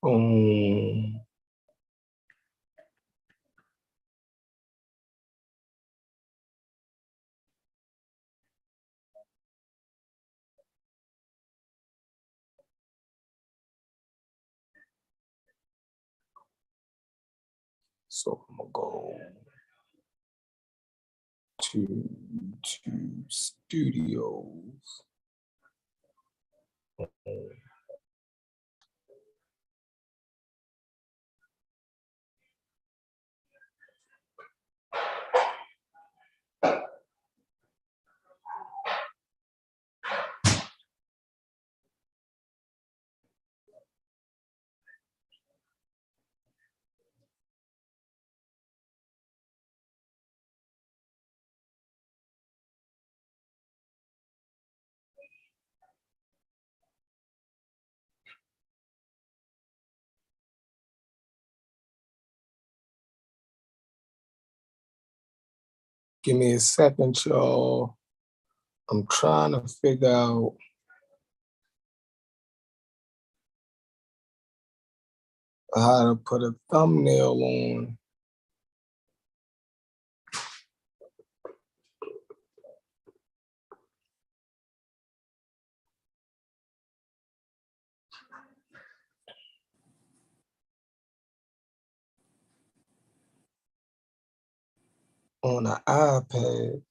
Boom. So I'm gonna go to Studios. Give me a second, y'all. I'm trying to figure out how to put a thumbnail on an iPad.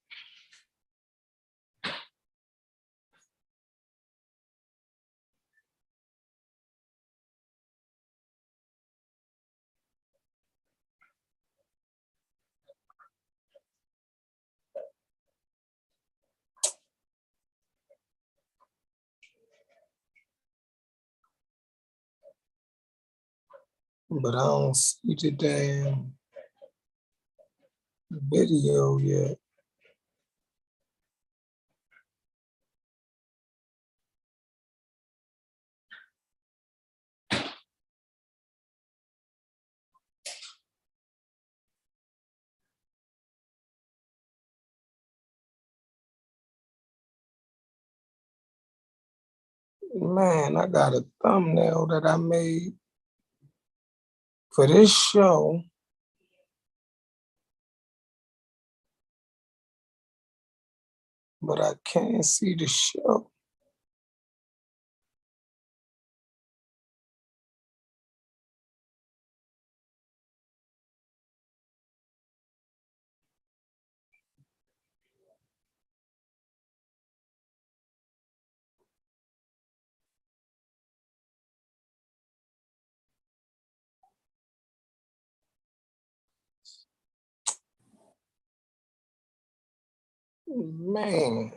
But I don't see the damn video yet. Man, I got a thumbnail that I made for this show. But I can't see the show. Man.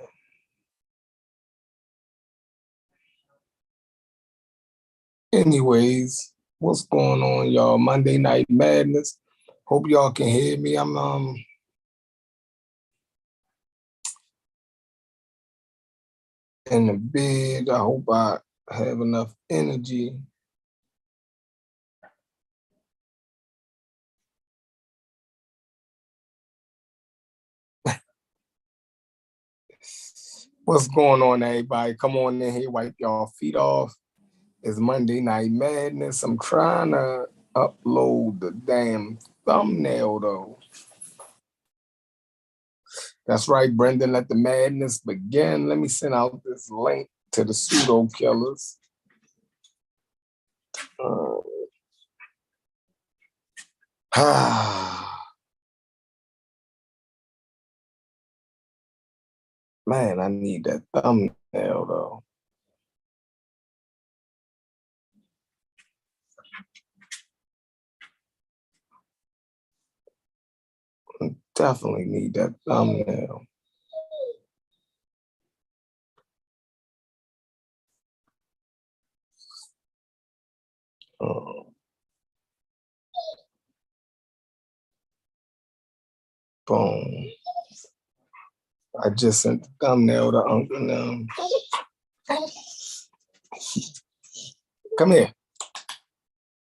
Anyways, what's going on, y'all? Monday Night Madness. Hope y'all can hear me. I'm in the bed. I hope I have enough energy. What's going on, everybody? Come on in here, wipe y'all feet off. It's Monday Night Madness. I'm trying to upload the damn thumbnail, though. That's right, Brendan. Let the madness begin. Let me send out this link to the pseudo killers. Man, I need that thumbnail, though. Definitely need that thumbnail. Boom. I just sent the thumbnail to Uncle. Come here.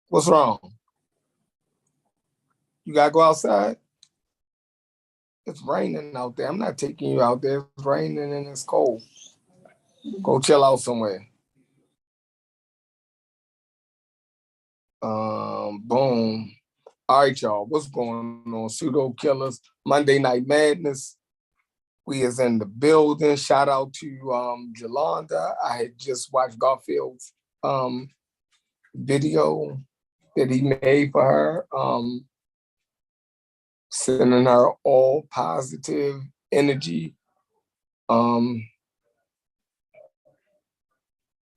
What's wrong? You gotta go outside? It's raining out there. I'm not taking you out there. It's raining and it's cold. Go chill out somewhere. Boom. All right, y'all. What's going on? Pseudo Killers, Monday Night Madness. We is in the building. Shout out to Jolanda. I had just watched Garfield's video that he made for her. Sending her all positive energy. I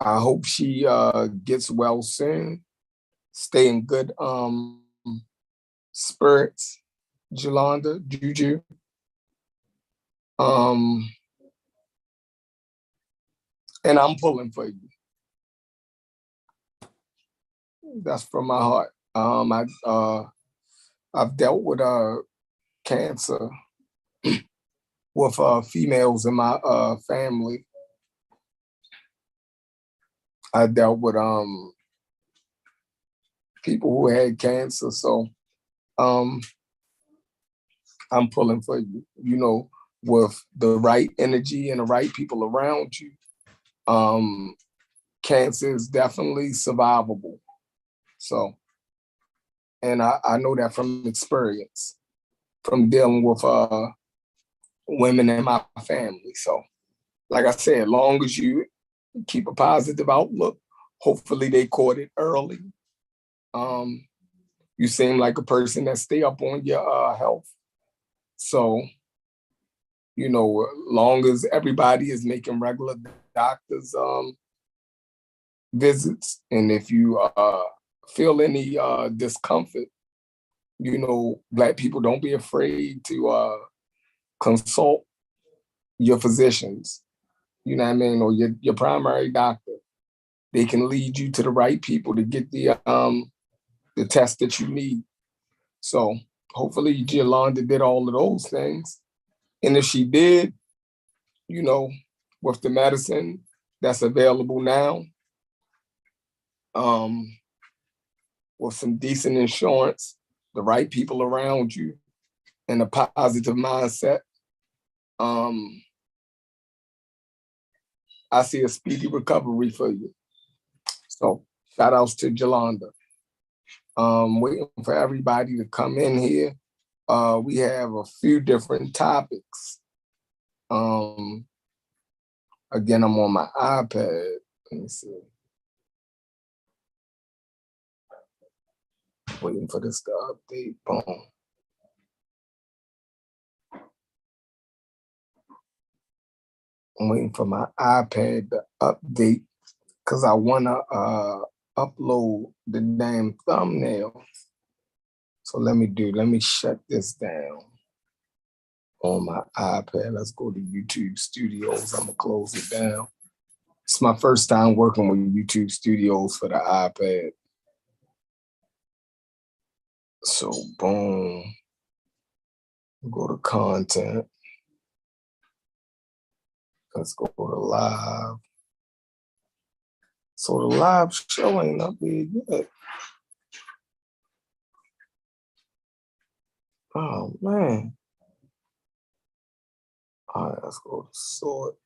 hope she gets well soon. Stay in good spirits, Jolanda, Juju. And I'm pulling for you. That's from my heart. I've dealt with cancer with females in my family. I dealt with people who had cancer, so I'm pulling for you. You know, with the right energy and the right people around you, cancer is definitely survivable. So, and I know that from experience, from dealing with women in my family. So, like I said, as long as you keep a positive outlook, hopefully they caught it early. You seem like a person that stay up on your health. So, you know, long as everybody is making regular doctors visits, and if you feel any discomfort, you know, Black people, don't be afraid to consult your physicians, you know what I mean, or your primary doctor. They can lead you to the right people to get the test that you need. So hopefully Yolanda did all of those things. And if she did, you know, with the medicine that's available now, with some decent insurance, the right people around you, and a positive mindset, I see a speedy recovery for you. So shout outs to Jolanda. Waiting for everybody to come in here. We have a few different topics. Again, I'm on my iPad. Let me see. Waiting for this to update. Boom. I'm waiting for my iPad to update because I want to upload the damn thumbnail. So let me shut this down on my iPad. Let's go to YouTube Studios. I'm going to close it down. It's my first time working with YouTube Studios for the iPad. So boom, go to content. Let's go to live. So the live show ain't up there yet. Oh man. All right, let's go to sort.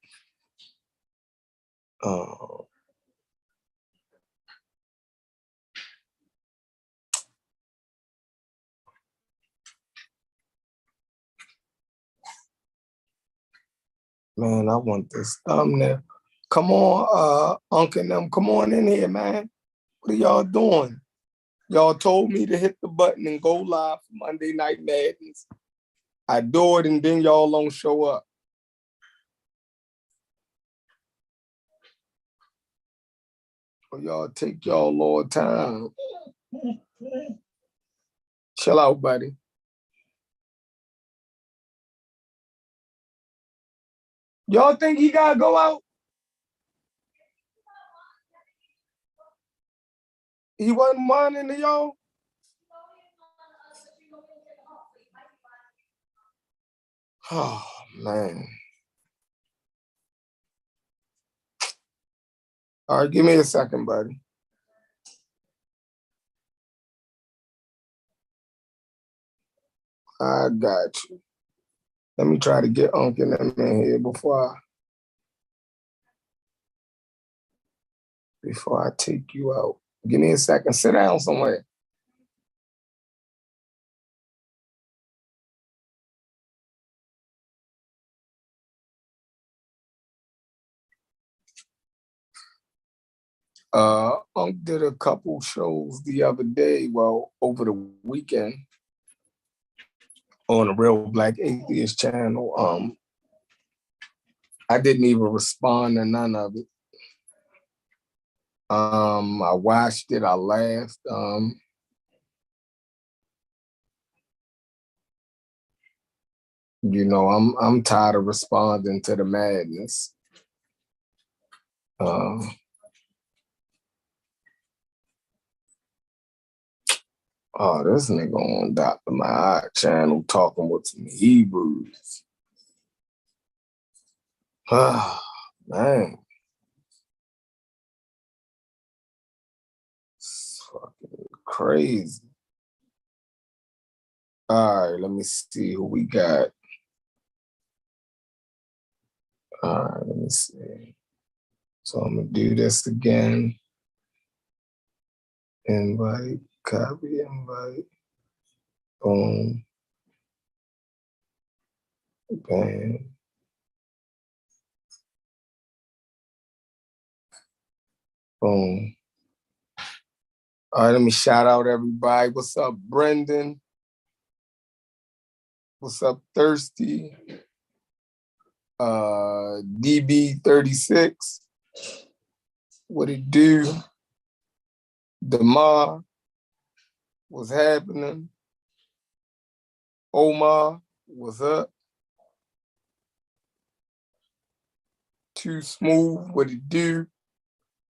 Man, I want this thumbnail. Come on, Uncle and them, come on in here, man. What are y'all doing? Y'all told me to hit the button and go live for Monday Night Madness. I do it and then y'all don't show up. Well, y'all take y'all little time. Chill out, buddy. Y'all think he gotta go out? He wasn't whining to y'all? Oh, man. All right, give me a second, buddy. I got you. Let me try to get Uncle and them in here before I take you out. Give me a second. Sit down somewhere. Unc did a couple shows the other day, well, over the weekend on the Real Black Atheist channel. I didn't even respond to none of it. I watched it, I laughed. I'm tired of responding to the madness. Oh, this nigga on Dr. My channel talking with some Hebrews. Ah, man. It's fucking crazy. All right, let me see who we got. All right, let me see. So I'm gonna do this again. Invite, copy, invite. Boom. Bam. Boom. All right, let me shout out everybody. What's up, Brendan? What's up, Thirsty? DB36. What it do? Damar. What's happening? Omar. What's up? Too Smooth. What it do?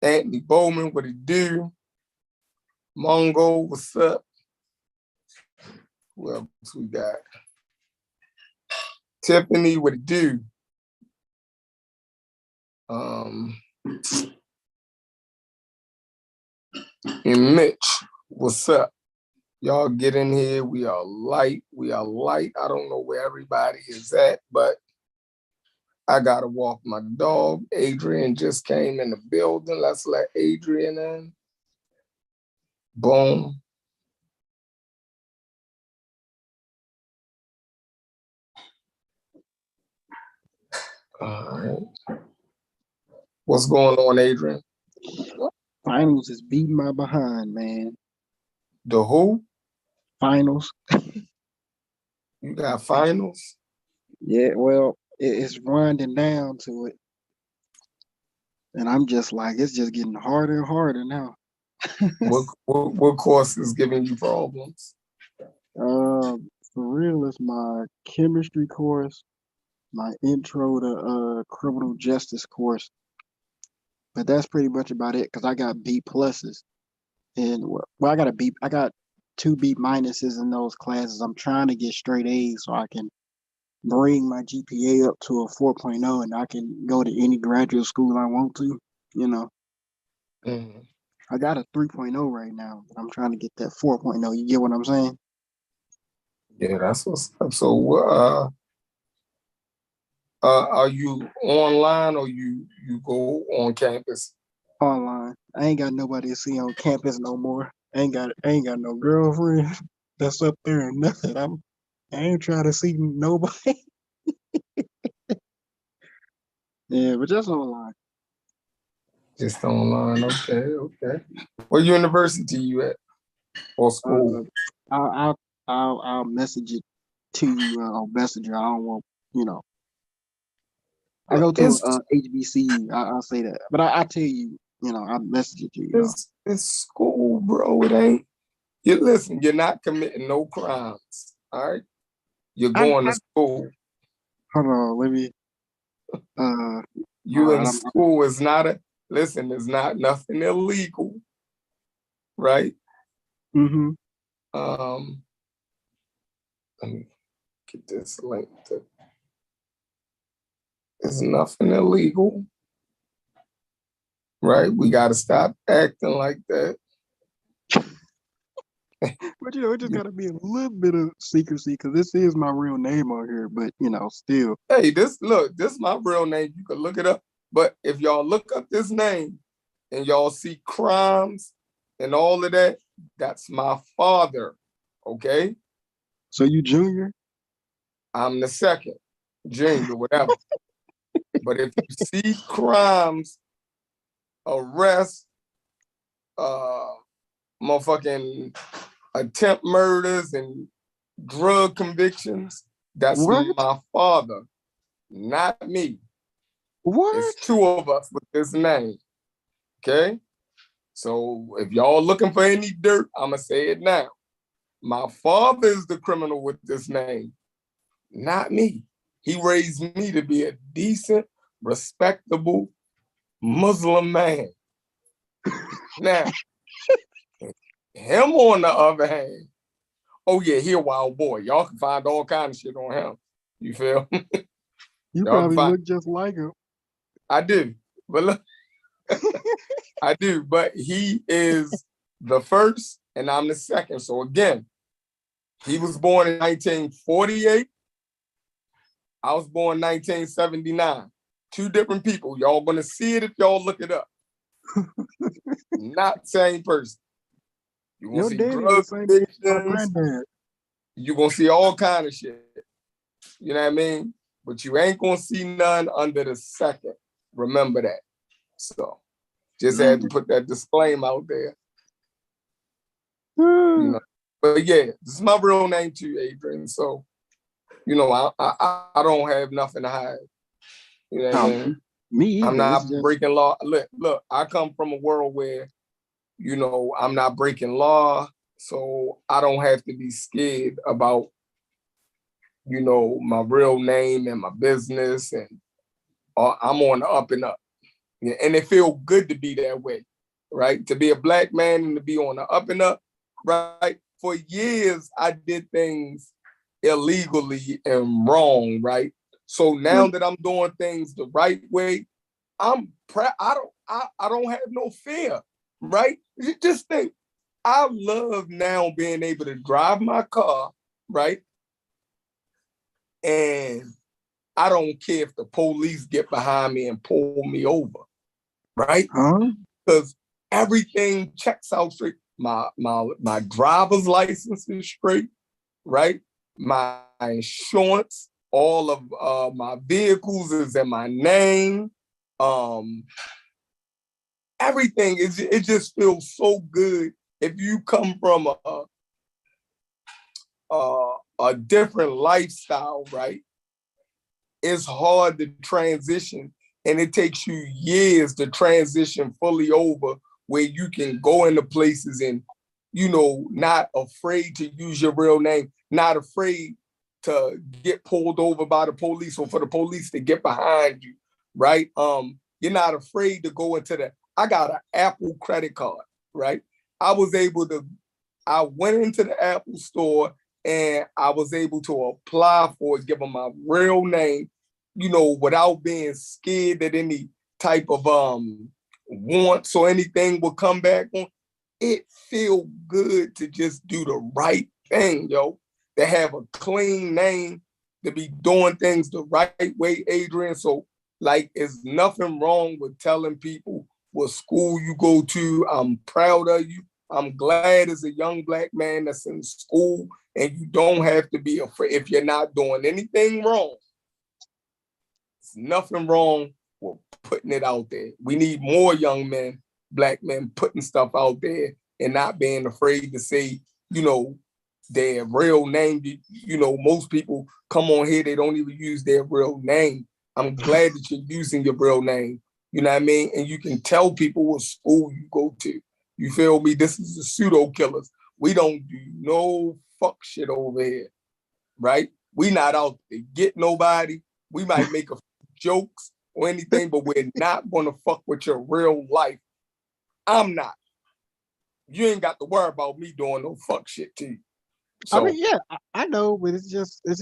Anthony Bowman. What it do? Mongo. What's up? Who else we got? Tiffany. What it do? And Mitch, what's up? Y'all get in here. We are light. We are light. I don't know where everybody is at, but I gotta walk my dog. Adrian just came in the building. Let's let Adrian in. Boom. All right. What's going on, Adrian? Finals is beating my behind, man. The who? Finals. You got finals? Yeah, well, it's winding down to it. And I'm just like, it's just getting harder and harder now. What course is giving you problems? For real, it's my chemistry course, my intro to criminal justice course. But that's pretty much about it because I got B pluses. And well, I got 2 B minuses in those classes. I'm trying to get straight A's so I can bring my GPA up to a 4.0 and I can go to any graduate school I want to, you know. Mm-hmm. I got a 3.0 right now, but I'm trying to get that 4.0. You get what I'm saying? Yeah, that's what's up. So are you online or you go on campus? Online. I ain't got nobody to see on campus no more. I ain't got no girlfriend that's up there or nothing. I ain't trying to see nobody. Yeah, but just online. Just online. Okay. What university you at? Or school? I'll message it to you on Messenger. I don't want, you know. I go to HBCU. I'll say that, but I tell you, I message it to you. It's school, bro. It ain't. You listen. You're not committing no crimes. All right. You're going to school. Hold on. Let me. You in school is not a. Listen, it's not nothing illegal, right? Mm-hmm. Let me get this link. There's nothing illegal, right? We got to stop acting like that. But it just got to be a little bit of secrecy because this is my real name on here. But still. Hey, this is my real name. You can look it up. But if y'all look up this name and y'all see crimes, and all of that, that's my father. Okay? So you junior? I'm the second, junior, whatever. But if you see crimes, arrests, uh, motherfucking attempt murders and drug convictions, that's What? my father, not me. It's What? two of us with this name. Okay? So if y'all looking for any dirt, I'ma say it now. My father is the criminal with this name, not me. He raised me to be a decent, respectable Muslim man. Now, him on the other hand, oh yeah, he a wild boy. Y'all can find all kind of shit on him. You feel? You Y'all can probably find. look just like him. I do, but look, I do. But he is the first, and I'm the second. So again, he was born in 1948. I was born in 1979. Two different people. Y'all gonna see it if y'all look it up. Not the same person. You gonna Your see daddy the drug same age as my convictions. granddad. You gonna see all kind of shit. You know what I mean? But you ain't gonna see none under the second. Remember that. So just had to put that disclaimer out there. You know. But yeah, this is my real name too, Adrian. So, I don't have nothing to hide. You know what I mean? Me I'm either. It's not just breaking law. Look, I come from a world where, I'm not breaking law. So I don't have to be scared about, my real name and my business. And I'm on the up and up. Yeah, and it feels good to be that way, right? To be a black man and to be on the up and up, right? For years, I did things illegally and wrong, right? So now that I'm doing things the right way, I'm proud. I don't have no fear, right? You just think, I love now being able to drive my car, right? And I don't care if the police get behind me and pull me over, right? Because everything checks out straight. My driver's license is straight, right? My insurance, all of my vehicles is in my name. Um, Everything is, it just feels so good if you come from a different lifestyle, right? It's hard to transition, and it takes you years to transition fully over where you can go into places and, not afraid to use your real name, not afraid to get pulled over by the police or for the police to get behind you, right? You're not afraid to go into I got an Apple credit card, right? I was able to, I went into the Apple store and I was able to apply for it, give them my real name, without being scared that any type of wants or anything will come back on. It feel good to just do the right thing, yo. To have a clean name, to be doing things the right way, Adrian. So, like, there's nothing wrong with telling people what school you go to. I'm proud of you. I'm glad as a young black man that's in school and you don't have to be afraid if you're not doing anything wrong. There's nothing wrong with putting it out there. We need more young men, black men, putting stuff out there and not being afraid to say, their real name. Most people come on here, they don't even use their real name. I'm glad that you're using your real name. You know what I mean? And you can tell people what school you go to. You feel me? This is the pseudo killers. We don't do no fuck shit over here, right? We not out to get nobody. We might make a jokes or anything, but we're not gonna fuck with your real life. I'm not. You ain't got to worry about me doing no fuck shit to you. I mean, So yeah, I know, but it's just this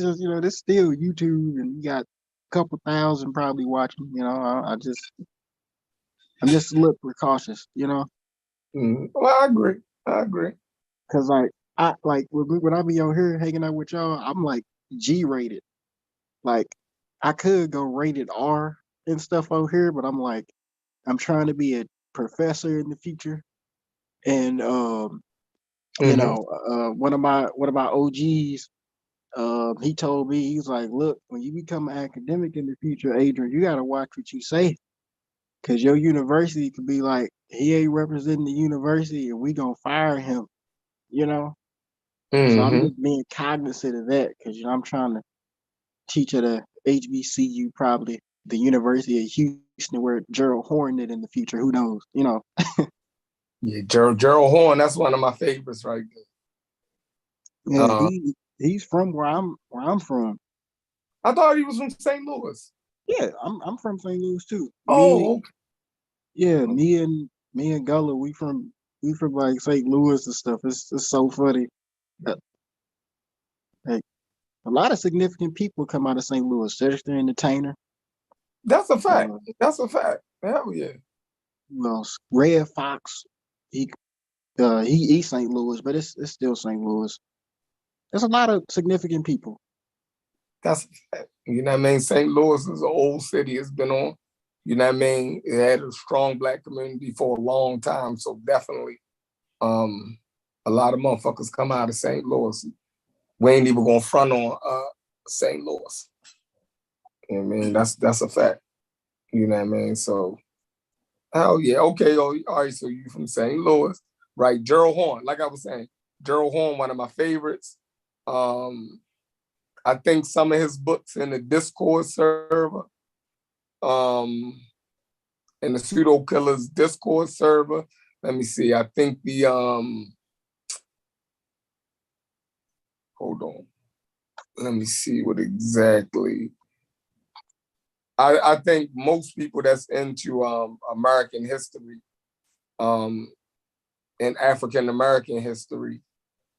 still YouTube, and you got a couple thousand probably watching. I'm just a little precautious. well, I agree. I agree. Cause like when I be on here hanging out with y'all, I'm like G rated. Like I could go rated R and stuff over here, but I'm like I'm trying to be a professor in the future, And Mm-hmm. one of my OGs, he told me, he's like, look, when you become an academic in the future, Adrian, you gotta watch what you say. Cause your university could be like, he ain't representing the university and we gonna fire him, you know? So I'm Mm-hmm. just being cognizant of that because I'm trying to teach at a HBCU, probably the University of Houston, where Gerald Hornet in the future. Who knows? Yeah, Gerald Horn, that's one of my favorites right there. Yeah, he's from where I'm from. I thought he was from St. Louis. Yeah, I'm from St. Louis too. Oh, Yeah, okay. me and Gullah, we from like St. Louis and stuff. It's so funny. Uh, Like a lot of significant people come out of St. Louis. Cedric the Entertainer. That's a fact. Uh, That's a fact. Hell yeah. well, Red Fox. He he's St. Louis, but it's still St. Louis. There's a lot of significant people. That's a fact. You know what I mean? St. Louis is an old city. It's been on, you know what I mean? It had a strong black community for a long time. So definitely, um, a lot of motherfuckers come out of St. Louis. We ain't even gonna front on St. Louis. You know what I mean? That's a fact. You know what I mean? So hell yeah. Okay, all right. So you from St. Louis, right? Gerald Horn, like I was saying, Gerald Horn, one of my favorites. Um, I think some of his books in the Discord server, um, in the Pseudo Killers Discord server. Let me see. I think the hold on. Let me see what exactly. I think most people that's into American history, um, and African American history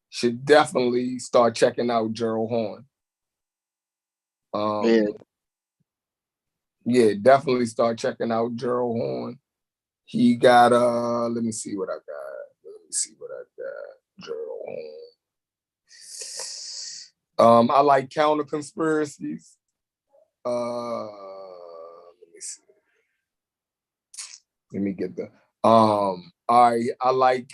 should definitely start checking out Gerald Horn. Yeah, Yeah, definitely start checking out Gerald Horn. He got let me see what I got. Let me see what I got. Gerald Horn. I like counter conspiracies. Let me see. Let me get the I like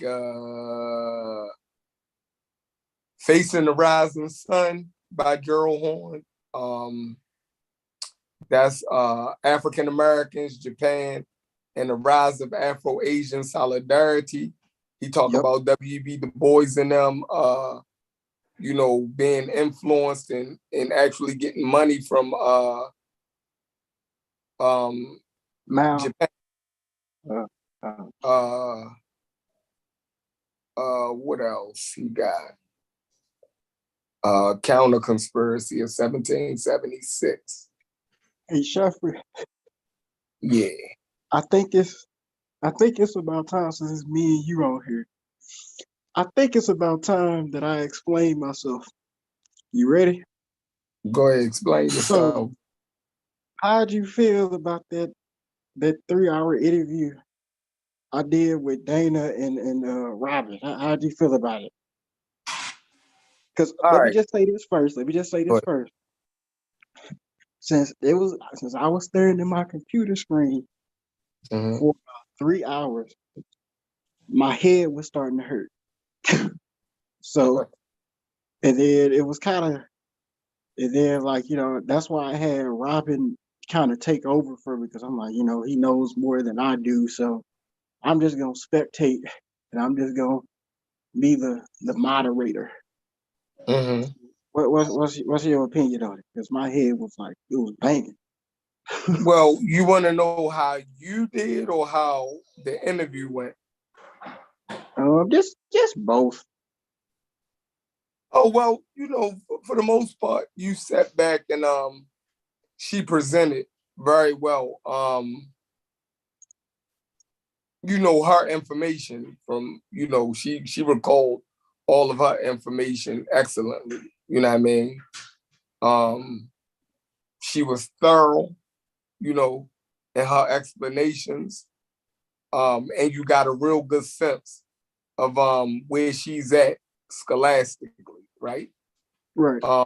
Facing the Rising Sun by Gerald Horn. Um that's African Americans, Japan, and the rise of Afro-Asian solidarity. He talked yep. about W.B. Du Bois and them being influenced and actually getting money from Mal. Japan. Uh, uh, Uh, what else he got? Counter Conspiracy of 1776. hey, Sheffrey, Yeah, I think it's I think it's about time since it's me and you on here. I think it's about time that I explain myself. You ready? go ahead, explain So, yourself. how'd you feel about that 3 hour interview I did with Dana and Robin? How'd you feel about it? Because All let me right. just say this first. Let me just say Go this first. Since I was staring at my computer screen ahead. Mhm. for about 3 hours, my head was starting to hurt. So, and then it was kind of, and then like that's why I had Robin kind of take over for me because I'm like, he knows more than I do, so I'm just gonna spectate and I'm just gonna be the moderator. Mhm. What's your opinion on it? Because my head was like it was banging. Well, you want to know how you did or how the interview went? Just both. Oh well, for the most part, you sat back and she presented very well. Her information from she recalled all of her information excellently. You know what I mean? Um, she was thorough, you know, in her explanations. And you got a real good sense of where she's at scholastically, right? Right. Um,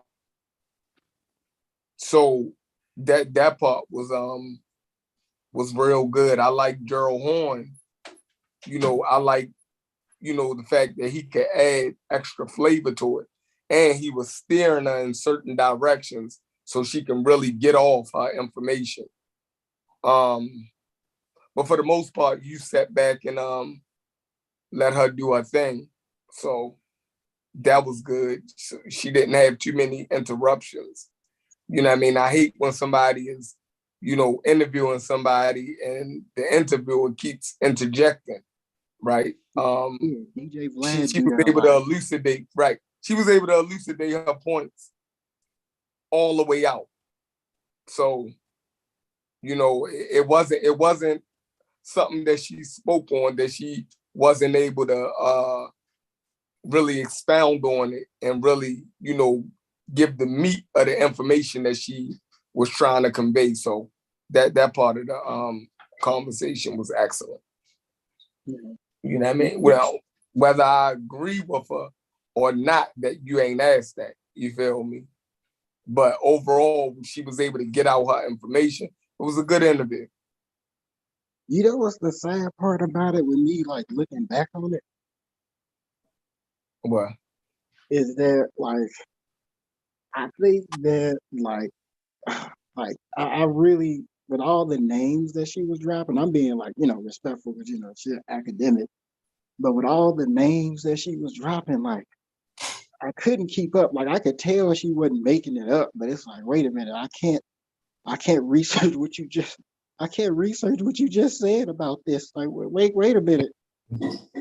so that part was real good. I like Gerald Horn. I like the fact that he could add extra flavor to it. And he was steering her in certain directions so she can really get off her information. But for the most part, you sat back and let her do her thing. So that was good. So she didn't have too many interruptions. You know what I mean? I hate when somebody is, interviewing somebody and the interviewer keeps interjecting, right? Yeah, DJ She, Vlad she do was that a able lot. to elucidate, right? She was able to elucidate her points all the way out. So, it wasn't something that she spoke on that she wasn't able to really expound on it and really, give the meat of the information that she was trying to convey. So that part of the conversation was excellent. Yeah. You know what I mean? Well, whether I agree with her or not, that you ain't asked that. You feel me? But overall, she was able to get out her information. It was a good interview. You know what's the sad part about it with me, like looking back on it, Well, is that like I think that I really with all the names that she was dropping, I'm being like, respectful because she's academic. But with all the names that she was dropping, like I couldn't keep up. Like I could tell she wasn't making it up, but it's like, wait a minute, I can't research what you just I can't research what you just said about this. Like wait a minute.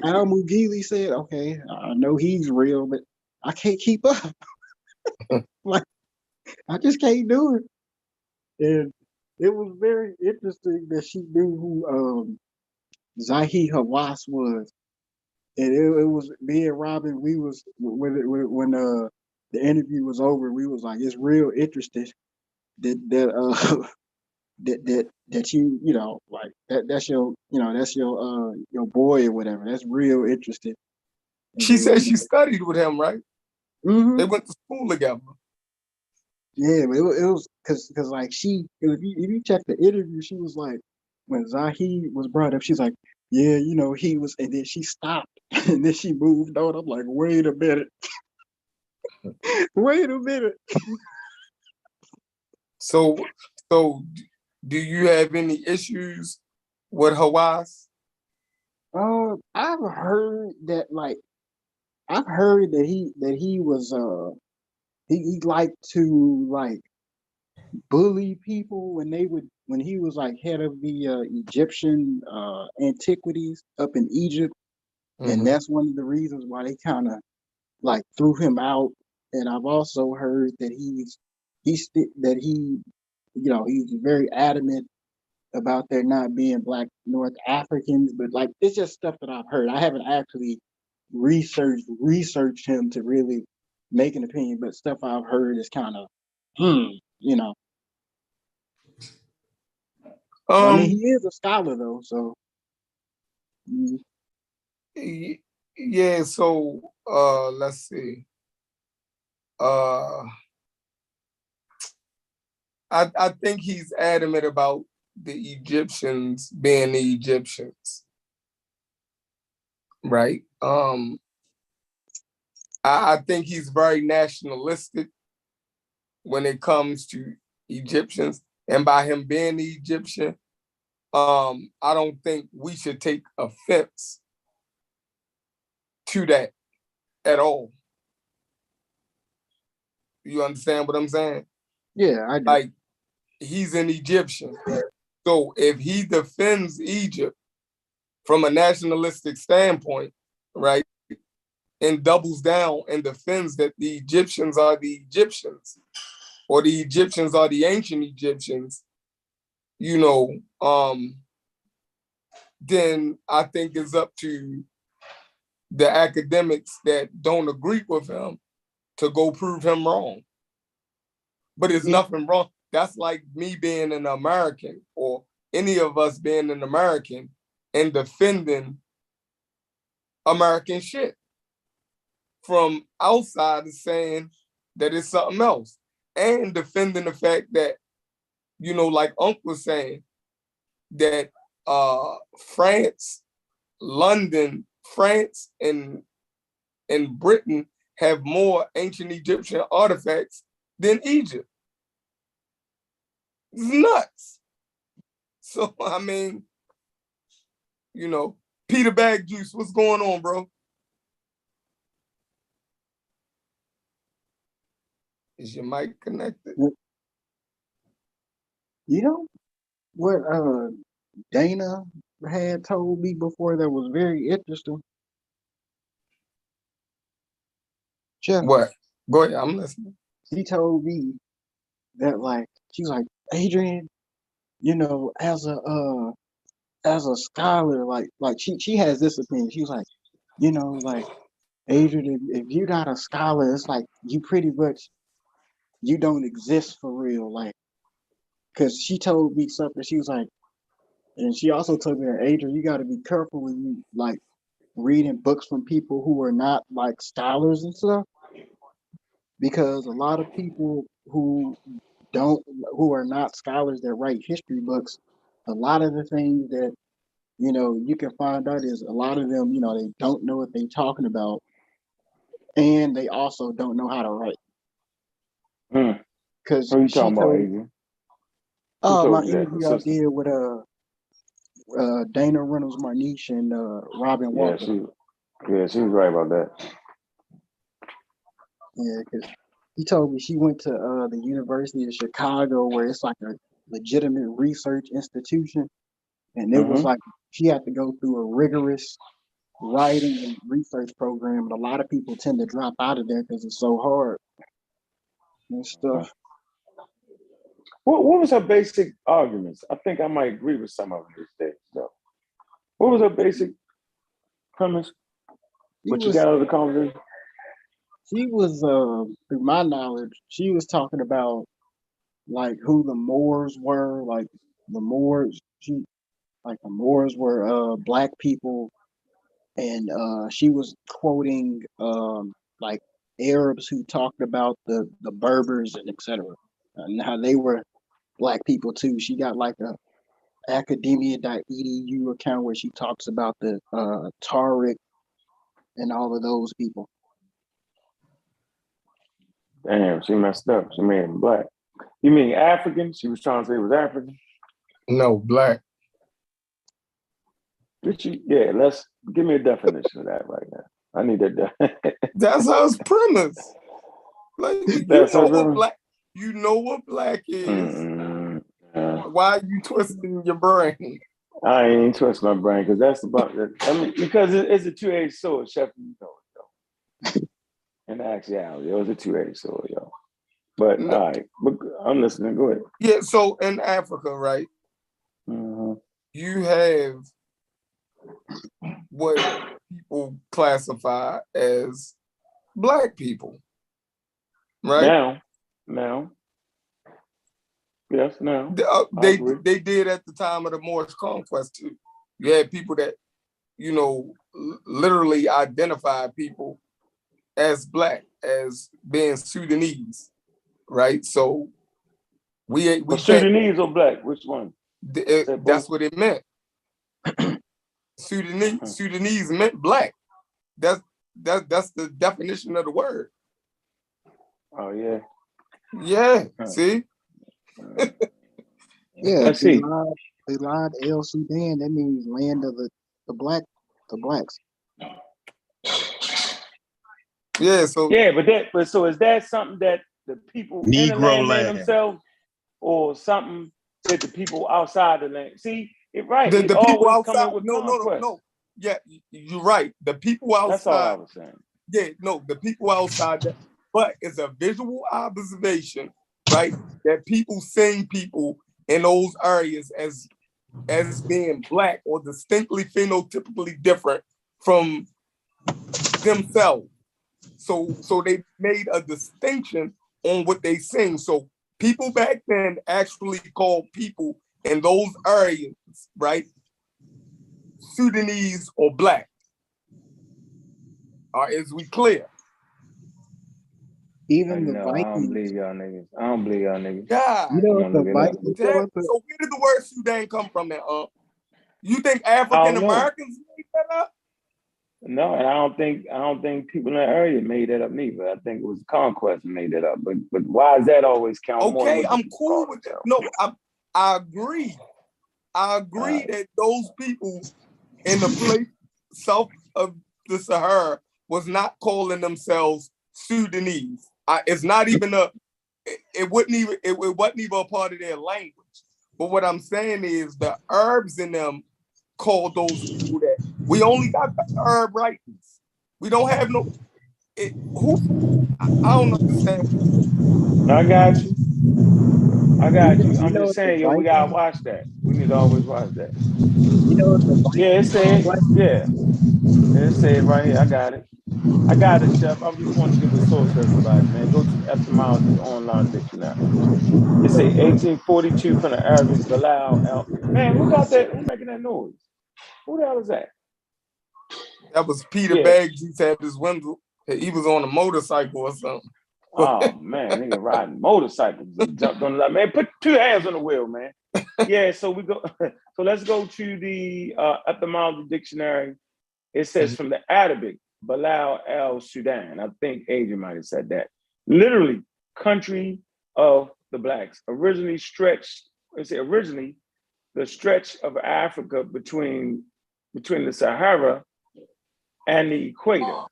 Al Mugili said, okay, I know he's real, but I can't keep up. Like I just can't do it. And it was very interesting that she knew who Zahi Hawass was. And it was me and Robin, we was when the interview was over, we was like, it's real interesting that that like that's your boy or whatever. That's real interesting. And she then, said she studied with him, right? They mhm. went to school together. Yeah, but it was because like if you check the interview, she was like when Zahid was brought up, she's like, yeah, he was, and then she stopped and then she moved on. I'm like, wait a minute, wait a minute. So, so do you have any issues with Hawass? I've heard that I've heard that he was he liked to like bully people when he was like head of the Egyptian antiquities up in Egypt. And Mm-hmm. that's one of the reasons why they kind of like threw him out. And I've also heard that that he he's very adamant about there not being black North Africans, but like it's just stuff that I've heard. I haven't actually researched him to really make an opinion, but stuff I've heard is kind of you know. I mean, he Um, is a scholar though, so mm, yeah, so let's see. Uh I think he's adamant about the Egyptians being the Egyptians, right? I think he's very nationalistic when it comes to Egyptians. And by him being the Egyptian, I don't think we should take offense to that at all. You understand what I'm saying? yeah, I do. Like he's an Egyptian. So if he defends Egypt from a nationalistic standpoint, right, and doubles down and defends that the Egyptians are the Egyptians or the Egyptians are the ancient Egyptians, you know, then I think it's up to the academics that don't agree with him to go prove him wrong. But there's Yeah, nothing wrong. That's like me being an American or any of us being an American and defending American shit from outsiders saying that it's something else and defending the fact that, like Unc was saying, that France, London France and Britain have more ancient Egyptian artifacts than Egypt. It's nuts. So, I mean, you know, Peter Bag Juice, what's going on, bro? Is your mic connected? You know what Dana had told me before that was very interesting? Jeff, What? Go ahead, I'm listening. she told me that she was like, Adrian, you know, as a scholar, she has this opinion. She was like, you know, like Adrian, if you're not a scholar, it's like you pretty much you don't exist for real. Like, cause she told me something. She was like, and she also told me that Adrian, you got to be careful when you like reading books from people who are not like scholars and stuff, because a lot of people who are not scholars that write history books, a lot of the things that you can find out is a lot of them, they don't know what they're talking about, and they also don't know how to write. Because Who are you she talking about, told, Adrian? Who my told you that? The interview I sister? did with Dana Reynolds Marniche and Robin Yeah, Walker. she was right about that. Yeah, because he told me she went to the University of Chicago, where it's like a legitimate research institution, and it was like she had to go through a rigorous writing and research program, and a lot of people tend to drop out of there because it's so hard and stuff. What was her basic arguments? I think I might agree with some of them these days, though. What was her basic premise? What you got out of the conversation? She was, through my knowledge, she was talking about like who the Moors were, like the Moors. The Moors were black people, and she was quoting like Arabs who talked about the Berbers and etc. And how they were black people too. She got like a academia.edu account where she talks about the Tariq and all of those people. Damn, she messed up. She made him black. You mean African? She was trying to say it was African? No, black. Yeah, let's give me a definition of that right now. I need that. That's her premise. Like you know what black is. Why are you twisting your brain? I ain't twist my brain because that's about that. I mean, because it's a two-edged sword, Chef. You know it, though. In actuality, it was a two-edged sword, yo. But all right, I'm listening. Go ahead. Yeah, so in Africa, right? You have what people classify as black people, right? Now. Yes, now. They did at the time of the Moorish conquest too. You had people that, literally identify people as black, as being Sudanese, right? So we Sudanese or black? Which one? That's what it meant. Sudanese meant black. That's the definition of the word. Oh yeah. Yeah. See. Yeah. Let's see. They lied El Sudan. That means land of the blacks. Yeah. So so is that something that the people in the land made themselves, or something that the people outside the land? See, right. The people outside. No. Yeah, you're right. The people outside. That's all I was saying. Yeah, no, the people outside. But it's a visual observation, right? That people seeing people in those areas as being black or distinctly phenotypically different from themselves. So they made a distinction on what they sing. So people back then actually called people in those areas, right, Sudanese or black. Is we clear? Even the Vikings. I don't believe y'all niggas. God, the Vikings. So where did the word Sudan come from? You think African Americans made that up? No, and I don't think people in that area made that up neither. I think it was conquest that made that up. But why does that always count more than Okay, what the I'm people cool call with that. themselves? No, I agree. I agree that those people in the place south of the Sahara was not calling themselves Sudanese. It's not even it wasn't even a part of their language. But what I'm saying is the Arabs in them called those people that. We only got the Arab writings. We don't have no. I don't understand. I got you. I got you. You I'm know just what the saying, yo, we gotta Vikings? watch that. We need to always watch that. You know what the Yeah, it Vikings called said, black yeah, it said right here. I got it. I got it, Chef. I just want to give a source for everybody, man. Go to etymology online dictionary. It say 1842 from the Arabic Bilal al. Man, who got that? Who making that noise? Who the hell is that? That was Peter Yeah. Baggs. He had his window. He was on a motorcycle or something. Oh man, nigga riding motorcycles and jumped on the man. Put 2 hands on the wheel, man. Yeah, so we go. So let's go to the etymology dictionary. It says from the Arabic, Bilal al Sudan. I think Adrian might have said that. Literally, country of the blacks. Originally the stretch of Africa between the Sahara and the equator,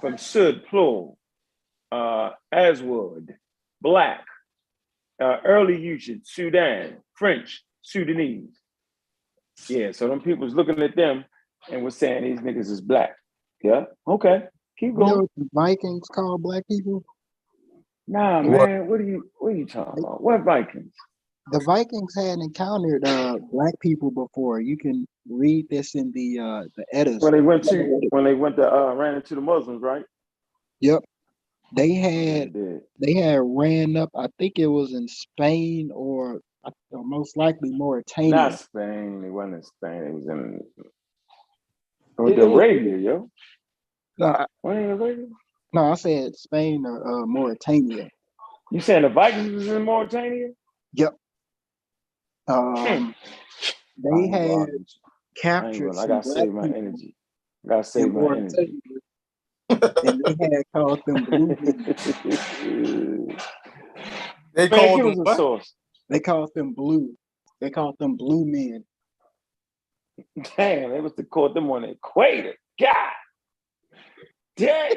from Sud, plural, Aswood, black, early usage, Sudan, French, Sudanese. Yeah, so them people was looking at them and was saying these niggas is black. Yeah, okay, keep You know going. what the Vikings called black people? Nah, What? man, what are you talking about? What Vikings? The Vikings had encountered black people before. You can read this in the Eddas. When they went to ran into the Muslims, right? Yep. They Yeah, had they did. they had ran up, I think it was in Spain or most likely Not Mauritania. Spain. It wasn't in Spain. It was in Arabia, yo. No, What in Arabia? no, I said Spain or Mauritania. You saying the Vikings was in Mauritania? Yep. I They ain't had gonna captured I some gotta black save my people energy. I gotta in save my energy. Mauritania, and they had called them blue men. They Man, called give them us a what? source. They called them blue. They called them blue men. Damn, they was to caught them on the equator. God damn.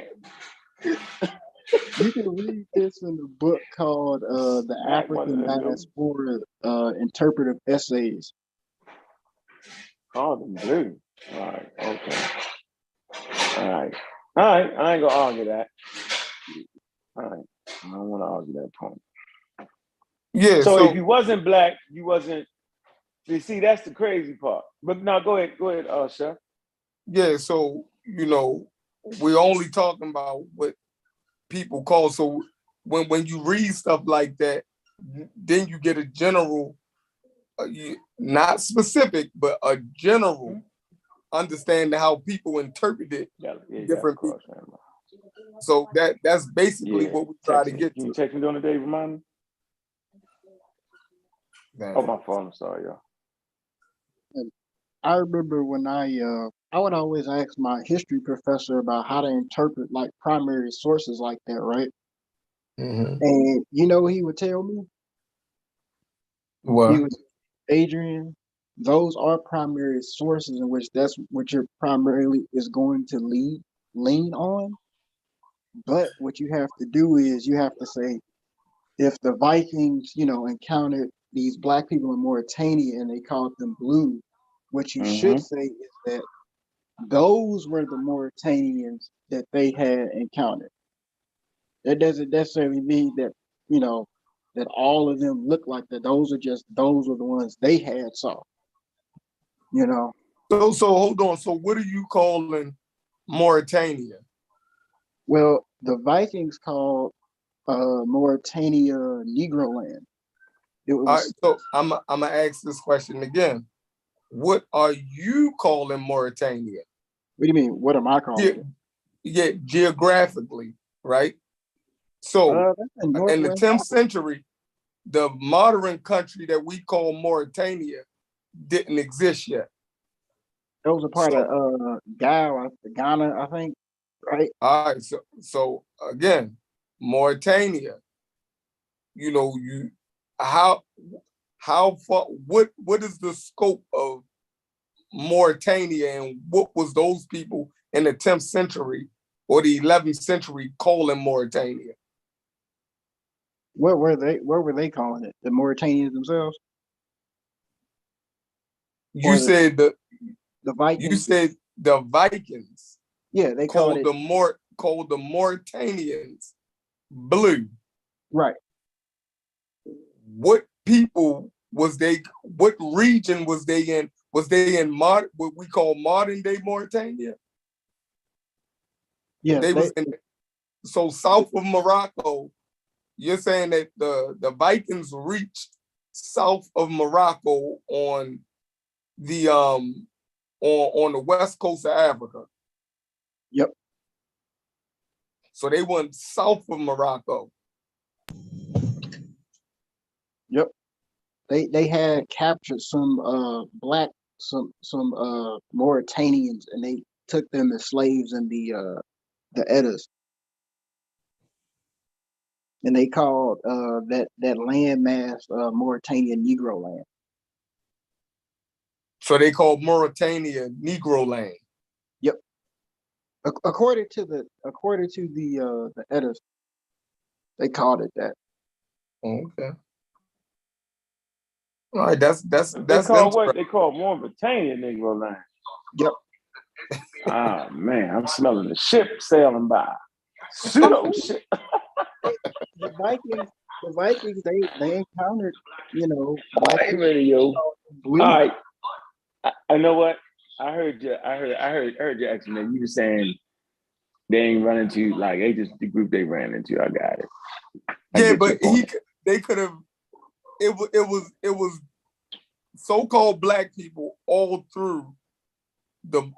You can read this in the book called The Smack one of African them, yo. Diaspora Interpretive Essays. Call them blue. All right, okay. All right. All right. I ain't gonna argue that. All right. I don't want to argue that point. Yeah. So if So you wasn't black, you wasn't. You see, that's the crazy part. But now go ahead, Chef. yeah. So we're only talking about what people call. So when you read stuff like that, then you get a general, not specific, but a general understanding how people interpret it. Different people. So that's basically what we try to get Can you to. text me during the day? Remind me. Oh, my phone. I'm sorry, y'all. And I remember when I would always ask my history professor about how to interpret like primary sources like that, right? Mm-hmm. And you know what he would tell me? What? He was Adrian, those are primary sources in which that's what you're primarily is going to lean on. But what you have to do is you have to say, if the Vikings, encountered these black people in Mauritania and they called them blue, what you should say is that those were the Mauritanians that they had encountered. That doesn't necessarily mean that, that all of them look like that. Those were the ones they had saw. So hold on. So what are you calling Mauritania? Well, the Vikings called Mauritania Negro land. It All right, was. so I'm gonna ask this question again. What are you calling Mauritania? What do you mean? What am I calling it? Yeah, geographically, right? So That's in in the Northwest 10th Africa. century, the modern country that we call Mauritania didn't exist yet. Those are part of Ghana, I think, right? All right, so again, Mauritania, you how far what is the scope of Mauritania, and what was those people in the 10th century or the 11th century calling Mauritania? What were they calling it? The Mauritanians themselves? You said the Vikings? Vikings Yeah, they called it called the Mauritanians blue. right. What people was they? What region was they in? Was they in what we call modern day Mauritania? Yeah, They was in so south of Morocco. You're saying that the Vikings reached south of Morocco on the on the west coast of Africa. Yep. So they went south of Morocco. Yep. They had captured some Mauritanians, and they took them as slaves in the Eddas. And they called that landmass Mauritania Negro land. So they called Mauritania Negro land. Yep. According to the Eddas, they called it that. Okay. All right, that's what they call Mauritania Negro land. Yep. Ah man, I'm smelling the ship sailing by. Pseudo ship. The Vikings, they encountered, Black radio. Blue. All right, I know what I heard you. I heard your explanation. You were saying they ain't run into like they just the group they ran into. I got it. But they could have. It was so-called black people all through the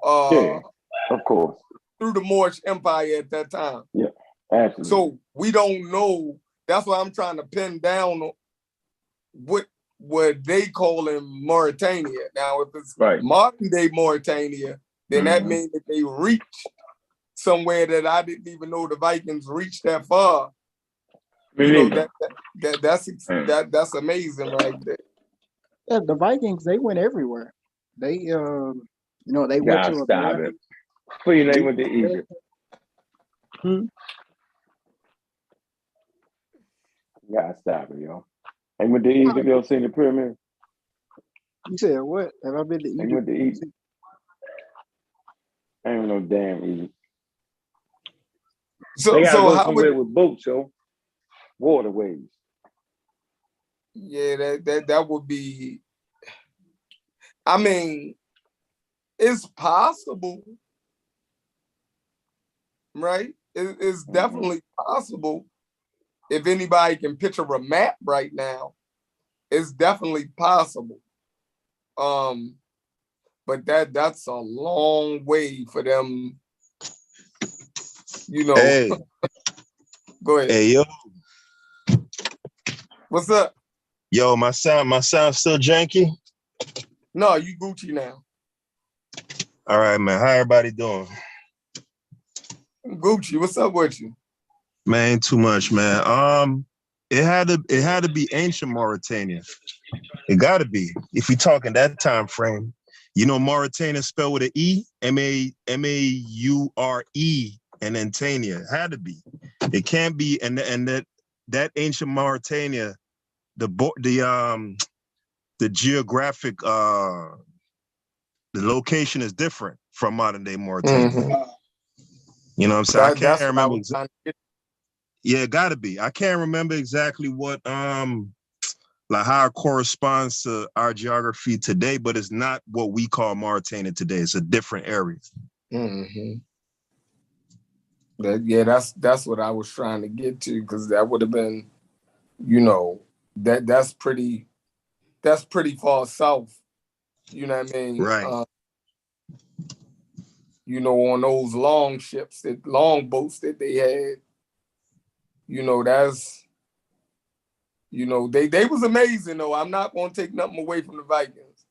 of course, through the Moorish Empire at that time. Yeah, absolutely. So we don't know. That's why I'm trying to pin down what they call in Mauritania. Now, if it's modern day Mauritania, then that means that they reached somewhere that I didn't even know the Vikings reached that far. That's amazing right there. Yeah, the Vikings, they went everywhere. They they went to America. Where you they went to Egypt. Gotta stop it, yo. They went to Egypt, you seen the pyramid? You said what? Have I been to Egypt? They went to Egypt. I ain't no damn Egypt. They gotta go somewhere with boats, yo. Waterways. Yeah, that would be. I mean, it's possible, right? It's definitely possible. If anybody can picture a map right now, it's definitely possible. But that's a long way for them, Hey. Go ahead. Hey, yo. What's up? Yo, my sound still janky? No, you Gucci now. All right, man. How everybody doing? Gucci, what's up with you? Man, ain't too much, man. It had to be ancient Mauritania. It gotta be. If you're talking that time frame. Mauritania spelled with an E, Maure, and then Tania. It had to be. It can't be, and that ancient Mauritania, the geographic the location is different from modern day Mauritania. Mm-hmm. You know what I'm saying? I can't remember. Yeah, it gotta be. I can't remember exactly what like how it corresponds to our geography today, but it's not what we call Mauritania today. It's a different area. Mm-hmm. That's what I was trying to get to, because that would have been, that's pretty far south. You know what I mean? Right. On those long boats that they had, that's, they was amazing though. I'm not going to take nothing away from the Vikings.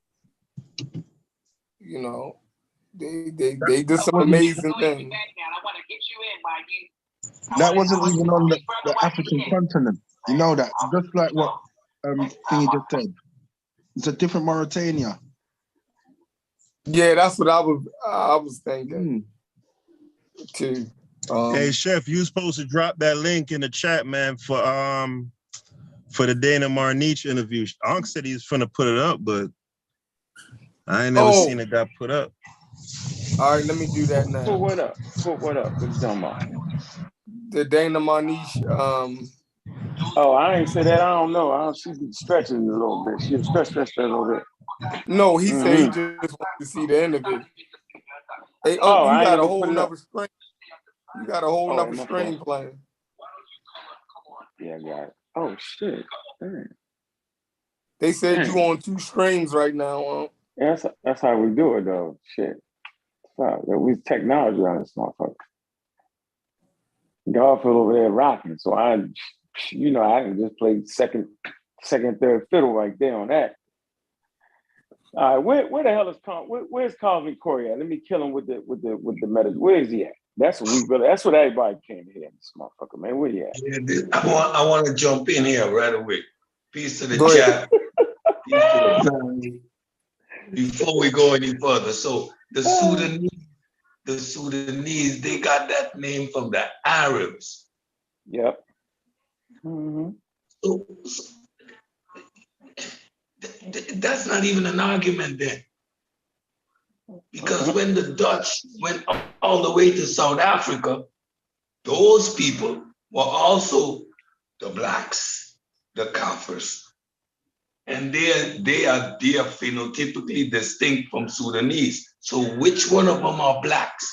They did some amazing things. That wasn't even on the African continent. You know that. Just like what Thingy just said. It's a different Mauritania. Yeah, that's what I was thinking too. Hey, Chef, you supposed to drop that link in the chat, man, for the Dana Marnich interview. Unc said he was finna put it up, but I ain't never seen it got put up. All right, let me do that now. Put what up? Put what up? What you talking about? The Dana Marnich. Oh, I ain't say that. I don't know. She's stretching a little bit. She'll stretch a little bit. No, he said he just wanted to see the interview. Hey, you got a whole nother screen. You got a whole nother screen playing. Yeah, I got it. Oh shit. Dang. They said you on 2 screens right now. Yeah, that's how we do it though. Shit. We technology on this motherfucker. Garfield over there rocking. So I can just play second, third fiddle right there on that. All right, where the hell is where's Calvin Corey at? Let me kill him with the medicine. Where is he at? That's what everybody came here in this motherfucker, man. Where he at? Yeah, I want to jump in here right away. Peace to the chat. Peace to the family. Before we go any further, so the Sudanese, they got that name from the Arabs. Yep. Mm-hmm. So that's not even an argument then. Because when the Dutch went all the way to South Africa, those people were also the blacks, the Kafirs. And they are phenotypically distinct from Sudanese. So which one of them are blacks?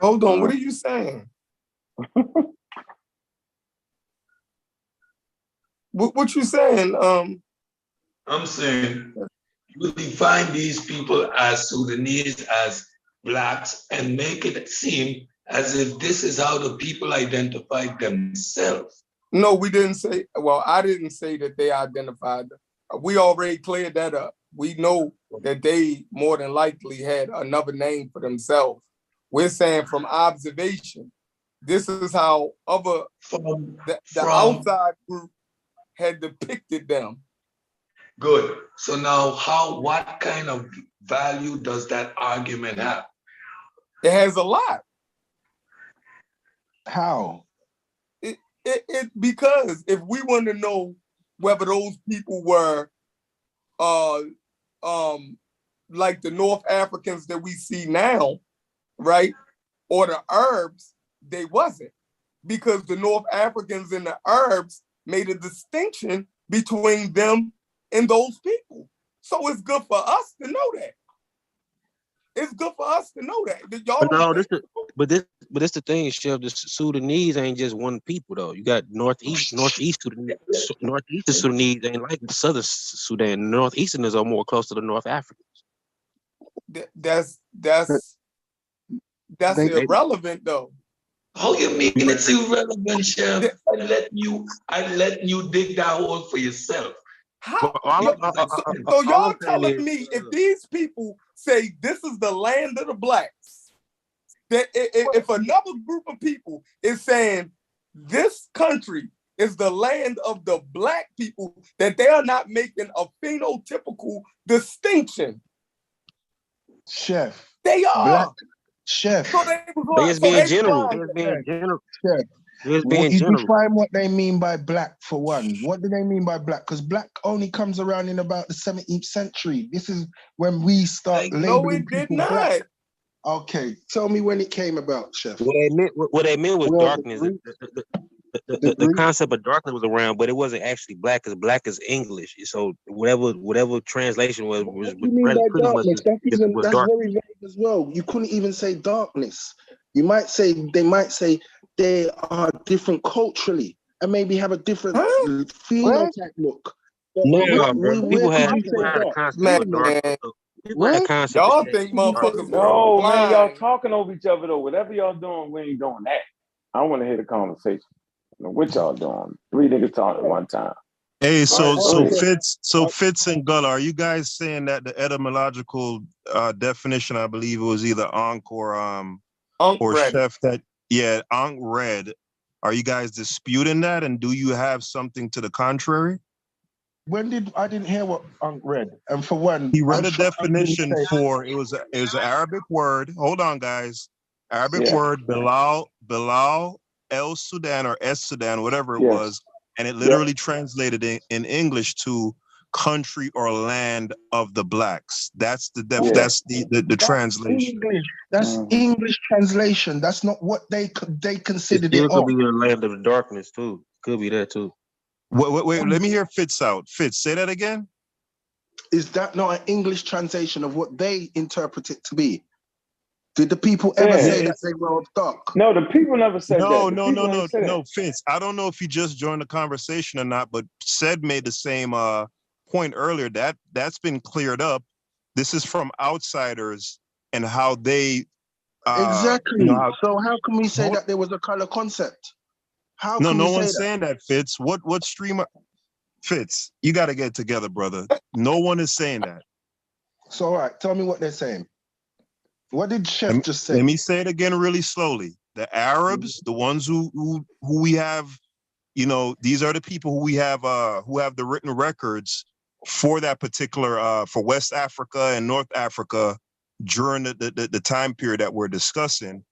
Hold on, what are you saying? What you saying? I'm saying you define these people as Sudanese, as blacks, and make it seem as if this is how the people identify themselves. No, we didn't say, well, I didn't say that they identified them. We already cleared that up. We know that they more than likely had another name for themselves. We're saying from observation, this is how the outside group had depicted them. Good. So now what kind of value does that argument have? It has a lot. How? Because if we want to know whether those people were like the North Africans that we see now, right? Or the Arabs, they wasn't. Because the North Africans and the Arabs made a distinction between them and those people. So it's good for us to know that. It's good for us to know that. But this the thing, Chef. The Sudanese ain't just one people though. You got northeast Sudanese. Northeastern Sudanese ain't like southern Sudan. Northeasterners are more close to the North Africans. That's irrelevant though. How you mean it's irrelevant, Chef? I let you dig that hole for yourself. How? So y'all telling me if these people say this is the land of the blacks, that if another group of people is saying this country is the land of the black people, that they are not making a phenotypical distinction. Chef. They are. Black. Chef. So they just being general. Chef. You define what they mean by black for one. What do they mean by black? Because black only comes around in about the 17th century. This is when we start labeling no, it did people not. black. Okay, tell me when it came about, Chef. What they meant was darkness. The concept of darkness was around, but it wasn't actually black, because black is English. So whatever translation was what do you mean by darkness? That's very vague as well. You couldn't even say darkness. They might say they are different culturally and maybe have a different phenotype look. People had a concept of darkness. Y'all think motherfuckers no, man, y'all talking over each other though. Whatever y'all doing, we ain't doing that. I want to hear the conversation. What y'all doing? 3 niggas talking at one time. Hey, All right, go ahead. Fitz and Gullah, are you guys saying that the etymological definition, I believe it was either Ankh or read it. Chef that Ankh read. Are you guys disputing that? And do you have something to the contrary? I didn't hear what Unc read. And for one, He read I'm a sure Unc didn't definition say, for it was an Arabic word. Hold on, guys. Arabic Yeah. word Bilal El Sudan or Es Sudan, whatever it Yes. was, and it literally translated in English to country or land of the blacks. That's the that's the translation. English. That's English translation. That's not what they It considered still it could of. be a land of the darkness too. Could be that too. Wait, let me hear Fitz out. Fitz, say that again. Is that not an English translation of what they interpret it to be? Did the people Yeah. ever say that they were of dark? No, the people never said No, that. no, Fitz. I don't know if you just joined the conversation or not, but Said made the same point earlier. That's been cleared up. This is from outsiders and how they Exactly. So how can we say Hold- that there was a color concept? How No, can we no say one's that? saying that, Fitz. What streamer Fitz? You got to get together, brother. No one is saying that. So all right, tell me what they're saying. What did Chef just say? Let me say it again really slowly. The Arabs, the ones who we have, these are the people who have the written records for that particular for West Africa and North Africa during the time period that we're discussing.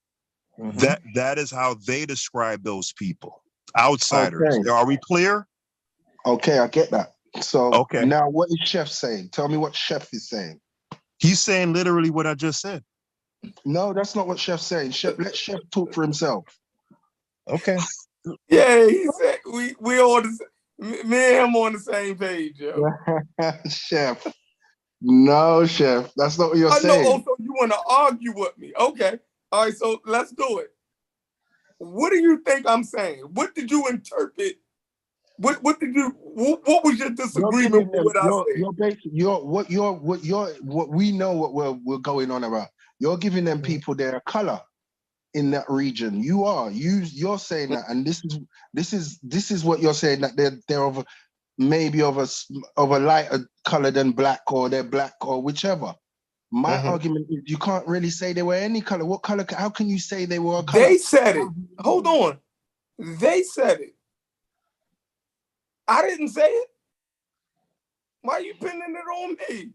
That is how they describe those people. Outsiders. Okay. Are we clear? Okay, I get that. So Okay. now what is Chef saying? Tell me what Chef is saying. He's saying literally what I just said. No, that's not what Chef's saying. Let Chef talk for himself. Okay. Yeah, he said we on me and him on the same page, yo. Chef. No, Chef. That's not what you're saying. Oh, so you want to argue with me? Okay. All right, so let's do it. What do you think I'm saying? What did you interpret? What was your disagreement with what I said? What we know what we're going on about. You're giving them people their color in that region. You're saying that, and this is what you're saying, that they're of maybe of a lighter color than black, or they're black, or whichever. My argument is you can't really say they were any color. What color? How can you say they were a color? They said it. Hold on. They said it. I didn't say it. Why are you pinning it on me?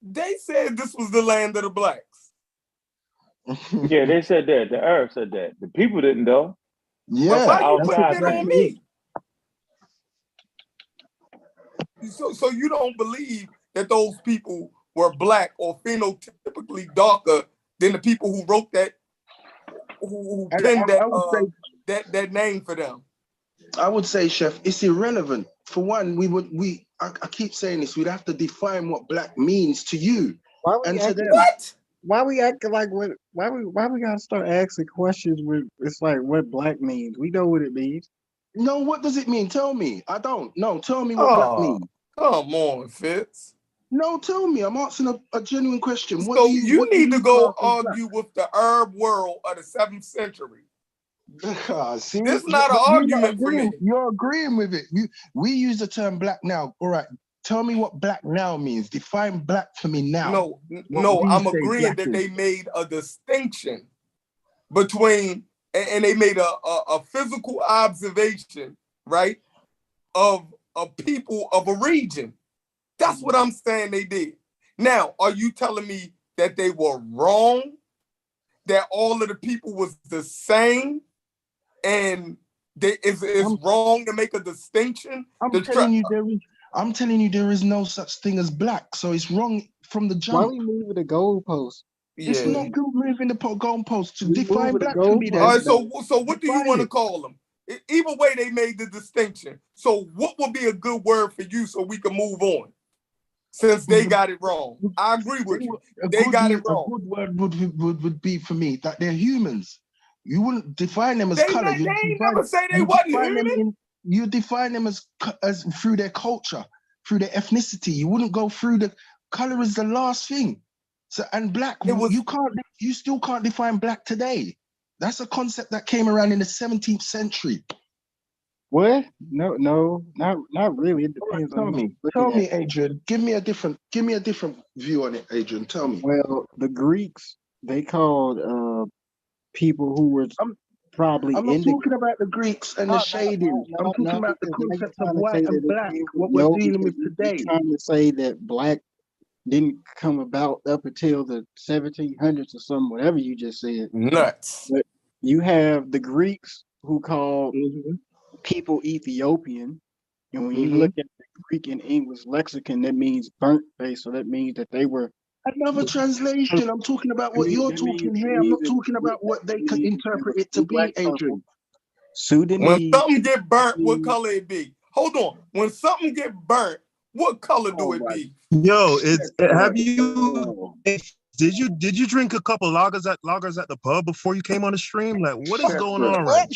They said this was the land of the blacks. Yeah, they said that. The Arabs said that. The people didn't, though. Yeah. Why are you putting it on me? So you don't believe that those people were black or phenotypically darker than the people who wrote that, who penned that name for them? I would say, Chef, it's irrelevant. For one, I keep saying this, we'd have to define what black means to you and to them. What? Why we acting like why we gotta start asking questions with it's like what black means? We know what it means. No, what does it mean? Tell me. I don't. No, tell me what black means. Come on, Fitz. No, tell me. I'm asking a genuine question. So you need to go argue with the Arab world of the 7th century. See, this is not an argument for me. You're agreeing with it. We use the term black now. All right. Tell me what black now means. Define black for me now. No, I'm agreeing that they made a distinction between, and they made a physical observation, right, of people of a region. That's what I'm saying they did. Now, are you telling me that they were wrong? That all of the people was the same? And it's wrong to make a distinction? I'm telling you there is no such thing as black. So it's wrong from the jump. Why we moving the goalpost? It's not good moving the goalpost to define black for me. All right, so what do you want to call them? Either way, they made the distinction. So what would be a good word for you so we can move on? Since they got it wrong. I agree with you. They got it wrong. A good word would be for me that they're humans. You wouldn't define them as color. They ain't never say they wasn't human. You define them as through their culture, through their ethnicity. You wouldn't go through the color is the last thing. So and black, you still can't define black today. That's a concept that came around in the 17th century. What? No, not really. It depends on Tell who me, you're tell looking me, at. Adrian. Give me a different view on it, Adrian. Tell me. Well, the Greeks, they called people who were I'm probably I'm not indigo. talking about the Greeks and the shadings. I'm talking about the Because now you're concepts of trying to white say and that it black. came from What we're no, dealing because with you're today. trying to say that black didn't come about up until the 1700s or something, whatever you just said. Nuts. But you have the Greeks who called Mm-hmm. people Ethiopian. And when you Mm-hmm. look at the Greek and English lexicon, that means burnt face. So that means that they were. Another translation. I'm talking about what you're talking That here. I'm means not talking about what they could there interpret was it to two black be, people, Adrian. When Sudanese. something get burnt, what color it be? Hold on. When something get burnt, what color do Oh it my be? Yo, shit, have bro. you Oh, did you drink a couple lagers at the pub before you came on the stream? Like, what is going Chefron. on right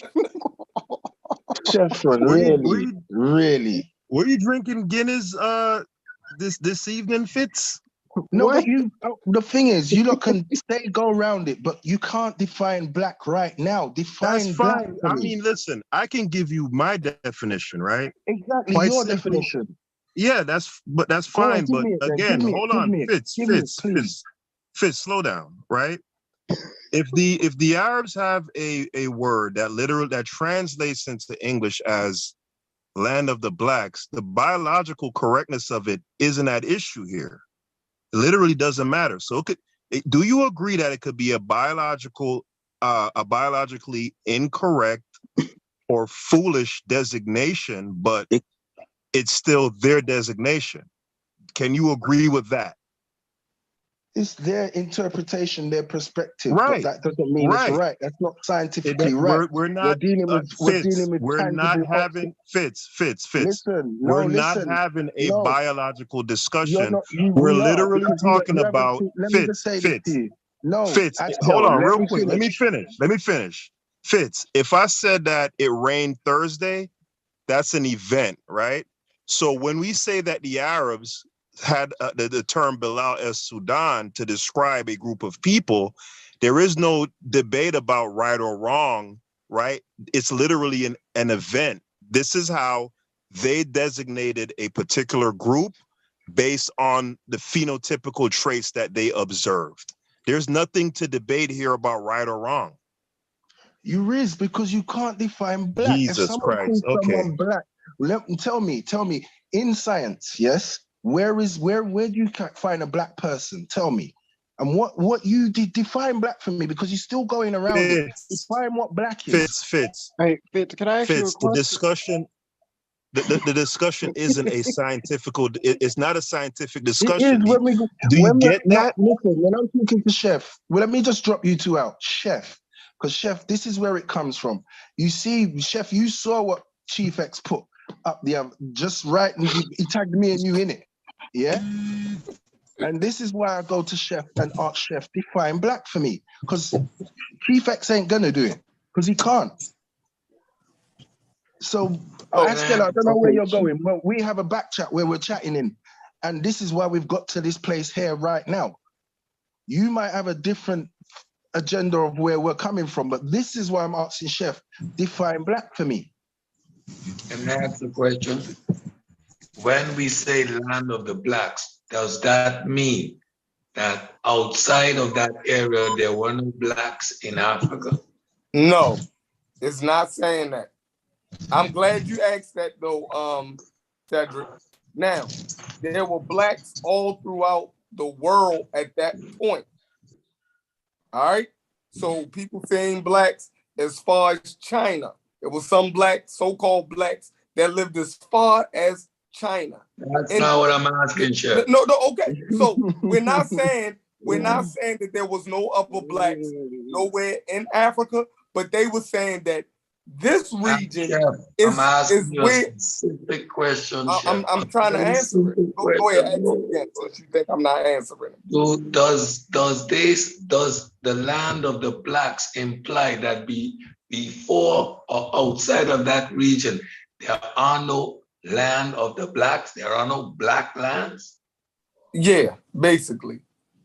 Chefron, now? really. Were you drinking Guinness this evening, Fitz? No, What? but the thing is, you lot can go around it, but you can't define black right now. That's Define black fine. for I me. mean, listen, I can give you my definition, right? Exactly Quite your simply. definition. Yeah, that's Go on, fine. give But me it then. again, hold on, Give me it, please. Fitz, slow down, right? If the Arabs have a word that translates into English as land of the blacks, the biological correctness of it isn't at issue here. It literally doesn't matter. So do you agree that it could be a biologically incorrect or foolish designation, but it's still their designation? Can you agree with that? It's their interpretation, their perspective, but Right. that doesn't mean it's right. That's not scientifically right. We're not We're dealing with we're not tangible. having Fitz. Listen, We're no, not listen, having a no. biological You're discussion. not. We're We are literally because talking you haven't about seen. Let me just say this to you. No, Fitz. Hold Axiel, on, let real me quick. Let me finish. Fitz, if I said that it rained Thursday, that's an event, right? So when we say that the Arabs had the term Bilal as Sudan to describe a group of people, there is no debate about right or wrong, right? It's literally an event. This is how they designated a particular group based on the phenotypical traits that they observed. There's nothing to debate here about right or wrong. You is because you can't define black. If Jesus someone calls Christ. Okay. someone black, tell me, in science, yes, where do you find a black person? Tell me. And what you define black for me, because you're still going around it. Define what black is. Fitz. Hey, Fitz, can I ask you a Fitz, the question? discussion the discussion isn't a scientific, it's not a scientific It is discussion. Do you when get that? listen, when I'm talking to Chef, well, let me just drop you two out. Chef, because Chef, this is where it comes from. You see, Chef, you saw what Chief X put up there, just right, and he tagged me and you in it. Yeah? And this is why I go to Chef and ask Chef, define black for me. Because Chief X ain't gonna do it. Because he can't. So, Askell, I don't know where you're going. Well, we have a back chat where we're chatting in. And this is why we've got to this place here right now. You might have a different agenda of where we're coming from, but this is why I'm asking Chef, define black for me. And that's the question. When we say land of the blacks, does that mean that outside of that area, there were no blacks in Africa? No, it's not saying that. I'm glad you asked that though, Cedric. Now, there were blacks all throughout the world at that point. All right. So people saying blacks as far as China. There was some black, so-called blacks that lived as far as China. That's not what I'm asking, Chef. No, okay. So we're not saying that there was no upper blacks nowhere in Africa, but they were saying that this region I'm asking you a where specific question, I'm trying to answer it. Go ahead, ask it again since you think I'm not answering it. So does the land of the blacks imply that before or outside of that region there are no land of the blacks? There are no black lands? Yeah, basically.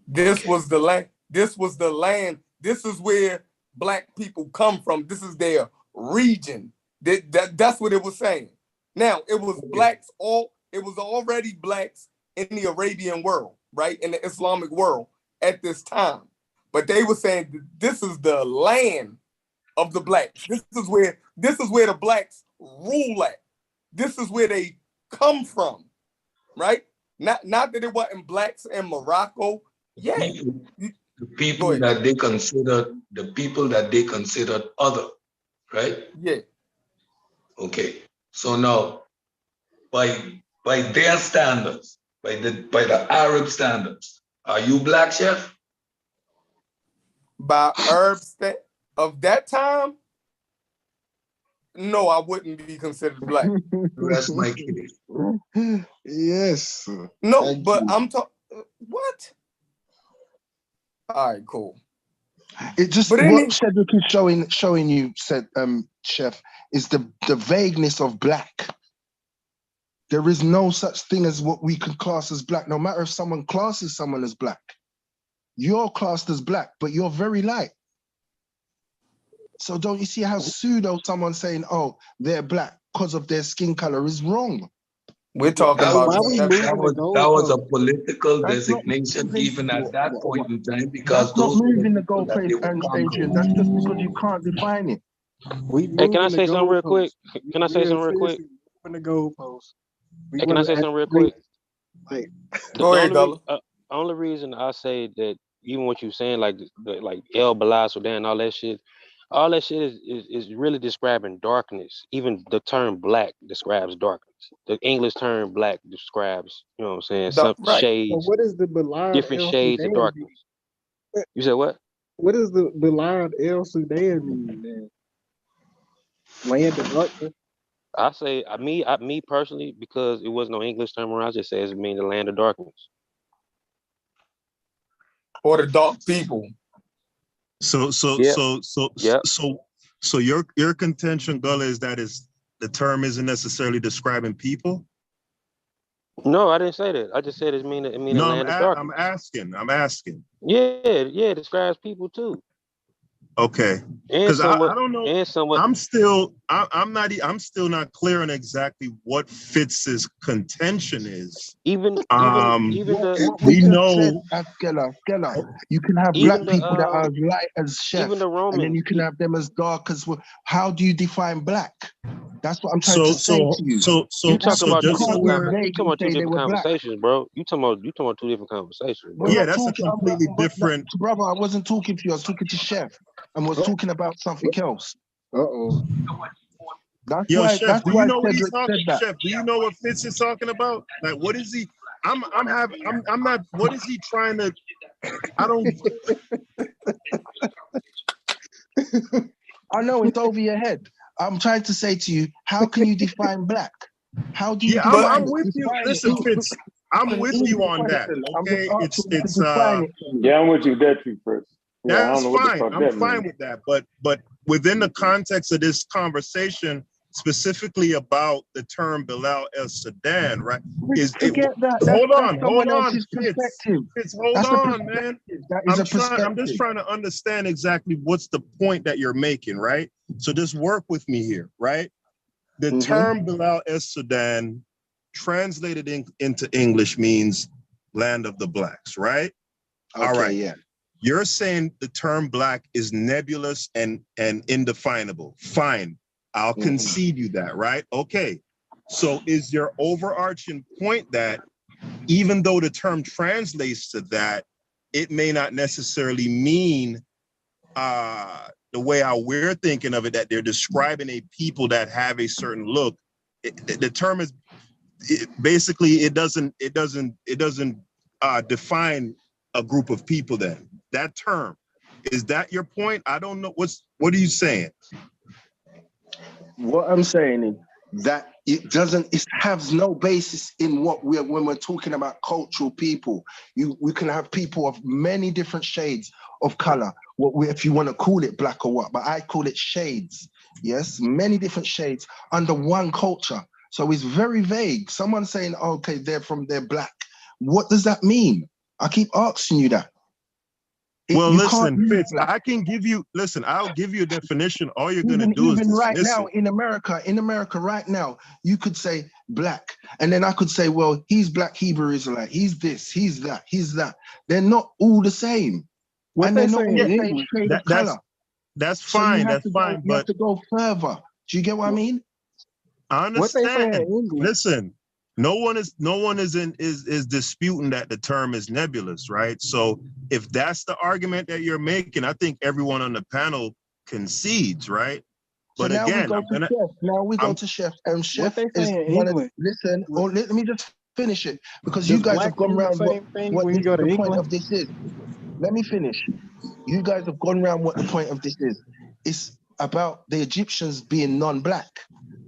This was the land. This was the land. This is where black people come from. This is their region. That's what it was saying. Now it was blacks it was already blacks in the Arabian world, right? In the Islamic world at this time. But they were saying this is the land of the blacks. This is where the blacks rule at. This is where they come from, right? Not that it wasn't blacks in Morocco. Yeah. The people that they considered other, right? Yeah. Okay. So now by their standards, by the Arab standards, are you black, chef? By Arabs of that time, no, I wouldn't be considered black. That's my case. Yes. No, Thank but you. I'm talking. What? All right, cool. It just But what Cedric is showing you, said Chef, is the vagueness of black. There is no such thing as what we can class as black, no matter if someone classes someone as black. You're classed as black, but you're very light. So don't you see how pseudo someone saying, oh, they're black because of their skin color is wrong? We're talking That about was a political That's not designation moving. even at that point in time, because That's not those were the moving the people that they goalpost, were Adrian. conquering. That's just because you can't define it. Hey, can I say something real quick? Can I say something real quick? The goalpost. Hey, can I say something real quick? Like, go ahead, Della. Only reason I say that, even what you're saying, like El Balaz Sudan and all that shit is really describing darkness. Even the term black describes darkness. The English term black describes, you know what I'm saying, some Right. shades, but what is the Balad different El shades of Sudan darkness. mean? You said what? What does the Balad El Sudan mean, man? Land of darkness? I say, me personally, because it wasn't no English term around, I just say it means the land of darkness. Or the dark people. So your contention, Gullah, is that the term isn't necessarily describing people? No, I didn't say that. I just said it mean the land of darkness. I'm asking. Yeah, it describes people too. Okay. Because I don't know. And somewhat. I'm still not clear on exactly what Fitz's contention is. Even we know Skella, you can have black people that are as light as Chef, even the Romans, and then you can have them as dark as well. How do you define black? That's what I'm trying to say to you. You talking about two different conversations, bro. You talking about two different conversations, bro. Yeah, that's a completely different. Brother, I wasn't talking to you. I was talking to Chef, and was talking about something else. That's Yo, why. Chef, That's do why you know what he's Cedric talking? said that. Chef, do you know what Fitz is talking about? Like, what is he? I'm not. What is he trying to? I don't. I know it's over your head. I'm trying to say to you, how can you define black? How do you define I'm with you. Listen, Fitz, I'm with you on that. Okay, it's yeah, I'm with you that too first. Yeah, that's fine. I'm fine with that. But within the context of this conversation, specifically about the term Bilal El Sudan, right? Hold on, Fitz, hold on, man. I'm just trying to understand exactly what's the point that you're making, right? So just work with me here, right? The term Bilal El Sudan, translated into English, means land of the blacks, right? Okay, all right. Yeah. You're saying the term black is nebulous and indefinable. Fine. I'll concede you that, right? Okay. So is your overarching point that even though the term translates to that, it may not necessarily mean the way how we're thinking of it, that they're describing a people that have a certain look? The term is basically it doesn't define a group of people. Then that term, is that your point? I don't know. What are you saying? What I'm saying is that it has no basis in when we're talking about cultural people. We can have people of many different shades of color, if you want to call it black or what, but I call it shades. Yes, many different shades under one culture. So it's very vague. Someone saying, okay, they're black. What does that mean? I keep asking you that. Well, You can't listen, use Fitz, black. I can give you, listen, I'll give you a definition. All you're going to Even, do is even right dismiss now it. in America right now, you could say black. And then I could say, well, he's black Hebrew Israelite. He's this, he's that, he's that. They're not all the same. What And they they're not say all in the same English? shade of color. That's So you fine. have That's to fine. go, you have But to go further. Do you get what I mean? I What they say in understand. English? Listen, no one is disputing that the term is nebulous, right? So if that's the argument that you're making, I think everyone on the panel concedes, right? So But now we again, go to Chef. Now we go to Chef. And What Chef they say is in one of, English? listen, let me just finish it. Because you Does guys black have gone mean the around same thing what when you this, go to the point England? of this is. Let me finish. You guys have gone around what the point of this is. It's about the Egyptians being non-black.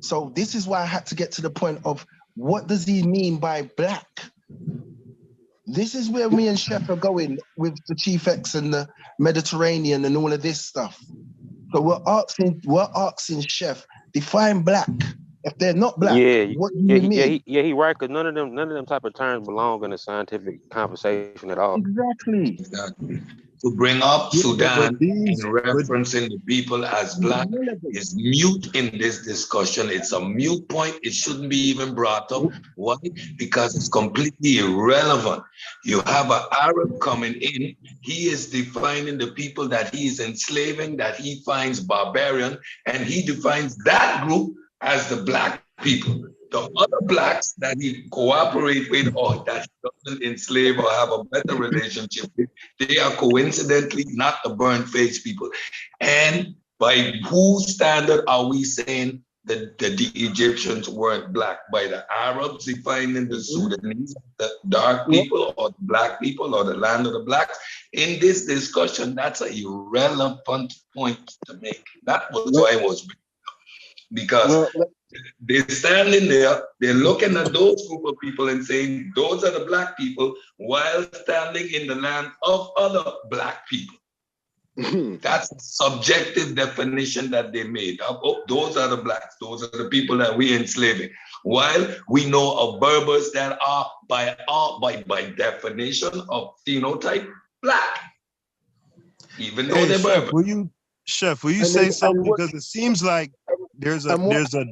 So this is why I had to get to the point of what does he mean by black? This is where me and Chef are going with the Chief X and the Mediterranean and all of this stuff. So we're asking Chef, define black. If they're not black, what do you mean? He right, because none of them type of terms belong in a scientific conversation at all. Exactly. To bring up yeah, Sudan in but referencing the people as black is mute in this discussion. It's a mute point. It shouldn't be even brought up. Why? Because it's completely irrelevant. You have an Arab coming in. He is defining the people that he is enslaving, that he finds barbarian, and he defines that group as the black people. The other blacks that he cooperate with or that he doesn't enslave or have a better relationship with, they are coincidentally not the burnt-faced people. And by whose standard are we saying that the Egyptians weren't black? By the Arabs defining the Sudanese, the dark people, or the black people, or the land of the blacks? In this discussion, that's an irrelevant point to make. That was why I was, because they're standing there, they're looking at those group of people and saying, those are the black people, while standing in the land of other black people. That's a subjective definition that they made. Oh, those are the blacks, those are the people that we enslaving. While we know of Berbers that are by definition of phenotype black, even though they're Berber. Chef, will you say something? Because it seems like there's a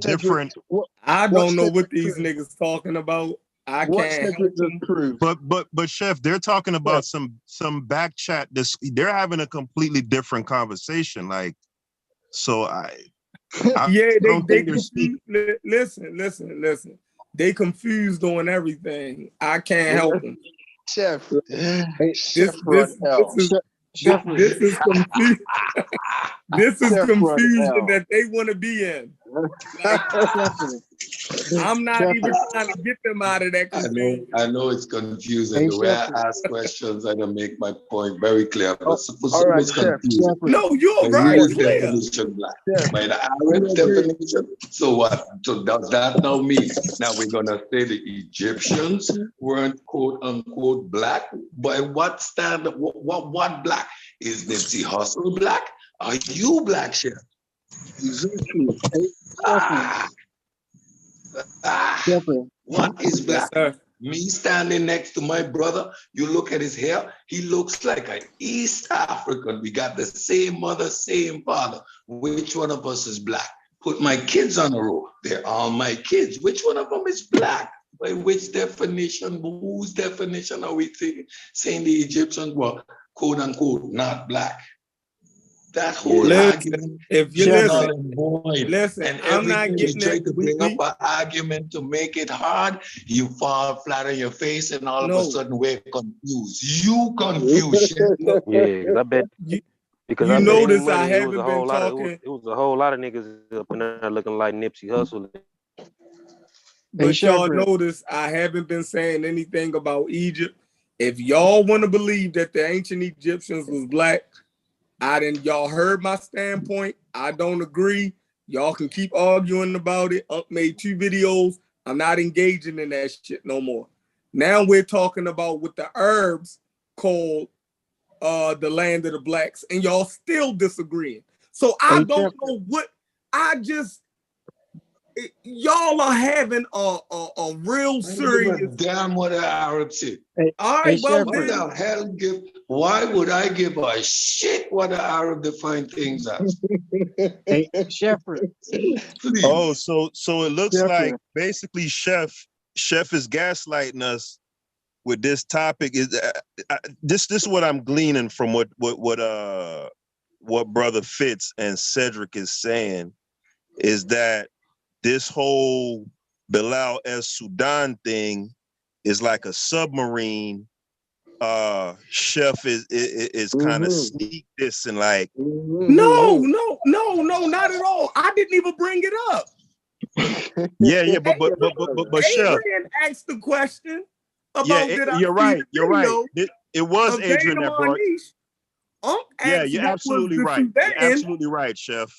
different. I don't know what these niggas talking about. I can't help them. But Chef, they're talking about some back chat. They're having a completely different conversation. Like, so I yeah, don't think they're speaking. Listen. They confused on everything. I can't help them. Chef, this is confusion. This is confusion that they want to be in. Like, I'm not even trying to get them out of that confusion. I know it's confusing. The way I ask questions, I don't make my point very clear. But for some, it's confusing. No, you're right. Definition black. By the Arab definition. So what? So does that now mean now we're gonna say the Egyptians weren't quote unquote black? By what standard? What black? Is Nipsey Hussle black? Are you black, Chef? Exactly. What is black? Me standing next to my brother, you look at his hair, he looks like an East African. We got the same mother, same father. Which one of us is black? Put my kids on a row. They're all my kids. Which one of them is black? By which definition, whose definition are we saying the Egyptians were quote unquote not black? That whole argument, if you listen, and I'm not you getting try it. to bring up an argument to make it hard, you fall flat on your face, and all of a sudden we're confused. You confused. Yeah, because I bet. Because you notice I haven't been talking. It was a whole lot of niggas up in there looking like Nipsey Hussle. But y'all notice I haven't been saying anything about Egypt. If y'all want to believe that the ancient Egyptians was black, y'all heard my standpoint. I don't agree. Y'all can keep arguing about it. Made 2 videos. I'm not engaging in that shit no more. Now we're talking about what the Arabs called the land of the blacks, and y'all still disagreeing. So I don't know what y'all are having a real serious. Damn what the Arabs say. Hey, All right, well What then, the hell why would I give a shit what the Arab define things as? hey, Shefford. Please. Oh, so it looks Shefford. like basically Chef is gaslighting us with this topic. Is this is what I'm gleaning from what Brother Fitz and Cedric is saying, is that this whole Bilal El Sudan thing is like a submarine. Chef is kind of sneak this and like no, not at all. I didn't even bring it up. yeah, but Chef, Adrian asked the question about you're right. It was Adrian that brought. Yeah, you're absolutely right. You're absolutely right, Chef.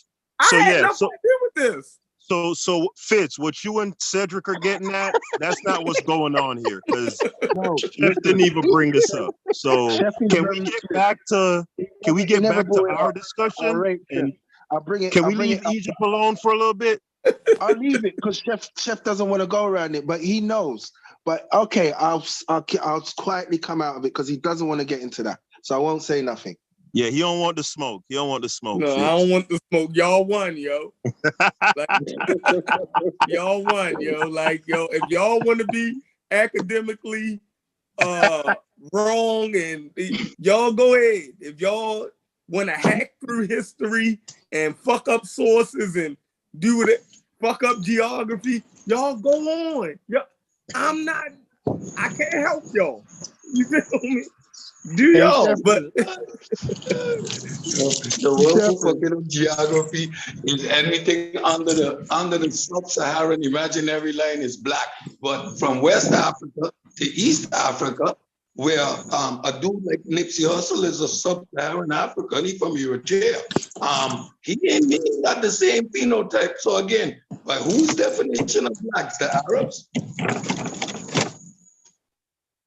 So I had yeah, nothing to do with this. So Fitz, what you and Cedric are getting at, that's not what's going on here, because No, Chef didn't even bring this up. So Chef is can we very get strict. back to our discussion? All right, Chef. And I'll bring it. can I'll we bring leave it up. Egypt alone for a little bit? I'll leave it because Chef doesn't want to go around it, but he knows. But okay, I'll quietly come out of it because he doesn't want to get into that. So I won't say nothing. Yeah, he don't want the smoke. He don't want the smoke. No, Fitz. I don't want the smoke. Y'all won, yo. Y'all won, yo. Like, yo, if y'all want to be academically wrong, and y'all go ahead. If y'all want to hack through history and fuck up sources and do it, fuck up geography, y'all go on. Yo, I can't help y'all. You feel me? Do y'all, but the word for fucking up geography is anything under the sub-Saharan imaginary line is black. But from West Africa to East Africa, where a dude like Nipsey Hussle is a sub-Saharan African, he from Eritrea. He ain't got the same phenotype. So again, by whose definition of blacks? The Arabs?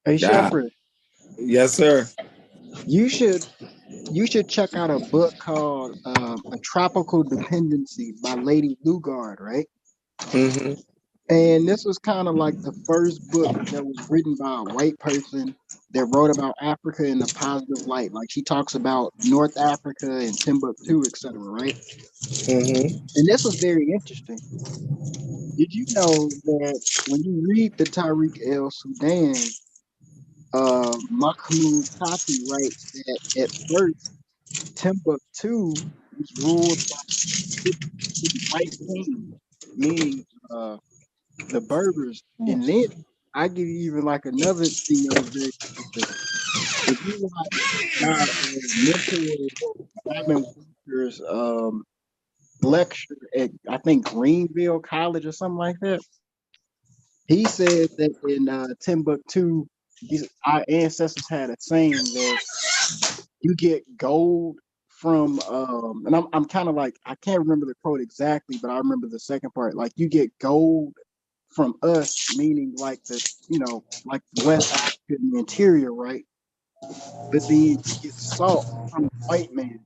Hey, Shefford. Yes, sir. You should check out a book called A Tropical Dependency by Lady Lugard, right? Mm-hmm. And this was kind of like the first book that was written by a white person that wrote about Africa in a positive light. Like she talks about North Africa and Timbuktu, etc., right? Mm-hmm. And this was very interesting. Did you know that when you read the Tariq El Sudan, Mahmoud Tati writes that at first Timbuktu was ruled by white kings, meaning the Berbers. And then I give you even like another thing that was very interesting. If you watch my mentor Simon Walker's lecture at I think Greenville College or something like that, he said that in Timbuktu, our ancestors had a saying that you get gold from and I'm kind of like I can't remember the quote exactly, but I remember the second part. Like you get gold from us, meaning like like West Africa in the interior, right? But then you get salt from the white man,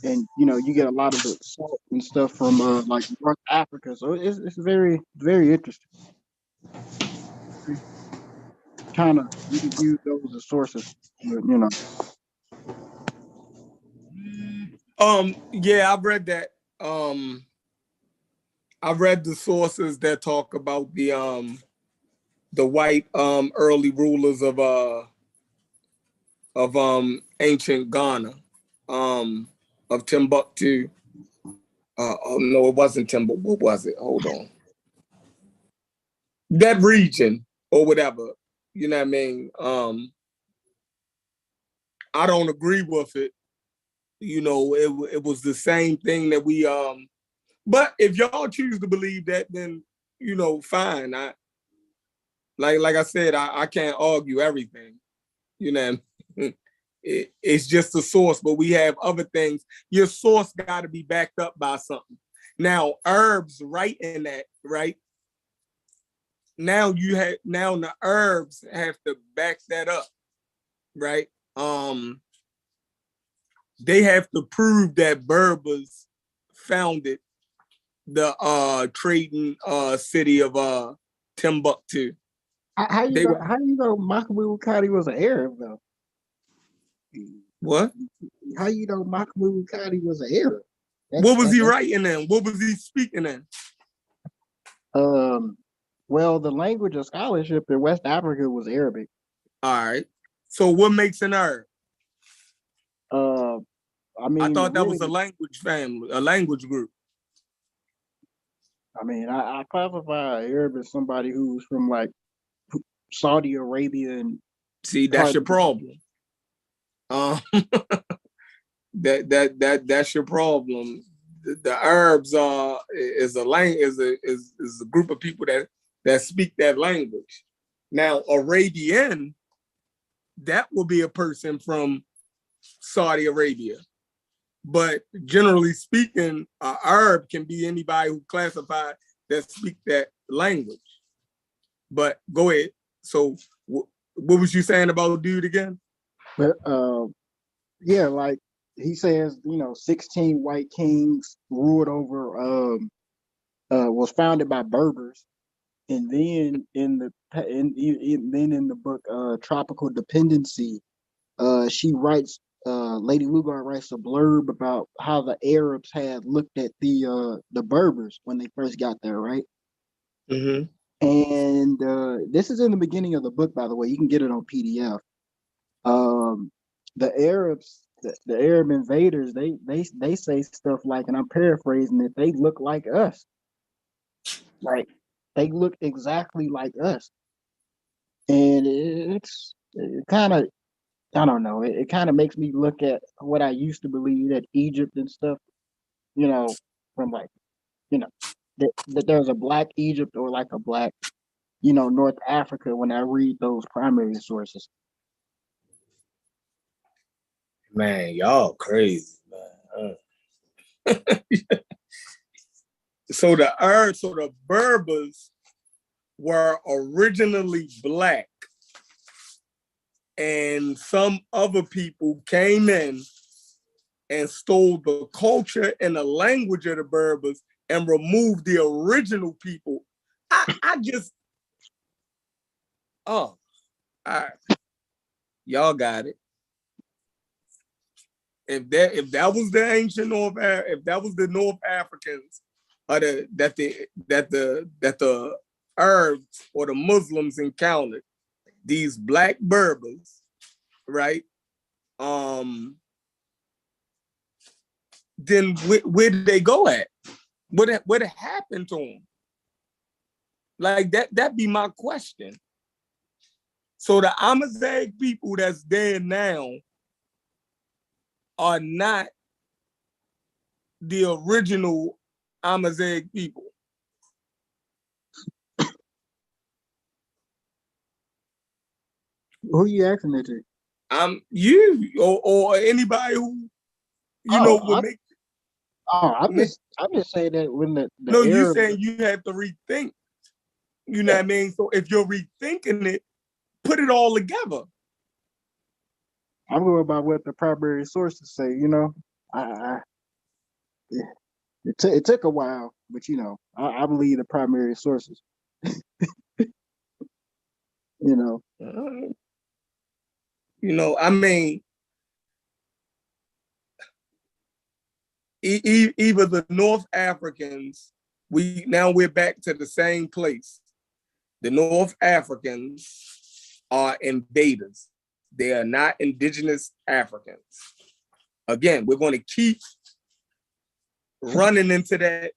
and you get a lot of the salt and stuff from like North Africa. So it's very very interesting. Kind of you can use those as sources, but. Yeah, I've read that. I've read the sources that talk about the white early rulers of ancient Ghana, of Timbuktu. Oh no, it wasn't Timbuktu. What was it? Hold on. That region or whatever. You know what I mean? I don't agree with it. It was the same thing that we but if y'all choose to believe that, then fine. I like I said, I can't argue everything. You know, it's just a source, but we have other things. Your source got to be backed up by something. Now, herbs right in that, right? Now the herbs have to back that up, right? They have to prove that Berbers founded the trading city of Timbuktu. How you They know? were How you know Mahmoud Kadi was an Arab though? what? How you know Mahmoud Kadi was an Arab? What was he writing in? What was he speaking in? Well, the language of scholarship in West Africa was Arabic. All right. So what makes an Arab? I mean, I thought that really, was a language family, a language group. I mean, I classify Arab as somebody who's from like Saudi Arabia and See, that's your problem. That's your problem. The Arabs is a group of people that speak that language. Now, Arabian, that will be a person from Saudi Arabia. But generally speaking, Arab can be anybody who classified that speak that language. But go ahead. So what was you saying about dude again? But yeah, like he says, 16 white kings ruled over was founded by Berbers. And then in the book Tropical Dependency, she writes Lady Lugard writes a blurb about how the Arabs had looked at the Berbers when they first got there, right? Mm-hmm. And this is in the beginning of the book, by the way. You can get it on PDF. The Arabs, the Arab invaders, they say stuff like, and I'm paraphrasing it, they look like us. Like they look exactly like us. And it kind of, I don't know, it kind of makes me look at what I used to believe that Egypt and stuff, from like, that there's a black Egypt or like a black, North Africa when I read those primary sources. Man, y'all crazy, man. So the Berbers were originally black, and some other people came in and stole the culture and the language of the Berbers and removed the original people. I just, all right, y'all got it. If that was the ancient if that was the North Africans, or that the Arabs or the Muslims encountered, these black Berbers, right? Then where did they go at? What happened to them? Like that be my question. So the Amazigh people that's there now are not the original Amazigh people. Who are you asking that to? You or anybody who would make. I'm just saying that when the No, you Arabs, saying you have to rethink. You know what I mean? So if you're rethinking it, put it all together. I'm going by what the primary sources say. It took a while, but I believe the primary sources. I mean, either the North Africans, we're back to the same place. The North Africans are invaders. They are not indigenous Africans. Again, we're going to keep running into that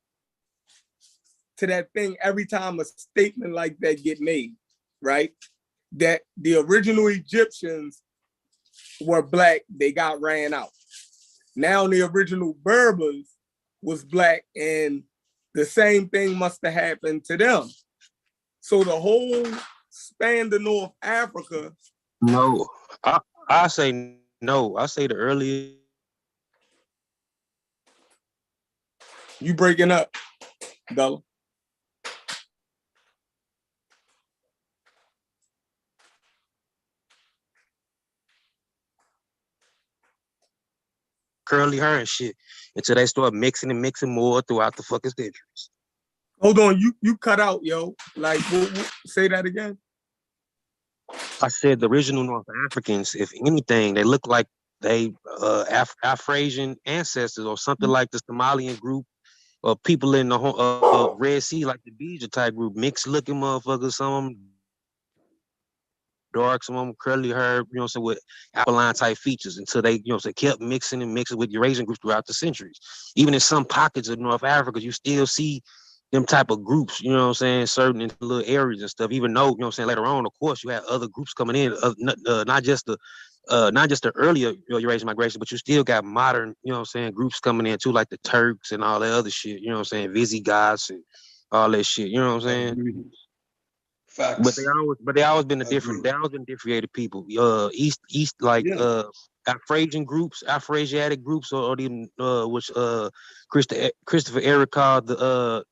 thing every time a statement like that get made, right? That the original Egyptians were black, they got ran out. Now the original Berbers was black, and the same thing must have happened to them. So the whole span of North Africa. No, I say no. I say the earliest. You breaking up, Bella. curly hair and shit until they start mixing and mixing more throughout the fucking centuries. Hold on, you cut out, yo. Like, say that again. I said the original North Africans, if anything, they look like they Afro-Asian ancestors or something like the Somalian group or people in the Red Sea, like the Beja type group, mixed looking motherfuckers, some of them dark, some of them curly hair, you know what I'm saying, with alkaline type features until they, you know what I'm saying, kept mixing and mixing with Eurasian groups throughout the centuries. Even in some pockets of North Africa, you still see them type of groups, you know what I'm saying, certain in little areas and stuff, even though, you know what I'm saying, later on, of course, you had other groups coming in, not just the earlier Eurasian migration, but you still got modern, you know what I'm saying, groups coming in too, like the Turks and all that other shit, you know what I'm saying, Visigoths and all that shit, you know what I'm saying? Facts. But they always been differentiated people. East like Afro-Asian groups, Afro-Asiatic groups, or even which Christopher Eric called the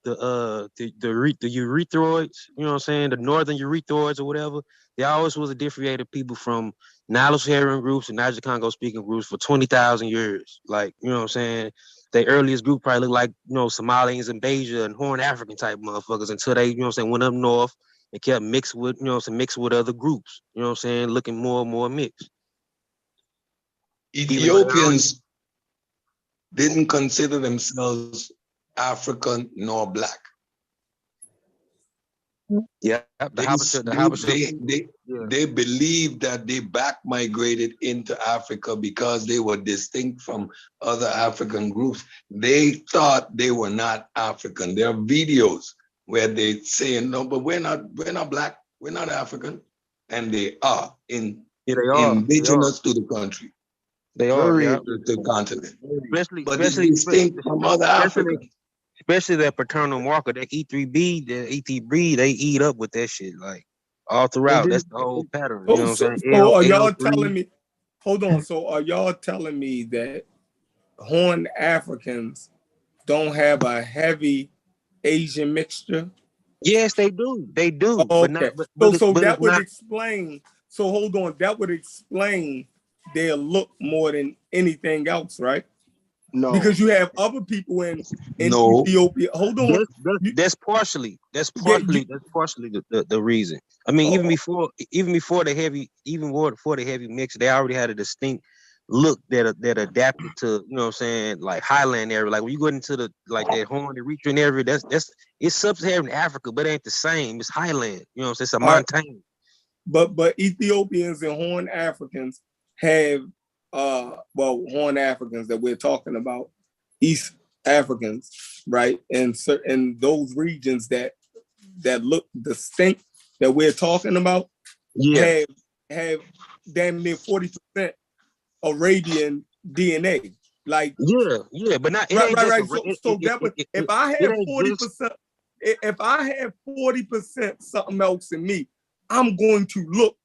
Erythroids. You know what I'm saying? The northern Erythroids or whatever. They always was a differentiated people from Nilo-Saharan groups and Niger-Congo speaking groups for 20,000 years. Like, you know what I'm saying? The earliest group probably looked like, you know, Somalians and Beja and Horn African type motherfuckers until they, you know what I'm saying, went up north and kept mixed with, you know what I'm saying, mixed with other groups. You know what I'm saying? Looking more and more mixed. Ethiopians didn't consider themselves African nor black. Yeah, They believed that they back migrated into Africa because they were distinct from other African groups. They thought they were not African. There are videos where they saying, no, but we're not black, we're not African. And they are indigenous to the country. They are, the continent. Especially distinct from other Africans. Especially that paternal marker, that E3B, the E3B, they eat up with that shit, like all throughout. That's the whole pattern. You know what I'm saying? So are y'all telling me, hold on, so are y'all telling me that Horn Africans don't have a heavy Asian mixture? Yes, they do. They do. Okay. So that would not explain. So hold on, that would explain their look more than anything else, right? No, because you have other people in Ethiopia. Hold on, that's partially the reason. I mean, even before the heavy mix, they already had a distinct look that adapted to, you know what I'm saying, like highland area. Like when you go into the like that Horn Eritrean area, that's it's sub-Saharan Africa, but it ain't the same. It's highland. You know what I'm saying? It's a mountain. But Ethiopians and Horn Africans have Horn Africans that we're talking about, East Africans, right? And those regions that look distinct that we're talking about have damn near 40% Arabian DNA. Like but not right. So that would if I have 40%, if I have 40% something else in me, I'm going to look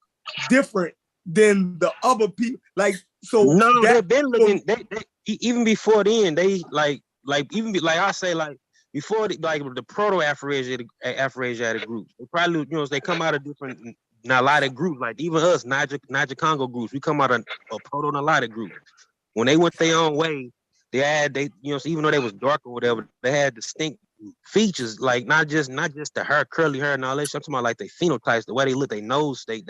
different than the other people. Like so. No, they've been looking. They even before then. They like I say like before the proto Afro-Asiatic groups. They probably they come out of different Nilotic groups. Like even us Niger Congo groups. We come out of a proto Nilotic group. When they went their own way, even though they was dark or whatever, they had distinct features, like not just the hair, curly hair and all that shit. I'm talking about like their phenotypes, the way they look, their nose, they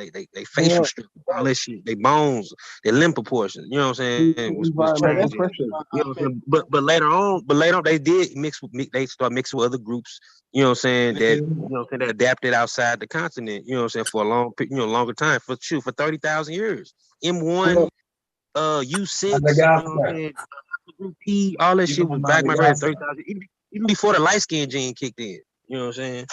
facial structure, all that shit, their bones, their limb proportions. You know what I'm saying? Was changing. You know what I'm saying? But later on, they did they start mixing with other groups. You know what I'm saying? That adapted outside the continent. You know what I'm saying? For a longer time, for 30,000 years. M1, U6, you know what I'm saying? Group P, all that shit was back my 30,000. Even before the light skin gene kicked in, you know what I'm saying?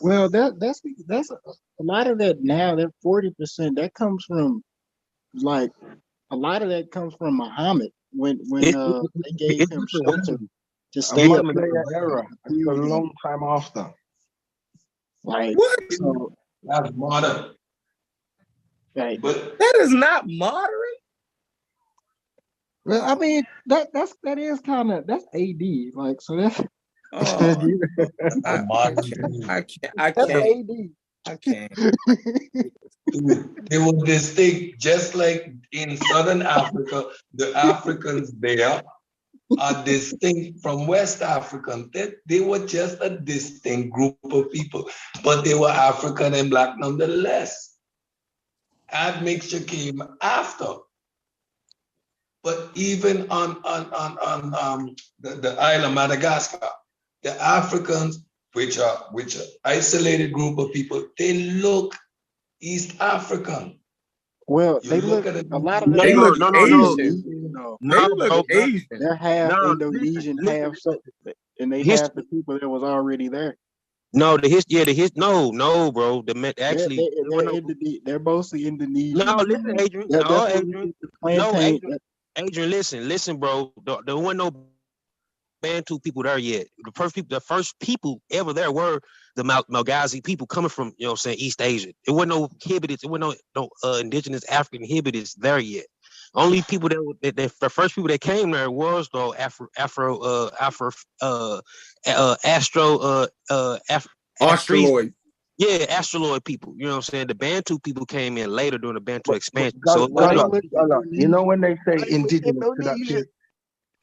Well, that's a lot of that now. That 40% that comes from like a lot of that comes from Muhammad when they gave him shelter to stay up era. It's a long time after. Like what? So, that's modern. Right. But that is not modern. Well, I mean that is kind of that's AD. Like so that's. I can't. That's AD. I can't. They were distinct, just like in Southern Africa, the Africans there are distinct from West Africans. They were just a distinct group of people, but they were African and Black nonetheless. Admixture came after. But even on the island of Madagascar, the Africans, which are isolated group of people, they look East African. Well, You they look look at it. a lot of them. They look Asian. Indonesian, though. They look Asian. They're half No, Indonesian, listen, half so, and they His- half the people that was already there. no, no, bro. Actually, They're mostly Indonesian. no, listen, Adrian. That's No, what we Adrian. get the No, plantain. Adrian, listen, bro. There wasn't no Bantu people there yet. The first people ever there were the Malagasy people coming from, you know what I'm saying, East Asia. It wasn't no Hibbites, it wasn't no indigenous African Hibbites there yet. Only people the first people that came there was though Australoid. yeah, Astraloid people. You know what I'm saying? The Bantu people came in later during the Bantu expansion. Gala, So it wasn't no, you know when they say Why they look indigenous Indonesian?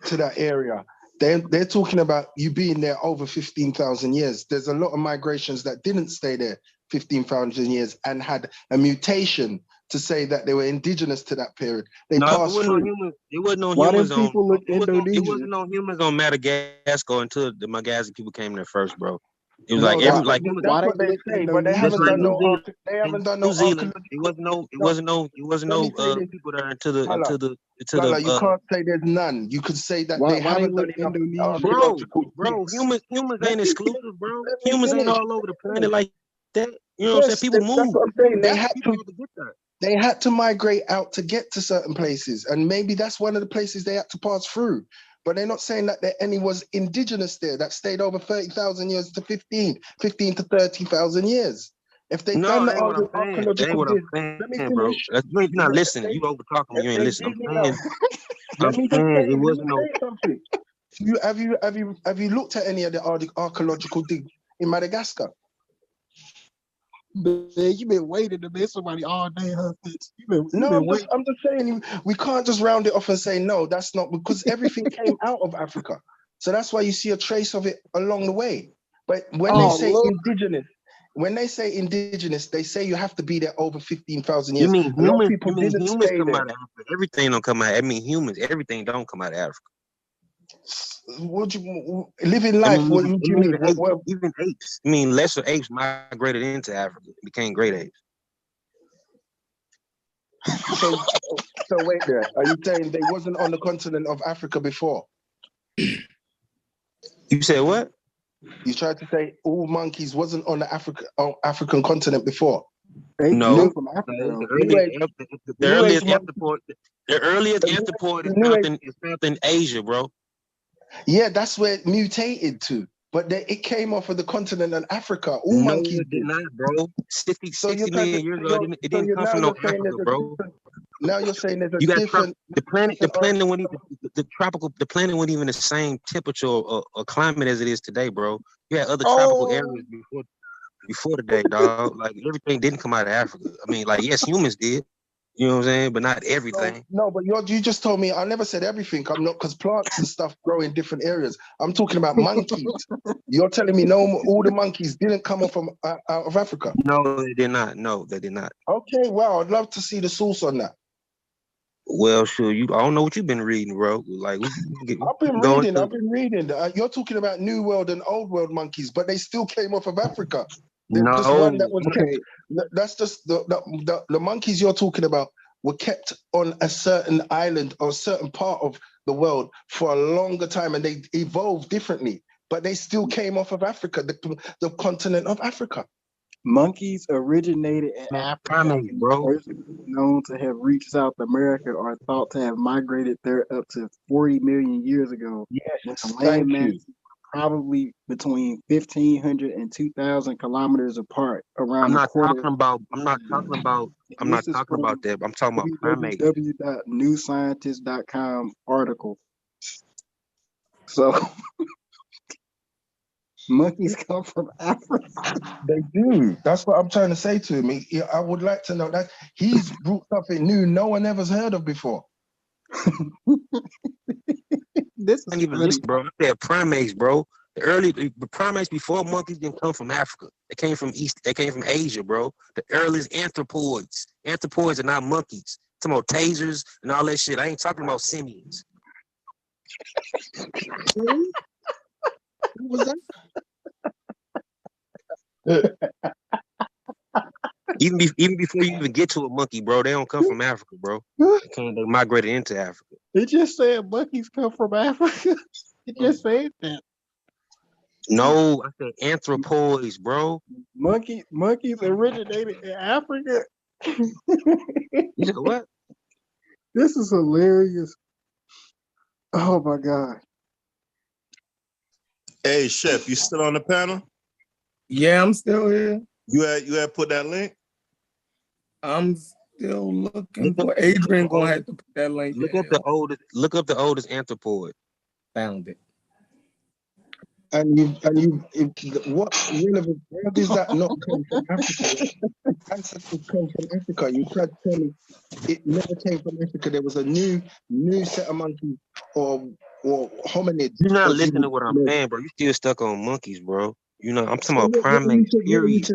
to that area, they're talking about you being there over 15,000 years. There's a lot of migrations that didn't stay there 15,000 years and had a mutation to say that they were indigenous to that period. They no, passed through. it wasn't no Why humans them on. people look It wasn't Indonesian? no humans on Madagascar until the Malagasy people came there first, bro. It was No, like that's every what, humans. that's Why what they they look say, but they Just haven't like done Indonesian? no they haven't done no New Zealand, archaeological. it wasn't no Let me say this, people there until the Gala, you can't say there's none. You could say that Why they they haven't look done enough Indonesian? archaeological bro, digs. humans Let ain't me exclusive, bro. let me Humans ain't finish. all over the planet like that. You know what I'm saying? Yes, People that's move. what I'm saying. That's people have to get there. They had to migrate out to get to certain places, and maybe that's one of the places they had to pass through. But they're not saying that there any was indigenous there that stayed over 30,000 years to 15 to 30,000 years. If they've done No, the that ain't what I'm saying. That ain't archaeological what I'm dig, let me saying, bro. finish. You're not listening. They- You over talking me. If You ain't they listening. dig it out, I'm let me just saying say, it let me wasn't no. say something. Have you looked at any of the archaeological digs in Madagascar? Man, you been waiting to miss somebody all day, huh? You No, been waiting. I'm just saying we can't just round it off and say no, that's not because everything came out of Africa. So that's why you see a trace of it along the way. But when they Oh, say look. indigenous, they say you have to be there over 15,000 You years. mean A lot of humans? people You mean didn't humans stay come there. out of Africa? Everything don't come out. I mean humans. Everything don't come out of Africa. Would you living I life? mean, What do you mean? even apes. I mean, lesser apes migrated into Africa, became great apes. So wait there. Are you saying they wasn't on the continent of Africa before? You said what? You tried to say all monkeys wasn't on the African continent before. They No. from Africa. The New Age earliest monkey. anthropod. The earliest anthropod is found in Asia, bro. Yeah, that's where it mutated to. But it came off of the continent of Africa. All No, monkeys it did not, bro. 60 So million years ago, it didn't come from no Africa, bro. Now you're saying there's a You got different. the planet went even the planet wasn't even the same temperature or climate as it is today, bro. You had other tropical areas before today, dog. Like everything didn't come out of Africa. I mean, like yes, humans did. You know what I'm saying? But not everything. No, but you just told me I never said everything. I'm not because plants and stuff grow in different areas. I'm talking about monkeys. You're telling me no, all the monkeys didn't come off from out of Africa. No, they did not. No, they did not. Okay, wow. I'd love to see the source on that. Well, sure. I don't know what you've been reading, bro. Like I've been reading. You're talking about New World and Old World monkeys, but they still came off of Africa. There's just one that was kept. That's just the monkeys you're talking about were kept on a certain island or a certain part of the world for a longer time, and they evolved differently. But they still came off of Africa, the continent of Africa. Monkeys originated in Africa, bro. First known to have reached South America or thought to have migrated there up to 40 million years ago. Yes, when the thank land you. masses were probably between 1,500 and 2,000 kilometers apart. Around I'm a not quarter. talking about that. I'm talking about primates. www.newscientist.com article. So Monkeys come from Africa. They do. That's what I'm trying to say to him. I would like to know that he's brought something new no one ever's heard of before. This is I ain't even funny. listen, bro. They're primates, bro. The primates before monkeys didn't come from Africa. They came from East. They came from Asia, bro. The earliest anthropoids. Anthropoids are not monkeys. I'm talking about tasers and all that shit. I ain't talking about simians. What was that? Even before you even get to a monkey, bro, they don't come from Africa, bro. They migrated into Africa. It just said monkeys come from Africa. It just said that. No, I said anthropoids, bro. Monkeys originated in Africa. You said what? This is hilarious. Oh my God. Hey, Chef, you still on the panel? Yeah, I'm still here. You had put that link? I'm still looking for Adrian. Gonna have to put that link. Look up the oldest anthropoid. Found it. What relevant? Where does that not come from Africa? Ancestors come from Africa. You tried to tell me it never came from Africa. There was a new set of monkeys or hominids. You're not listening to what I'm saying, bro. You still stuck on monkeys, bro. You know, I'm talking about What primates, period.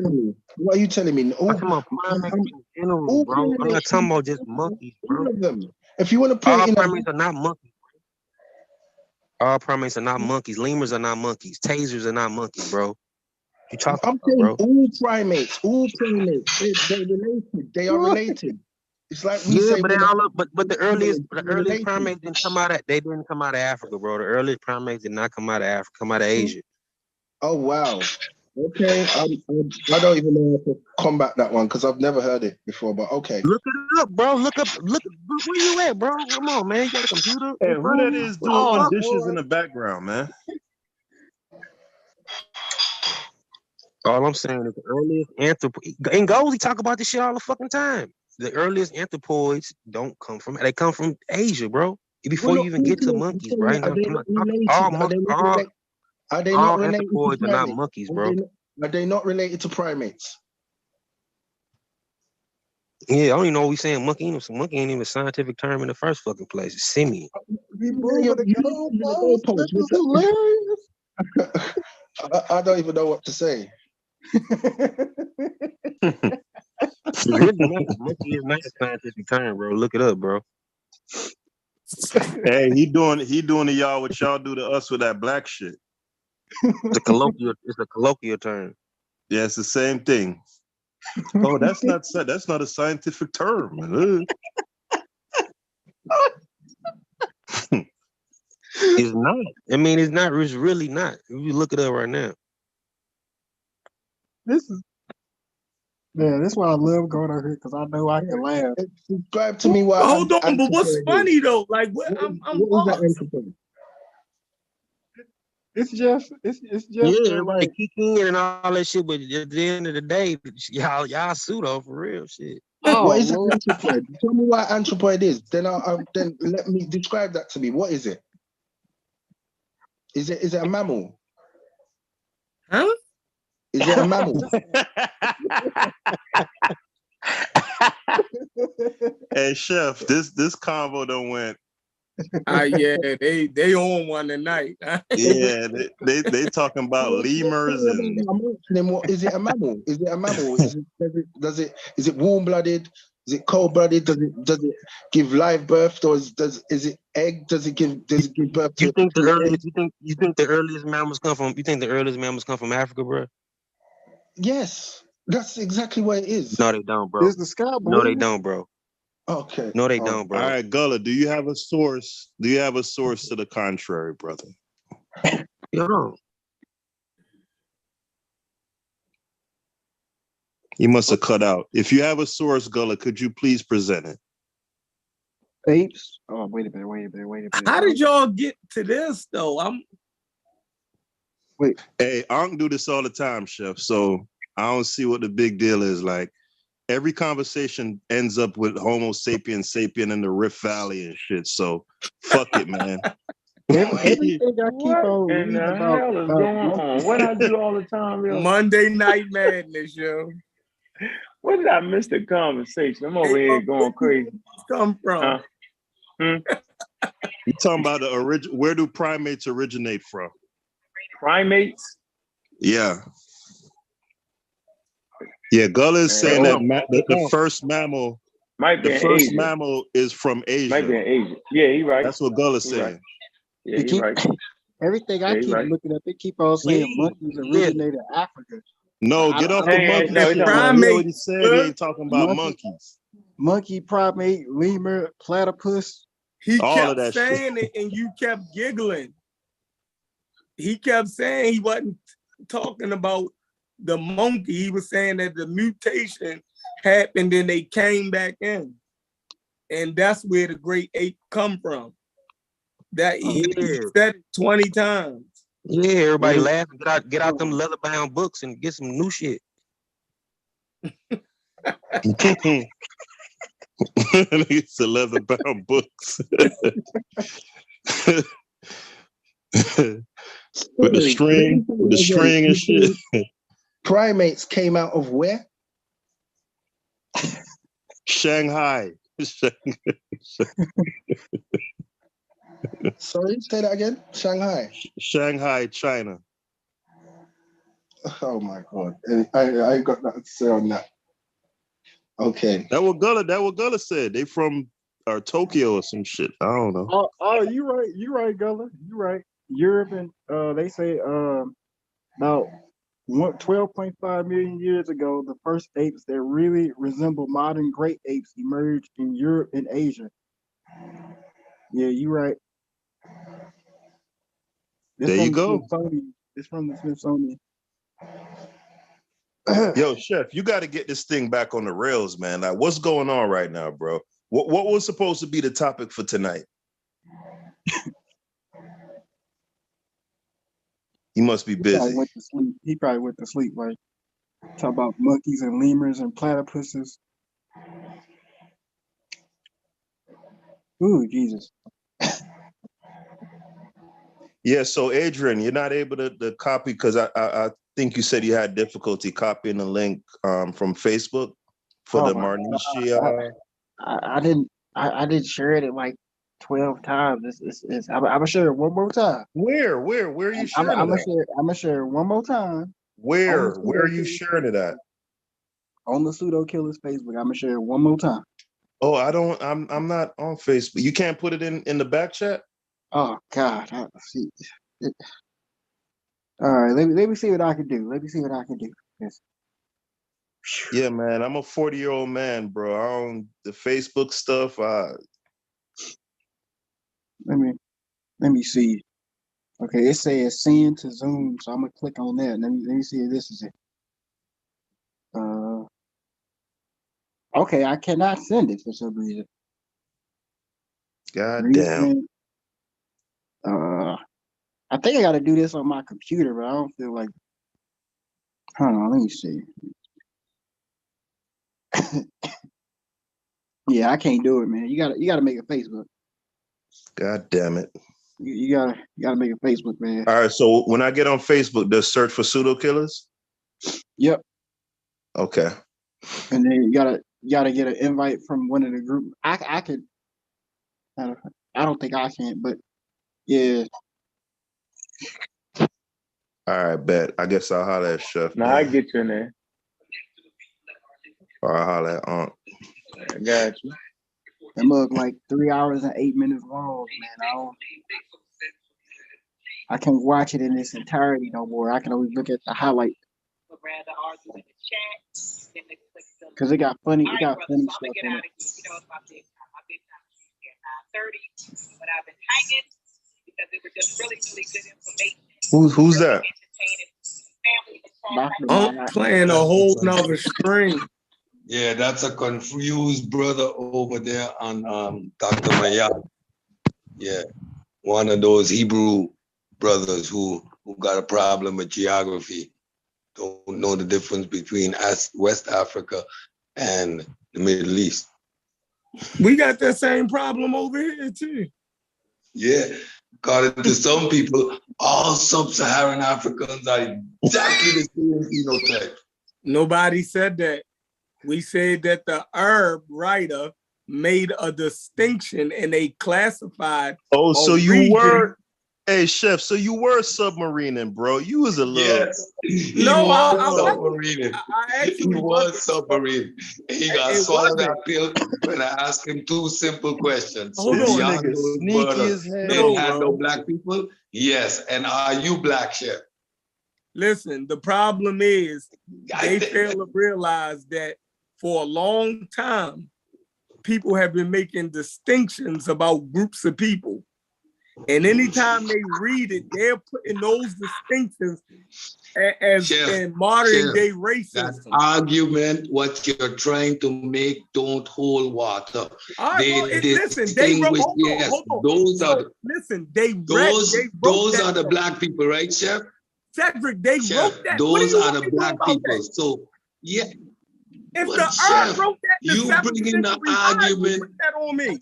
What are you telling me? I'm talking about primates in general, bro. I'm not talking about just monkeys, bro. All of them. If you want to put all it in primates are not monkeys. All primates are not monkeys. Lemurs are not monkeys. Tasers are not monkeys, bro. You talking I'm about, saying bro? all primates, they're related. They are related. It's like we say. But they all up, but the earliest primates didn't come out of Africa, bro. The earliest primates did not come out of Africa, come out of Asia. Oh wow. Okay, I don't even know how to combat that one because I've never heard it before. But okay, look it up, bro. Look where you at, bro? Come on, man. You got a computer? Hey, who that is doing dishes in the background, man? All I'm saying is the earliest in Goals, he talk about this shit all the fucking time. The earliest anthropoids don't come from, they come from Asia, bro. Before you even get to monkeys, right? Are they not related? Are they all not related to anthropoids are not primates? monkeys, bro. Are they not related to primates? Yeah, I don't even know what we saying. Monkey ain't even a scientific term in the first fucking place. It's simian. We moving the goalposts. This is hilarious. I don't even know what to say. Monkey is not a scientific term, bro. Look it up, bro. Hey, he doing to y'all what y'all do to us with that black shit. It's a colloquial term. Yeah, it's the same thing. Oh, that's not a scientific term. It's not. I mean, it's not. It's really not. You look it up right now. This is why I love going out here because I know I can laugh. Subscribe to me. Hold on, but what's funny though? Like, what is that? It's just everybody kick in and all that shit, but at the end of the day, y'all pseudo for real shit. What is an anthropoid? Tell me what anthropoid is. Then then let me describe that to me. What is it? Is it a mammal? Huh? Is it a mammal? Hey, Chef, this convo done went. Yeah, they on one tonight. Yeah, they talking about lemurs and. Is it a mammal? Is it a mammal? Is it warm blooded? Is it cold blooded? Does it give live birth, or is it egg? Does it give birth to? You think the earliest mammals come from? You think the earliest mammals come from Africa, bro? Yes, that's exactly what it is. No, they don't, bro. Is the sky blue? No, they don't, bro. Okay. No, they don't, bro. All right, Gullah, do you have a source? Do you have a source to the contrary, brother? You don't. You must have cut out. If you have a source, Gullah, could you please present it? Apes. Oh, wait a minute. How did y'all get to this though? Wait. Hey, Ankh do this all the time, Chef. So I don't see what the big deal is. Like every conversation ends up with Homo sapien sapien in the Rift Valley and shit. So fuck it, man. Everything I keep What on in reading the about hell is going on? What I do all the time, yo? Monday Night Madness, yo. What did I miss the conversation? I'm over here going crazy. Come from? Hmm? You talking about the origin? Where do primates originate from? Primates? Yeah. Yeah, Gullah is saying that the first mammal, might be the in first Asia. mammal is from Asia. Might be in Asia. Yeah, he right. That's what Gullah's He saying. right. Yeah, he right. Everything I Yeah, he keep right. looking at, they keep on saying monkeys originated in Africa. No, get off the monkey no, shit, man. primate. He already said he ain't talking about monkeys. Monkey, primate, lemur, platypus. He All kept of that saying shit. it, and you kept giggling. He kept saying he wasn't talking about the monkey. He was saying that the mutation happened and they came back in. And that's where the great ape come from. That he said it 20 times. Yeah, everybody laughing. Get out them leather bound books and get some new shit. It's a leather bound books. with the string and shit. Primates came out of where? Shanghai. Sorry, say that again. Shanghai. Shanghai, China. Oh my God. I got that to say on that. Okay. That what Gullah said. They from Tokyo or some shit. I don't know. Oh, you right, Gullah. You right. Europe and they say about 12.5 million years ago, the first apes that really resemble modern great apes emerged in Europe and Asia. Yeah, you right. There you go. It's from the Smithsonian. Yo, Chef, you got to get this thing back on the rails, man. Like, what's going on right now, bro? What was supposed to be the topic for tonight? He must be busy. He probably went to sleep. Like, talk about monkeys and lemurs and platypuses. Ooh, Jesus. Yeah, so Adrian, you're not able to copy because I think you said you had difficulty copying the link from Facebook for the Marnishi. I didn't share it like 12 times. I'm gonna share it one more time. Where are you sharing it at? I'm gonna share it one more time. Where are you sharing it at? On the Pseudo Killers Facebook. I'm gonna share it one more time. Oh, I'm not on Facebook. You can't put it in the back chat? Oh God. See. All right, let me see what I can do. Yes. Yeah, man. I'm a 40-year-old man, bro. I don't the Facebook stuff. Let me see. Okay, it says send to Zoom, so I'm gonna click on that. Let me see if this is it. Okay, I cannot send it for some reason. God damn. I think I got to do this on my computer, but I don't feel like. Hold on, let me see. Yeah, I can't do it, man. You gotta make a Facebook. God damn it. You gotta make a Facebook, man. All right, so when I get on Facebook, just search for Pseudo Killers? Yep. Okay. And then you gotta get an invite from one of the group. I could. I don't think I can, but yeah. All right, bet. I guess I'll holler at Chef. Nah, I get you in there. Or I'll holler at Aunt. I got you. That mug like 3 hours and 8 minutes long, man. I can't watch it in its entirety no more. I can only look at the highlight. Cause it got funny stuff in it. Who's that? I'm playing a whole nother string. Yeah, that's a confused brother over there on Dr. Mayab. Yeah, one of those Hebrew brothers who got a problem with geography, don't know the difference between West Africa and the Middle East. We got that same problem over here too. Yeah, According to some people, all sub-Saharan Africans are exactly the same phenotype. Nobody said that. We said that the Arab writer made a distinction and they classified. Oh, so you region. were, hey chef, so you were submarining, bro. You was a little. Yes, No, I actually was submarine. He got swallowed that pill when I asked him two simple questions. Hold so on. beyond Nigga, those sneaky borders, as hell, they had bro. no black people? Yes. And are you black, chef? Listen, the problem is they fail to realize that for a long time, people have been making distinctions about groups of people. And anytime they read it, they're putting those distinctions as Chef, in modern day racism. That argument, what you're trying to make, don't hold water. Listen, they wrote, hold on. Those are the black people, right, Chef? Cedric, they wrote that. Those are the black people. So, yeah. If the Arab wrote that, you bringing the argument. Put that on me.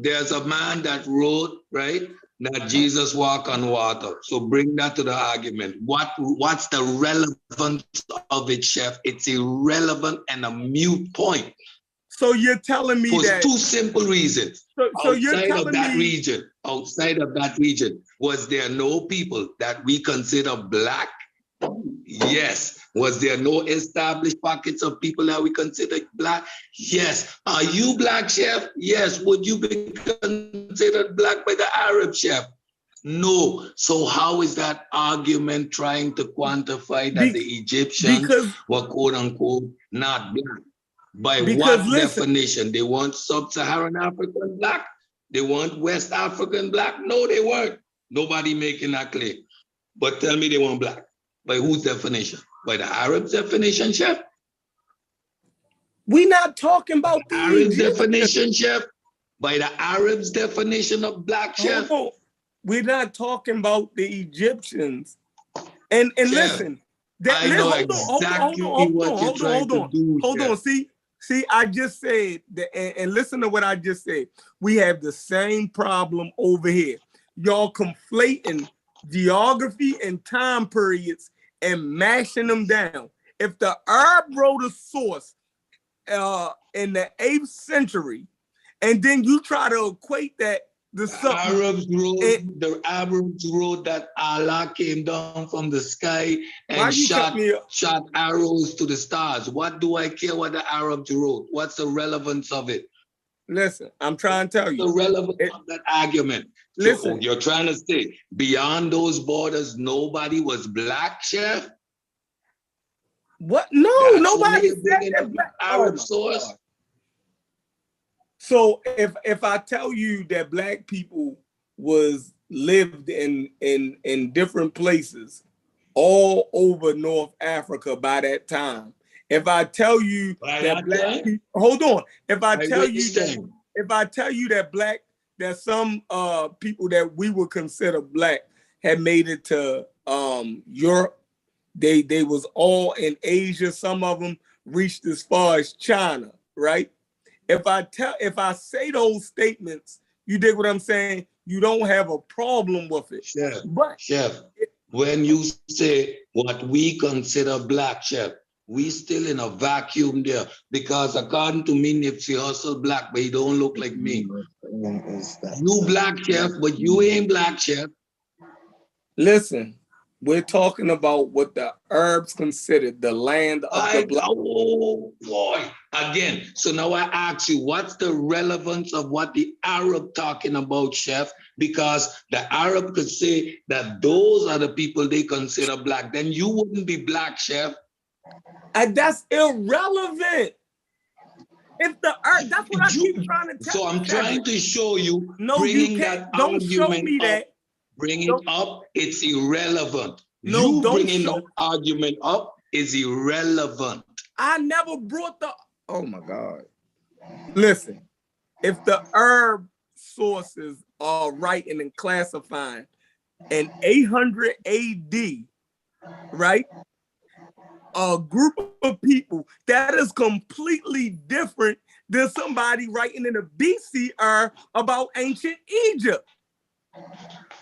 There's a man that wrote, right, that Jesus walked on water. So bring that to the argument. What's the relevance of it, Chef? It's irrelevant and a mute point. So you're telling me that for two simple reasons. So you're telling me outside of that region, was there no people that we consider black? Yes. Was there no established pockets of people that we consider black? Yes. Are you black, Chef? Yes. Would you be considered black by the Arab, Chef? No. So how is that argument trying to quantify that the Egyptians were quote unquote not black? By what definition? They weren't sub-Saharan African black? They weren't West African black? No, they weren't. Nobody making that claim. But tell me they weren't black. By whose definition? By the Arab's definition, Chef? We're not talking about the Arab's definition, Chef? By the Arab's definition of black, Chef? Oh, we're not talking about the Egyptians. And Chef, listen. I know exactly what you're trying to do. Hold on. See, I just said that, and listen to what I just said. We have the same problem over here. Y'all conflating geography and time periods and mashing them down. If the Arab wrote a source in the 8th century, and then you try to equate that to something. The Arabs wrote that Allah came down from the sky and shot arrows to the stars. What do I care what the Arabs wrote? What's the relevance of it? Listen, I'm trying to tell you. The relevance of that argument. Listen. So you're trying to say beyond those borders, nobody was black, Chef? What? No, nobody said that black. Arab source. So if I tell you that black people lived in different places all over North Africa by that time, if I tell you that black people, hold on, if I tell you that some people that we would consider black had made it to Europe, they was all in Asia. Some of them reached as far as China, right? If I say those statements, you dig what I'm saying? You don't have a problem with it. Chef, when you say what we consider black, Chef, we still in a vacuum there because according to me, Nipsey Hussle black, but he don't look like me. You black, Chef, but you ain't black, Chef. Listen, we're talking about what the Arabs considered the land of the black. Oh boy! Again, so now I ask you, what's the relevance of what the Arab talking about, Chef? Because the Arab could say that those are the people they consider black. Then you wouldn't be black, Chef. And that's irrelevant. If the Arab, that's what I keep trying to tell you. So I'm trying to show you. No, you can't. Don't show me that. Bring it up, it's irrelevant. No, you don't bringing the argument up is irrelevant. I never brought the, oh my God. Listen, if the Arab sources are writing and classifying in 800 AD, right? A group of people that is completely different than somebody writing in the BC era about ancient Egypt.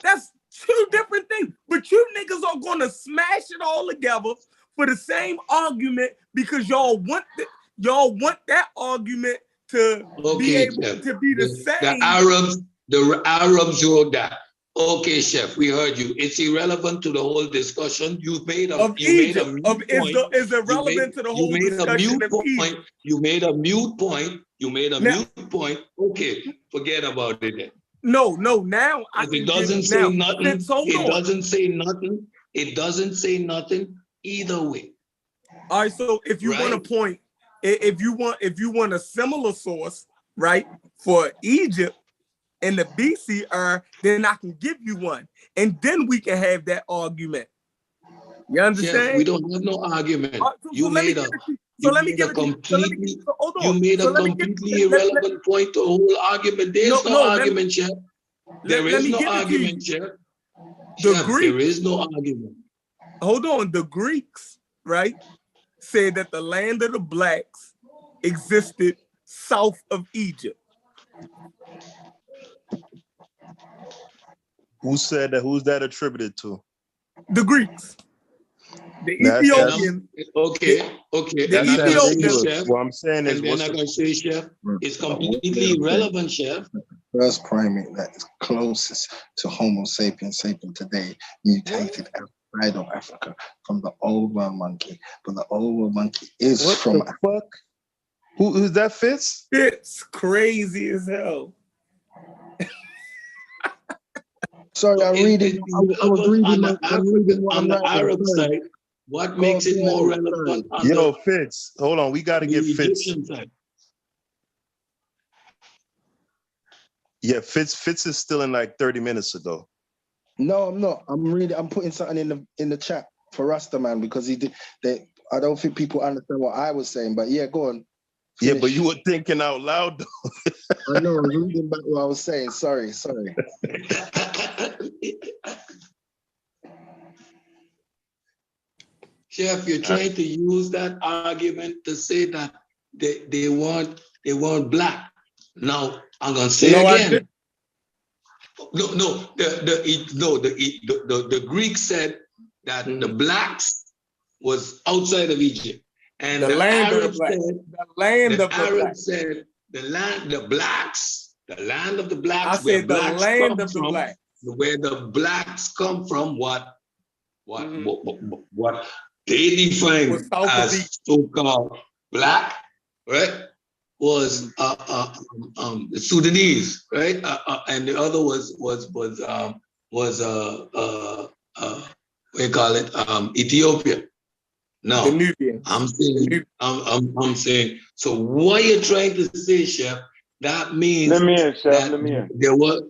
That's two different things. But you niggas are gonna smash it all together for the same argument because y'all want that argument to be able to be the same. The Arabs wrote that. Okay, Chef, we heard you. It's irrelevant to the whole discussion. You made a mute point. Is irrelevant to the whole discussion of Egypt. You made a mute point. Mute point. Okay, forget about it then. No. Now it doesn't say nothing. It doesn't say nothing either way. All right. So if you want a point, if you want a similar source, right, for Egypt in the BC era, then I can give you one, and then we can have that argument. You understand? Chef, we don't have no argument. You made a completely irrelevant point to the whole argument. There's no argument, Chef. There is no argument, Chef. There is no argument. Hold on. The Greeks, right, said that the land of the blacks existed south of Egypt. Who said that? Who's that attributed to? The Greeks. The Ethiopians. Okay. The Ethiopians. What I'm saying is, then I'm gonna say, Chef, it's completely irrelevant, Chef. First primate that is closest to Homo sapiens today mutated outside of Africa from the old world monkey, but the old world monkey is from the fuck? Who's that? Fitz? It's crazy as hell. Sorry, I was reading on the Arab side. What makes it more relevant? Yo, Fitz, hold on. We got to get Fitz. Yeah, Fitz is still in like 30 minutes ago. No, I'm not. I'm putting something in the chat for Rasta man because I don't think people understand what I was saying. But yeah, go on. Finish. Yeah, but you were thinking out loud though. I know. I was reading back what I was saying. Sorry. Chef, you're trying to use that argument to say that they weren't black. Now I'm gonna say again. The Greeks said that the blacks was outside of Egypt, and the land of the blacks. Said the land of the blacks. I said the land of the blacks. Where the blacks come from, what they define as so-called black, right, was the Sudanese, right, and the other was we call it Ethiopia. Now I'm saying. So what you're trying to say, Chef? That means there was.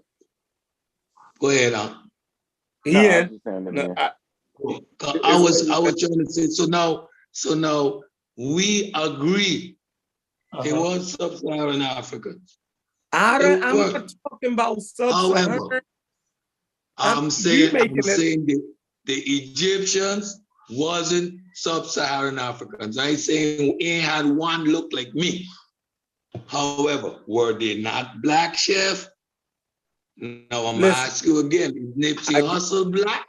Go ahead, Yeah. I was trying to say. So now we agree. It was sub-Saharan Africans. I'm not talking about sub-Saharan. I'm saying the Egyptians wasn't sub-Saharan Africans. I ain't saying ain't had one look like me. However, were they not black, Chef? Now I'm gonna ask you again, is Nipsey Hussle black?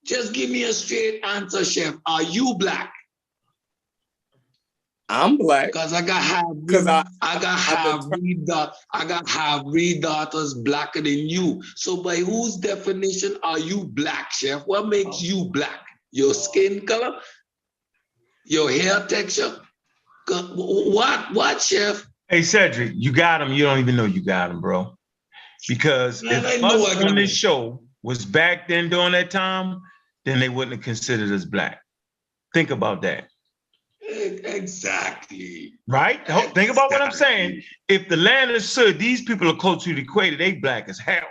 Just give me a straight answer, Chef. Are you black? I'm black. Because I got half breed daughters blacker than you. So by whose definition are you black, Chef? What makes you black? Your skin color? Your hair texture? What, Chef? Hey, Cedric, you got him. You don't even know you got him, bro. Because if us on this show was back then during that time, then they wouldn't have considered us black. Think about that. Exactly. Right? Exactly. Think about what I'm saying. If the land is Sud, these people are close to the equator, they black as hell.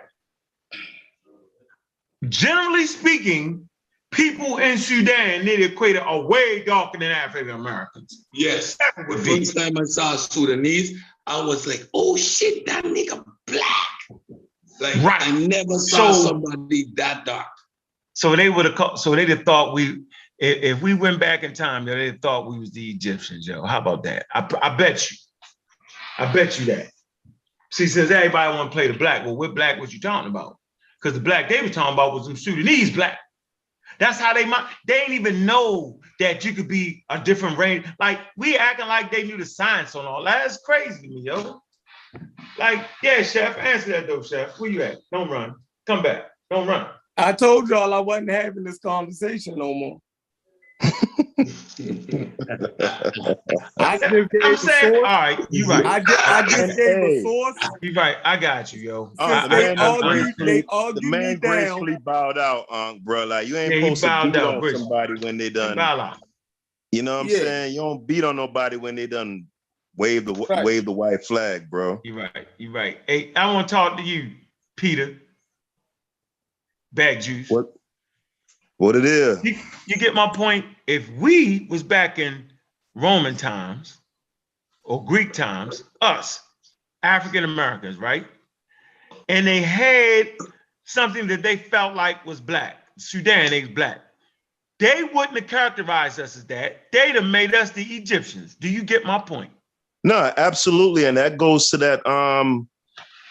Generally speaking, people in Sudan near the equator are way darker than African Americans. Yes. The first time I saw Sudanese, I was like, oh shit, that nigga black. Like I never saw somebody that dark. So they'd have thought if we went back in time, they thought we was the Egyptians, yo. How about that? I bet you. I bet you that. See, since everybody want to play the black, well, what black was you talking about? Because the black they was talking about was some Sudanese black. That's how they didn't even know that you could be a different range. Like, we acting like they knew the science on all that. That's crazy to me, yo. Like, yeah, Chef, answer that though, Chef. Where you at? Don't run. Come back. Don't run. I told y'all I wasn't having this conversation no more. I just gave I'm a saying, source. all right, you right. I just gave a source. You right. I got you, yo. The argued me man down. gracefully bowed out, bro. Like, you ain't Yeah, supposed to beat on gracefully. somebody when they done. You know what I'm saying? You don't beat on nobody when they done wave the white flag, bro. You're right. You're right. Hey, I want to talk to you, Peter. Bag juice. What it is? You get my point? If we was back in Roman times or Greek times, us, African Americans, right? And they had something that they felt like was black. Sudan is black. They wouldn't have characterized us as that. They'd have made us the Egyptians. Do you get my point? No, absolutely. And that goes to that,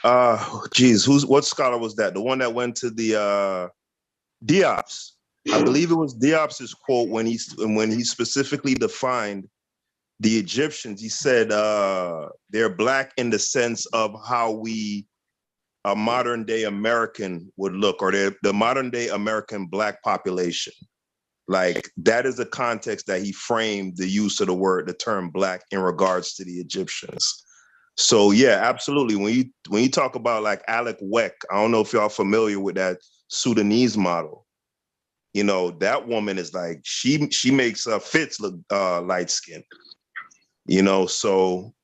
what scholar was that? The one that went to the Diop's. I believe it was Diop's quote when he specifically defined the Egyptians. He said they're black in the sense of how a modern day American would look, or the modern day American black population. Like, that is the context that he framed the use of the term black in regards to the Egyptians. So yeah, absolutely. When you talk about like Alec Weck, I don't know if y'all familiar with that Sudanese model. You know, that woman is like, she makes Fitz look light skinned. You know, so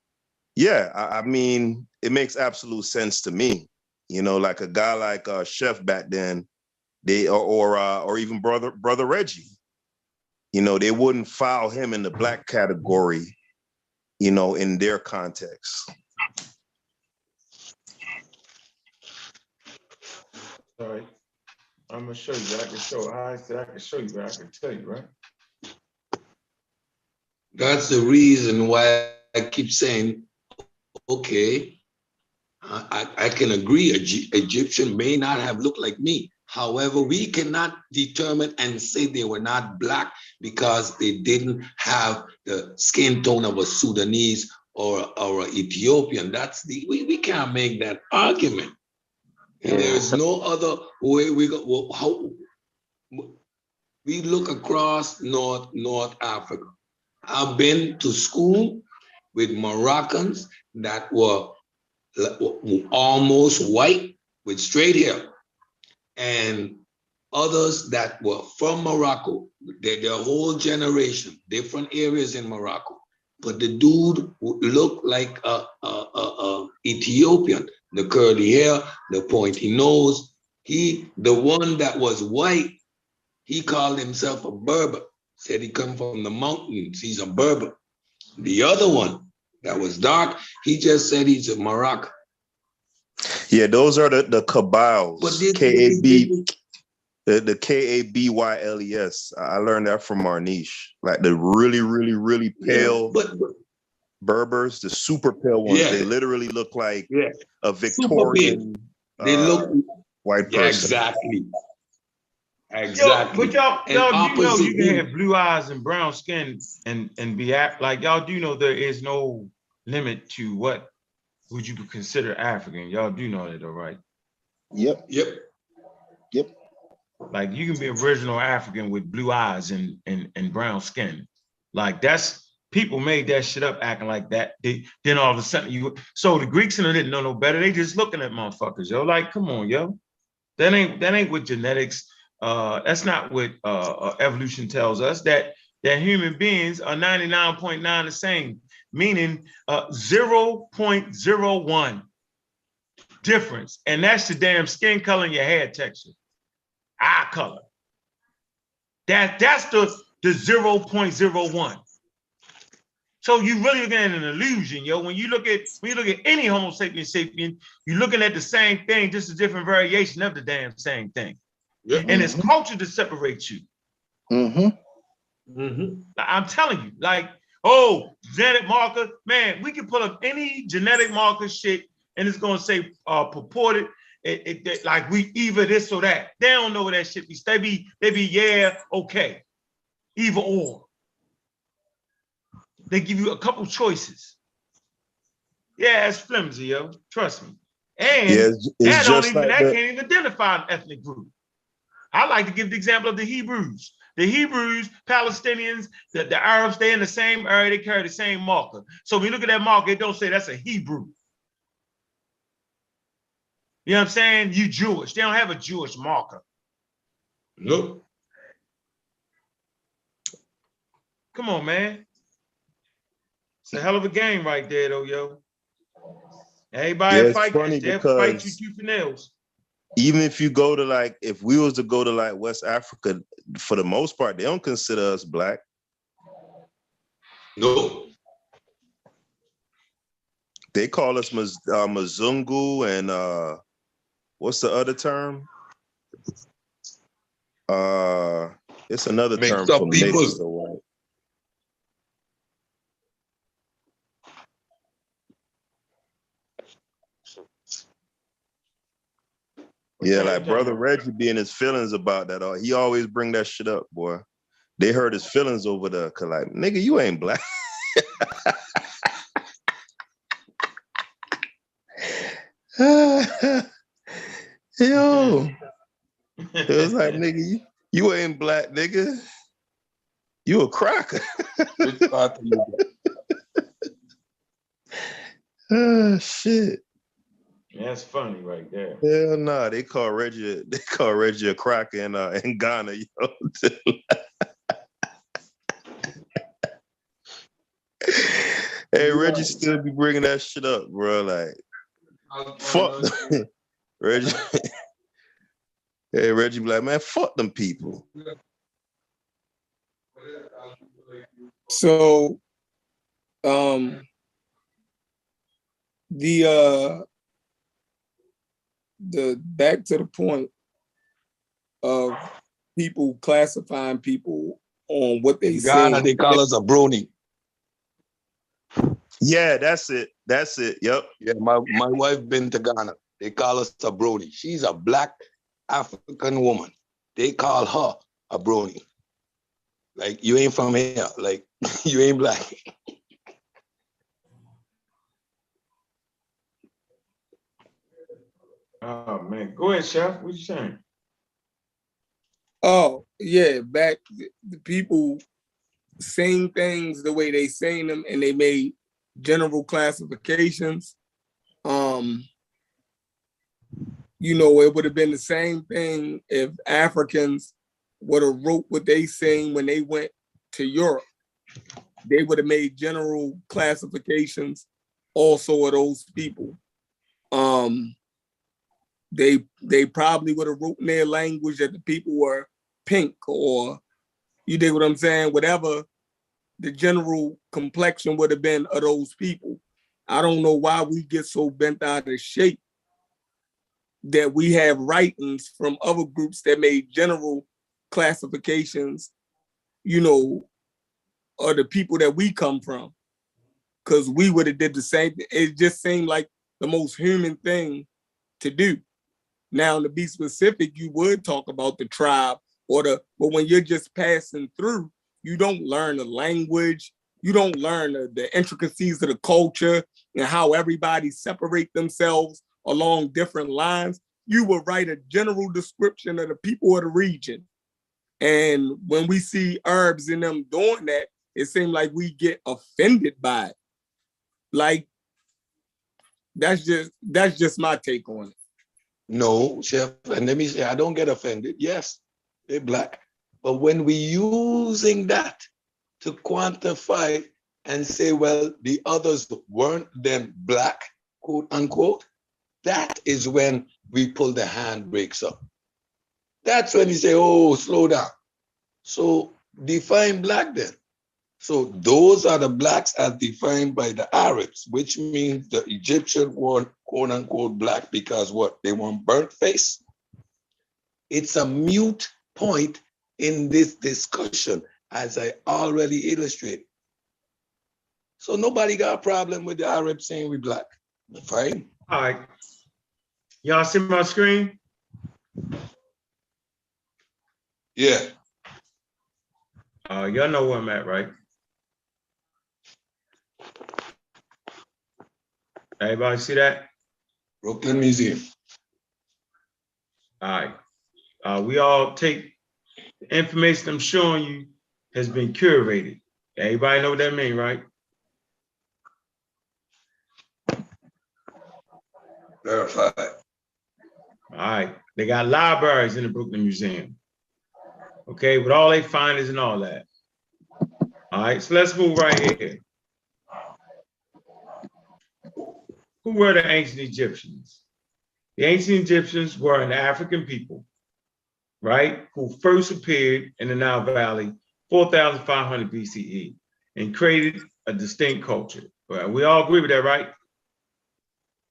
yeah, I mean, it makes absolute sense to me. You know, like a guy like Chef back then, or even brother Reggie, you know, they wouldn't file him in the black category, you know, in their context. All right, I'm gonna show you. I can show you, but I can tell you, right? That's the reason why I keep saying, okay, I can agree, Egyptian may not have looked like me. However, we cannot determine and say they were not black because they didn't have the skin tone of a Sudanese or an Ethiopian. We can't make that argument. And there is no other way we look across North Africa. I've been to school with Moroccans that were almost white with straight hair, and others that were from Morocco, their whole generation, different areas in Morocco. But the dude looked like a Ethiopian, the curly hair, the pointy nose. The one that was white, he called himself a Berber, said he come from the mountains, he's a Berber. The other one that was dark, he just said he's a Moroccan. Yeah, those are the Kabyles, K-A-B, the K-A-B-Y-L-E-S. I learned that from Marniche, like the really, really, really pale Berbers, the super pale ones. They literally look like a Victorian they look white person. Exactly. Yo, but y'all do know you can have blue eyes and brown skin and be like, y'all do know there is no limit to what would you consider African. Y'all do know that, though, right? Yep. Like, you can be original African with blue eyes and brown skin. Like, that's, people made that shit up acting like that. Then all of a sudden so the Greeks and them didn't know no better. They just looking at motherfuckers, yo. Like, come on, yo. That ain't what genetics, that's not what evolution tells us, that human beings are 99.9 the same, meaning 0.01 difference. And that's the damn skin color and your hair texture, eye color. That's the 0.01. So you really looking at an illusion, yo. When you look at any Homo sapiens sapien, you're looking at the same thing, just a different variation of the damn same thing. And it's culture that separates you. I'm telling you, like, oh, genetic marker, man, we can pull up any genetic marker shit and it's gonna say purported. Like we either this or that. They don't know what that shit be. They be yeah, okay, either or. They give you a couple choices. Yeah, it's flimsy, yo. Trust me. And yeah, it's just like that can't even identify an ethnic group. I like to give the example of the Hebrews. The Hebrews, Palestinians, the Arabs, they're in the same area, they carry the same marker. So when you look at that marker, it don't say that's a Hebrew. You know what I'm saying? You Jewish. They don't have a Jewish marker. Look. Come on, man. It's a hell of a game right there, though, yo. Everybody fight that. They'll fight you tooth and nails. Even if you go to like, if we was to go to like West Africa, for the most part, they don't consider us black. No. They call us Mzungu and what's the other term? It's another term for mixed or white. Yeah, like Brother Reggie be in his feelings about that. He always bring that shit up, boy. They hurt his feelings over there, cause like, nigga, you ain't black. Yo. It was like, nigga, you ain't black, nigga. You a cracker. Shit. That's funny right there. Hell nah, they call Reggie a cracker in Ghana, yo. Hey, Reggie still be bringing that shit up, bro. Like, fuck Reggie. Hey, Reggie be like, man, fuck them people. So, the back to the point of people classifying people on what they say. Ghana, they call us a brony. Yeah, that's it. That's it. Yep. Yeah, my wife been to Ghana. They call us a brony. She's a black African woman. They call her a brony. Like, you ain't from here. Like, you ain't black. Oh, man. Go ahead, Chef. What you saying? Oh, yeah. Back, the people saying things the way they saying them, and they made general classifications. You know, it would have been the same thing if Africans would have wrote what they saying when they went to Europe. They would have made general classifications also of those people. They probably would have wrote in their language that the people were pink, or you dig what I'm saying? Whatever the general complexion would have been of those people. I don't know why we get so bent out of shape that we have writings from other groups that made general classifications, you know, of the people that we come from. Because we would have did the same. It just seemed like the most human thing to do. Now, to be specific, you would talk about the tribe but when you're just passing through, you don't learn the language, you don't learn the intricacies of the culture and how everybody separate themselves along different lines. You will write a general description of the people of the region. And when we see Arabs in them doing that, it seems like we get offended by it. Like, that's just my take on it. No, Chef, and let me say, I don't get offended. Yes, they're black. But when we using that to quantify and say, well, the others weren't then black, quote unquote, that is when we pull the handbrakes up. That's when you say, oh, slow down. So define black then. So those are the blacks as defined by the Arabs, which means the Egyptian weren't quote unquote black because what? They want burnt face. It's a mute point in this discussion. as I already illustrated. So nobody got a problem with the Arab saying we black. Fine. All right. Y'all see my screen? Yeah. Y'all know where I'm at, right? Everybody see that? Brooklyn Museum. All right. We all take the information I'm showing you has been curated. Everybody know what that means, right? Verified. All right. They got libraries in the Brooklyn Museum. Okay, with all they findings and all that. All right, so let's move right here. Who were the ancient Egyptians? The ancient Egyptians were an African people, right, who first appeared in the Nile Valley 4,500 BCE and created a distinct culture. Well, we all agree with that, right?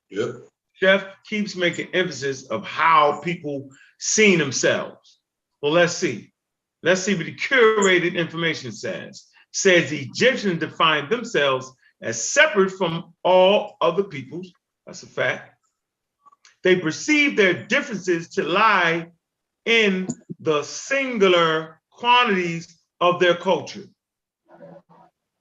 Yep. Chef keeps making emphasis of how people seen themselves. Well, let's see. Let's see what the curated information says. Says the Egyptians defined themselves as separate from all other peoples. That's a fact. They perceived their differences to lie in the singular quantities of their culture.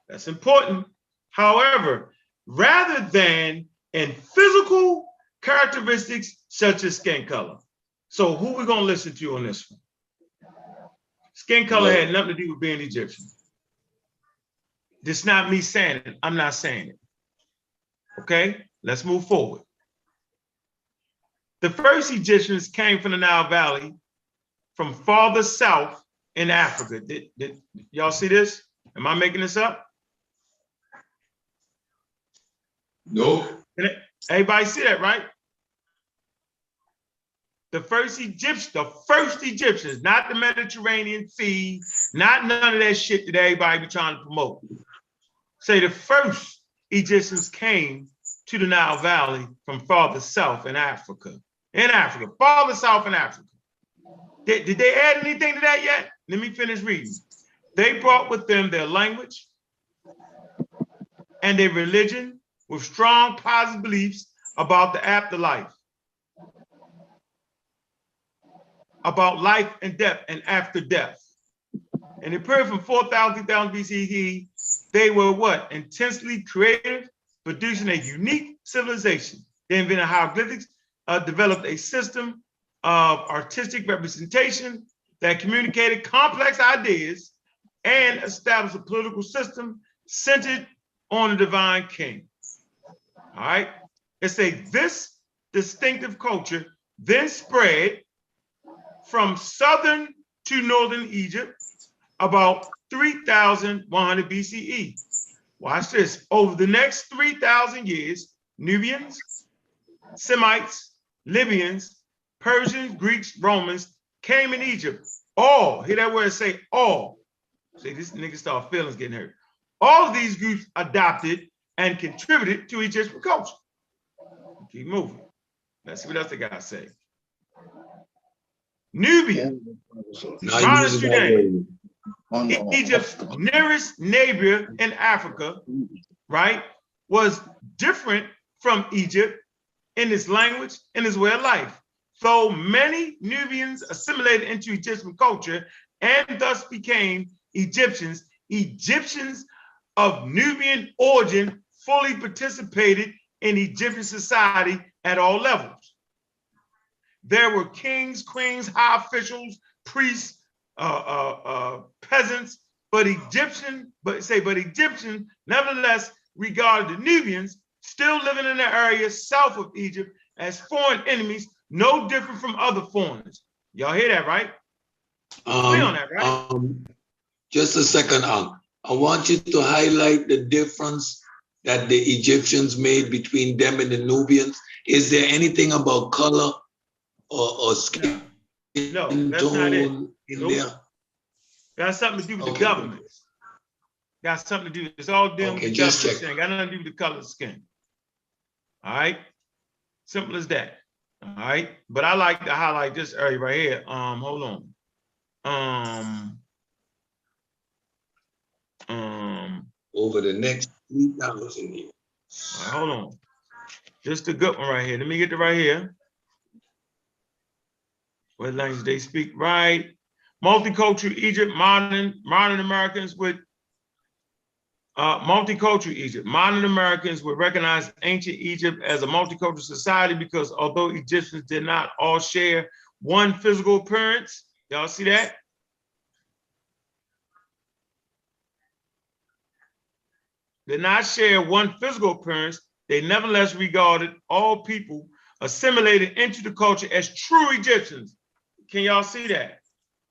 That's important. However, rather than in physical characteristics such as skin color. So who we gonna listen to on this one? Skin color had nothing to do with being Egyptian. This is not me saying it. I'm not saying it. Okay, let's move forward. The first Egyptians came from the Nile Valley from farther south in Africa. Did y'all see this? Am I making this up? No. Everybody see that, right? The first Egyptians, not the Mediterranean Sea, not none of that shit that everybody be trying to promote. Say the first Egyptians came to the Nile Valley from farther south in Africa. Farther south in Africa. Did they add anything to that yet? Let me finish reading. They brought with them their language and their religion with strong positive beliefs about the afterlife, about life and death and after death. And the period from 4,000 BCE, they were what? Intensely creative, producing a unique civilization. They invented hieroglyphics, developed a system of artistic representation that communicated complex ideas and established a political system centered on the divine king. All right. This distinctive culture then spread from southern to northern Egypt about 3,100 BCE. Watch this. Over the next 3,000 years, Nubians, Semites, Libyans, Persians, Greeks, Romans came in Egypt. All, hear that word say all. See, this nigga start feelings getting hurt. All of these groups adopted and contributed to Egyptian culture. Keep moving. Let's see what else they got to say. Nubia, Egypt's nearest neighbor in Africa, right, was different from Egypt in its language and its way of life. Though many Nubians assimilated into Egyptian culture and thus became Egyptians, Egyptians of Nubian origin fully participated in Egyptian society at all levels. There were kings, queens, high officials, priests, peasants, but Egyptians nevertheless regarded the Nubians still living in the area south of Egypt as foreign enemies, no different from other foreigners. Y'all hear that, right? Clear on that, right? Just a second, I want you to highlight the difference that the Egyptians made between them and the Nubians. Is there anything about color or skin tone not it. in there? Got something to do with the government. Got something to do. It's all dealing with the government. Got nothing to do with the color of skin. All right. Simple as that. All right. But I like to highlight this area right here. Hold on. over the next 3,000 years. All right, hold on. Just a good one right here. Let me get it right here. What language they speak? Right. Multicultural Egypt, modern Americans with multicultural Egypt. Modern Americans would recognize ancient Egypt as a multicultural society because although Egyptians did not all share one physical appearance, y'all see that? Did not share one physical appearance, they nevertheless regarded all people assimilated into the culture as true Egyptians. Can y'all see that?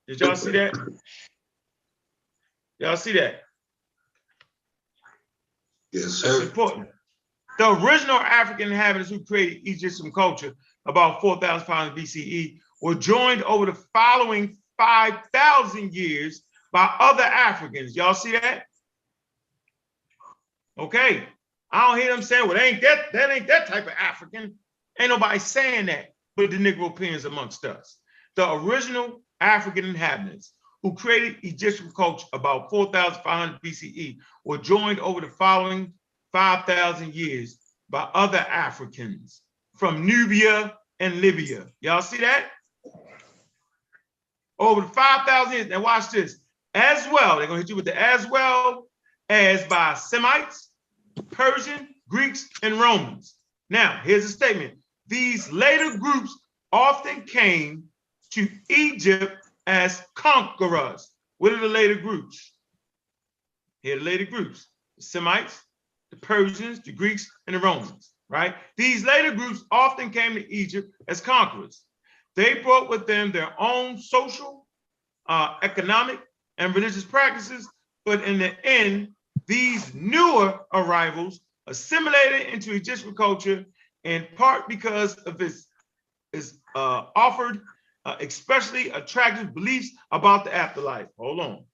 Did y'all see that? Y'all see that? Yes, sir. That's important. The original African inhabitants who created Egyptian culture about 4,500 BCE were joined over the following 5,000 years by other Africans. Y'all see that? Okay. I don't hear them saying, well, that ain't that type of African. Ain't nobody saying that, but the Negro opinions amongst us. The original African inhabitants who created Egyptian culture about 4,500 BCE were joined over the following 5,000 years by other Africans from Nubia and Libya. Y'all see that? Over the 5,000 years. Now watch this. As well, they're going to hit you with the as well as by Semites, Persian, Greeks, and Romans. Now, here's a statement. These later groups often came to Egypt as conquerors. What are the later groups? Here are the later groups. The Semites, the Persians, the Greeks, and the Romans, right? These later groups often came to Egypt as conquerors. They brought with them their own social, economic, and religious practices, but in the end, these newer arrivals assimilated into Egyptian culture in part because of its offered especially attractive beliefs about the afterlife. Hold on.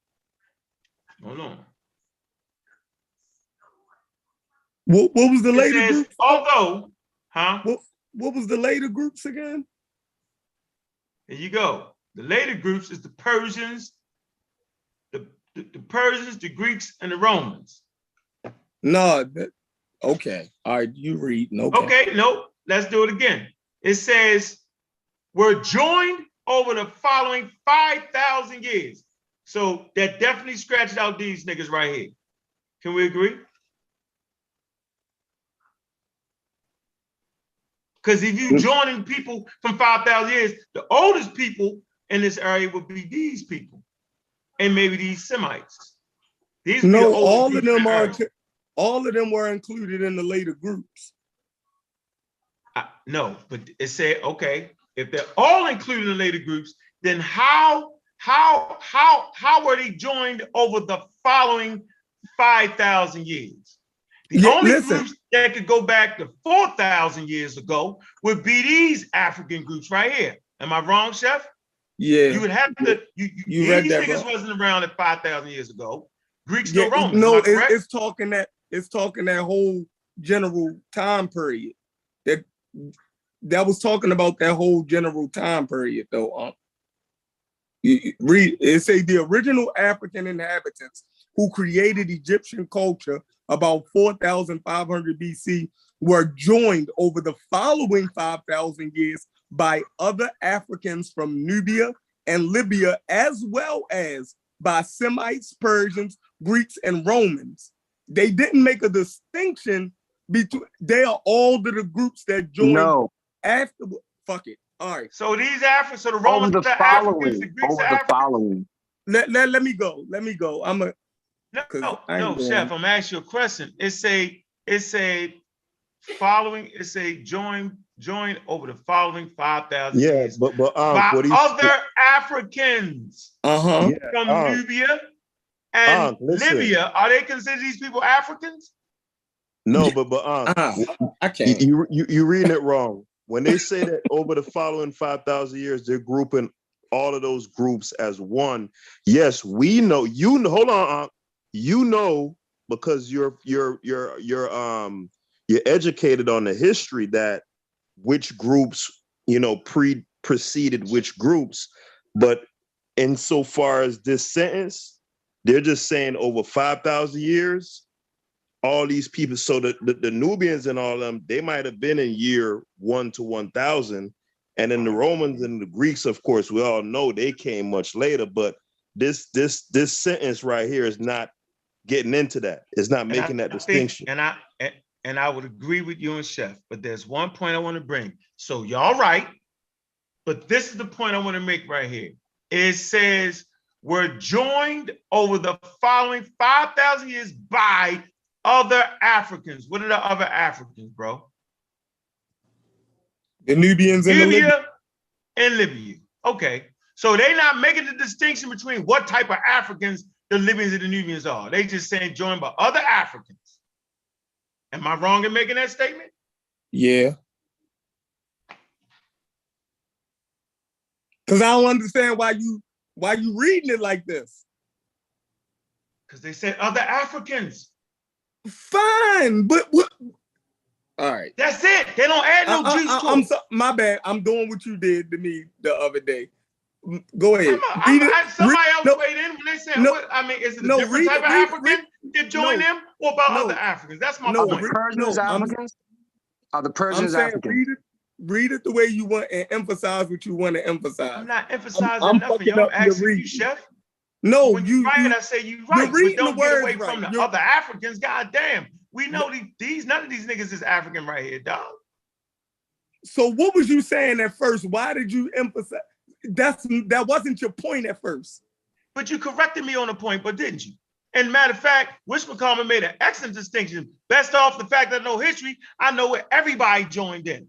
What was the later says, groups? Although, What was the later groups again? There you go. The later groups is the Persians, the Persians, the Greeks, and the Romans. No, okay. All right, you read. Okay. Okay, nope. Let's do it again. It says, we're joined over the following 5,000 years. So that definitely scratched out these niggas right here. Can we agree? Because if you joining people from 5,000 years, the oldest people in this area would be these people, and maybe these Semites. These no, all of them are. All of them were included in the later groups. No, but it said, okay, if they're all included in the later groups, then how were they joined over the following 5,000 years? The only groups that could go back to 4,000 years ago would be these African groups right here. Am I wrong, Chef? Yeah. You would have to, you read these that niggas wrong. Wasn't around at 5,000 years ago. Greeks, no Romans. No, it's talking that whole general time period. That was talking about that whole general time period, though. Read it. Say the original African inhabitants who created Egyptian culture about 4,500 BC were joined over the following 5,000 years by other Africans from Nubia and Libya, as well as by Semites, Persians, Greeks, and Romans. They didn't make a distinction between. They are all the groups that joined after. Fuck it. All right. So these Africans, so the Romans, the Africans, the Greeks, the following. Let me go. Let me go. No, Chef. I'm asking you a question. It say following. It say join over the following 5,000 years. But by other Africans from Nubia and Libya. Are they considered these people Africans? No, but I can't. You reading it wrong. When they say that over the following 5,000 years, they're grouping all of those groups as one. Yes, we know. You know. Hold on. You know, because you're educated on the history that which groups preceded which groups, but insofar as this sentence, they're just saying over 5,000 years. all these people, so the Nubians and all of them, they might have been in year 1 to 1000. And then the Romans and the Greeks, of course, we all know they came much later, but this sentence right here is not getting into that. It's not making that distinction. And I would agree with you and Chef, but there's one point I want to bring. So y'all right, but this is the point I want to make right here. It says we're joined over the following 5,000 years by other Africans. What are the other Africans, bro? The Nubians and the Libyans. And Libya. Okay. So they're not making the distinction between what type of Africans the Libyans and the Nubians are. They just saying joined by other Africans. Am I wrong in making that statement? Yeah. Because I don't understand why you reading it like this. Because they said other Africans. Fine, but what? All right. That's it. They don't add no juice to it. My bad. I'm doing what you did to me the other day. Go ahead. Somebody else weighed in when they said, is it a different type of African that joined them or about other Africans? That's my point. Are the Persians Africans? Are the Persians Africans? Read it the way you want and emphasize what you want to emphasize. I'm not emphasizing nothing. I'm asking you, Chef. No, when you right, I say you right. But don't get away from the other Africans. God damn. We know none of these niggas is African right here, dog. So what was you saying at first? Why did you emphasize? That wasn't your point at first. But you corrected me on a point, but didn't you? And matter of fact, Wish McCormick made an excellent distinction. Best off the fact that I know history, I know where everybody joined in.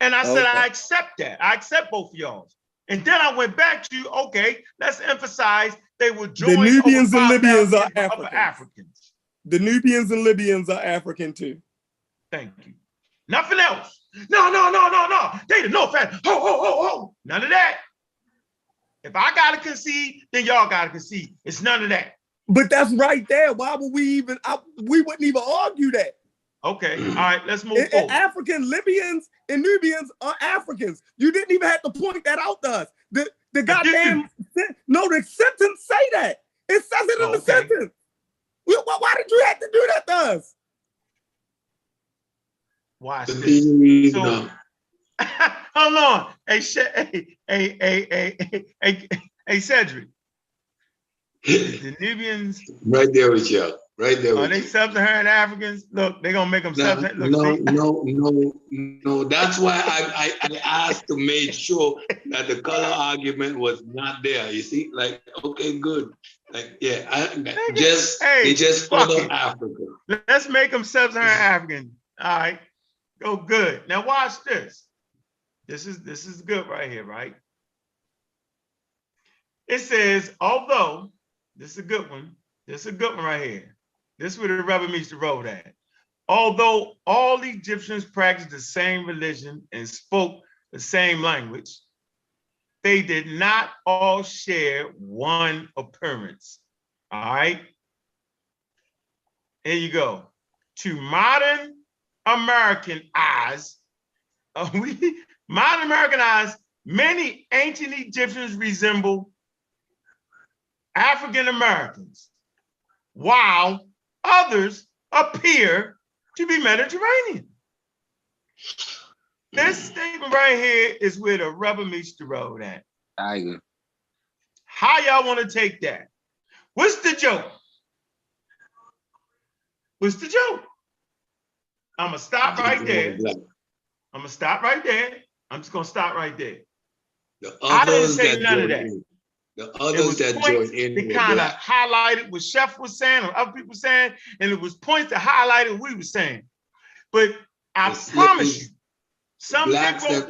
And I said, I accept that. I accept both of y'all. And then I went back to, okay, let's emphasize they were joined. The Nubians and Libyans are Africans. The Nubians and Libyans are African too. Thank you. Nothing else. No. They the no fat. Ho. None of that. If I gotta concede, then y'all gotta concede. It's none of that. But that's right there. Why would we even? We wouldn't even argue that. Okay. All right. Let's move forward. African Libyans and Nubians are Africans. You didn't even have to point that out to us. The goddamn the sentence say that. It says it in the sentence. Why did you have to do that to us? Why? So, hold on. Hey, Cedric. The Nubians. Right there with you. Right there. Are they sub-Saharan Africans? Look, they're gonna make them sub-Saharan. No. That's why I asked to make sure that the color argument was not there. You see, like, okay, good. Like, yeah, they just follow Africa. Let's make them sub-Saharan African. All right, go good. Now watch this. This is good right here, right? It says, although this is a good one. This is a good one right here. This is where the rubber meets the road at. Although all Egyptians practiced the same religion and spoke the same language, they did not all share one appearance. All right. Here you go. To modern American eyes, many ancient Egyptians resemble African Americans, while others appear to be Mediterranean. This statement right here is where the rubber meets the road at. I agree. How y'all want to take that? What's the joke? What's the joke? I'm going to stop right there. I'm just going to stop right there. I didn't say none of that. The others that joined in, they kind of highlighted what Chef was saying or other people saying, and it was points that highlighted what we were saying. But I promise you, some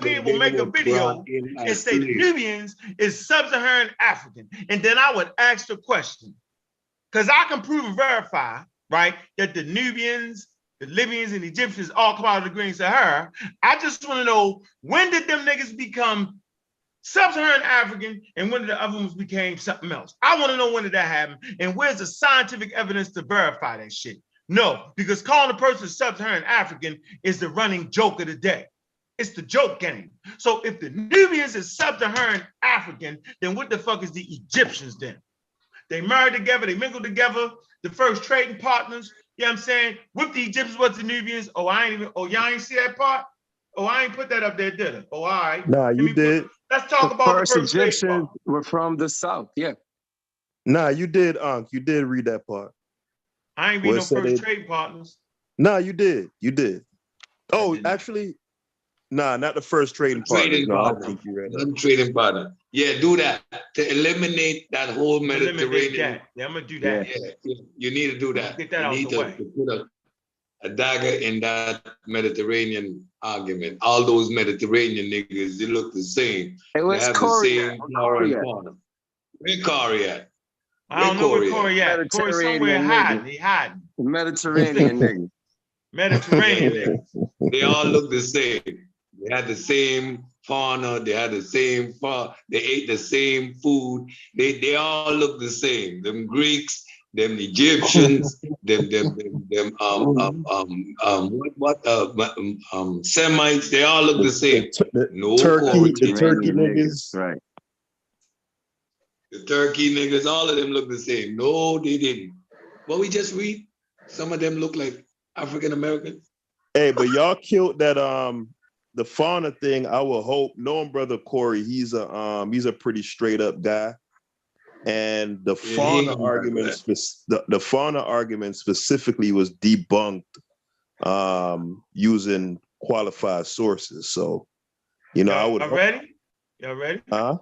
people will make a video and say the Nubians is sub-Saharan African, and then I would ask the question, because I can prove and verify, right, that the Nubians, the Libyans, and Egyptians all come out of the Green Sahara. I just want to know, when did them niggas become sub-Saharan African, and when did the other ones became something else? I want to know, when did that happen, and where's the scientific evidence to verify that shit? No, because calling a person sub-Saharan African is the running joke of the day. It's the joke game. So if the Nubians is sub-Saharan African, then what the fuck is the Egyptians then? They married together, they mingled together, the first trading partners. you know what I'm saying, with the Egyptians was the Nubians. Oh, y'all ain't see that part? Oh, I ain't put that up there, did I? Oh, all right. Nah, you did. Let's talk The about the first first trade Egyptians part. were from the south. Yeah. Nah, you did, Unc. You did read that part. I ain't read no first trade partners. Nah, you did. You did. Oh, actually, nah, not the first trading partners. No, I think you read that. Trading partner. Yeah, do that to eliminate that whole Mediterranean. That. Yeah, I'm gonna do that. Yeah, you need to do that. Get that out the way. To put a dagger in that Mediterranean argument. All those Mediterranean niggas, they look the same. Hey, they have the same flora and fauna. Where Corey at? I don't know where Corey at. Corey somewhere hiding. He hiding. Mediterranean niggas. Mediterranean niggas. They all look the same. They had the same fauna. They had the same they ate the same food. They all look the same. Them Greeks, them Egyptians, Semites. They all look the same. No Turkey, the Turkey niggas. Right. The Turkey niggas, all of them look the same. No, they didn't. What we just read, some of them look like African Americans. Hey, but y'all killed that the fauna thing. I would hope, knowing brother Corey, he's a pretty straight up guy. And the fauna argument, the fauna argument specifically was debunked using qualified sources. So, you know, I would. Y'all ready? Y'all ready? Huh?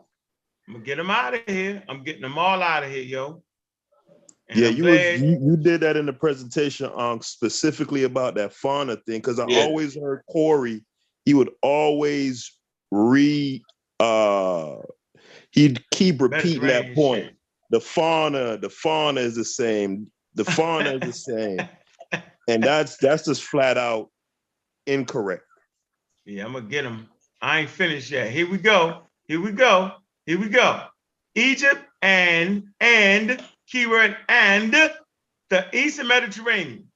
I'm gonna get them out of here. I'm getting them all out of here, yo. And yeah, you did that in the presentation specifically about that fauna thing, because I always heard Corey, he would always he'd keep repeating that point. Shit. The fauna is the same. The fauna is the same. And that's just flat out incorrect. Yeah, I'm gonna get them. I ain't finished yet. Here we go. Egypt and keyword and the Eastern Mediterranean.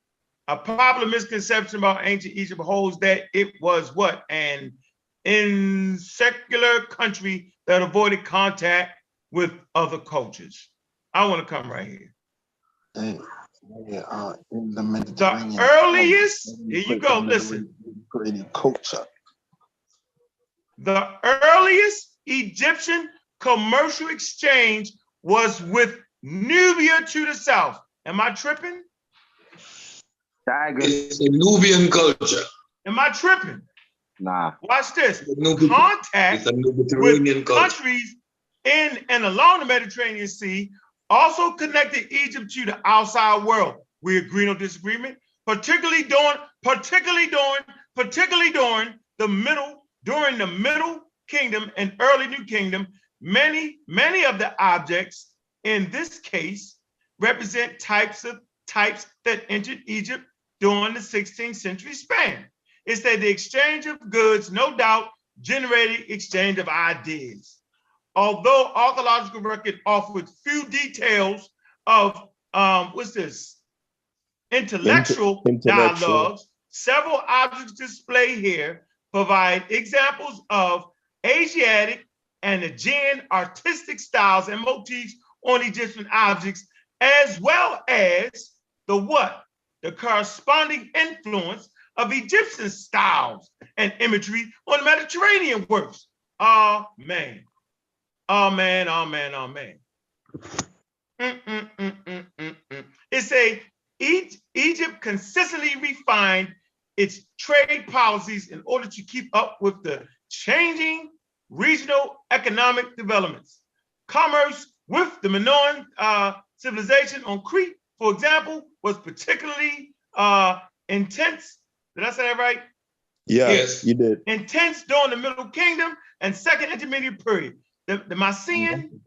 A popular misconception about ancient Egypt holds that it was what? An insular country that avoided contact with other cultures. I want to come right here. In the Mediterranean. The earliest, here you go, listen. Culture. The earliest Egyptian commercial exchange was with Nubia to the south. Am I tripping? It's a Nubian culture. Am I tripping? Nah. Watch this. Contact with countries in and along the Mediterranean Sea also connected Egypt to the outside world. We agree on disagreement, particularly during the Middle Kingdom and early New Kingdom. Many of the objects in this case represent types that entered Egypt during the 16th century span. It's that the exchange of goods, no doubt, generated exchange of ideas. Although archaeological record offers few details of intellectual dialogues, several objects displayed here provide examples of Asiatic and Aegean artistic styles and motifs on Egyptian objects, as well as the corresponding influence of Egyptian styles and imagery on Mediterranean works. Amen. Amen, amen, amen. It says Egypt consistently refined its trade policies in order to keep up with the changing regional economic developments. Commerce with the Minoan civilization on Crete, for example, was particularly intense. Did I say that right? Yeah, yes, you did. Intense during the Middle Kingdom and Second Intermediate period. The Mycenaean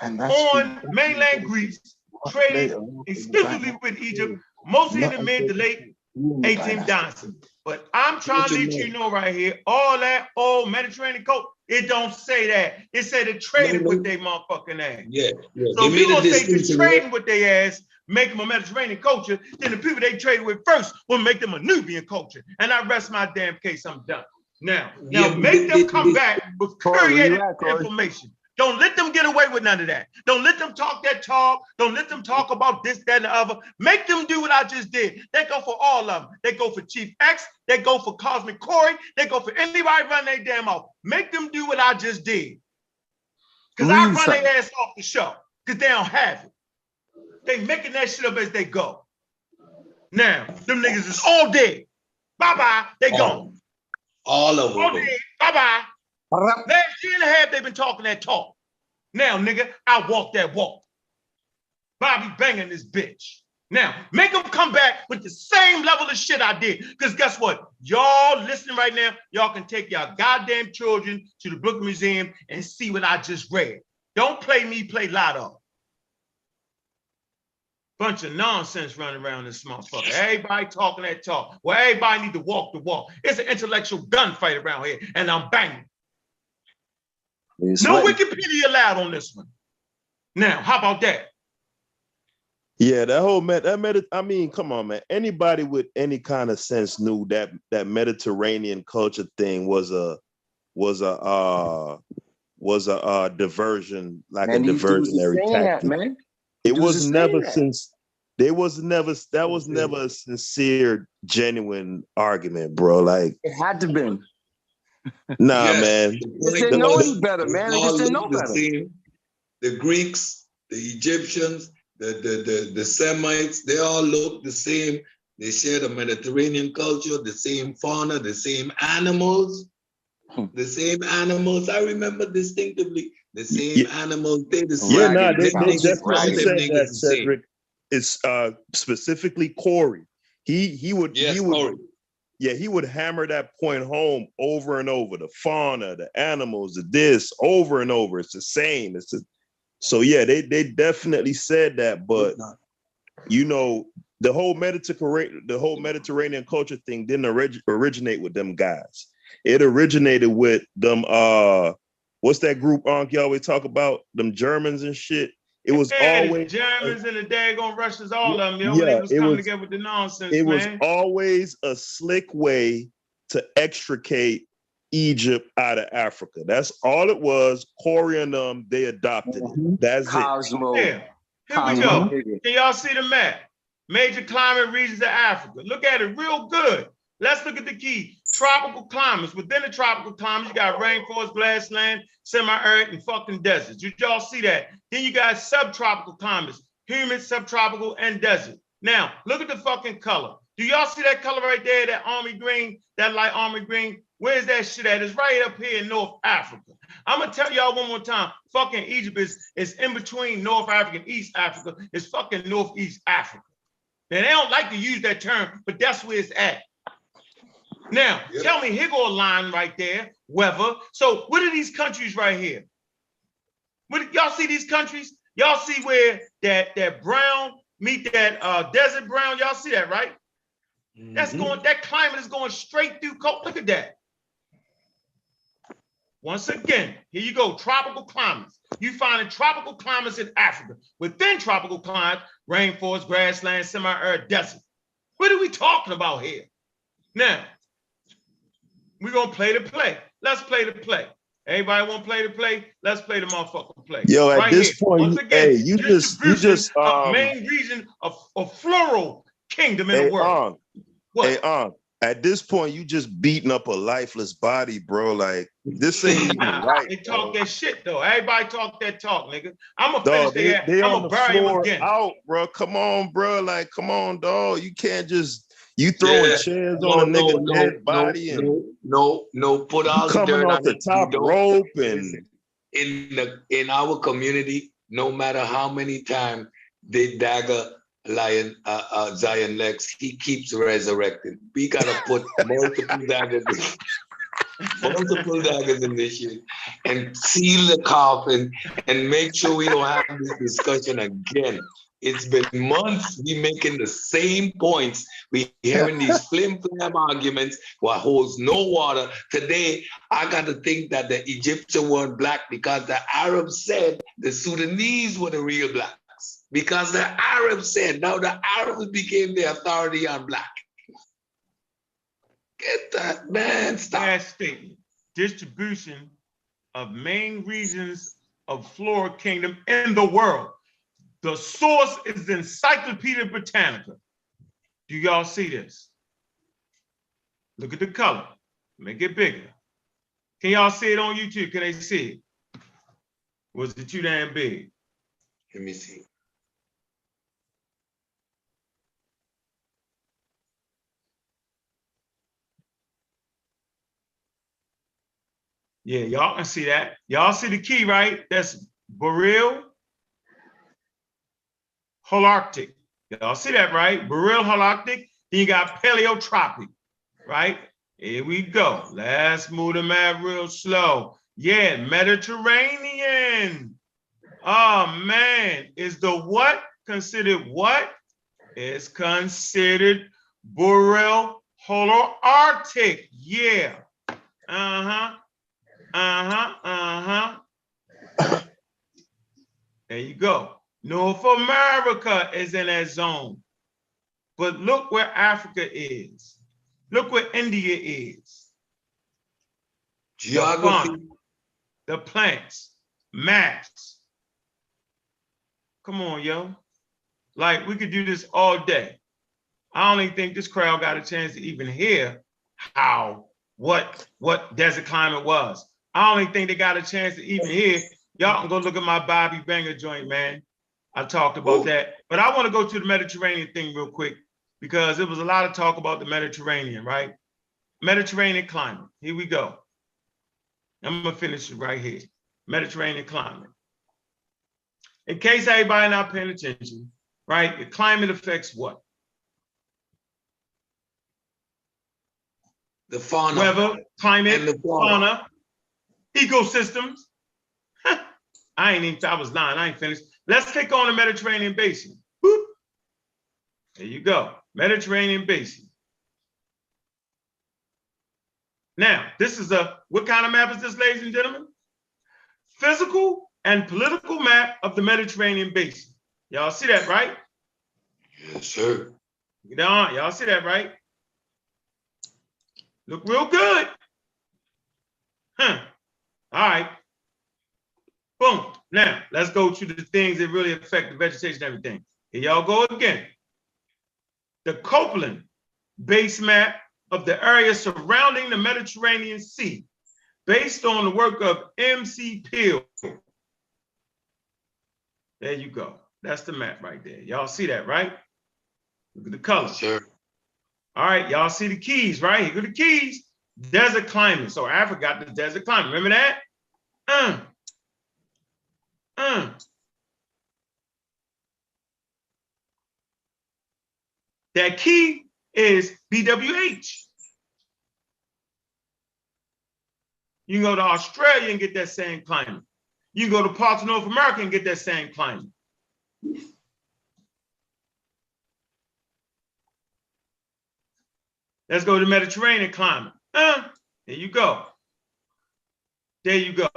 on mainland Greece traded exclusively with Egypt, mostly in the mid to late 18th dynasty. But I'm trying to let you know right here, all that old Mediterranean culture, it don't say that. It said they traded with their motherfucking ass. Yeah. So if you're gonna say they're trading with their ass, make them a Mediterranean culture, then the people they traded with first will make them a Nubian culture. And I rest my damn case, I'm done. Now make them come back with curated information. Don't let them get away with none of that. Don't let them talk that talk. Don't let them talk about this, that, and the other. Make them do what I just did. They go for all of them. They go for Chief X. They go for Cosmic Corey. They go for anybody run their damn mouth. Make them do what I just did. Because I run their ass off the show. Because they don't have it. They making that shit up as they go. Now, them niggas is all dead. Bye-bye. They gone. All of them. All dead. Bye-bye. Last year and a half, they've been talking that talk. Now, nigga, I walk that walk. Bobby banging this bitch. Now, make them come back with the same level of shit I did. Because guess what? Y'all listening right now, y'all can take y'all goddamn children to the Brooklyn Museum and see what I just read. Don't play me, play Lotto. Bunch of nonsense running around this motherfucker. Everybody talking that talk. Well, everybody need to walk the walk. It's an intellectual gunfight around here, and I'm banging. No Wikipedia allowed on this one. Now, how about that? Yeah, that whole I mean, come on, man. Anybody with any kind of sense knew that that Mediterranean culture thing was a diversion, like a diversionary tactic. Man. It was never that was never a sincere, genuine argument, bro. Like it had to be. Nah, man. Just didn't know any better, man. They just didn't know better. The Greeks, the Egyptians, the Semites, they all look the same. They share the Mediterranean culture, the same fauna, the same animals. The same animals. I remember distinctively the same animals. They the same. Yeah, nah, they definitely said that, Cedric. It's specifically Corey. He would hammer that point home over and over. The fauna, the animals, the this over and over. It's the same. So yeah, they definitely said that, but you know, the whole Mediterranean culture thing didn't originate with them guys. It originated with them. What's that group, Unc? You always talk about them Germans and shit. It was always the Germans and the daggone Russians, all of them. You know, when they was coming together with the nonsense, it man. Was always a slick way to extricate Egypt out of Africa. That's all it was. Corey and them, they adopted it. That's Cosmo. Yeah. Here we go. Can y'all see the map? Major climate regions of Africa. Look at it real good. Let's look at the key. Tropical climates. Within the tropical climates, you got rainforest, grassland, semi-arid, and fucking deserts. Did y'all see that? Then you got subtropical climates, humid, subtropical, and desert. Now, look at the fucking color. Do y'all see that color right there, that army green, that light army green? Where's that shit at? It's right up here in North Africa. I'm going to tell y'all one more time. Fucking Egypt is in between North Africa and East Africa. It's fucking Northeast Africa. Now, they don't like to use that term, but that's where it's at. Now, tell me, here go a line right there, weather. So what are these countries right here? Y'all see these countries? Y'all see where that brown meet that desert brown? Y'all see that, right? Mm-hmm. That climate is going straight through coast. Look at that. Once again, here you go, tropical climates. You find tropical climates in Africa. Within tropical climates, rainforest, grassland, semi-arid, desert. What are we talking about here? Now, we're going to play the play. Let's play the play. Everybody want to play the play? Let's play the motherfucking play. Yo, at right this here. point, once again, hey, you just main region of floral kingdom in the world. At this point, you just beating up a lifeless body, bro. Like, this ain't even right. They talk that shit, though. Everybody talk that talk, nigga. I'm going to finish they I'm on going the to bury floor him again. out, bro. Come on, bro. Like, come on, dog. You can't just, you throwing chairs on a nigga dead body. No. Put all the coming dirt off on the it. top rope and in our community, no matter how many times they dagger Zion Lex, he keeps resurrecting. We gotta put multiple daggers in this shit and seal the coffin and make sure we don't have this discussion again. It's been months we making the same points. We having these flim-flam arguments what holds no water. Today, I got to think that the Egyptians weren't black because the Arabs said the Sudanese were the real blacks. Because the Arabs said, now the Arabs became the authority on black. Get that, man, stop. Last statement. Distribution of main regions of flora kingdom in the world. The source is the Encyclopedia Britannica. Do y'all see this? Look at the color. Make it bigger. Can y'all see it on YouTube? Can they see it? Was it too damn big? Let me see. Yeah, y'all can see that. Y'all see the key, right? That's Boreal Holarctic. Y'all see that, right? Boreal Holarctic. Then you got Paleotropic, right? Here we go. Let's move the map real slow. Yeah, Mediterranean. Oh, man. Is the what considered what? It's considered Boreal Holarctic. Yeah. Uh-huh. There you go. North America is in that zone. But look where Africa is. Look where India is. Geography. The plants, maps. Come on, yo. Like, we could do this all day. I don't even think this crowd got a chance to even hear what desert climate was. I don't even think they got a chance to even hear. Y'all can go look at my Bobby Banger joint, man. I talked about that. But I want to go to the Mediterranean thing real quick because there was a lot of talk about the Mediterranean, right? Mediterranean climate. Here we go. I'm going to finish it right here. Mediterranean climate. In case everybody not paying attention, right? The climate affects what? The fauna. Weather, climate, and the fauna, ecosystems. I was lying, I ain't finished. Let's click on the Mediterranean basin. Boop. There you go, Mediterranean basin. Now, this is what kind of map is this, ladies and gentlemen? Physical and political map of the Mediterranean basin. Y'all see that, right? Yes, sir. Y'all see that, right? Look real good. All right. Boom. Now, let's go to the things that really affect the vegetation and everything. Here y'all go again. The Copeland base map of the area surrounding the Mediterranean Sea, based on the work of M.C. Peel. There you go. That's the map right there. Y'all see that, right? Look at the color. Sure. All right, y'all see the keys, right? Here go the keys. Desert climate. So Africa got the desert climate. Remember that? That key is BWH. You can go to Australia and get that same climate. You can go to parts of North America and get that same climate. Let's go to the Mediterranean climate. There you go. There you go.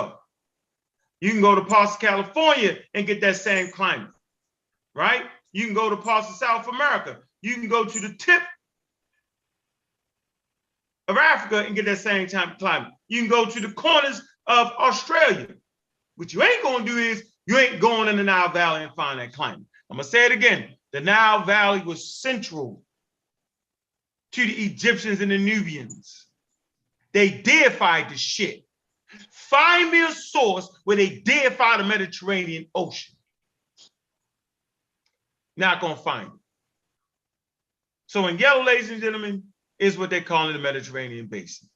You can go to parts of California and get that same climate, right? You can go to parts of South America. You can go to the tip of Africa and get that same type of climate. You can go to the corners of Australia. What you ain't gonna do is you ain't going in the Nile Valley and find that climate. I'm gonna say it again. The Nile Valley was central to the Egyptians and the Nubians. They deified the shit. Find me a source where they deify the Mediterranean Ocean. Not gonna find it. So in yellow, ladies and gentlemen, is what they call in the Mediterranean basin.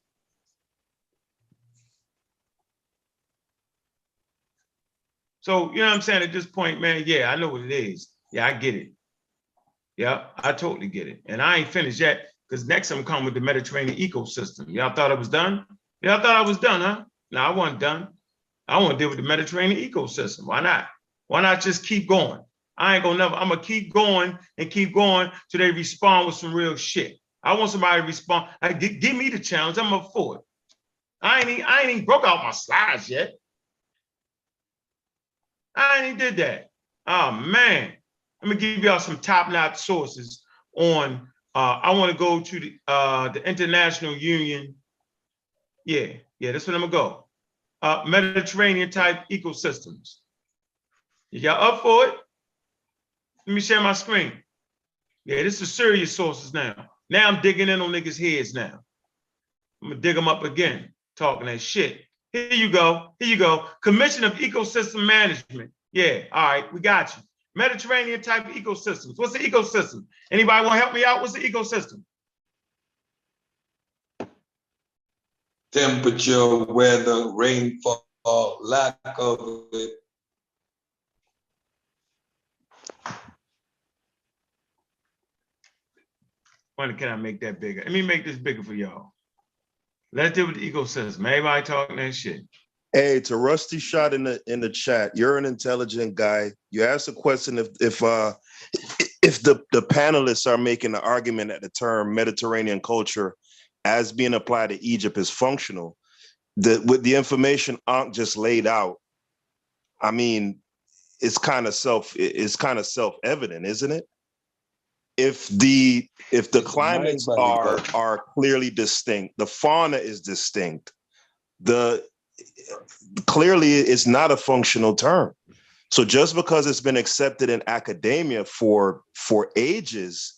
So, you know what I'm saying? At this point, man, yeah, I know what it is. Yeah, I get it. Yeah, I totally get it. And I ain't finished yet because next I'm coming with the Mediterranean ecosystem. Y'all thought I was done? Y'all thought I was done, huh? No, I wasn't done. I want to deal with the Mediterranean ecosystem. Why not? Why not just keep going? I ain't gonna never, I'm gonna keep going till they respond with some real shit. I want somebody to respond. Give me the challenge, I'm up for it. I ain't even broke out my slides yet. I ain't even did that. Oh man. Let me give y'all some top-notch sources on, I wanna go to the International Union. Yeah, that's what I'm gonna go. Mediterranean type ecosystems. Y'all up for it? Let me share my screen. Yeah, this is serious sources now. Now I'm digging in on niggas' heads now. I'm gonna dig them up again, talking that shit. Here you go. Here you go. Commission of Ecosystem Management. Yeah, all right, we got you. Mediterranean type ecosystems. What's the ecosystem? Anybody want to help me out? What's the ecosystem? Temperature, weather, rainfall, lack of it. When can I make that bigger? Let me make this bigger for y'all. Let's deal with the ecosystem. Everybody talking that shit. Hey, to Rusty Shot in the chat, you're an intelligent guy. You asked a question if the panelists are making the argument that the term Mediterranean culture as being applied to Egypt is functional. With the information Ankh just laid out, I mean, it's kind of self-evident, isn't it? If the climates are clearly distinct, the fauna is distinct, clearly it's not a functional term. So just because it's been accepted in academia for ages,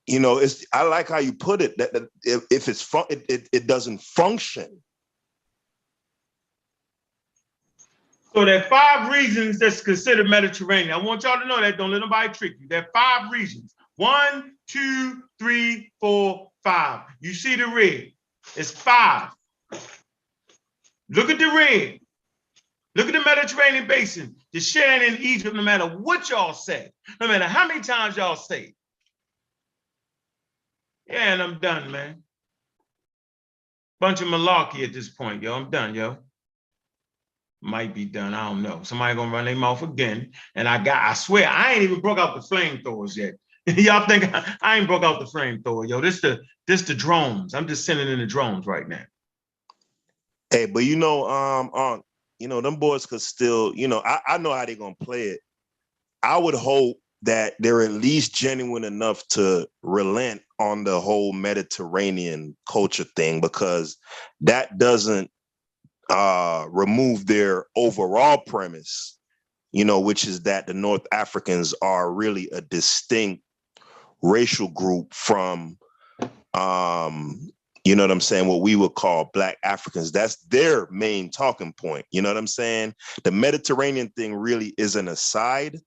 you know, I like how you put it, that if it's it doesn't function. So there are 5 regions that's considered Mediterranean. I want y'all to know that. Don't let nobody trick you. There are 5 regions. 1, 2, 3, 4, 5. You see the red. It's 5. Look at the red. Look at the Mediterranean basin. The sharing in Egypt, no matter what y'all say, no matter how many times y'all say it. Yeah, and I'm done, man. Bunch of malarkey at this point, yo. I'm done, yo. Might be done. I don't know. Somebody gonna run their mouth again. And I swear, I ain't even broke out the flamethrowers yet. Y'all think I ain't broke out the flamethrower, yo. This the drones. I'm just sending in the drones right now. Hey, but you know, them boys could still, you know, I know how they're gonna play it. I would hope that they're at least genuine enough to relent on the whole Mediterranean culture thing, because that doesn't remove their overall premise, you know, which is that the North Africans are really a distinct racial group from, you know what I'm saying, what we would call Black Africans. That's their main talking point. You know what I'm saying? The Mediterranean thing really is an aside.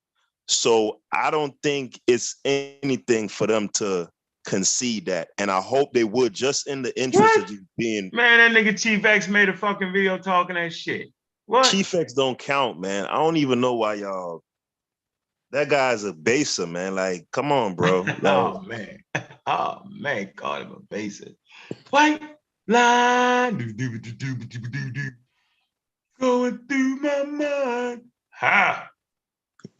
So I don't think it's anything for them to concede that. And I hope they would, just in the interest of just being. Man, that nigga Chief X made a fucking video talking that shit. What? Chief X don't count, man. I don't even know why y'all. That guy's a baser, man. Like, come on, bro. Like, oh man, called him a baser. White line, going through my mind. Ha!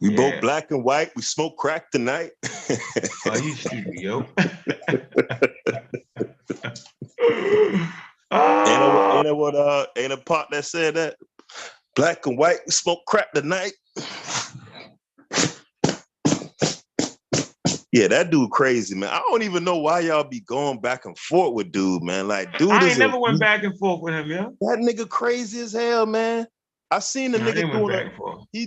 We both black and white. We smoke crack tonight. Oh, you stupid, yo. Ain't a part that said that? Black and white, we smoke crack tonight. Yeah, that dude crazy, man. I don't even know why y'all be going back and forth with dude, man. Like, dude, I ain't never went back and forth with him, yo. That nigga crazy as hell, man. I seen the nigga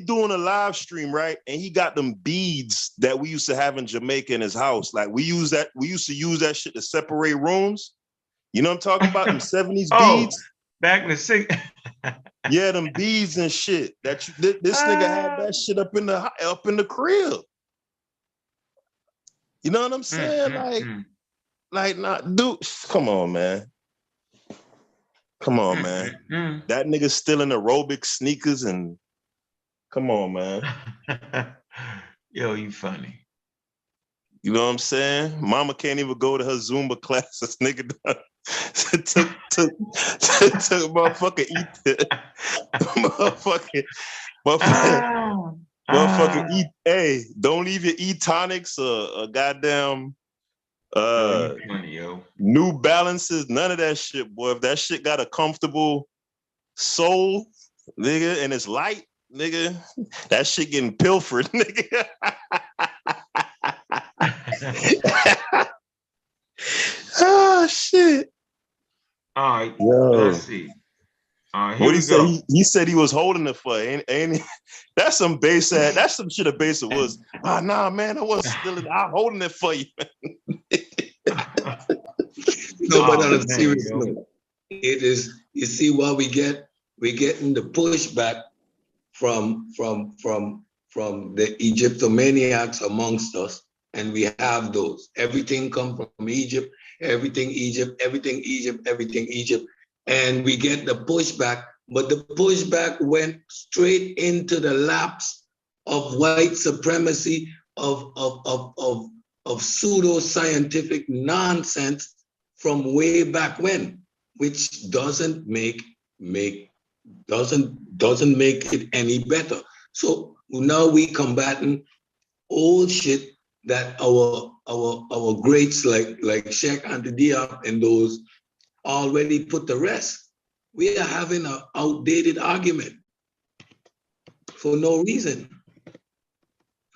doing a live stream, right? And he got them beads that we used to have in Jamaica in his house. Like, we used to use that shit to separate rooms. You know what I'm talking about? Them 70s beads. Back in the 60s. Yeah, them beads and shit. This nigga had that shit up in the crib. You know what I'm saying? Like, dude, come on, man. Come on, man. That nigga's still in aerobic sneakers and come on, man. Yo, you funny. You know what I'm saying? Mama can't even go to her Zumba classes, nigga. took motherfucking motherfucking eat. Hey, don't leave your e-tonics or goddamn funny, yo. New Balances, none of that shit, boy. If that shit got a comfortable sole, nigga, and it's light, nigga, that shit getting pilfered, nigga. Oh shit. All right, let's see. Here we go. He said he was holding it for. Ain't that's some base ass. That's some shit. A base was. Nah, man, I wasn't stealing. I'm holding it for you. No, but on a serious note, it is. You see what we're getting the pushback from the Egyptomaniacs amongst us, and we have those. Everything come from Egypt. Everything Egypt. Everything Egypt. Everything Egypt. And we get the pushback, but the pushback went straight into the laps of white supremacy, of pseudo-scientific nonsense from way back when, which doesn't make it any better. So now we combating old shit that our greats like Sheikh Anta Diop and those already put to rest. We are having an outdated argument for no reason.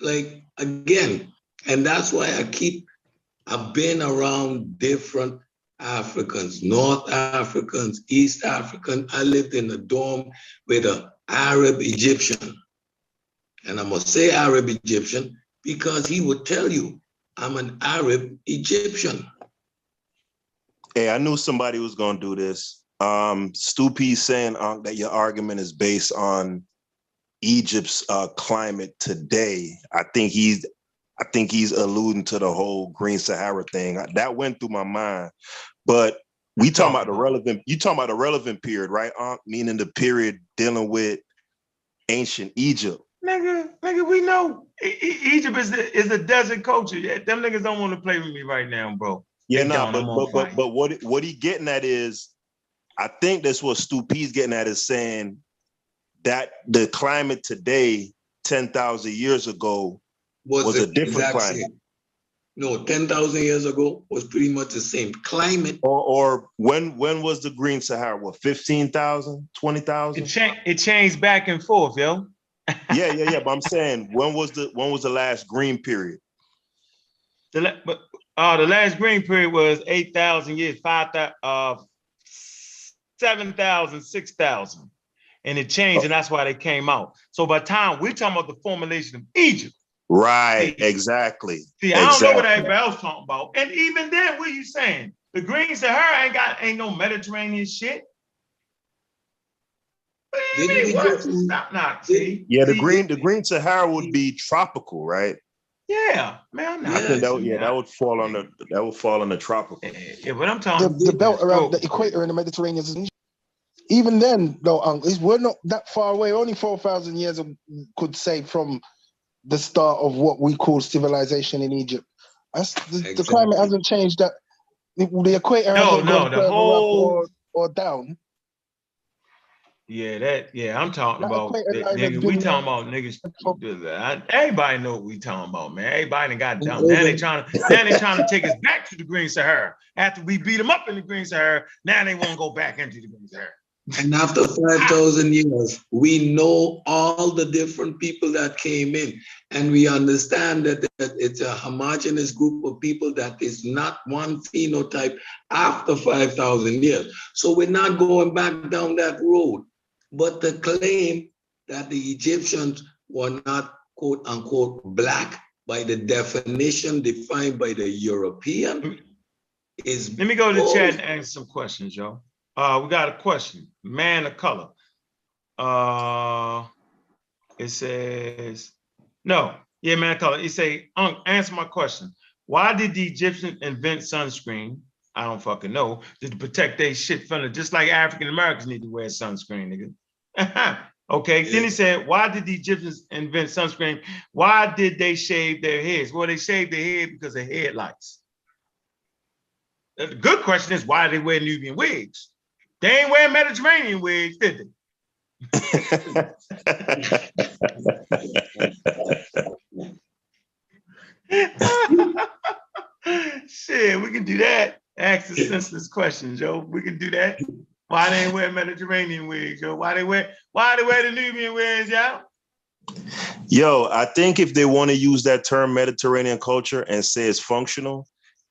Like, again, and that's why I've been around different Africans, North Africans, East African. I lived in a dorm with an Arab Egyptian. And I must say Arab Egyptian because he would tell you, I'm an Arab Egyptian. Hey, I knew somebody was gonna do this. Stupi's saying that your argument is based on Egypt's climate today. I think he's alluding to the whole Green Sahara thing. That went through my mind. But we talking about the relevant. You talking about the relevant period, right? Meaning the period dealing with ancient Egypt. Nigga, we know Egypt is a desert culture. Yeah, them niggas don't want to play with me right now, bro. Yeah, but what he getting at is, I think that's what Stupi's getting at, is saying that the climate today, 10,000 years ago, was a different climate. Same. No, 10,000 years ago was pretty much the same climate. Or when was the Green Sahara? What, 15,000, 20,000? It changed back and forth, yo. Yeah. But I'm saying, when was the last green period? The last green period was 8,000 years, 7,000, 6,000. And it changed, and that's why they came out. So by the time we're talking about the formulation of Egypt. Right, exactly. See, I don't know what everybody else talking about. And even then, what are you saying? The Green Sahara ain't no Mediterranean shit. What do you mean? What? Stop not. See? Yeah, the Green Sahara would be tropical, right? Yeah, man. I think that would fall on the tropical. Yeah, but I'm talking the belt around the equator in the Mediterranean. Even then, though, we're not that far away. Only 4,000 years, could say, from the start of what we call civilization in Egypt. The climate hasn't changed. That the equator hasn't gone further up or down. Yeah, I'm talking about nigga. We talking about niggas. Everybody know what we talking about, man. Everybody got dumb. Now they trying to take us back to the Green Sahara. After we beat them up in the Green Sahara, now they want to go back into the Green Sahara. And after 5,000 years, we know all the different people that came in, and we understand that it's a homogeneous group of people that is not one phenotype after 5,000 years. So we're not going back down that road. But the claim that the Egyptians were not, quote unquote, black by the definition defined by the European is. Let me go to the chat and answer some questions, y'all. We got a question. Man of color. It says, no. Yeah, man of color. It say, answer my question. Why did the Egyptians invent sunscreen? I don't fucking know. To protect their shit from it, just like African Americans need to wear sunscreen, nigga. Okay. Then he said, why did the Egyptians invent sunscreen? Why did they shave their heads? Well, they shaved their head because of headlights. The good question is, why do they wear Nubian wigs? They ain't wearing Mediterranean wigs, did they? Shit, we can do that. Ask the senseless questions, yo. We can do that. Why they ain't wear Mediterranean wigs, yo? Why they wear the Nubian wigs, yo? Yo, I think if they want to use that term Mediterranean culture and say it's functional,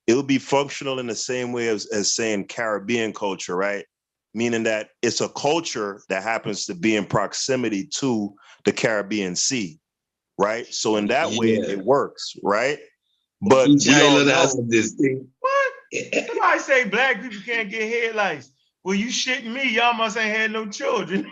it'll be functional in the same way as saying Caribbean culture, right? meaning that it's a culture that happens to be in proximity to the Caribbean Sea, right? So in that way, it works, right? But each we all island know, has this thing. What? Somebody say black people can't get headlights. Well, you shitting me. Y'all must ain't had no children.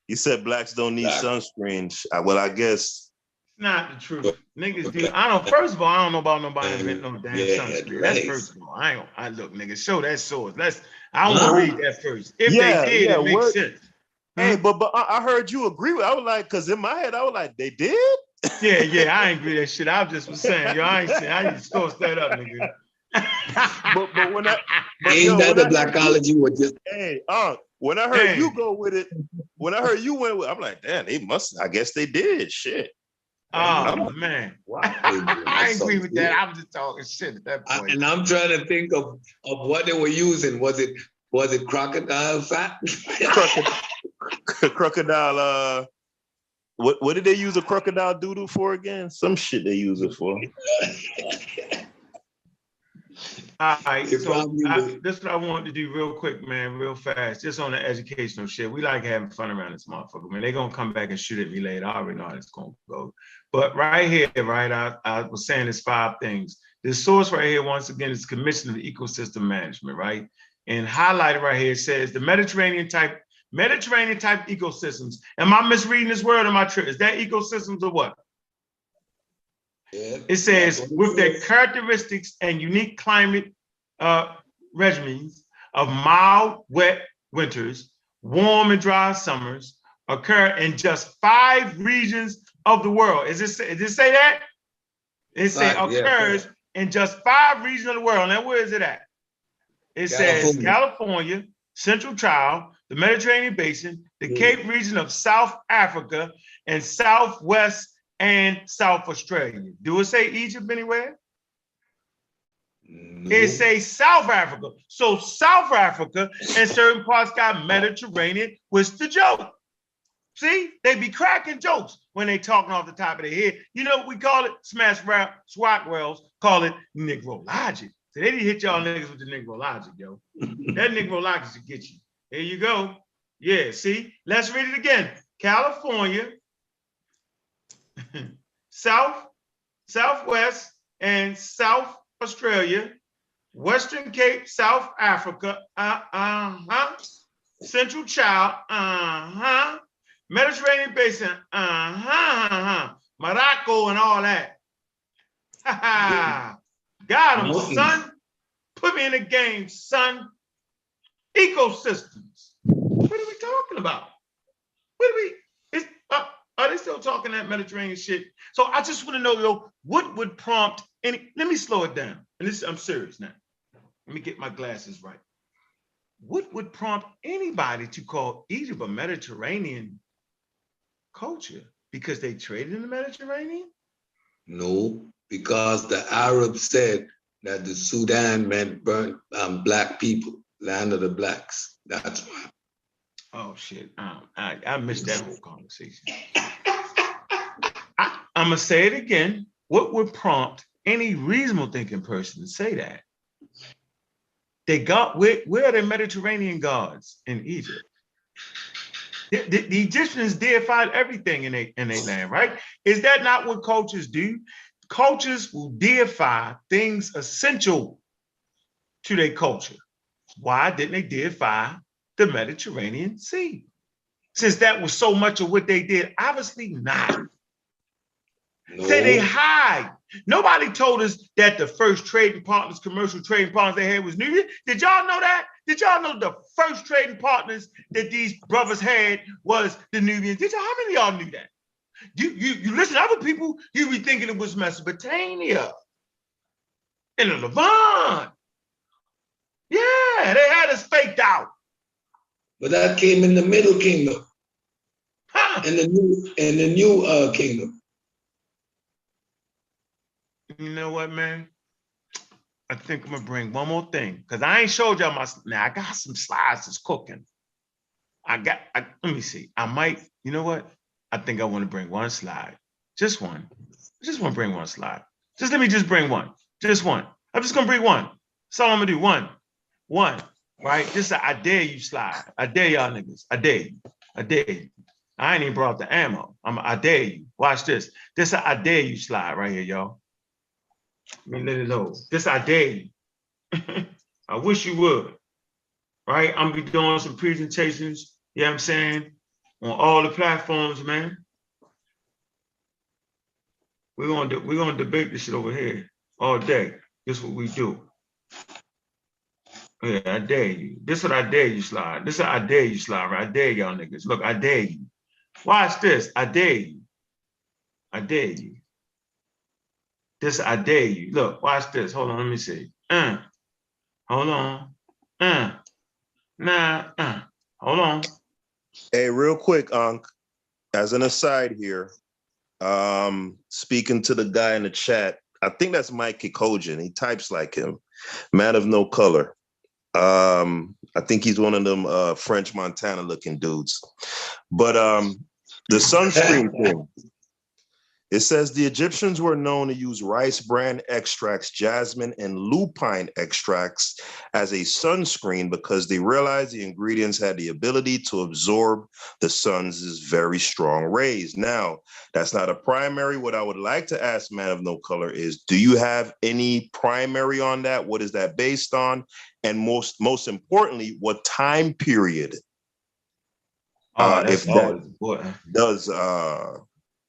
you said blacks don't need sunscreen. Well, I guess. Not the truth. Niggas do. I don't, first of all, I don't know about nobody inventing no damn sunscreen. That's first of all. I look, nigga, show that source. I want to read that first. If they did, it makes sense. Hey, but I heard you agree with. I was like, because in my head, I was like, they did. Yeah, I ain't agree with that shit. I just was saying, yo, I ain't saying. I need to source that up, nigga. but when the blackology was just. Hey, when I heard you go with it, when I heard you went with, I'm like, damn, they must. I guess they did. Shit. Oh man, I agree with that. I was just talking shit at that point. And I'm trying to think of what they were using. Was it crocodile fat? Crocodile. What did they use a crocodile doodle for again? Some shit they use it for. All right, so this is what I wanted to do real quick, man, real fast, just on the educational shit. We like having fun around this motherfucker, man. They're gonna come back and shoot at me later. I already know how it's gonna go. But right here, right, I was saying there's 5 things. This source right here, once again, is Commission of Ecosystem Management, right? And highlighted right here, it says the Mediterranean type ecosystems. Am I misreading this word or my trip? Is that ecosystems or what? Yeah, it says with their characteristics and unique climate regimens of mild, wet winters, warm and dry summers occur in just 5 regions of the world. Does it say that? It says occurs in just 5 regions of the world. Now, where is it at? It says California, Central Trial, the Mediterranean Basin, the Cape region of South Africa, and Southwest and South Australia. Do it say Egypt anywhere? No. It says South Africa. So South Africa and certain parts got Mediterranean. What's the joke? See, they be cracking jokes when they talking off the top of their head. You know what we call it? Smash rap, swat wells call it Negro logic. So they didn't hit y'all niggas with the Negro logic, yo. That Negro logic should get you. There you go. Yeah, see? Let's read it again. California, Southwest and South Australia, Western Cape, South Africa, Central Child, Mediterranean Basin, Morocco and all that. Got him, son. Put me in the game, son. Ecosystems. What are we talking about? Are they still talking that Mediterranean shit? So I just want to know, yo, what would prompt any, let me slow it down. And I'm serious now. Let me get my glasses right. What would prompt anybody to call Egypt a Mediterranean culture? Because they traded in the Mediterranean? No, because the Arabs said that the Sudan meant burnt black people, land of the blacks. That's why. Oh shit! I missed that whole conversation. I'm gonna say it again. What would prompt any reasonable thinking person to say that? They got where are the Mediterranean gods in Egypt? The Egyptians deified everything in their land, right? Is that not what cultures do? Cultures will deify things essential to their culture. Why didn't they deify the Mediterranean Sea? Since that was so much of what they did, obviously not. No. Say they hide. Nobody told us that the first trading partners, commercial trading partners they had was Nubian. Did y'all know that? Did y'all know the first trading partners that these brothers had was the Nubians? How many of y'all knew that? You listen to other people, you be thinking it was Mesopotamia and the Levant. Yeah, they had us faked out. But that came in the Middle Kingdom. Huh. In the new kingdom. You know what, man? I think I'm gonna bring one more thing because I ain't showed y'all now. I got some slides that's cooking. Let me see. I might, you know what? I think I want to bring one slide. Just one. I just want to bring one slide. Let me just bring one. Just one. I'm just gonna bring one. That's all I'm gonna do. One. One, right? This I dare you slide. I dare y'all niggas. I dare you. I dare you. I ain't even brought the ammo. I dare you. Watch this. This I dare you slide right here, y'all. Let me let it know. This I dare you. I wish you would. Right? I'm gonna be doing some presentations, you know what I'm saying, on all the platforms, man. We're gonna debate this shit over here all day. This is what we do. Yeah, I dare you. This is what I dare you slide. This is what I dare you slide. Right? I dare y'all niggas. Look, I dare you. Watch this. I dare you. I dare you. This I dare you. Look, watch this. Hold on, let me see. Hold on. Hold on. Hey, real quick, Unc, as an aside here, speaking to the guy in the chat, I think that's Mike Kikojian. He types like him. Man of no color. I think he's one of them French Montana looking dudes. But the sunscreen thing. It says the Egyptians were known to use rice bran extracts, jasmine, and lupine extracts as a sunscreen because they realized the ingredients had the ability to absorb the sun's very strong rays. Now, that's not a primary. What I would like to ask Man of No Color is, do you have any primary on that? What is that based on? And most importantly, what time period? That's always important. Does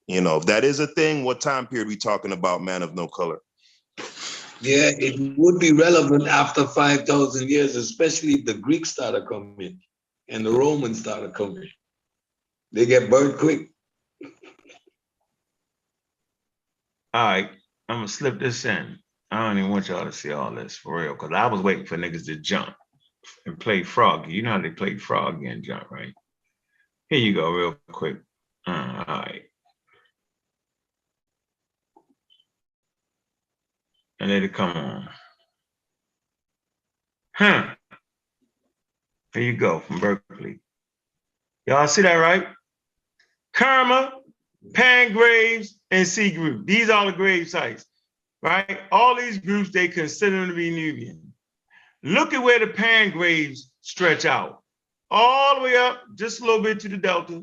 you know, if that is a thing, what time period are we talking about, Man of No Color? Yeah, it would be relevant after 5,000 years, especially if the Greeks started coming and the Romans started coming. They get burned quick. All right, I'm gonna slip this in. I don't even want y'all to see all this for real, because I was waiting for niggas to jump and play Froggy. You know how they play Froggy and jump, right? Here you go, real quick. All right. And let it come on. Here you go, from Berkeley. Y'all see that, right? Kerma, Pangraves, and C Group. These are the grave sites, right? All these groups, they consider them to be Nubian. Look at where the Pangraves stretch out. All the way up, just a little bit to the Delta.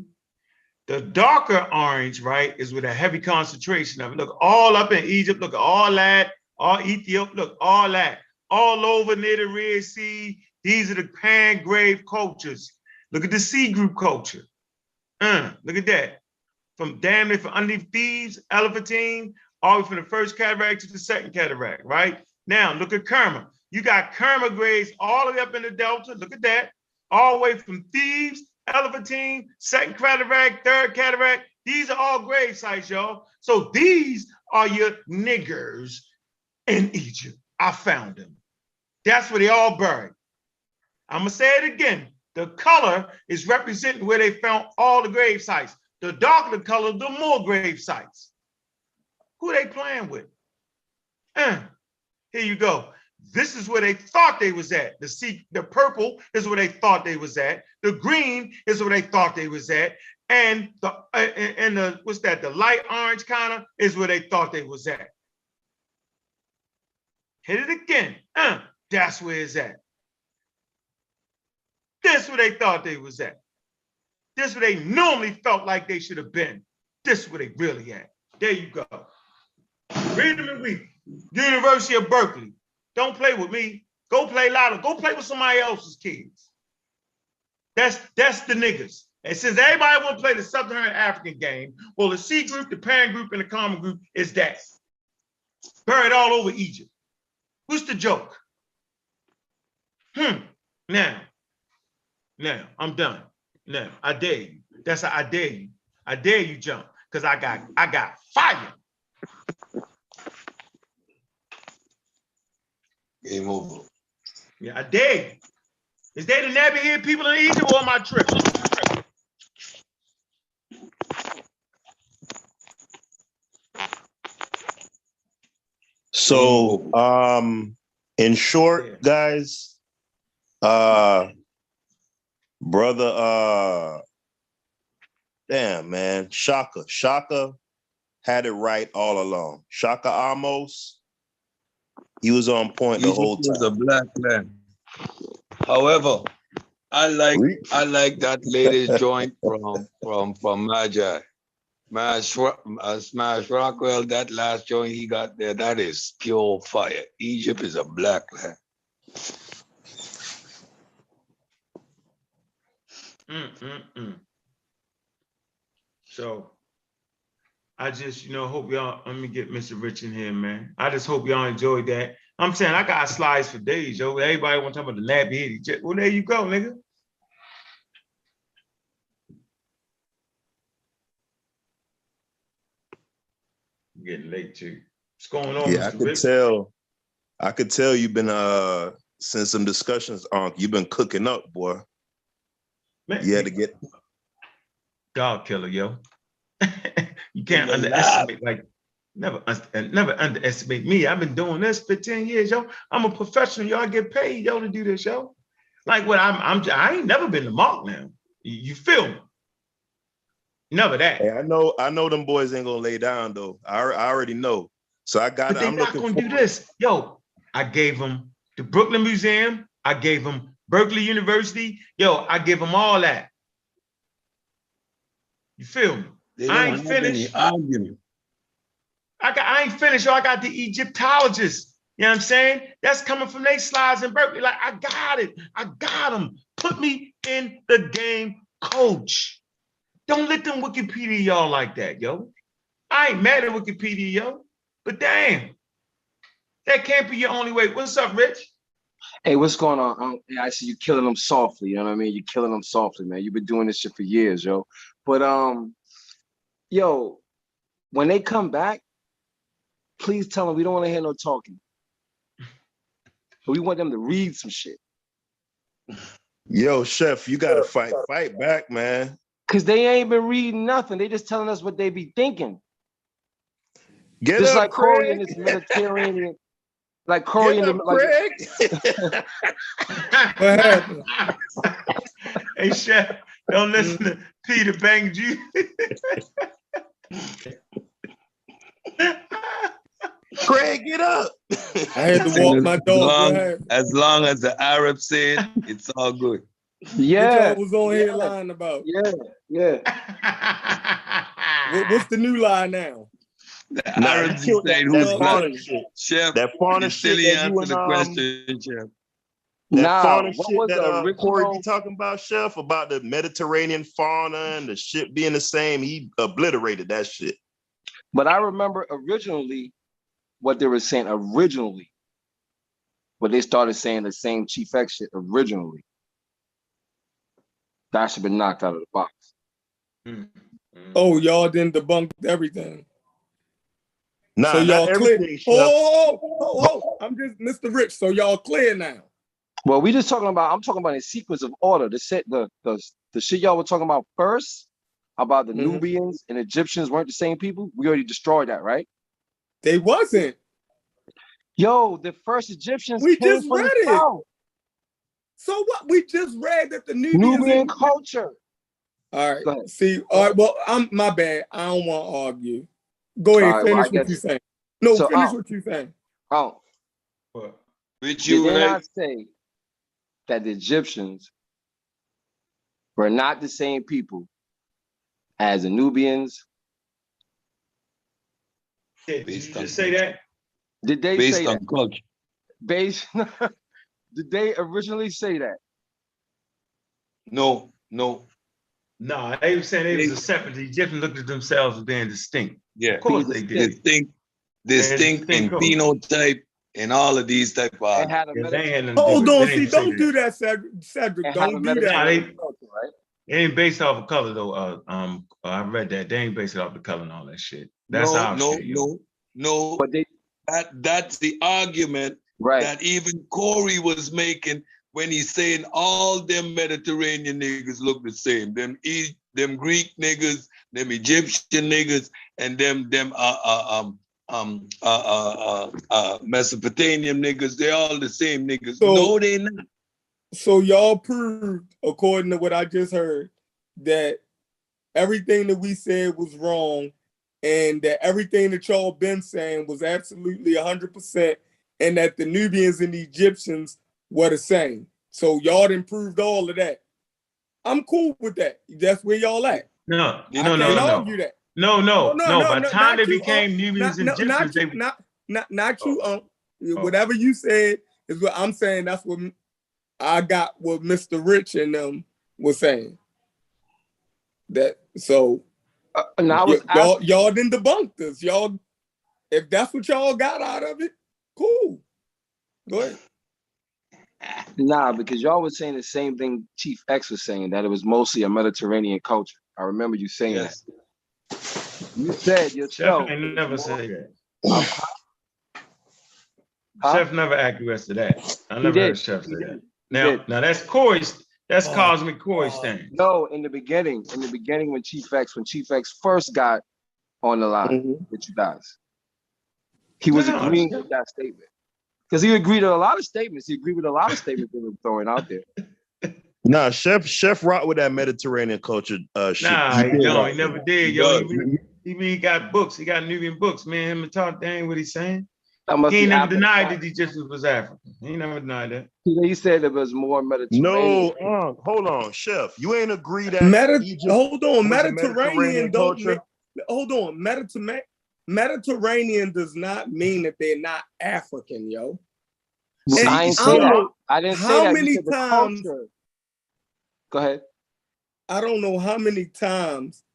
The darker orange, right, is with a heavy concentration of it. Look, all up in Egypt, look at all that, all Ethiopia, look, all that, all over near the Red Sea. These are the Pangrave cultures. Look at the C Group culture. Look at that. From damn near from underneath Thebes, Elephantine, all the way from the first cataract to the second cataract, right? Now, look at Kerma. You got Kerma graves all the way up in the Delta. Look at that. All the way from Thebes, Elephantine, second cataract, third cataract. These are all grave sites, y'all. So these are your niggers in Egypt. I found them. That's where they all buried. I'm going to say it again. The color is representing where they found all the grave sites. The darker the color, the more grave sites. Who they playing with? Here you go. This is where they thought they was at. The purple is where they thought they was at. The green is where they thought they was at. And the what's that? The light orange kind of is where they thought they was at. Hit it again. That's where it's at. This where they thought they was at. This where they normally felt like they should have been. This where they really at. There you go. Freedom and Week, University of Berkeley. Don't play with me. Go play louder. Go play with somebody else's kids. That's the niggas. And since everybody want to play the Sub-Saharan African game, well, the C Group, the Pan Group, and the Common Group is that. Buried all over Egypt. What's the joke? Now, I'm done. Now, I dare you. That's how I dare you. I dare you jump, because I got fire. Game over. Yeah, I dare you. Is they the Nabi people in Egypt or am I tripping? So, in short, guys, brother, damn, man, Shaka had it right all along. Shaka Amos, he was on point the whole time. He was a black man. However, I like that latest joint from Magi. Smash Rockwell, that last joint he got there, that is pure fire. Egypt is a black land. So I just, hope y'all, let me get Mr. Rich in here, man. I just hope y'all enjoyed that. I'm saying I got slides for days, yo. Everybody want to talk about the nappy head. Well, there you go, nigga. Getting late too. What's going on, Yeah, Mr. Rich? I could tell you've been since some discussions on you've been cooking up, boy. Man, you had to get dog killer, yo. You can't underestimate, never underestimate me. I've been doing this for 10 years, yo. I'm a professional, yo. I get paid, yo, to do this, yo. Like what I ain't never been the mark now. You feel me? Never that. Hey, I know them boys ain't gonna lay down though. I already know. So But they're not gonna do this. Yo, I gave them the Brooklyn Museum, I gave them Berkeley University, yo, I give them all that. You feel me? I ain't finished. I ain't finished, yo. I got the Egyptologists. You know what I'm saying? That's coming from their slides in Berkeley. Like, I got it. I got them. Put me in the game, coach. Don't let them Wikipedia y'all like that, yo. I ain't mad at Wikipedia, yo. But damn, that can't be your only way. What's up, Rich? Hey, what's going on? I see you killing them softly. You know what I mean? You're killing them softly, man. You've been doing this shit for years, yo. But yo, when they come back, please tell them we don't want to hear no talking. We want them to read some shit. Yo, Chef, you gotta fight back, man. Cause they ain't been reading nothing. They just telling us what they be thinking. Get just up, like Craig. Corey and this Mediterranean, like Corey and Craig. What happened? Hey, Chef, don't listen to Peter Bang G. Craig, get up. I had to walk my dog. As long as the Arab said, it's all good. Yeah. What y'all was on here lying about? Yeah. What's the new lie now? The Arabs saying who's black. Chef, that fauna shit that you answer the question, Chef. That fauna shit that Corey be talking about, Chef, about the Mediterranean fauna and the shit being the same. He obliterated that shit. But I remember originally what they were saying but they started saying the same Chief X shit originally. That should have been knocked out of the box. Oh, y'all didn't debunk everything. Nah, so y'all clear. Oh, I'm just Mr. Rich. So y'all clear now. Well, I'm talking about a sequence of order. The shit y'all were talking about first, about the Nubians and Egyptians weren't the same people. We already destroyed that, right? They wasn't. Yo, the first Egyptians we came just from read the it. South. So what? We just read that the Nubian culture. All right. See, all right. Well, my bad. I don't want to argue. Go ahead. Finish what you're saying. No, finish what you're saying. Oh. Which you did they not say that the Egyptians were not the same people as the Nubians? Yeah, did you just say that? Did they based say on that? Culture. Did they originally say that? No. They were saying they was a separate. The Egyptians looked at themselves as being distinct. Yeah, of course they did. Distinct in phenotype and all of these type of. Hold on, see, don't do that, Cedric. Don't do that. They ain't based off of color though. I read that they ain't based it off the color and all that shit. That's No. But that's the argument that even Corey was making when he's saying all them Mediterranean niggas look the same. Them Greek niggas, them Egyptian niggas, and them Mesopotamian niggas. They're all the same niggas. No, they not. So y'all proved, according to what I just heard, that everything that we said was wrong, and that everything that y'all been saying was absolutely 100%, and that the Nubians and the Egyptians were the same. So y'all done proved all of that. I'm cool with that. That's where y'all at. No, I can't argue that. No. By the time they you, became Nubians and Gypsies, not you, Whatever you said is what I'm saying. That's what I got. What Mr. Rich and them was saying. That so. Y'all didn't debunk this. Y'all, if that's what y'all got out of it, cool. Go ahead. Nah, because y'all was saying the same thing Chief X was saying, that it was mostly a Mediterranean culture. I remember you saying that. You said yourself. Chef never say that. Chef never acquiesced to that. I never heard Chef say that. Now that's Corey's. That's Cosmic Corey's thing. No, in the beginning when Chief X first got on the line with you guys, he was agreeing with that statement. Because he agreed to a lot of statements. He agreed with a lot of statements they were throwing out there. Nah, Chef rock with that Mediterranean culture shit. Nah, he never did, yo. He got books. He got Nubian books. Me and him talk. That ain't what he's saying. He ain't never denied that the Egyptians was African. He never denied that. He said it was more Mediterranean. No, hold on, Chef. You ain't agree that Egypt hold on, Mediterranean culture. Hold on, Mediterranean does not mean that they're not African, yo. I didn't say that. I didn't say that. How many times? Go ahead. I don't know how many times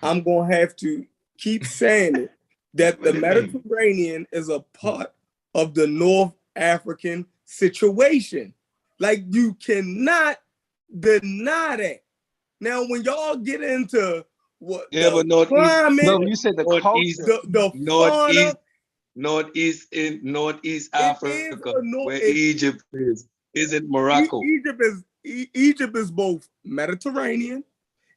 I'm gonna have to keep saying it that the Mediterranean is a part of the North African situation. Like you cannot deny that. Now, when y'all get into what the climate, you said the culture, the Northeast Africa, where Egypt is it Morocco? Egypt is both Mediterranean,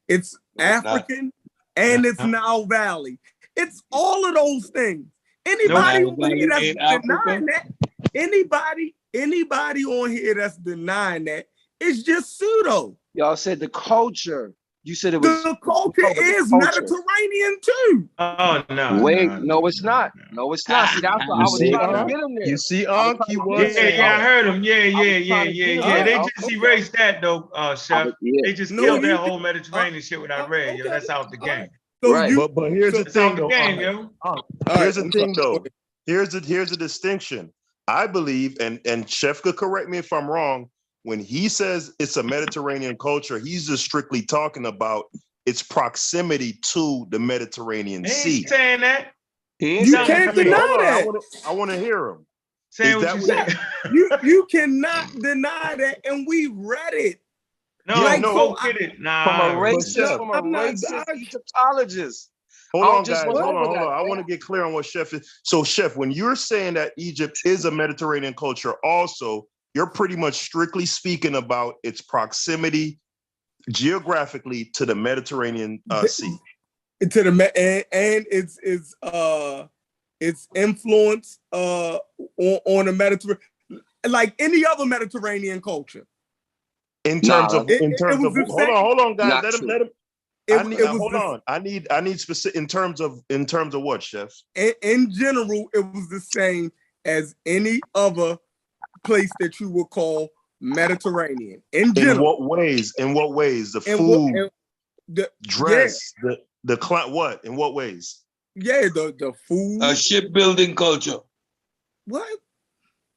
it's African, and it's Nile Valley. It's all of those things. Anybody on here that's denying that, anybody on here that's denying that, it's just pseudo. Y'all said the culture. You said it was the culture is Mediterranean too. Oh no! No, it's not. No, it's not. See, that's what I was trying to get him there. You see, he was. Yeah, I heard him. Yeah. They just erased that though, Chef. They just killed that whole Mediterranean shit with I read. Yo, that's out the game. So right. But here's the thing, though. Here's the thing, though. Here's the distinction. I believe, and Chef could correct me if I'm wrong. When he says it's a Mediterranean culture, he's just strictly talking about its proximity to the Mediterranean Sea. He's saying that. You can't deny that. I want to hear him. Saying what you said. You cannot deny that, and we read it. Go get it. Nah, from a racist Egyptologist. Hold on, guys. Hold on. I want to get clear on what Chef is. So, Chef, when you're saying that Egypt is a Mediterranean culture, also, you're pretty much strictly speaking about its proximity geographically to the Mediterranean Sea. To the and its influence on the Mediterranean, like any other Mediterranean culture. In terms of hold on, guys. Let him. Hold on. I need specific in terms of what, Chef? In general, it was the same as any other place that you would call Mediterranean. In what ways? The food, the dress, the what? In what ways? Yeah, the food. A shipbuilding culture. What?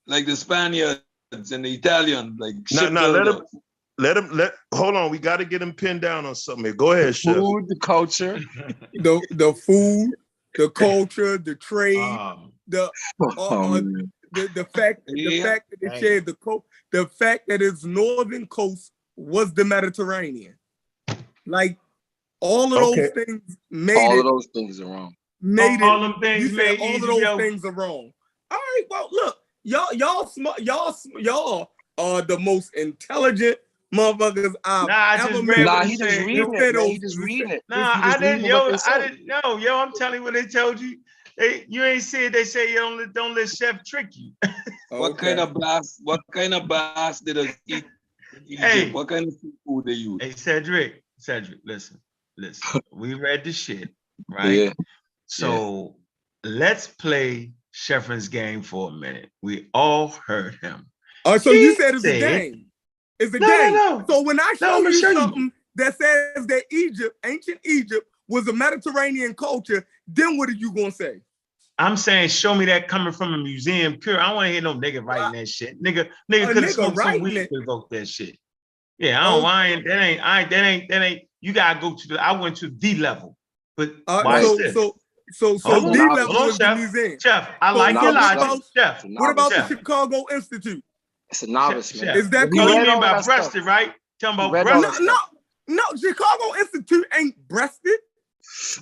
Like the Spaniards and the Italians, like hold on. We got to get him pinned down on something here. Go ahead, Chef. Food, the culture, the food, the culture, the trade, the fact that it shared the fact that its northern coast was the Mediterranean. Like all of those things made all it. of those things are wrong. All them things made all of those things are wrong. All right, well, look, y'all are the most intelligent motherfuckers I've ever met. He just reading it. He just reading it. I didn't know. Yo, I'm telling you what they told you. You ain't see it. They say you don't let Chef trick you. What kind of blast did us eat? Hey, what kind of food they use? Hey, Cedric, listen. We read the shit, right? Yeah. So let's play Chef's game for a minute. We all heard him. Oh, so you said it's a game. It's a game. No. So when I show you show something that says that Egypt, ancient Egypt, was a Mediterranean culture, then what are you gonna say? I'm saying, show me that coming from a museum. Pure. I don't want to hear no nigga writing that shit. Nigga could have smoked some weed to evoke that shit. Yeah, that ain't. You gotta go to the. I went to the level, but watch this. So D level is the museum. Chef, I like your logic. Chef, what about the Chicago Institute? It's a novice, man. Is that cool? You mean by breasted, right? Talking about breasted? No, Chicago Institute ain't breasted.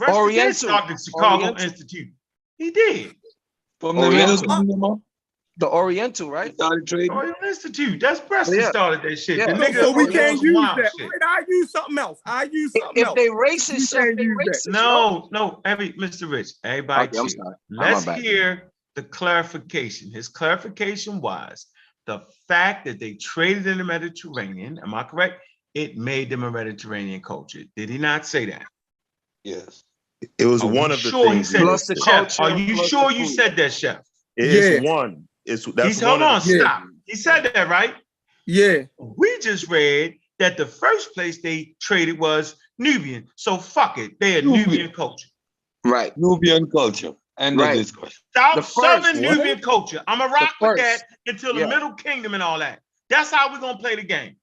Oriental started Chicago Institute. He did. From the middle the Oriental, right? Oriental Institute. That's breasted started that shit. Yeah. The nigga So we can't use that. Shit. Right? I use something else. If they racist, chef, they racist. No, Mr. Rich, everybody. Okay, let's hear the clarification. His clarification was the fact that they traded in the Mediterranean. Am I correct? It made them a Mediterranean culture. Did he not say that? Yes. It was one of the things. Plus the culture. Chef, are you sure you said that, Chef? It's one. Hold on, stop. He said that, right? Yeah. We just read that the first place they traded was Nubian. So fuck it. They're Nubian culture. Right. Nubian culture. End of discussion. Southern Nubian culture. I'm going to rock with that until the Middle Kingdom and all that. That's how we're going to play the game.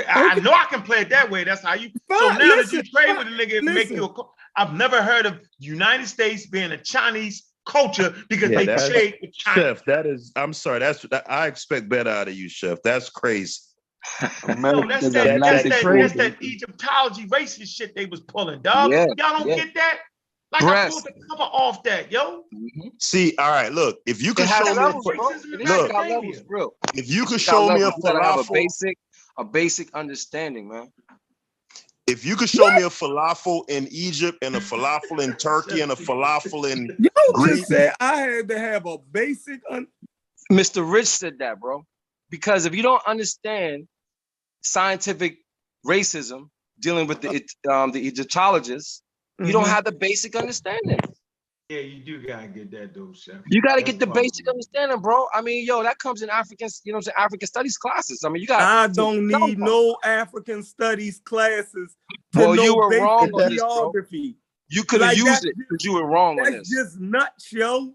I know I can play it that way. That's how you. So now that you trade with a nigga, make you I've never heard of United States being a Chinese culture because they trade with China. Chef, that is, I'm sorry. I expect better out of you, Chef. That's crazy. No, that's that Egyptology racist shit they was pulling, dog. Y'all don't get that? Like I pulled the cover off that, yo. See, all right, look, if you could show me if you could show me a falafel, a basic understanding, man. If you could show me a falafel in Egypt and a falafel in Turkey and a falafel in Greece, just said I had to have a basic. Mr. Rich said that, bro. Because if you don't understand scientific racism dealing with the Egyptologists, you don't have the basic understanding. Yeah, you do gotta get that though, Chef. You gotta get the basic understanding, bro. I mean, yo, that comes in African, African studies classes. I mean, you got. I don't need no African studies classes. Well, you were wrong on this, bro. Geography. You could have used it because you were wrong on this. That's just nuts, yo.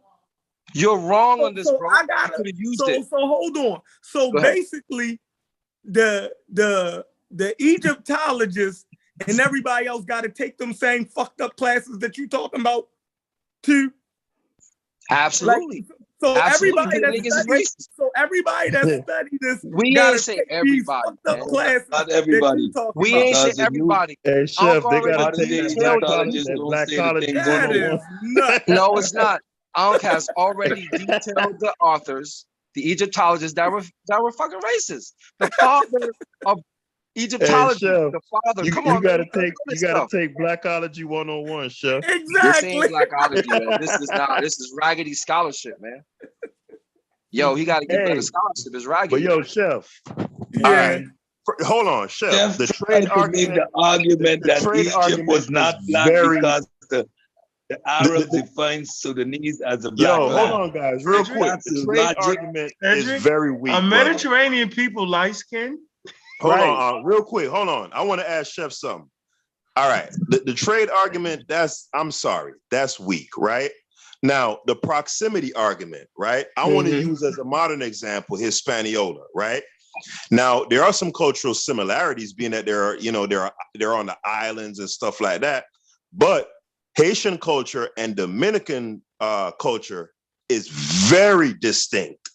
You're wrong on this, bro. I could have used it. So hold on. So basically, the Egyptologists and everybody else got to take them same fucked up classes that you talking about too. Absolutely. Everybody that studied this, we ain't say everybody. Not everybody. We ain't say everybody. Hey, Chef, they gotta take that black college 101. No, it's not. Ankh has already detailed the authors, the Egyptologists that were fucking racist. The father of Egyptology, the father. You gotta take Blackology 101, Chef. Exactly. This ain't Blackology, man. This is raggedy scholarship, man. Yo, he gotta get better scholarship. It's raggedy. But yo, Chef. Yeah. All right. Hold on, Chef. The trade argument, the argument that Egypt was not black because the Arab defines Sudanese as a black. Yo, hold on, guys, real quick. The trade argument is very weak. Are Mediterranean people light skinned? Hold on, real quick. Hold on. I want to ask Chef something. All right. The trade argument, I'm sorry, that's weak, right? Now, the proximity argument, right? I want to use as a modern example Hispaniola, right? Now, there are some cultural similarities being that they're on the islands and stuff like that. But Haitian culture and Dominican culture is very distinct.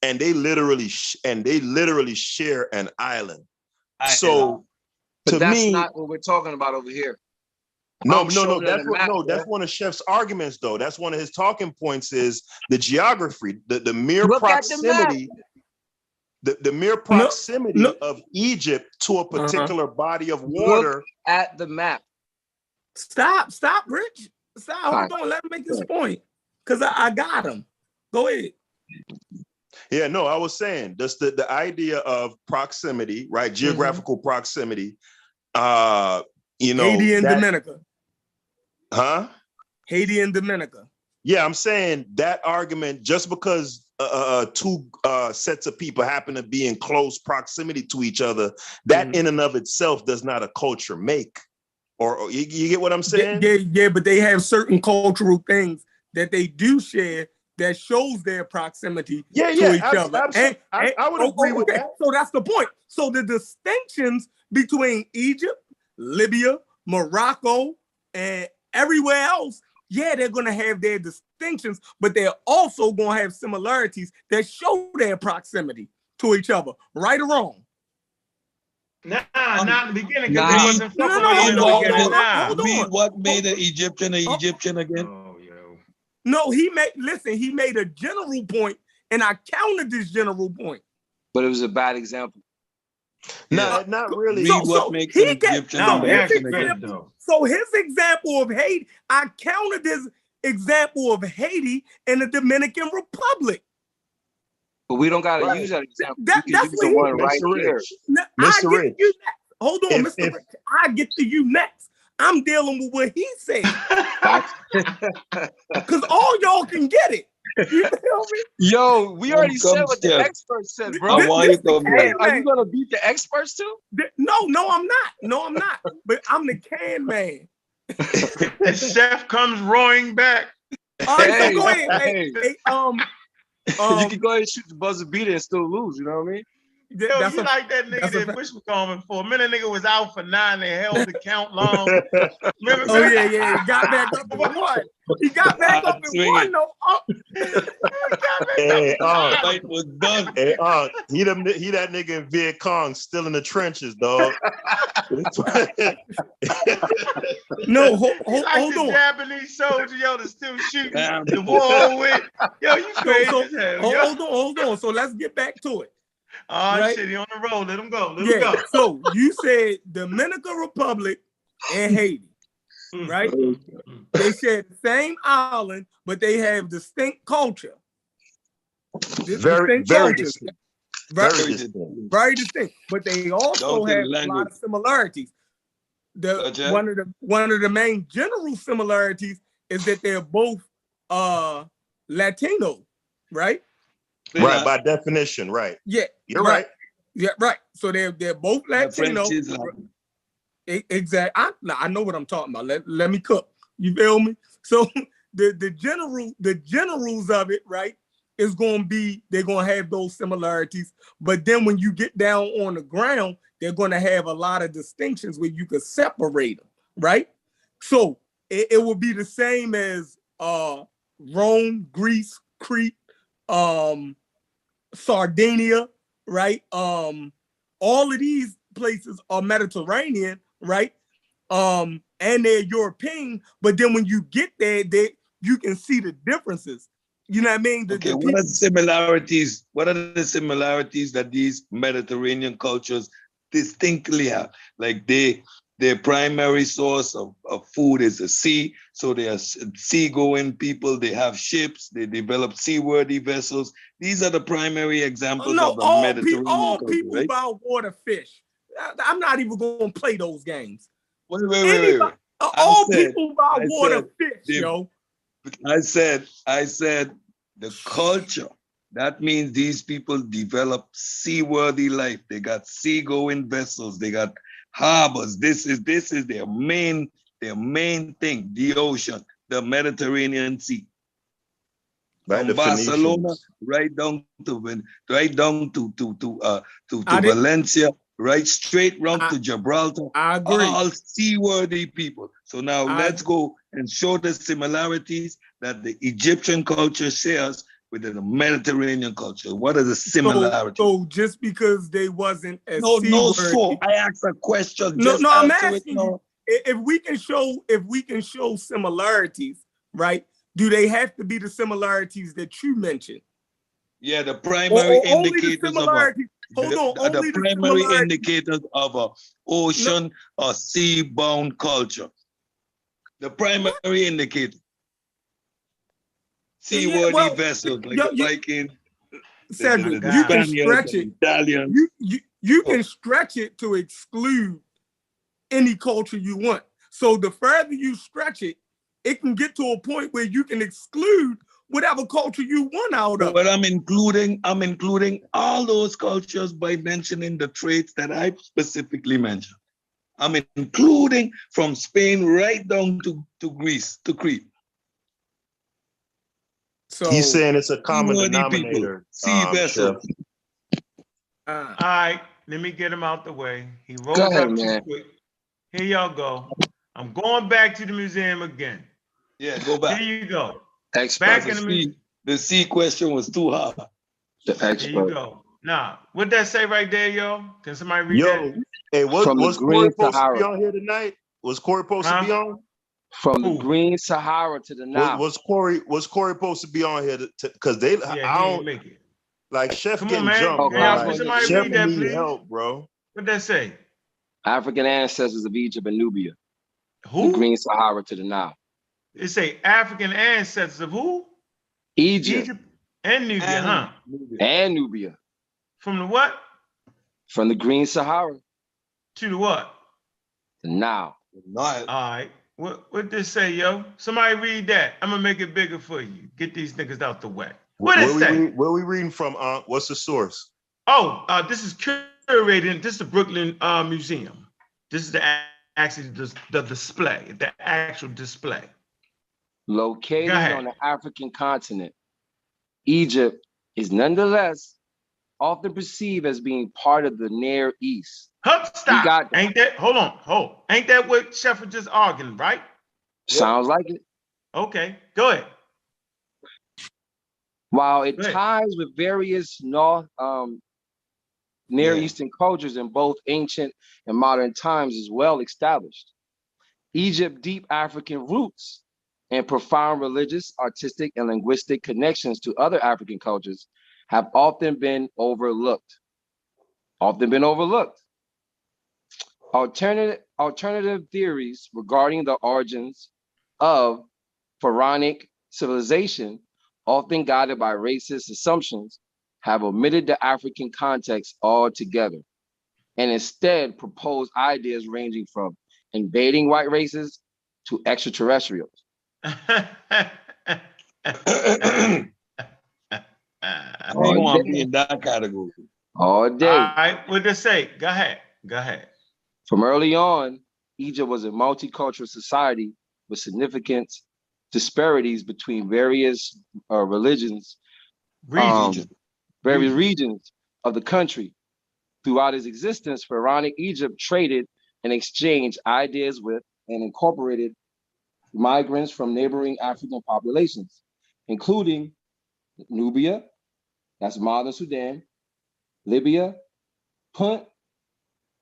And they literally share an island. But that's not what we're talking about over here. No. That's one of Chef's arguments, though. That's one of his talking points is the geography, the mere proximity, the mere proximity of Egypt to a particular body of water. Look at the map. Stop, Rich. Stop. Hold on. Let me make this point, because I got him. Go ahead. Yeah, no, I was saying just the idea of proximity, right? Geographical proximity. Haiti and Dominica. Huh? Haiti and Dominica. Yeah, I'm saying that argument, just because two sets of people happen to be in close proximity to each other, that in and of itself does not a culture make. Or you get what I'm saying? Yeah, but they have certain cultural things that they do share that shows their proximity to each other. I would agree with that. So that's the point. So the distinctions between Egypt, Libya, Morocco, and everywhere else, yeah, they're going to have their distinctions, but they're also going to have similarities that show their proximity to each other, right or wrong. Not in the beginning, because they wasn't fucking with each other in the beginning. Hold on. Read what made the Egyptian an Egyptian again. No, he made a general point, and I countered this general point. But it was a bad example. No, not really. Read what makes an Egyptian an Egyptian again. So his example of Haiti, I countered his example of Haiti and the Dominican Republic. But we don't gotta use that example. That's the one right here. I get to you next. Hold on, Mr. Rich. I get to you next. I'm dealing with what he said. Because all y'all can get it. You feel me? Yo, we already said what the experts said, bro. Are you gonna beat the experts too? No, I'm not. But I'm the can man. The chef comes roaring back. All right, so go ahead. You can go ahead and shoot the buzzer beater and still lose. You know what I mean? Yo, you like that nigga that Bush was calling for. A minute, nigga was out for 9. They held the count long. Remember? Oh yeah. He got back up and won. He got back up and won. No, fight was done. Hey, he that nigga in Viet Cong still in the trenches, dog. No, hold on. Japanese soldier, yo, to still shoot the war with. Yo, you crazy as hell. Hold on. So let's get back to it. Oh, right? Shit, he on the road. Let him go. Let him go. So you said Dominican Republic and Haiti, right? They share the same island, but they have distinct culture. Very distinct. Very distinct. But they also have a lot of similarities. One of the main general similarities is that they're both Latino, right? Right, by definition, right. Yeah. You're right. Yeah, right. So they're both Latino. Exactly. I know what I'm talking about. Let me cook. You feel me? So the generals of it, right, is gonna be, they're gonna have those similarities. But then when you get down on the ground, they're gonna have a lot of distinctions where you can separate them, right? So it will be the same as Rome, Greece, Crete, Sardinia, right? All of these places are Mediterranean, right? And they're European, but then when you get there, you can see the differences. You know what I mean? What are the similarities? What are the similarities that these Mediterranean cultures distinctly have? Like their primary source of food is the sea. So they are seagoing people. They have ships. They develop seaworthy vessels. These are the primary examples of the Mediterranean all culture, people right? buy water fish. I'm not even going to play those games. Wait. All people buy water fish, yo. I said the culture. That means these people develop seaworthy life. They got seagoing vessels. They got harbors. This is their main thing. The ocean, the Mediterranean Sea. From Barcelona right down to Valencia, right straight round to Gibraltar. I agree. All seaworthy people. So now let's go and show the similarities that the Egyptian culture shares with the Mediterranean culture. What are the similarities? So just because they wasn't as so I asked a question. No, I'm asking you if we can show similarities, right? Do they have to be the similarities that you mentioned? Yeah, the primary indicators indicators indicators of a ocean or sea-bound culture. The primary indicator. Seaworthy vessels like the Vikings. Cedric, you can stretch it. Italians. You can stretch it to exclude any culture you want. So the further you stretch it, it can get to a point where you can exclude whatever culture you want out of. But I'm including all those cultures by mentioning the traits that I specifically mentioned. I'm including from Spain right down to Greece, to Crete. So he's saying it's a common People, denominator. sea vessels. All right, let me get him out the way. He rose Go ahead, up too man. quick. Here y'all go. I'm going back to the museum again. Yeah, go back. Here you go. Expert. Back in the museum. The sea question was too hard. The Here you expert. go. Now, what that say right there, yo? Can somebody read Yo, that? hey, was From the Corey Green supposed to be Sahara. on here tonight? Was Corey supposed to be on? From the Who? Green Sahara to the Nile. Was Corey supposed to be on here? Because they, Yeah, I he don't ain't make it. like Chef Come on, getting man. jumped, Can bro. y'all, Okay, can Like, somebody Chef read that, need please? help, bro. What that say? African ancestors of Egypt and Nubia. The Who? Green Sahara to the Nile. It say African ancestors of who? Egypt Egypt and Nubia, huh? and Nubia. From the what? From the Green Sahara To the what? to Nile. All right. What this say, yo? Somebody read that. I'm gonna make it bigger for you. Get these niggas out the way. What it say? Where we reading from? What's the source? Oh, this is curated. This is the Brooklyn Museum. This is actually the display, the actual display. Located on the African continent, Egypt is nonetheless often perceived as being part of the Near East. Stop. Ain't that? Hold on. Ain't that what Sheffield just arguing, right? Sounds like it. Okay, go ahead. While it ties with various Near Eastern cultures in both ancient and modern times is well established. Egypt's deep African roots and profound religious, artistic, and linguistic connections to other African cultures have often been overlooked. Alternative theories regarding the origins of pharaonic civilization, often guided by racist assumptions, have omitted the African context altogether and instead propose ideas ranging from invading white races to extraterrestrials. I don't want to be in that category. All day. All right, what they say? Go ahead. From early on, Egypt was a multicultural society with significant disparities between various regions of the country. Throughout its existence, pharaonic Egypt traded and exchanged ideas with and incorporated migrants from neighboring African populations, including Nubia, that's modern Sudan, Libya, Punt,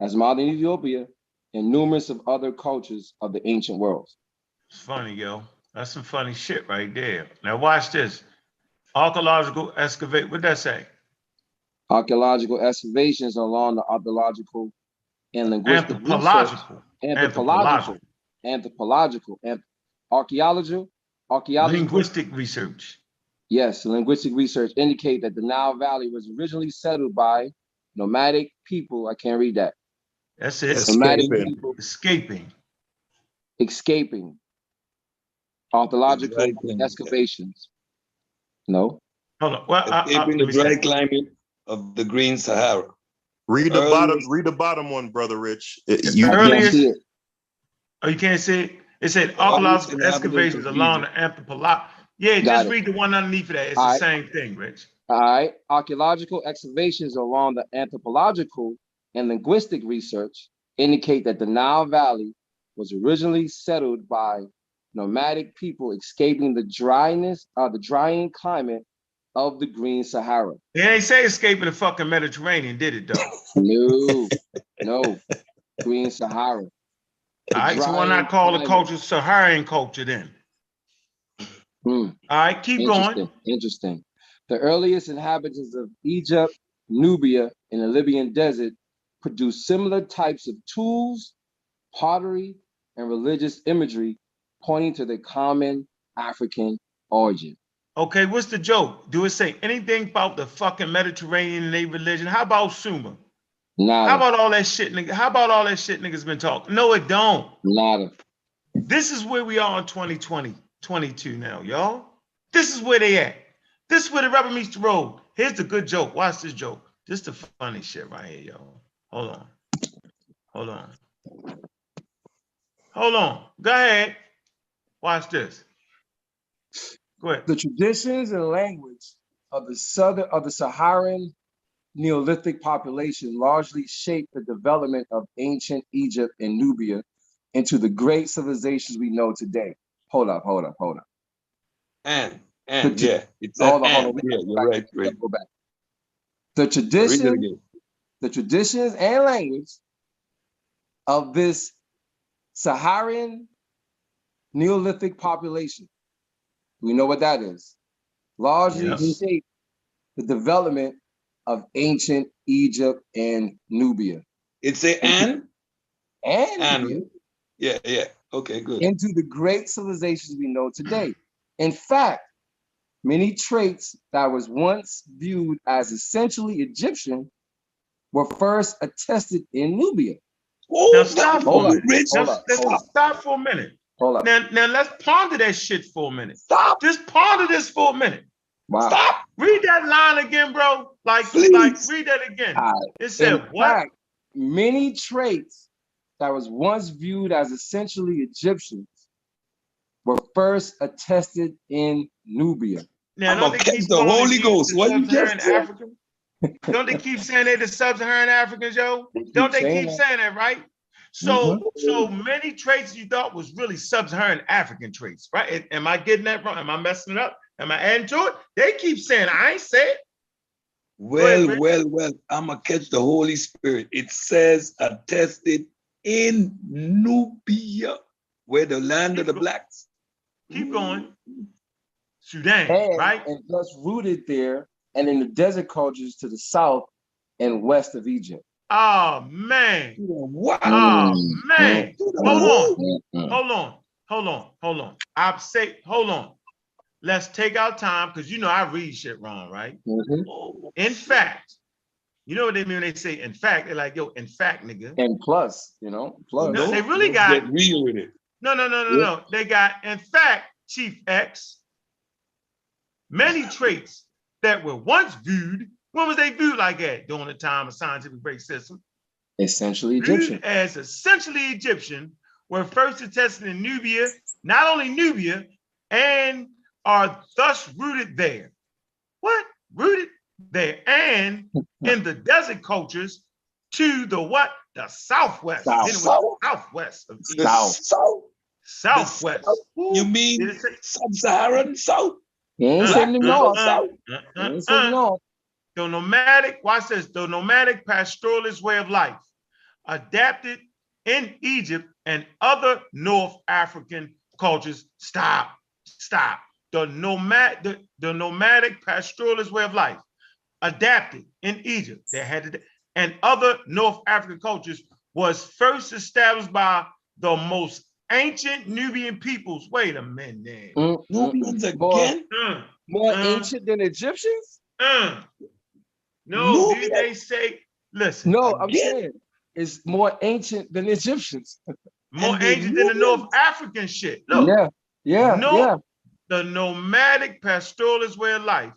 that's modern Ethiopia, and numerous of other cultures of the ancient world. It's funny, yo. That's some funny shit right there. Now watch this. Archaeological excavate. What'd that say? Archaeological excavations along the archaeological and linguistic anthropological, linguistic research. Yes, linguistic research indicate that the Nile Valley was originally settled by nomadic people. I can't read that. That's it. Nomadic people escaping. Archaeological excavations. No. Hold on. Well, escaping the dry climate of the Green Sahara. Read the bottom one, Brother Rich. You can't see it. Oh, you can't see it? It said archaeological excavations along the anthropological. Yeah, just read the one underneath of that. It's the same thing, Rich. All right. Archaeological excavations along the anthropological and linguistic research indicate that the Nile Valley was originally settled by nomadic people escaping the drying climate of the Green Sahara. They ain't say escaping the fucking Mediterranean, did it though? No. Green Sahara. All right, so why not call the culture Saharan culture then? All right, keep going. Interesting. The earliest inhabitants of Egypt, Nubia, and the Libyan desert produced similar types of tools, pottery, and religious imagery, pointing to their common African origin. Okay, what's the joke? Do it say anything about the fucking Mediterranean and their religion? How about Sumer? Nada. How about all that shit, nigga? How about all that shit niggas been talking? No, it don't. Nada. This is where we are in 2020, 22 now, y'all. This is where they at. This is where the rubber meets the road. Here's the good joke. Watch this joke. This is the funny shit right here, y'all. Hold on. Hold on. Hold on. Go ahead. Watch this. Go ahead. The traditions and language of the Saharan Neolithic population largely shaped the development of ancient Egypt and Nubia into the great civilizations we know today. Hold up. And The it's hold on. Yeah, you're right. Go back. The traditions and language of this Saharan Neolithic population, we know what that is, largely shaped the development of ancient Egypt and Nubia. It's and Nubia. Yeah. Okay, good. Into the great civilizations we know today. In fact, many traits that was once viewed as essentially Egyptian were first attested in Nubia. Now stop for a minute. Let's stop for a minute. Hold up. Now let's ponder that shit for a minute. Stop. Just ponder this for a minute. Wow. Stop. Read that line again, bro. Like read that again. It said what? Fact, many traits that was once viewed as essentially Egyptians were first attested in Nubia. Now don't they keep the Holy Ghost. What you just said? Don't they keep saying they're the sub-Saharan Africans, yo? Don't they keep saying that, right? So many traits you thought was really sub-Saharan African traits, right? Am I getting that wrong? Am I messing it up? Am I adding to it? They keep saying I ain't say it. Well, I'm gonna catch the Holy Spirit. It says attested in Nubia, where the land of the blacks. Keep going. Sudan, right? And thus rooted there and in the desert cultures to the south and west of Egypt. Oh man. Wow. Oh man. Hold on. Hold on. Let's take our time because you know I read shit wrong, right? In fact, you know what they mean when they say in fact? They're like, yo, in fact, nigga. And plus, plus. No, they really got real with it. No. They got, in fact, Chief X, many traits that were once viewed. When was they viewed like that? During the time of scientific break system. Essentially Egyptian. Viewed as essentially Egyptian, were first attested in Nubia, not only Nubia, and are thus rooted there. What? Rooted there. And in the desert cultures to the what? The southwest. Southwest of Egypt. Southwest. You mean sub-Saharan south? The nomadic, watch this, the nomadic pastoralist way of life adapted in Egypt and other North African cultures. Stop. The nomadic pastoralist way of life adapted in Egypt and other North African cultures was first established by the most ancient Nubian peoples. Wait a minute. Nubians again? More ancient than Egyptians? No, did they say, listen. No, I'm saying it's more ancient than Egyptians. More ancient than the North African shit. Look. Yeah. The nomadic pastoralist way of life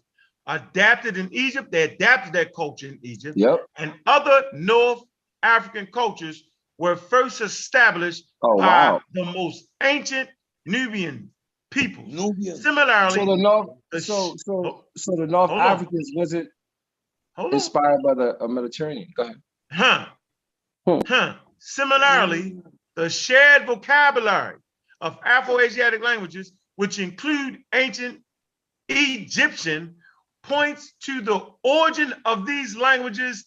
adapted in Egypt. They adapted their culture in Egypt. And other North African cultures were first established by the most ancient Nubian people. Similarly, so the North Africans wasn't inspired by the Mediterranean. Go ahead. Similarly, the shared vocabulary of Afro-Asiatic languages, which include ancient Egyptian, points to the origin of these languages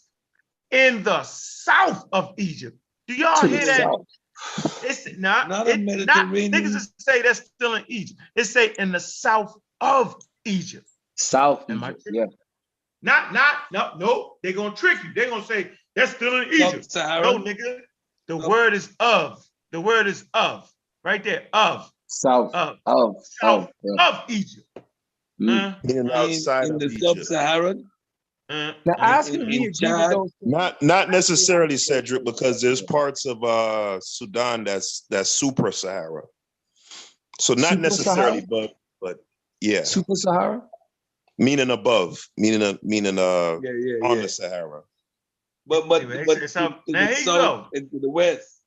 in the south of Egypt. Do y'all hear that? It's not Mediterranean. Niggas just say that's still in Egypt. It say in the south of Egypt. South Egypt, yeah. No. They're gonna trick you. They're gonna say that's still in Egypt. No, nigga. The word is of. The word is of. Right there. Of. South of Egypt. Outside in of the Egypt. Sub-Saharan. Now ask me not necessarily, Cedric, because there's parts of Sudan that's super Sahara. So not Super necessarily, Sahara? but yeah. Super Sahara? Meaning above, meaning on the Sahara. But Now here you go. into the west.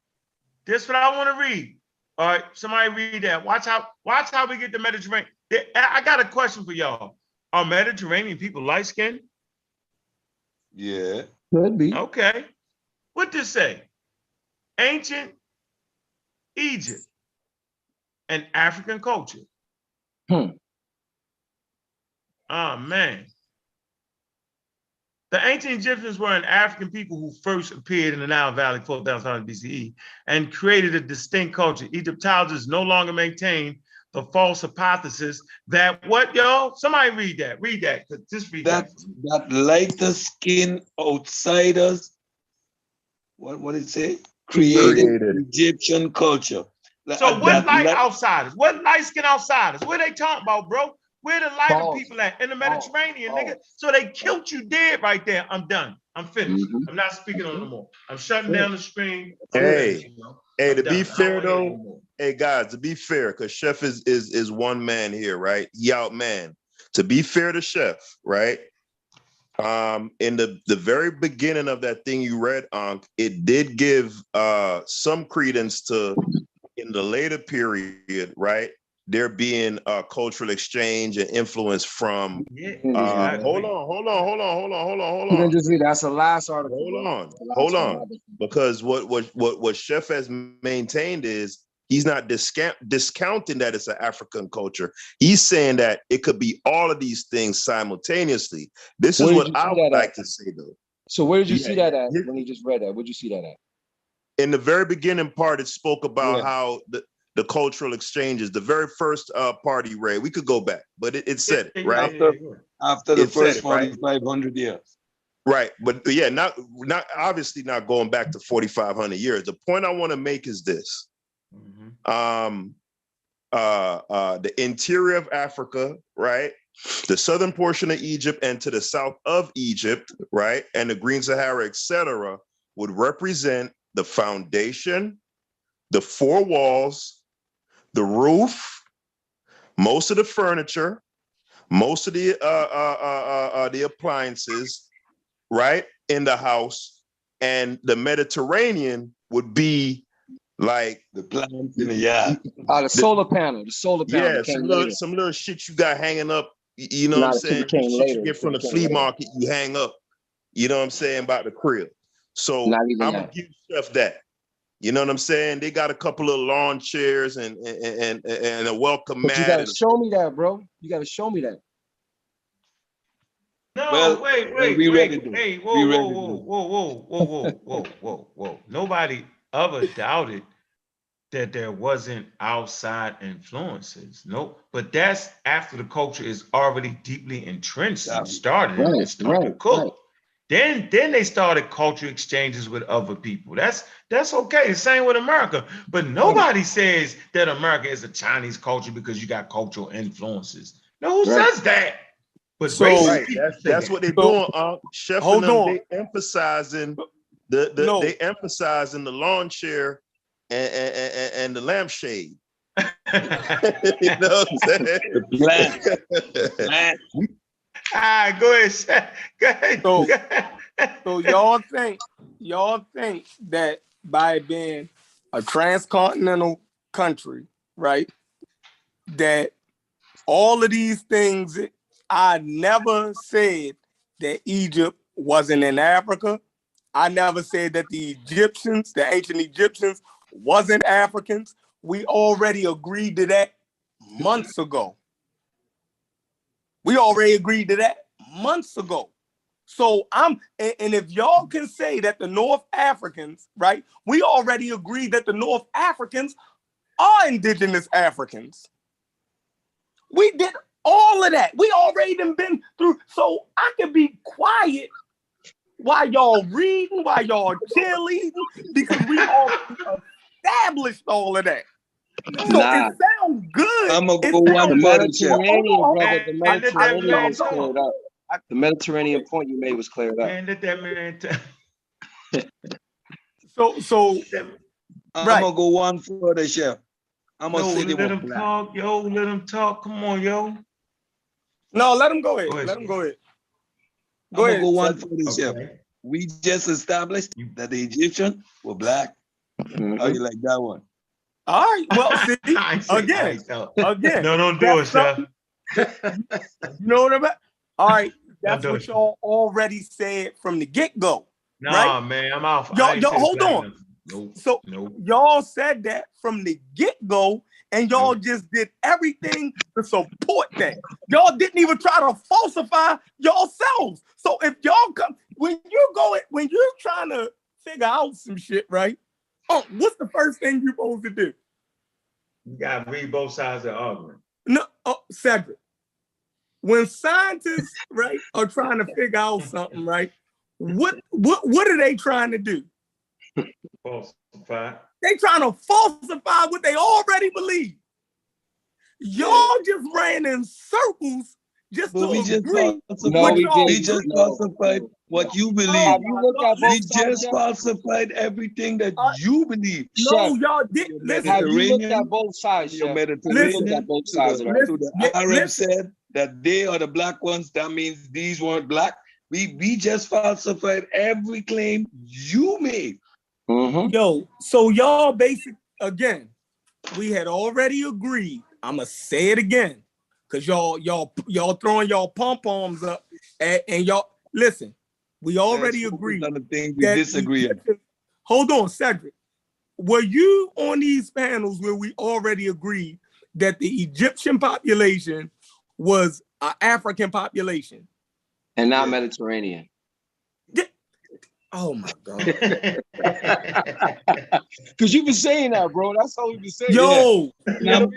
This is what I want to read. All right, somebody read that. Watch how we get the Mediterranean. I got a question for y'all. Are Mediterranean people light skinned? Yeah. Could be. Okay. What does say? Ancient Egypt and African culture. Oh man. The ancient Egyptians were an African people who first appeared in the Nile Valley 4,000 BCE and created a distinct culture. Egyptologists no longer maintain the false hypothesis that what, y'all? Somebody read that. Read that. Just read that. That lighter skin outsiders, what did it say? Created Egyptian culture. So what light outsiders? What light skin outsiders? What are they talking about, bro? Where the lighter people at? In the Mediterranean, nigga. So they killed you dead right there. I'm done. I'm finished. I'm not speaking on no more. I'm shutting down the screen. Hey, to be fair though, hey guys, to be fair, because Chef is one man here, right? He out man. To be fair to Chef, right? In the very beginning of that thing you read, it did give some credence to in the later period, right? There being a cultural exchange and influence from. Hold on. You can just read that's the last article. Hold on. Because what Chef has maintained is he's not discounting that it's an African culture. He's saying that it could be all of these things simultaneously. This is what I would like to say though. So where did you see that at when you just read that? Where'd you see that at? In the very beginning part, it spoke about how the cultural exchanges, the very first part he read, we could go back, but it said it, right? After the first 4,500 years. Right, but yeah, not obviously not going back to 4,500 years. The point I want to make is this. The interior of Africa, right? The southern portion of Egypt and to the south of Egypt, right? And the Green Sahara, etc., would represent the foundation, the four walls, the roof, most of the furniture, most of the appliances, right, in the house, and the Mediterranean would be like the plants in the yard. The solar panel. Yeah, some little shit you got hanging up. You know what I'm saying? Shit you get from the flea market, you hang up. You know what I'm saying about the crib. So I'm gonna give Chef that. You know what I'm saying? They got a couple of lawn chairs and a welcome mat. You gotta show me that, bro. You gotta show me that. No, wait. Hey, whoa. Nobody ever doubted that there wasn't outside influences. Nope. But that's after the culture is already deeply entrenched and started to cook. Right. Then they started culture exchanges with other people. That's okay. The same with America. But nobody says that America is a Chinese culture because you got cultural influences. No, who says that? But that's what they're doing. Chef and them, they emphasizing they emphasizing the lawn chair and the lampshade. You know what I'm saying? The plant. Go ahead. Go ahead. So y'all think that by being a transcontinental country, right, that all of these things, I never said that Egypt wasn't in Africa. I never said that the ancient Egyptians wasn't Africans. We already agreed to that months ago. So and if y'all can say that the North Africans, right, we already agreed that the North Africans are indigenous Africans. We did all of that. We already done been through. So I can be quiet while y'all reading, while y'all cheerleading, because we already established all of that. So it sounds good. I'm gonna go one further. The Mediterranean was cleared up. The Mediterranean point you made was cleared up. Man, let that man So I'm gonna go one further, Chef. I'm gonna say they let were him black. talk, yo. Let him talk. Come on, yo. No, let him go ahead. Go ahead, Let him go ahead. I'm Go gonna ahead. go one Cedric. further, Chef. Okay. We just established that the Egyptians were black. How you like that one? All right. Well, see, again. No, don't do it, Chef. You know what I mean? All right. That's what y'all already said from the get-go. Nah, right? man, I'm off. Y'all, hold on. Nope. So y'all said that from the get-go, and y'all just did everything to support that. Y'all didn't even try to falsify yourselves. So if y'all come, when you're trying to figure out some shit, right? Oh, what's the first thing you're supposed to do? You gotta read both sides of the argument. No, Cedric. When scientists, right, are trying to figure out something, right? What are they trying to do? Falsify. They trying to falsify what they already believe. Y'all just ran in circles just to agree. No, we just falsified what you believe. Have you looked at both We sides, just falsified everything that you believe. No, y'all didn't. Have you looked at both sides, Your Chef? Mediterranean. Listen, both sides of that. So the Arabs said that they are the black ones. That means these weren't black. We just falsified every claim you made. Yo, so y'all basic again, we had already agreed. I'ma say it again, cause y'all throwing y'all pom-poms up, and y'all listen. We already agreed on the things we disagree on. Hold on, Cedric. Were you on these panels where we already agreed that the Egyptian population was an African population and not Mediterranean? Oh my God. Because you've been saying that, bro. That's all you've been saying. Yo. I'm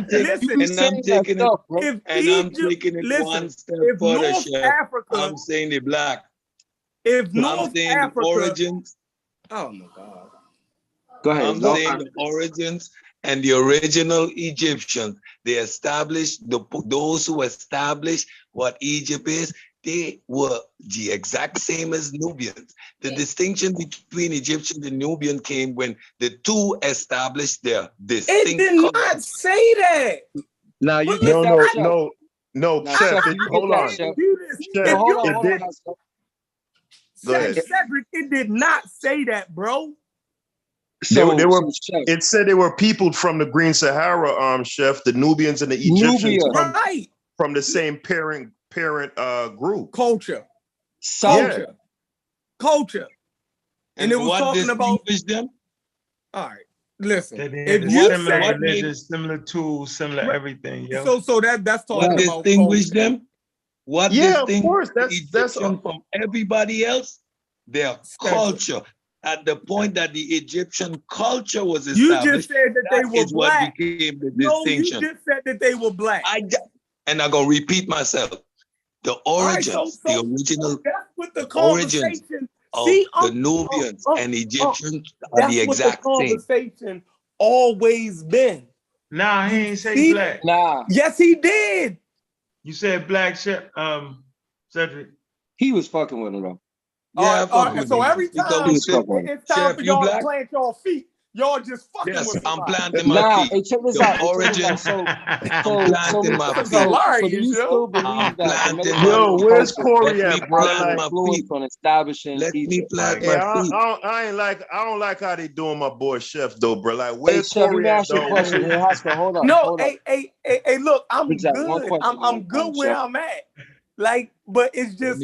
taking it one step further, Chef. I'm saying the black. If North I'm saying Africa, the origins. Oh my God. Go ahead. I'm saying the origins and the original Egyptians. They established those who established what Egypt is. They were the exact same as Nubians. The distinction between Egyptian and Nubian came when the two established their distinct. It did not say that. Now you no, Chef. Hold on. Chef. Chef, Hold on. Go ahead. Cedric, it did not say that, bro. They were. It said they were peopled from the Green Sahara, Chef. The Nubians and the Egyptians from the same parent group. Culture. And it was talking about them. All right, listen. If you similar religions, similar tools, similar everything, yo. So that's talking what about distinguish them. What of course, that's from everybody else? Their culture. At the point that the Egyptian culture was established, you just said that they were black. What became the No, distinction. you just said that they were black. And I'm gonna repeat myself. The origins, the original origins of the Nubians and Egyptians are the exact same. That's what the conversation always been. Nah, he ain't say black. Nah. Yes, he did. You said black, Cedric. He was fucking with him though. Yeah, so every time it's time for y'all to plant y'all feet, y'all just fucking with somebody. I'm planting my feet. Check this out. Origins. So do you still believe that? Yo, where's Corey at, bro? On establishing Egypt. I don't like how they doing my boy Chef though, bro. Like, where's Corey at, though? Hold on. No, hey, look, I'm good. I'm good where I'm at. Like, but it's just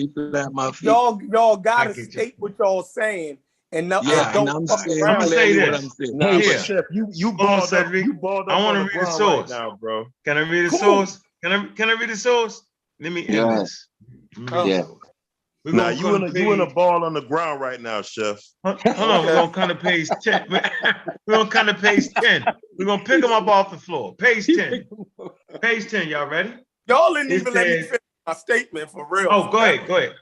y'all gotta state what y'all saying and not don't fuck around. I'm gonna say this. Hey, Chef, you balled up. You balled up. I want to read the source right now, bro. Can I read the source? Can I read the source? Let me end this. Now you in a ball on the ground right now, Chef. Hold on, we're gonna come to page 10. We're gonna come to page 10. We're gonna pick them up off the floor. Page 10. Page 10. Y'all ready? Y'all didn't even let me finish my statement for real. Oh, go ahead. Go ahead.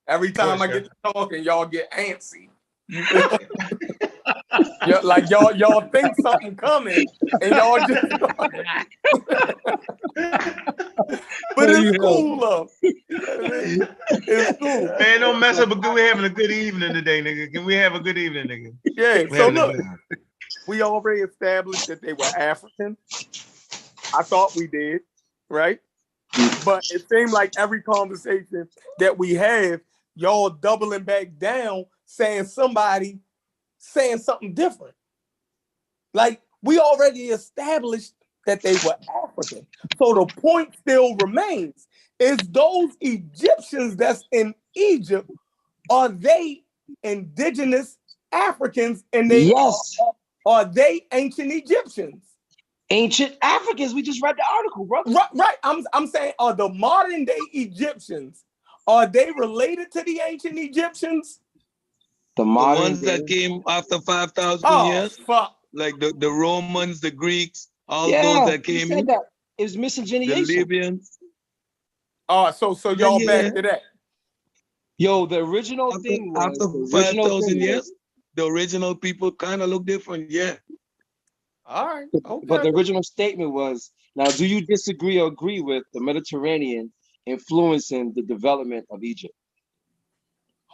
Every time I get to talking, y'all get antsy. Like y'all think something coming, and y'all just. But it's cool, though. It's cool. Man, don't mess up. We're having a good evening today, nigga. Can we have a good evening, nigga? Yeah. So look. we already established that they were African. I thought we did, right? But it seemed like every conversation that we have, y'all doubling back down, saying something different. Like, we already established that they were African. So the point still remains, is those Egyptians that's in Egypt, are they indigenous Africans, and are they ancient Egyptians? Ancient Africans. We just read the article, bro. Right. I'm saying, are the modern day Egyptians, are they related to the ancient Egyptians? The ones that came after 5,000 years? Fuck. Like the Romans, the Greeks, all Yeah, those that came in. That. It was miscegenation. The Libyans. So y'all back to that. Yo, the original thing was after 5,000 years, the original people kind of look different, yeah. All right. Okay. But the original statement was, now, do you disagree or agree with the Mediterranean influencing the development of Egypt?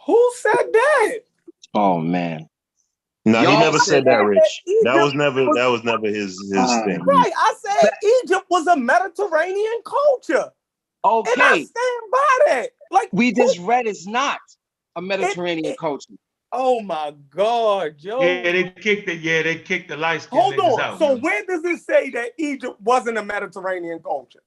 Who said that? Oh man. No, he never said that, Rich. That was never his thing. Right. I said Egypt was a Mediterranean culture. Okay. And I stand by that. Like, we just read it's not a Mediterranean culture. Oh my God, Joe. Yeah, they kicked the light skin Hold niggas on. out. So where does it say that Egypt wasn't a Mediterranean culture?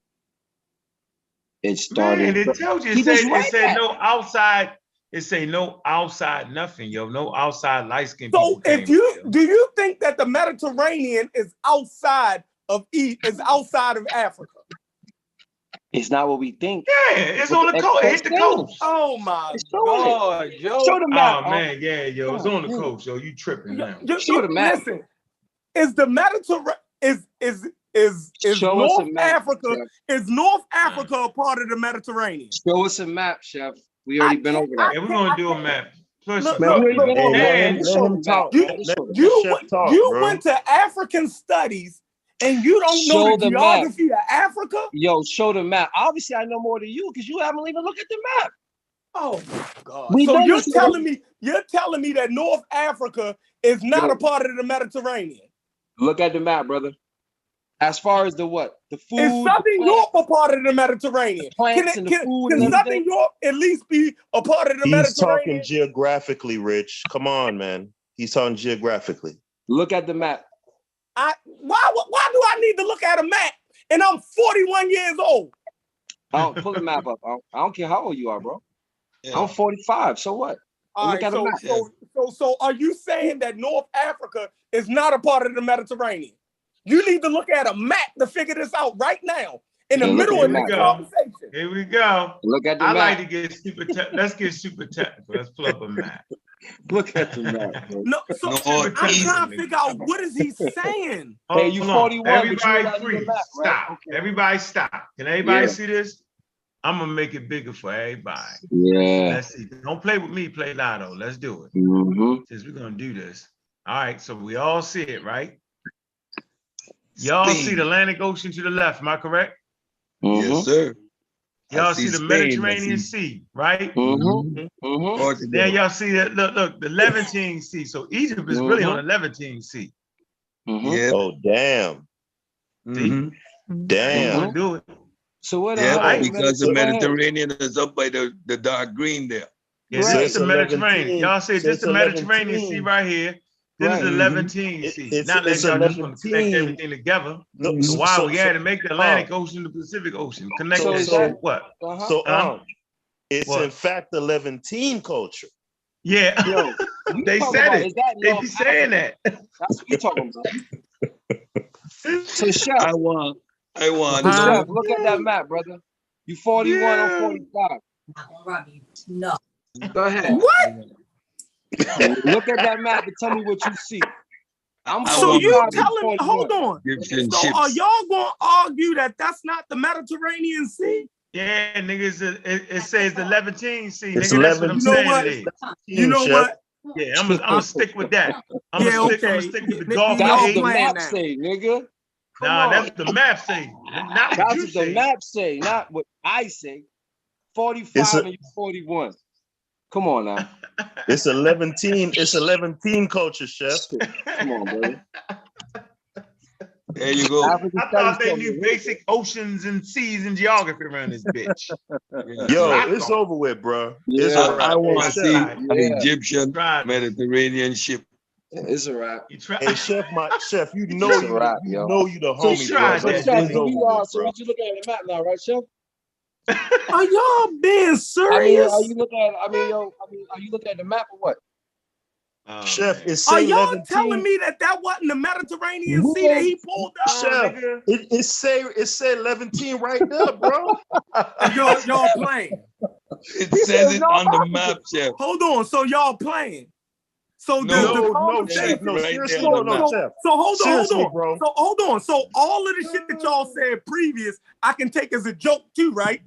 It started. Man, it tells you. It said no outside. It say no outside nothing, yo. No outside light skin people. So do you think that the Mediterranean is outside of Africa? It's not what we think. Yeah, it's on the coast. It hit the coast. Oh my God, Joe. Show the map. Oh man, yeah, yo, it's on the coast, yo. You tripping now? Show the map. Listen, is the Mediterranean is North Africa? Is North Africa a part of the Mediterranean? Show us a map, Chef. We already been over that. Yeah, we're gonna do a map. Let him talk. You went to African studies and you don't know the geography of Africa? Yo, show the map. Obviously, I know more than you because you haven't even looked at the map. Oh my God! So you're telling me that North Africa is not a part of the Mediterranean? Look at the map, brother. As far as the what? The food. Is Southern Europe a part of the Mediterranean? Can Southern Europe at least be a part of the Mediterranean? He's talking geographically, Rich. Come on, man. He's talking geographically. Look at the map. Why do I need to look at a map? And I'm 41 years old. I don't pull the map up. I don't care how old you are, bro. Yeah. I'm 45. So what? So are you saying that North Africa is not a part of the Mediterranean? You need to look at a map to figure this out right now. In the middle of this conversation. Here we go. Look at the map. Like to get super let's get super technical. Let's pull up a map. Look at the map. Bro. I'm trying to figure out what is he saying. Hey, you 41. Everybody freeze. Map, right? Stop. Okay. Everybody stop. Can everybody see this? I'm gonna make it bigger for everybody. Yeah. Let's see. Don't play with me. Play Lotto. Let's do it. Since we're gonna do this. All right. So we all see it, right? Y'all see the Atlantic Ocean to the left, am I correct? Yes, sir. Y'all see the Mediterranean Sea, right? Mm-hmm. Then y'all see that, look, the Levantine Sea. So Egypt is really on the Levantine Sea. Yeah. Oh, damn. See? Damn. Do it. So what? Yeah, because the Mediterranean is up by the dark green there. Yeah, this is the Mediterranean. Y'all see this the Mediterranean Sea right here. This is the Levantine Sea. Not that y'all just want to connect everything together. So why we had to make the Atlantic Ocean, the Pacific Ocean, connect this shit? What? It's in fact the Levantine culture. Yeah, yo, they said it. They be saying that. That's what you talking about. So Chef, I want. Chef, look at that map, brother. You 41, I'm 45. No. Go ahead. What? Look at that map and tell me what you see. So you telling me, hold on. So are y'all going to argue that that's not the Mediterranean Sea? Yeah, niggas, it says the Levantine Sea. It's nigga, that's what I'm saying. It is. You know what? Yeah, I'm gonna stick with that. I'm gonna stick with the dog. That's what the map say, nigga. Nah, that's the map say. Not that's what the map say, not what I say. 45 and you 41. Come on now. It's 11-teen. It's 11-teen culture, chef. Come on, brother. There you go. I thought they knew basic oceans and seas and geography around this bitch. Yo, it's over with, bro. Yeah, it's a wrap. I want to Chef, see an Egyptian Mediterranean ship. It's a wrap. Hey, chef, you know It's a you, wrap, you yo. know you the So homie, bro. Chef, But so it's Chef, over with, so bro. what you looking at the map now, right, Chef? Are y'all being serious? Are you looking at? Are you looking at the map or what? Chef, it's Are say y'all 11-teen. telling me that wasn't the Mediterranean Sea that he pulled up? Chef, it say 11-teen right there, bro. y'all playing. It says it on the map, Chef. Hold on, so y'all playing. So No, conversation. Chef, no, seriously, there on the map. Chef. So hold Seriously, on, bro. So hold on. So all of the shit that y'all said previous, I can take as a joke too, right?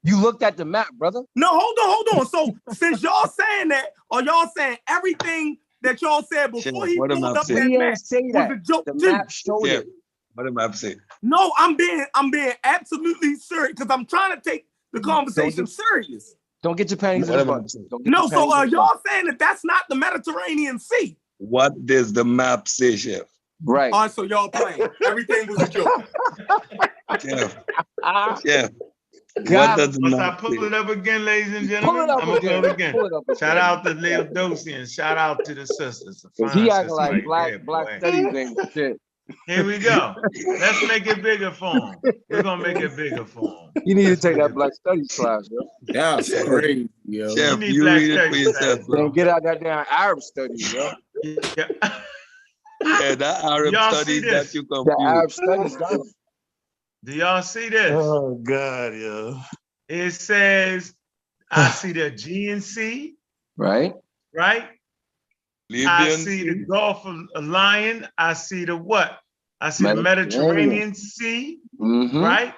You looked at the map, brother. No, hold on. So since y'all saying that, are y'all saying everything that y'all said before he pulled up that map was a joke the too? map showed it. What the map say? No, I'm being absolutely serious because I'm trying to take the conversation serious. Don't get your panties in the butt. No, so y'all saying that that's not the Mediterranean Sea? What does the map say, Chef? Right. All right, so y'all playing. Everything was a joke. Chef. Chef. God. What does the Must map I pull say? it up again, ladies and gentlemen? I'm gonna pull it again. Shout out to Leo Dosey and shout out to the sisters. He acting like black studies ain't shit. Here we go. Let's make it bigger for him. We're gonna make it bigger for him. You need to take that black studies class, yo. That's crazy, yo. Chef, you read it for yourself, bro. Then get out that damn Arab studies, yo. Yeah, that Arab studies that you confused. The Arab studies, got it. Do y'all see this? Oh God, yo. It says, I see the Aegean Sea. Right. I see the Gulf of Lion. I see the what? I see the Mediterranean Sea, right?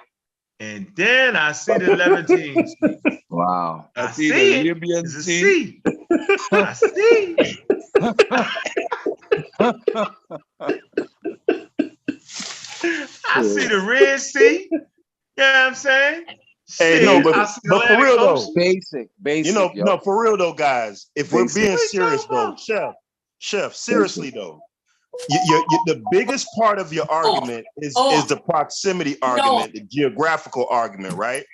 And then I see the Levantine Sea. Wow. I see the Libyan Sea. I see. I see the Red Sea. You know what I'm saying? Hey, Shit, no, but for real though, basic. You know, yo. no, for real though, guys. If we're being serious though, Chef, seriously though, the biggest part of your argument is the proximity argument, the geographical argument, right?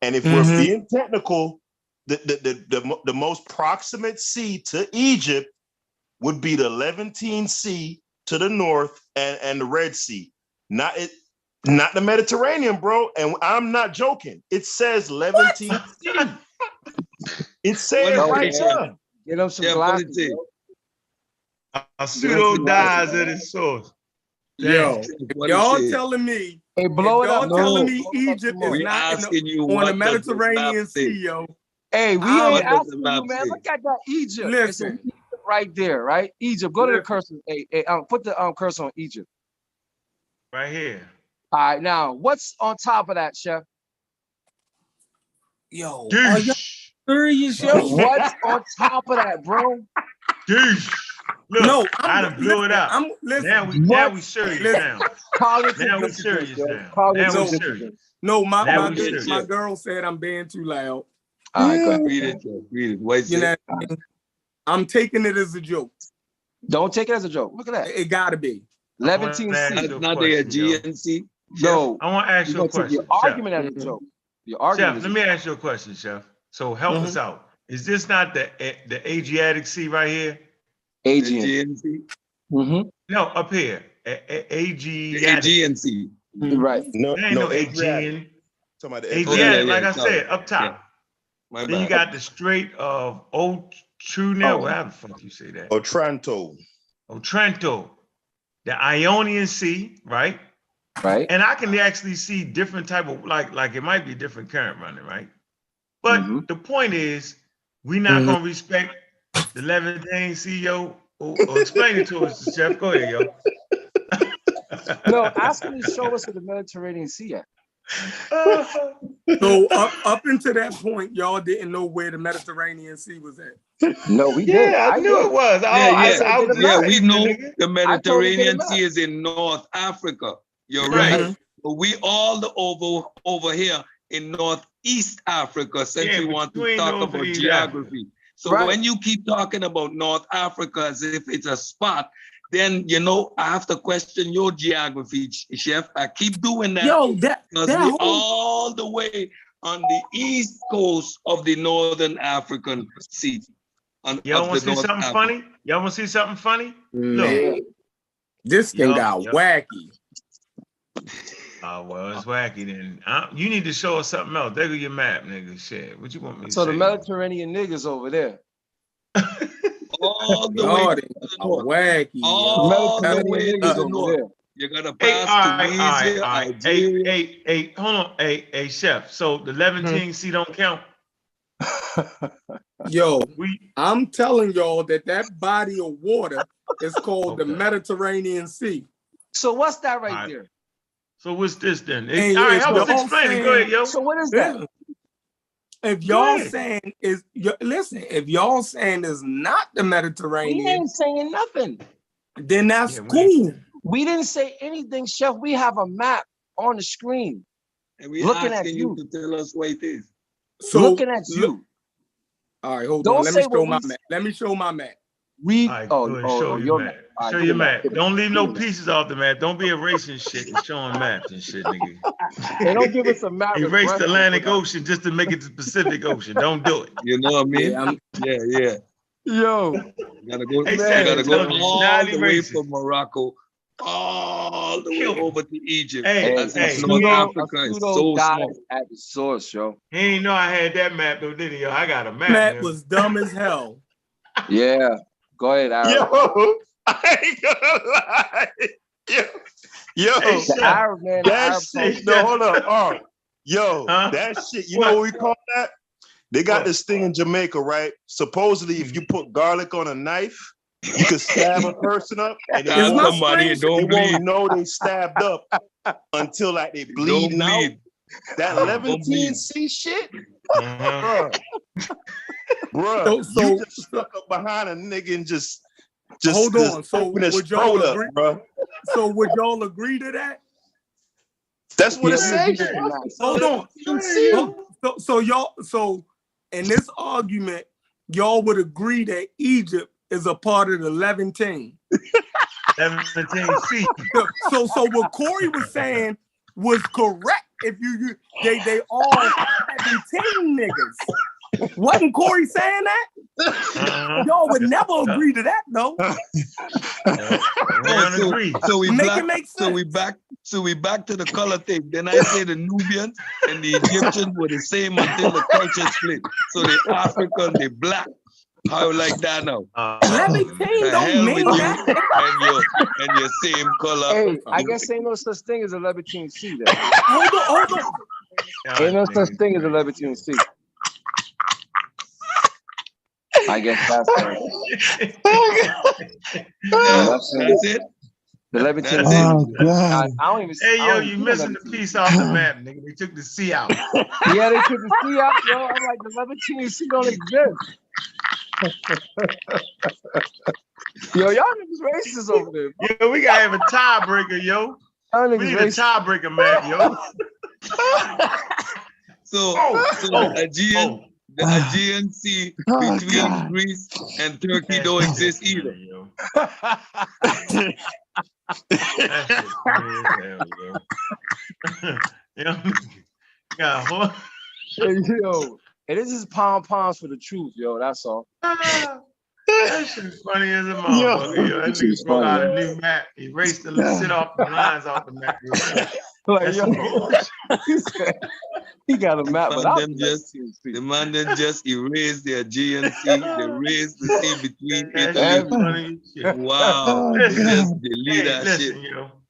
And if we're being technical, the most proximate sea to Egypt would be the Levantine Sea to the north and the Red Sea, not the Mediterranean, bro. And I'm not joking. It says Levantine Sea. It says right there. Get them some glasses. A pseudo dies at its source. Yo, y'all telling me, hey, blow it up. Telling me Egypt is not on the Mediterranean Sea, yo. Hey, we ain't asking you, man. Look at that Egypt. Listen, Egypt right there, right? Egypt. Go to the cursor. Hey, put the cursor on Egypt. Right here. All right, now what's on top of that, Chef? Yo, are you serious, yo? What's on top of that, bro? Look, no, I done blew it out. Now we serious now. Now we serious now. Now we serious. No, my girl said I'm being too loud. All right, go ahead. Read it. What you know, I'm taking it as a joke. Don't take it as a joke. Look at that. It gotta be. Levantine Sea. That's not the Aegean Sea. No, I want to ask you a question. Your argument as a joke. Your argument. Chef, let me ask you a question, Chef. So help us out. Is this not the Adriatic Sea right here? Aegean Sea. No, up here. Aegean Sea. Right. No, Aegean. Adriatic, like I said, up top. Then you got the Strait of Otranto. How the fuck you say that? Otranto. The Ionian Sea, right? Right. And I can actually see different type of like it might be different current running, right? But the point is, we're not gonna respect the Levantine Sea, yo. Or explain it to us, Chef. Go ahead, yo. No, ask him to show us where the Mediterranean Sea at. So up until that point, y'all didn't know where the Mediterranean Sea was at. No, we did. Yeah, I knew it was. We know the Mediterranean Sea is in North Africa. You're right. But we all over here in Northeast Africa, since we want to talk about geography. So when you keep talking about North Africa as if it's a spot, then I have to question your geography, Chef. I keep doing that. Yo, because we're all the way on the east coast of the Northern African Sea. Y'all want to see something funny? Y'all want to see something funny? Man, this thing got wacky. Oh, well, it's wacky then. You need to show us something else. There go your map, nigga. Shit. What you want me to say? So the Mediterranean niggas over there. All the way to the north. Wacky. All the way to the north. You gotta pass Tunisia, Algeria. Hey, hold on. Hey, Chef. So the Levantine Sea don't count? Yo, I'm telling y'all that body of water is called the Mediterranean Sea. So what's that right there? So what's this then? All And right, help us explain it. Go ahead, yo. So what is that? If y'all saying if y'all saying is not the Mediterranean, we ain't saying nothing. Then that's cool. We didn't say anything, Chef. We have a map on the screen. And we're looking asking at you to tell us what it is. So looking at you. All right, hold Don't on. Let me say show what my we map. Let me show my map. Read. Show your map. Show your map. Don't leave no pieces off the map. Don't be erasing shit and showing maps and shit, nigga. They don't give us a map. Erase the Atlantic Ocean just to make it the Pacific Ocean. Don't do it. You know what I mean? Yeah. Yo. You gotta go, Hey, gotta go Sam, all the way from Morocco, all the way over to Egypt. Hey, North Africa is so small. At the source, yo. He ain't know I had that map though, did he? Yo, I got a map. That was dumb as hell. Yeah. Go ahead, Aaron. Yo, I ain't gonna lie. Yo, hey, the Arab man. That shit. No, hold up. Yo, that shit. You know what we call that? They got this thing in Jamaica, right? Supposedly, if you put garlic on a knife, you can stab a person up, and they won't know they stabbed up until like they bleeding out. That Levantine Sea shit, bro. You just stuck up behind a nigga and just hold on. So would y'all agree? Bro. So would y'all agree to that? That's what it says. Hold on. So in this argument, y'all would agree that Egypt is a part of the Levantine. Levantine Sea. So what Corey was saying was correct. If they all 17 niggas. Wasn't Corey saying that? Y'all would never agree to that, though. So we back to the color thing. Then I say the Nubians and the Egyptians were the same until the culture split. So the African, the black. How you like that now? Levantine don't mean that. And your same color. Hey, I guess ain't no such thing as a Levantine Sea then. Hold on. Ain't no such thing as a Levantine Sea. I guess that's it. The Levantine Sea. Oh, God. I don't even. Hey, yo, you missing the piece off the map, nigga. They took the sea out. Yeah, they took the sea out, yo. I'm like, the Levantine Sea don't exist. Yo, y'all niggas racist over there. Yo, we gotta have a tiebreaker, yo. We need a tiebreaker, man, yo. The Aegean Sea between Greece and Turkey don't exist either. Yo, and this is pom-poms for the truth, yo. That's all. That shit's funny as a motherfucker, yo. That nigga brought out a new map. He erased the shit off the lines off the map. Like, yo, he got a map, but the man then just erased the Aegean Sea. They erased the sea between Italy. Wow, they just delete that shit.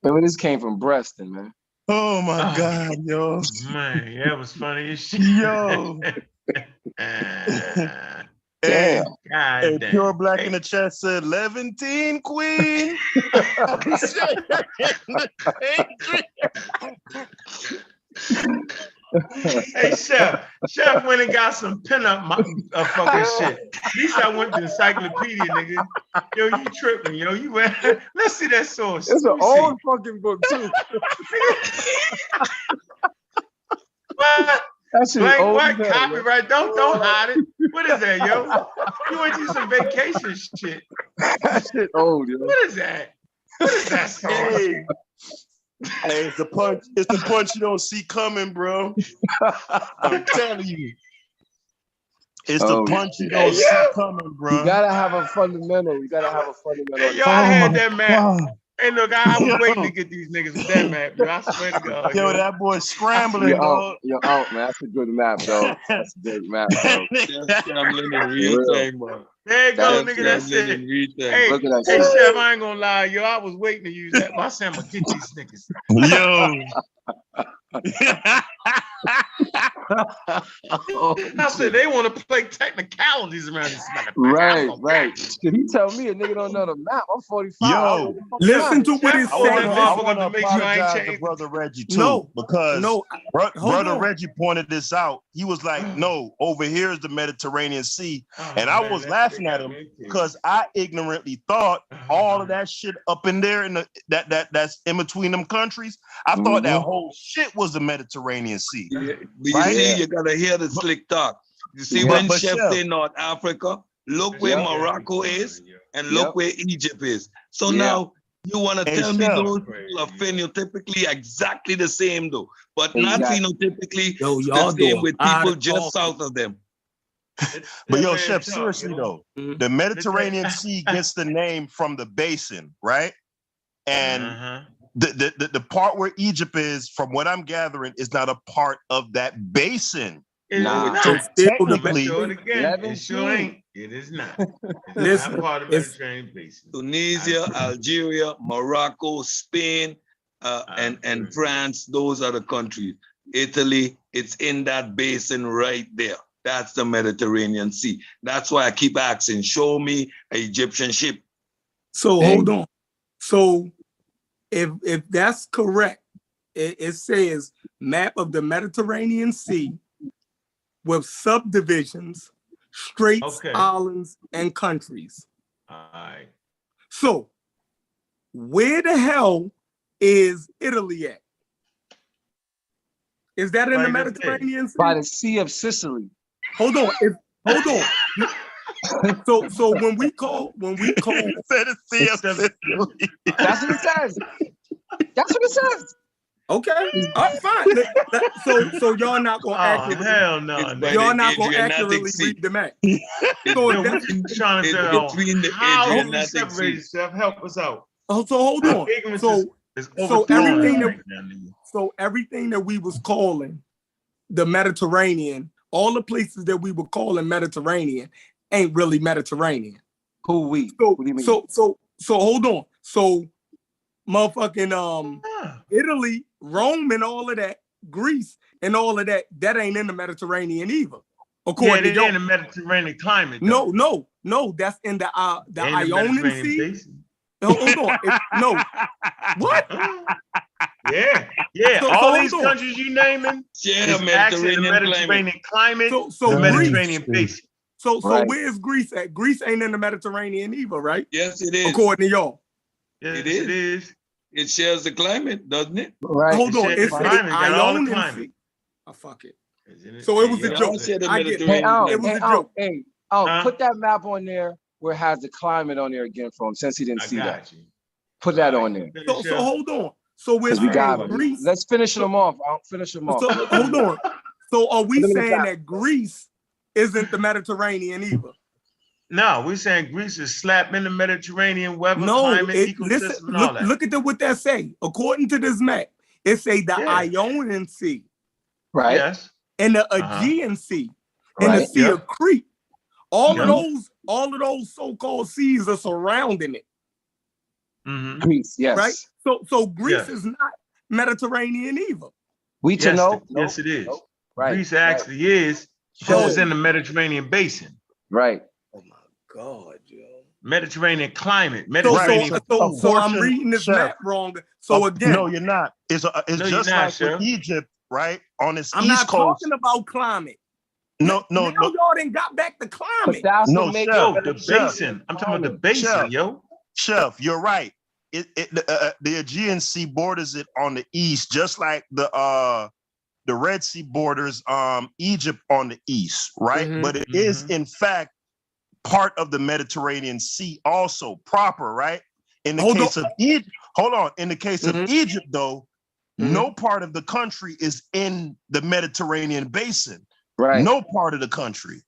Remember, this came from Breston, man. Oh my God, yo. Man, that was funny as shit. Yo. Damn. Hey, Pure Black in the chat said Levantine Queen. Hey, Chef went and got some pinup fucking shit. At least I went to the encyclopedia, nigga. Yo, you tripping, yo. You went. Let's see that source. It's an old fucking book, too. What? That shit Blank old what? as hell, yo. Copyright? Don't hide it. What is that, yo? You went to some vacation shit. That shit old, yo. What is that? What is that song? Hey, it's the punch. It's the punch you don't see coming, bro. I'm telling you. It's the punch you don't see coming, bro. You gotta have a fundamental. You gotta have a fundamental. Hey, yo, I had that map. Hey, look, I was waiting to get these niggas with that map, yo. I swear to God. Yo, that boy scrambling, dog. Yo, out, man. That's a good map, dog. That's a good map, dog. Scrambling in real time, man. There you go, nigga. That's it. Hey, Look at that hey, shit. Chef, I ain't gonna lie, yo. I was waiting to use that. But I said I'm gonna get these niggas. Yo. I said they want to play technicalities around this motherfucker. Right. Did he tell me a nigga don't know the map? I'm 45. Yo, listen to what it says. I want to apologize to Brother Reggie too, because Brother Reggie pointed this out. He was like, "No, over here is the Mediterranean Sea," and I was laughing at him because I ignorantly thought all of that shit up in there in the that's in between them countries. I thought that whole shit was the Mediterranean Sea. But you see, you gotta hear the slick talk. You see, when Chef say North Africa, look where Morocco is, and look where Egypt is. So now you want to tell me those people are phenotypically exactly the same, though, but not phenotypically the same with people just south of them. But yo, Chef, seriously though, the Mediterranean Sea gets the name from the basin, right? And the part where Egypt is, from what I'm gathering, is not a part of that basin. So technically, it sure ain't. It is not. It's not part of the Mediterranean basin. Tunisia, Algeria, Morocco, Spain, and France, those are the countries. Italy, it's in that basin right there. That's the Mediterranean Sea. That's why I keep asking, show me an Egyptian ship. So hold on. So if that's correct, it says map of the Mediterranean Sea with subdivisions, straits, islands, and countries. All right. So where the hell is Italy at? Is that in the Mediterranean Sea? By the Sea of Sicily. Hold on. So when we call said the Sea of Sicily. That's what it says. That's what it says. Okay, fine. So y'all not gonna accurately. Hell no. Y'all not gonna accurately read the map. So that's trying to figure out how you separate yourself. Help us out. Oh, so hold on. So everything that we was calling the Mediterranean, all the places that we were calling Mediterranean, ain't really Mediterranean. Who we? So what do you mean? So hold on. So motherfucking Italy, Rome, and all of that, Greece, and all of that, that ain't in the Mediterranean either. According to in the Mediterranean climate. Though. No, that's in the Ionian Sea. Hold on. What? Yeah. All these countries you naming, actually the Mediterranean climate, so the Mediterranean basin. So where's Greece at? Greece ain't in the Mediterranean either, right? Yes, it is. According to y'all. Yes, it is. It shares the climate, doesn't it? Right. Hold on. It's the Ionian Sea. Oh, fuck it. So it was a joke. I get it. It was a joke. Hey, put that map on there where it has the climate on there again from, since he didn't see that. Put that on there. So hold on. So we're we got Greece. Let's finish them off. I'll finish them off. So hold on. So are we saying that Greece isn't the Mediterranean either? No, we're saying Greece is slap in the Mediterranean weather, climate, ecosystem, and all that. Look at what that say. According to this map, it say the Ionian Sea, right? Yes. And the Aegean Sea, and the Sea of Crete. All of those so-called seas are surrounding it. Greece, yes. Right. So Greece is not Mediterranean either. Yes, it is. Nope. Right. Greece actually is. So it's in the Mediterranean basin. Right. Oh my God, yo. Mediterranean climate. So I'm reading this map wrong. So again, no, you're not. It's just like with Egypt, right? On this I'm East Coast. I'm not talking about climate. No. Y'all didn't got back the climate. The basin. I'm talking about the basin, Chef, you're right. The Aegean Sea borders it on the east, just like the the Red Sea borders Egypt on the east, right? But it is in fact part of the Mediterranean Sea also proper, right? In the case of Egypt, in the case of Egypt, though, no part of the country is in the Mediterranean basin. Right. No part of the country.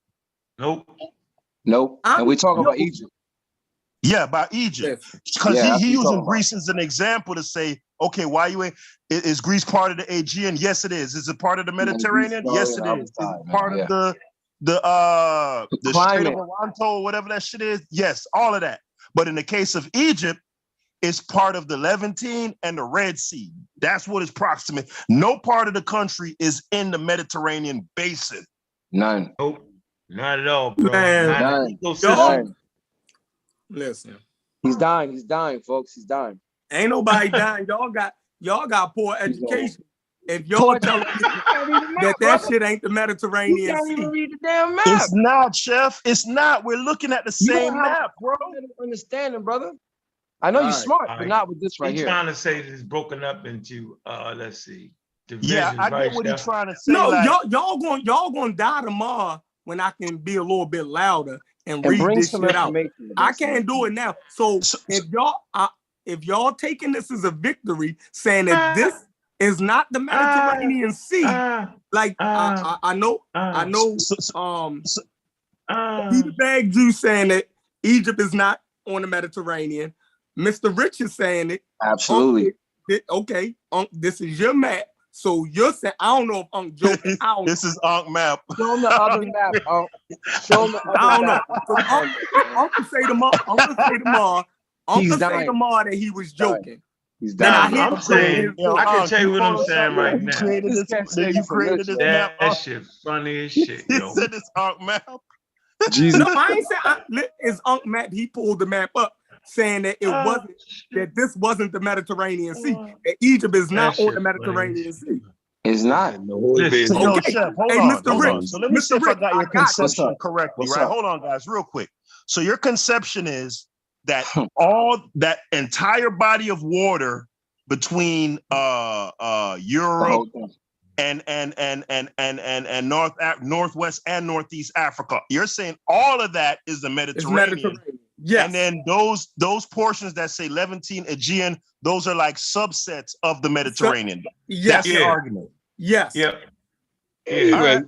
Nope. And we talk about Egypt. Yeah, about Egypt. Because he using Greece as an example to say, okay, why you ain't, is Greece part of the Aegean? Yes, it is. Is it part of the Mediterranean? Yes, it is. Is it part of the Strait of Toronto, whatever that shit is? Yes, all of that. But in the case of Egypt, it's part of the Levantine and the Red Sea. That's what is proximate. No part of the country is in the Mediterranean basin. None. Nope. Not at all, bro. Man, None. Listen. He's dying, folks. He's dying. Ain't nobody dying. Y'all got poor education. If y'all tell me that shit ain't the Mediterranean Sea. You can't even read the damn map. It's not, Chef. It's not. We're looking at the same map, bro. Understanding, brother. I know you're smart, but not with this right here. He's trying to say that it's broken up into let's see. Divisions, yeah, I get what he's trying to say. No, like, y'all gonna die tomorrow when I can be a little bit louder and read this shit out. I can't do it now. So if y'all taking this as a victory, saying that this is not the Mediterranean Sea, like I know Peter Bag Juice saying that Egypt is not on the Mediterranean. Mr. Rich is saying it. Absolutely. Okay, this is your map. So you're saying, I don't know if Unc joking. This is Unc map. Show him the other map, Unc. Show him the other I don't map. know. Uncle say tomorrow that he was joking. He's dying. I'm saying, I can tell you what I'm saying right now. You created this map. That shit funny as shit, yo. He said this Unc map. Jesus. No, I ain't saying it's Unc map. He pulled the map up, saying that it wasn't, that this wasn't the Mediterranean Sea. That Egypt is not on the Mediterranean Sea. It's not. So, Chef, hold on. So let me see if I got your conception correctly, right? Up? Hold on, guys, real quick. So your conception is that all that entire body of water between Europe and Northwest and Northeast Africa, you're saying all of that is the Mediterranean. Yes. And then those portions that say Levantine, Aegean, those are like subsets of the Mediterranean. Yes. That's your argument. Yes. Yep. Anyway.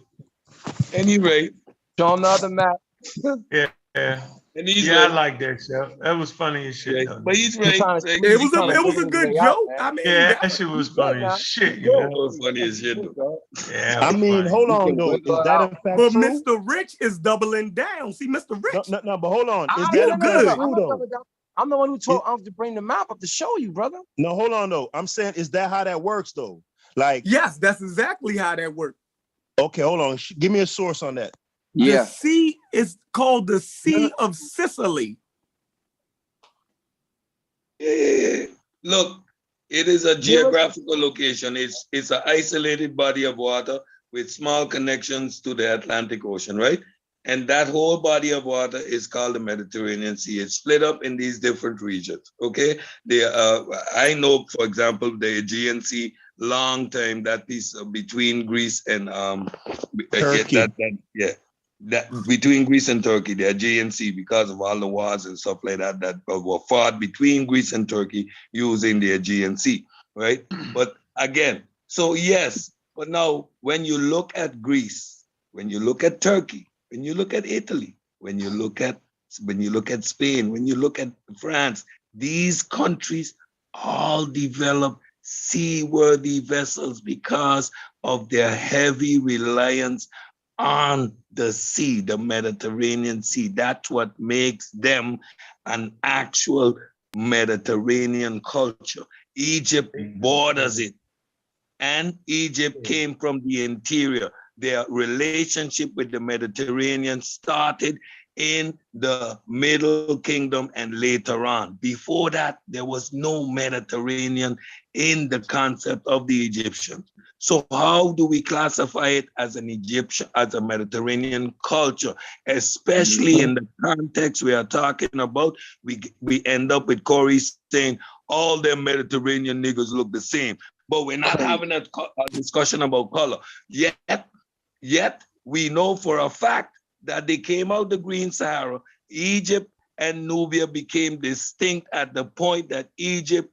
Show him the other map. Yeah. I like that, Chef. That was funny as shit. But he's right. It was a good joke. I mean, that shit was funny as shit. You know? It was funny as shit. Yeah. I mean, hold on though. Is that in fact but true? Mr. Rich is doubling down. See, Mr. Rich. No, but hold on. Is that good? True, though? I'm the one who told Unc to bring the map up to show you, brother. No, hold on though. I'm saying, is that how that works though? Like, yes, that's exactly how that works. Okay, hold on. Give me a source on that. The sea is called the Sea of Sicily. Yeah. Look, it is a geographical location. It's an isolated body of water with small connections to the Atlantic Ocean, right? And that whole body of water is called the Mediterranean Sea. It's split up in these different regions, okay? I know, for example, the Aegean Sea, long time, that piece between Greece and Turkey. Between Greece and Turkey, the Aegean Sea, because of all the wars and stuff like that that were fought between Greece and Turkey using the Aegean Sea, right? But again, so yes, but now when you look at Greece, when you look at Turkey, when you look at Italy, when you look at Spain, when you look at France, these countries all develop seaworthy vessels because of their heavy reliance on the sea, the Mediterranean Sea. That's what makes them an actual Mediterranean culture. Egypt borders it, and Egypt came from the interior. Their relationship with the Mediterranean started in the Middle Kingdom and later on. Before that, there was no Mediterranean in the concept of the Egyptians. So how do we classify it as an Egyptian, as a Mediterranean culture, especially in the context we are talking about? We end up with Corey saying all them Mediterranean niggas look the same. but we're not having a discussion about color. Yet we know for a fact that they came out the Green Sahara. Egypt and Nubia became distinct at the point that Egypt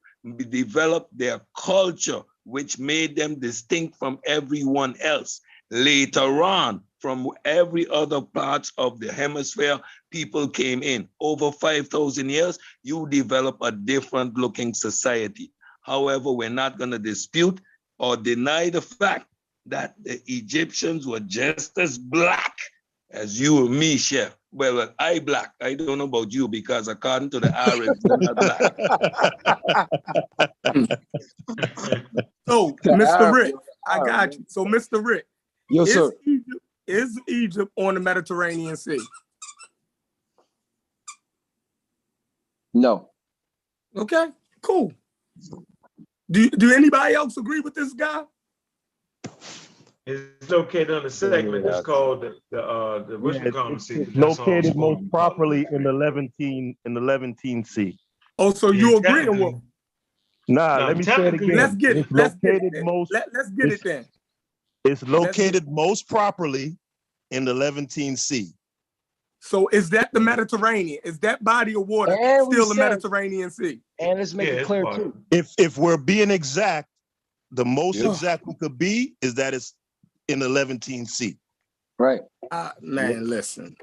developed their culture, which made them distinct from everyone else. Later on, from every other parts of the hemisphere, people came in. Over 5,000 years, you develop a different looking society. However, we're not going to dispute or deny the fact that the Egyptians were just as black as you or me, Chef. Well, I black. I don't know about you because according to the Arabs, they're not black. So, Mr. Rick, I got you. So, Mr. Rick, yes, sir. Is Egypt on the Mediterranean Sea? No. Okay, cool. Do anybody else agree with this guy? It's located on the segment that's called the what you call it's located most properly in the Levantine Sea. Oh, so you agreeing with him? Nah, let me say it again. Let's get it. Let's get it then. It's located most properly in the Levantine Sea. So is that the Mediterranean? Is that body of water still the Mediterranean Sea? And let's make it clear too. If we're being exact, the most exact we could be is that it's in the Levantine Sea. Right. Man, listen.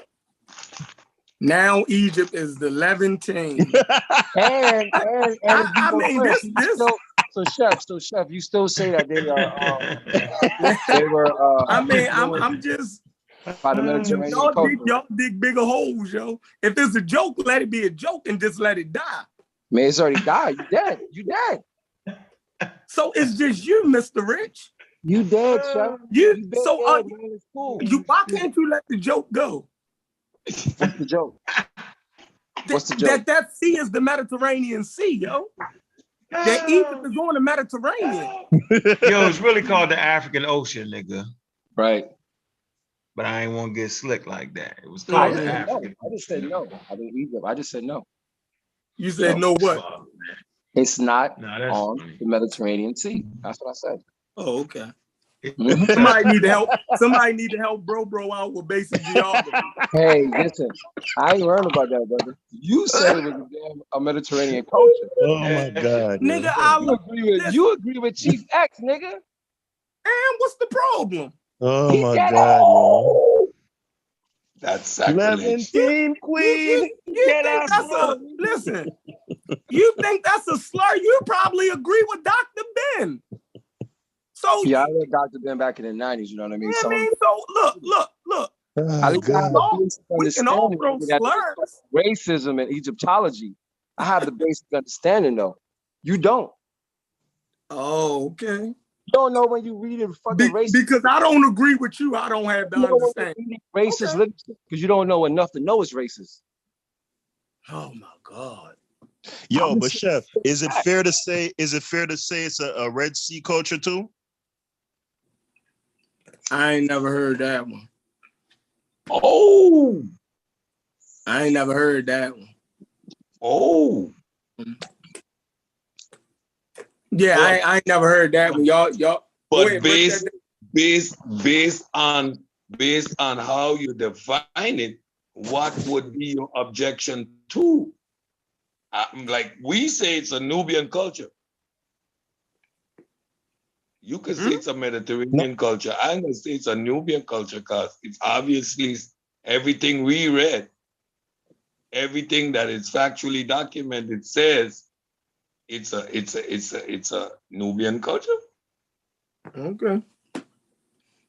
Now Egypt is the Levantine. and I mean, this. So chef, you still say that they are they were I mean, I'm just by the Mediterranean y'all dig bigger holes, yo. If it's a joke, let it be a joke and just let it die. Man, it's already died. You dead. You dead. So it's just you, Mr. Rich. You dead, chef. Why can't you let the joke go? What's the joke? What's the joke? That sea is the Mediterranean Sea, yo. That Egypt is on the Mediterranean. Yo, it's really called the African Ocean, nigga. Right. But I ain't want to get slick like that. It was called the African. I just said no. I didn't Egypt. I just said no. You said no what? It's not on the Mediterranean Sea. That's what I said. Oh, okay. Somebody need to help bro out with basic geography. Hey, listen, I ain't learned about that, brother. You said it was a Mediterranean culture. Oh my God, nigga! You agree with Chief X, nigga? And what's the problem? Oh my God, yo. That's sacrilege. Levantine Queen. Listen, you think that's a slur? You probably agree with Dr. Ben. So yeah, I read Dr. Ben back in the 90s, you know what I mean? So look. At least I have a basic understanding of racism and Egyptology. I have the basic understanding though. You don't. Oh, okay. You don't know when you read it fucking racist. Because I don't agree with you. I don't have the understanding. Racist literature because you don't know enough to know it's racist. Oh my God. Yo, but Chef, is it fair to say it's a Red Sea culture too? I ain't never heard that one. Oh. I ain't never heard that one. Oh. Yeah, I ain't never heard that one. Y'all. But based on how you define it, what would be your objection to? Like we say, it's a Nubian culture. You could say it's a Mediterranean culture. I'm gonna say it's a Nubian culture because it's obviously everything we read, everything that is factually documented says it's a Nubian culture. Okay.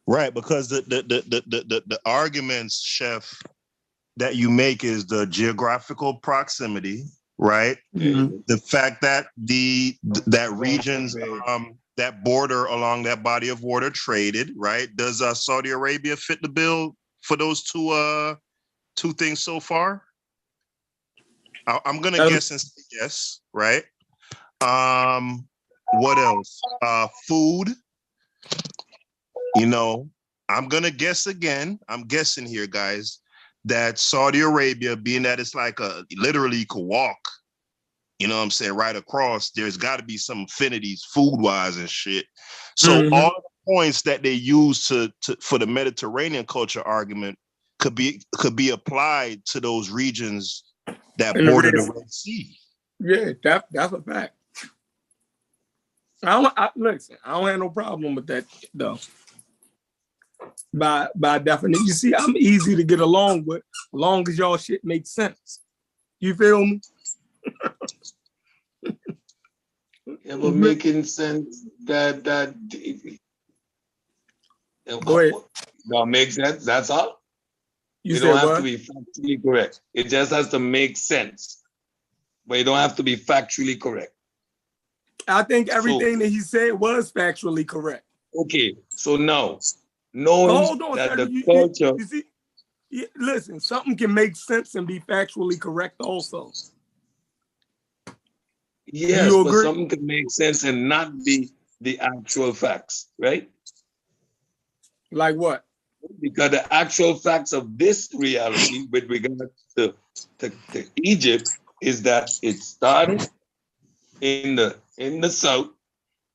Right, because the arguments, Chef, that you make is the geographical proximity, right? Mm-hmm. The fact that that regions that border along that body of water traded, right? Does Saudi Arabia fit the bill for those two things so far? I'm gonna guess and say yes, right? What else? Food. You know, I'm gonna guess again. I'm guessing here, guys, that Saudi Arabia, being that it's like literally you could walk, you know what I'm saying, right across, there's got to be some affinities food-wise and shit. So all the points that they use for the Mediterranean culture argument could be applied to those regions that border the Red Sea. Yeah, that's a fact. Listen, I don't have no problem with that though. By definition, you see, I'm easy to get along with, as long as y'all shit makes sense. You feel me? Yeah, but making sense that Go ahead. That makes sense. That's all. You don't have what? to be factually correct. It just has to make sense, but you don't have to be factually correct. I think everything that he said was factually correct. Okay, so now, knowing that the culture. You see, listen, something can make sense and be factually correct also. Yes, but something can make sense and not be the actual facts, right? Like what? Because the actual facts of this reality with regard to Egypt is that it started in the south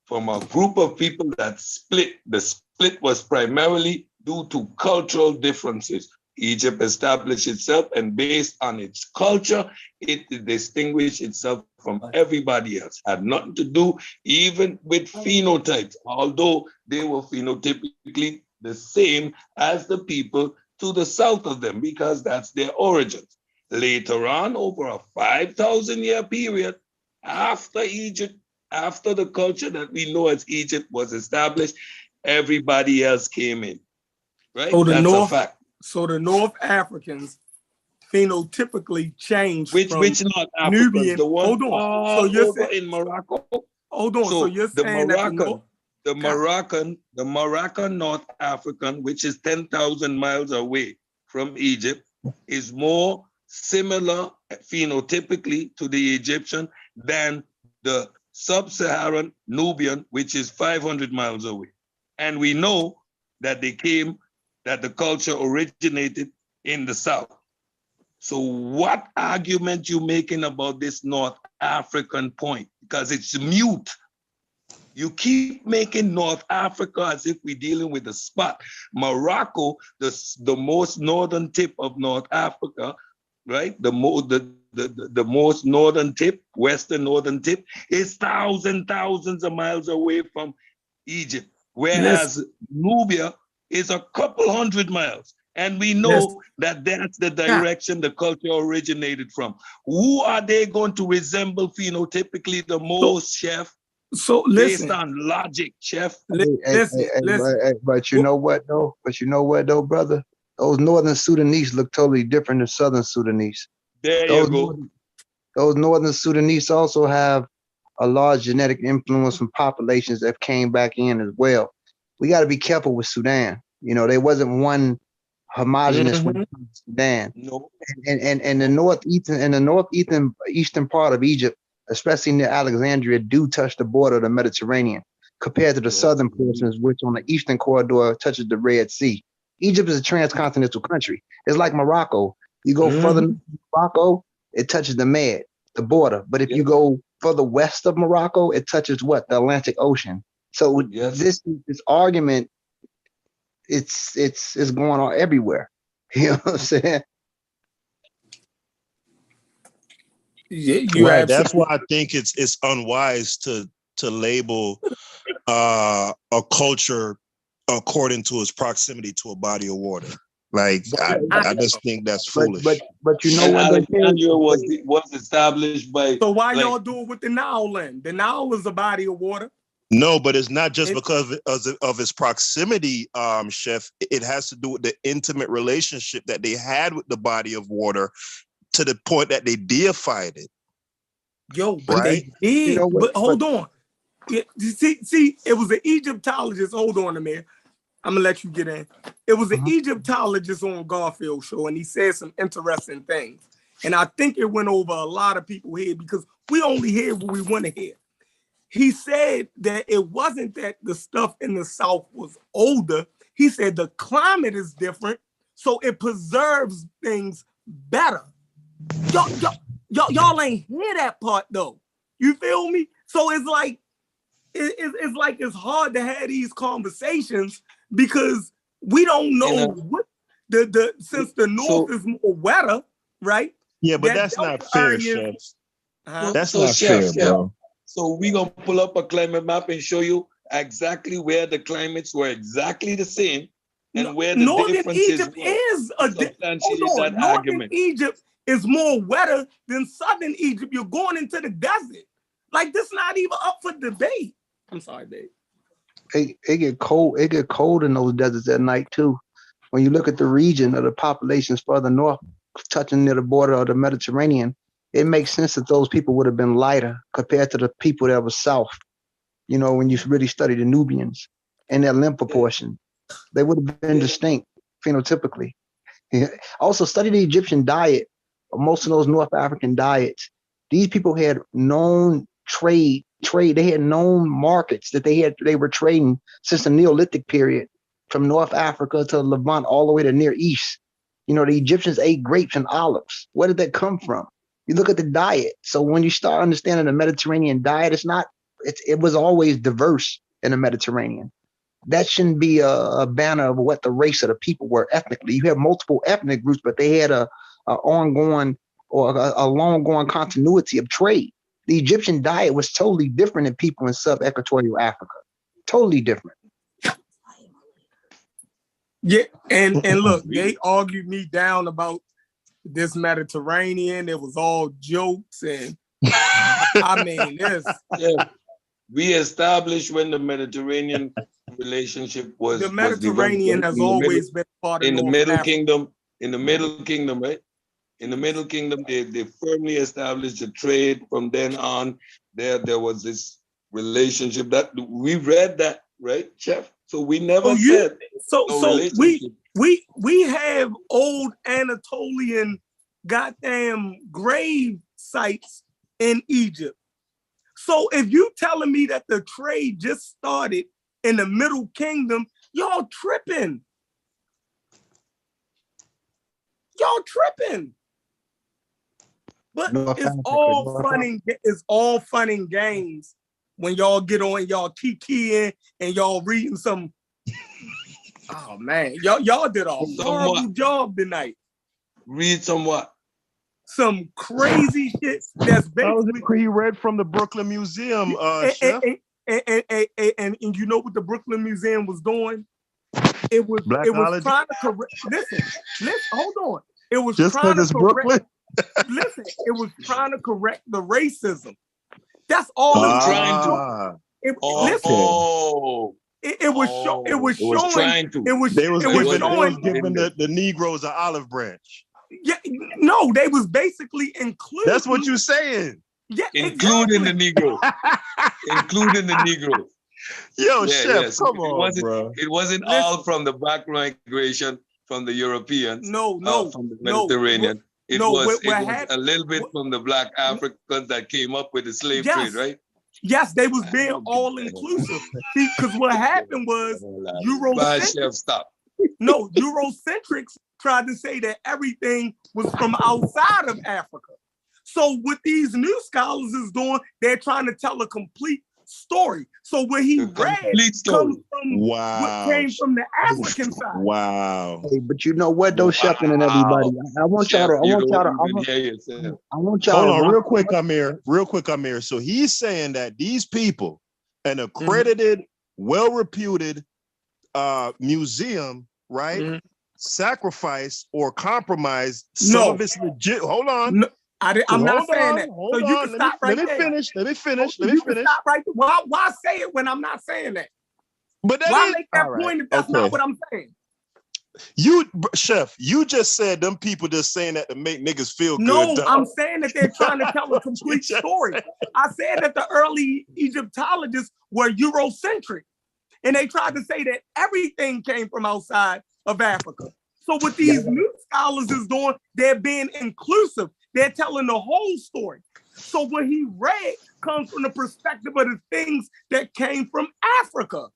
from a group of people that split. The split was primarily due to cultural differences. Egypt established itself, and based on its culture, it distinguished itself from everybody else. Had nothing to do even with phenotypes, although they were phenotypically the same as the people to the south of them, because that's their origins. Later on, over a 5,000-year period, after Egypt, after the culture that we know as Egypt was established, everybody else came in, right? So that's a fact. So the North Africans phenotypically changed which North Africans? Nubian. The one Hold on. all So you're over in Morocco? Hold on. So you're saying the Moroccan North African, which is 10,000 miles away from Egypt, is more similar phenotypically to the Egyptian than the sub-Saharan Nubian, which is 500 miles away. And we know that the culture originated in the south. So what argument you making about this North African point? Because it's mute. You keep making North Africa as if we're dealing with a spot. Morocco, the most northern tip of North Africa, right? The most northern tip, western northern tip, is thousands of miles away from Egypt. Whereas Nubia is a couple hundred miles. And we know that that's the direction the culture originated from. Who are they going to resemble phenotypically the most, Chef? So listen. Based on logic, Chef. But you know what though, brother? Those northern Sudanese look totally different than southern Sudanese. You go. Those northern Sudanese also have a large genetic influence from populations that came back in as well. We got to be careful with Sudan. You know, there wasn't one homogenous when it comes to Sudan. No. And the northeastern part of Egypt, especially near Alexandria, do touch the border of the Mediterranean compared to the southern portions, which on the eastern corridor touches the Red Sea. Egypt is a transcontinental country. It's like Morocco. You go further north of Morocco, it touches the Med, the border. But if you go further west of Morocco, it touches what? The Atlantic Ocean. So this argument, it's going on everywhere. You know what I'm saying? Right. That's why I think it's unwise to label a culture according to its proximity to a body of water. Like I just think that's foolish. But you know what? Alexandria was established by. So why y'all do it with the Nile then? The Nile is a body of water. No, but it's not just because of its proximity, Chef. It has to do with the intimate relationship that they had with the body of water to the point that they deified it. Yo, but they did. You know what, but hold on. See, it was an Egyptologist. Hold on a minute. I'm gonna let you get in. It was an Egyptologist on Garfield show, and he said some interesting things. And I think it went over a lot of people's head because we only hear what we want to hear. He said that it wasn't that the stuff in the South was older. He said the climate is different, so it preserves things better. Y'all ain't hear that part though. You feel me? So it's like it's hard to have these conversations because we don't know what since the north is more wetter, right? Yeah, but that's not fair, Chef. That's not fair, bro. So we're gonna pull up a climate map and show you exactly where the climates were exactly the same and where the Northern differences Egypt were. is Northern Egypt is more wetter than Southern Egypt. You're going into the desert. Like this not even up for debate. I'm sorry, Dave. It get cold. It get cold in those deserts at night too. When you look at the region of the populations further north, touching near the border of the Mediterranean, it makes sense that those people would have been lighter compared to the people that were south. You know, when you really study the Nubians and their limb proportion, they would have been distinct phenotypically. Also, study the Egyptian diet. Most of those North African diets, these people had known trade. They had known markets that they were trading since the Neolithic period, from North Africa to Levant, all the way to Near East. You know, the Egyptians ate grapes and olives. Where did that come from? You look at the diet. So when you start understanding the Mediterranean diet, it was always diverse in the Mediterranean. That shouldn't be a banner of what the race of the people were ethnically. You have multiple ethnic groups, but they had a ongoing or a long-going continuity of trade. The Egyptian diet was totally different than people in sub-equatorial Africa. Totally different. Yeah, and look, they argued me down about this Mediterranean. It was all jokes, and I mean this. Yeah. We established when the Mediterranean relationship was the Mediterranean has always been part of in the North Middle Africa. Kingdom. In the Middle Kingdom, right? In the Middle Kingdom, they firmly established the trade. From then on, there was this relationship that we read that, right, Chef? So we never said we have old Anatolian goddamn grave sites in Egypt. So if you telling me that the trade just started in the Middle Kingdom, y'all tripping. Y'all tripping. But it's all fun and games when y'all get on, y'all kikiing and y'all reading some. Oh man, y'all did a horrible job tonight. Read some what? Some crazy shit that's basically he read from the Brooklyn Museum, Chef. And you know what the Brooklyn Museum was doing? It was trying to correct. Listen, hold on. It was just trying to correct. Brooklyn? Listen, it was trying to correct the racism. That's all it was trying to do. It was giving the Negroes an olive branch. Yeah, no, they was basically including. That's what you're saying. Yeah, including the Negroes. Including the Negroes. Yo, Chef, come on, bro. It wasn't all from the black migration from the Europeans. No, from the Mediterranean. It was a little bit from the black Africans that came up with the slave trade, right? Yes, they was being all inclusive. See, because what happened was Eurocentrics tried to say that everything was from outside of Africa. So what these new scholars is doing, they're trying to tell a complete story. So what he read comes from what came from the African side. Wow. Hey, but you know what though, Chef and everybody, I want y'all to hold on real quick, Amir. So he's saying that these people, an accredited, well-reputed museum, right, sacrifice or compromise some of its legit. Hold on. No. I'm not saying that. So you can stop right there. Let me finish. Stop right there. Why say it when I'm not saying that? But why make that point if that's not what I'm saying? Chef, you just said them people just saying that to make niggas feel good. No, I'm saying that they're trying to tell a complete story. I said that the early Egyptologists were Eurocentric, and they tried to say that everything came from outside of Africa. So what these new scholars is doing, they're being inclusive. They're telling the whole story. So what he read comes from the perspective of the things that came from Africa.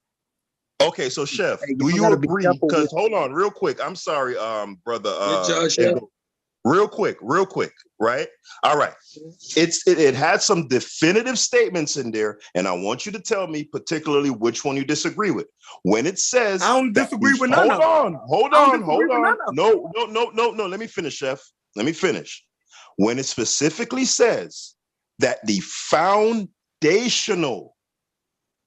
Okay, so Chef, do you agree? Because hold on, real quick. I'm sorry, brother. real quick, right? All right. It had some definitive statements in there, and I want you to tell me particularly which one you disagree with. When it says, I don't disagree with none of them. Hold on. No. Let me finish, Chef. Let me finish. When it specifically says that the foundational,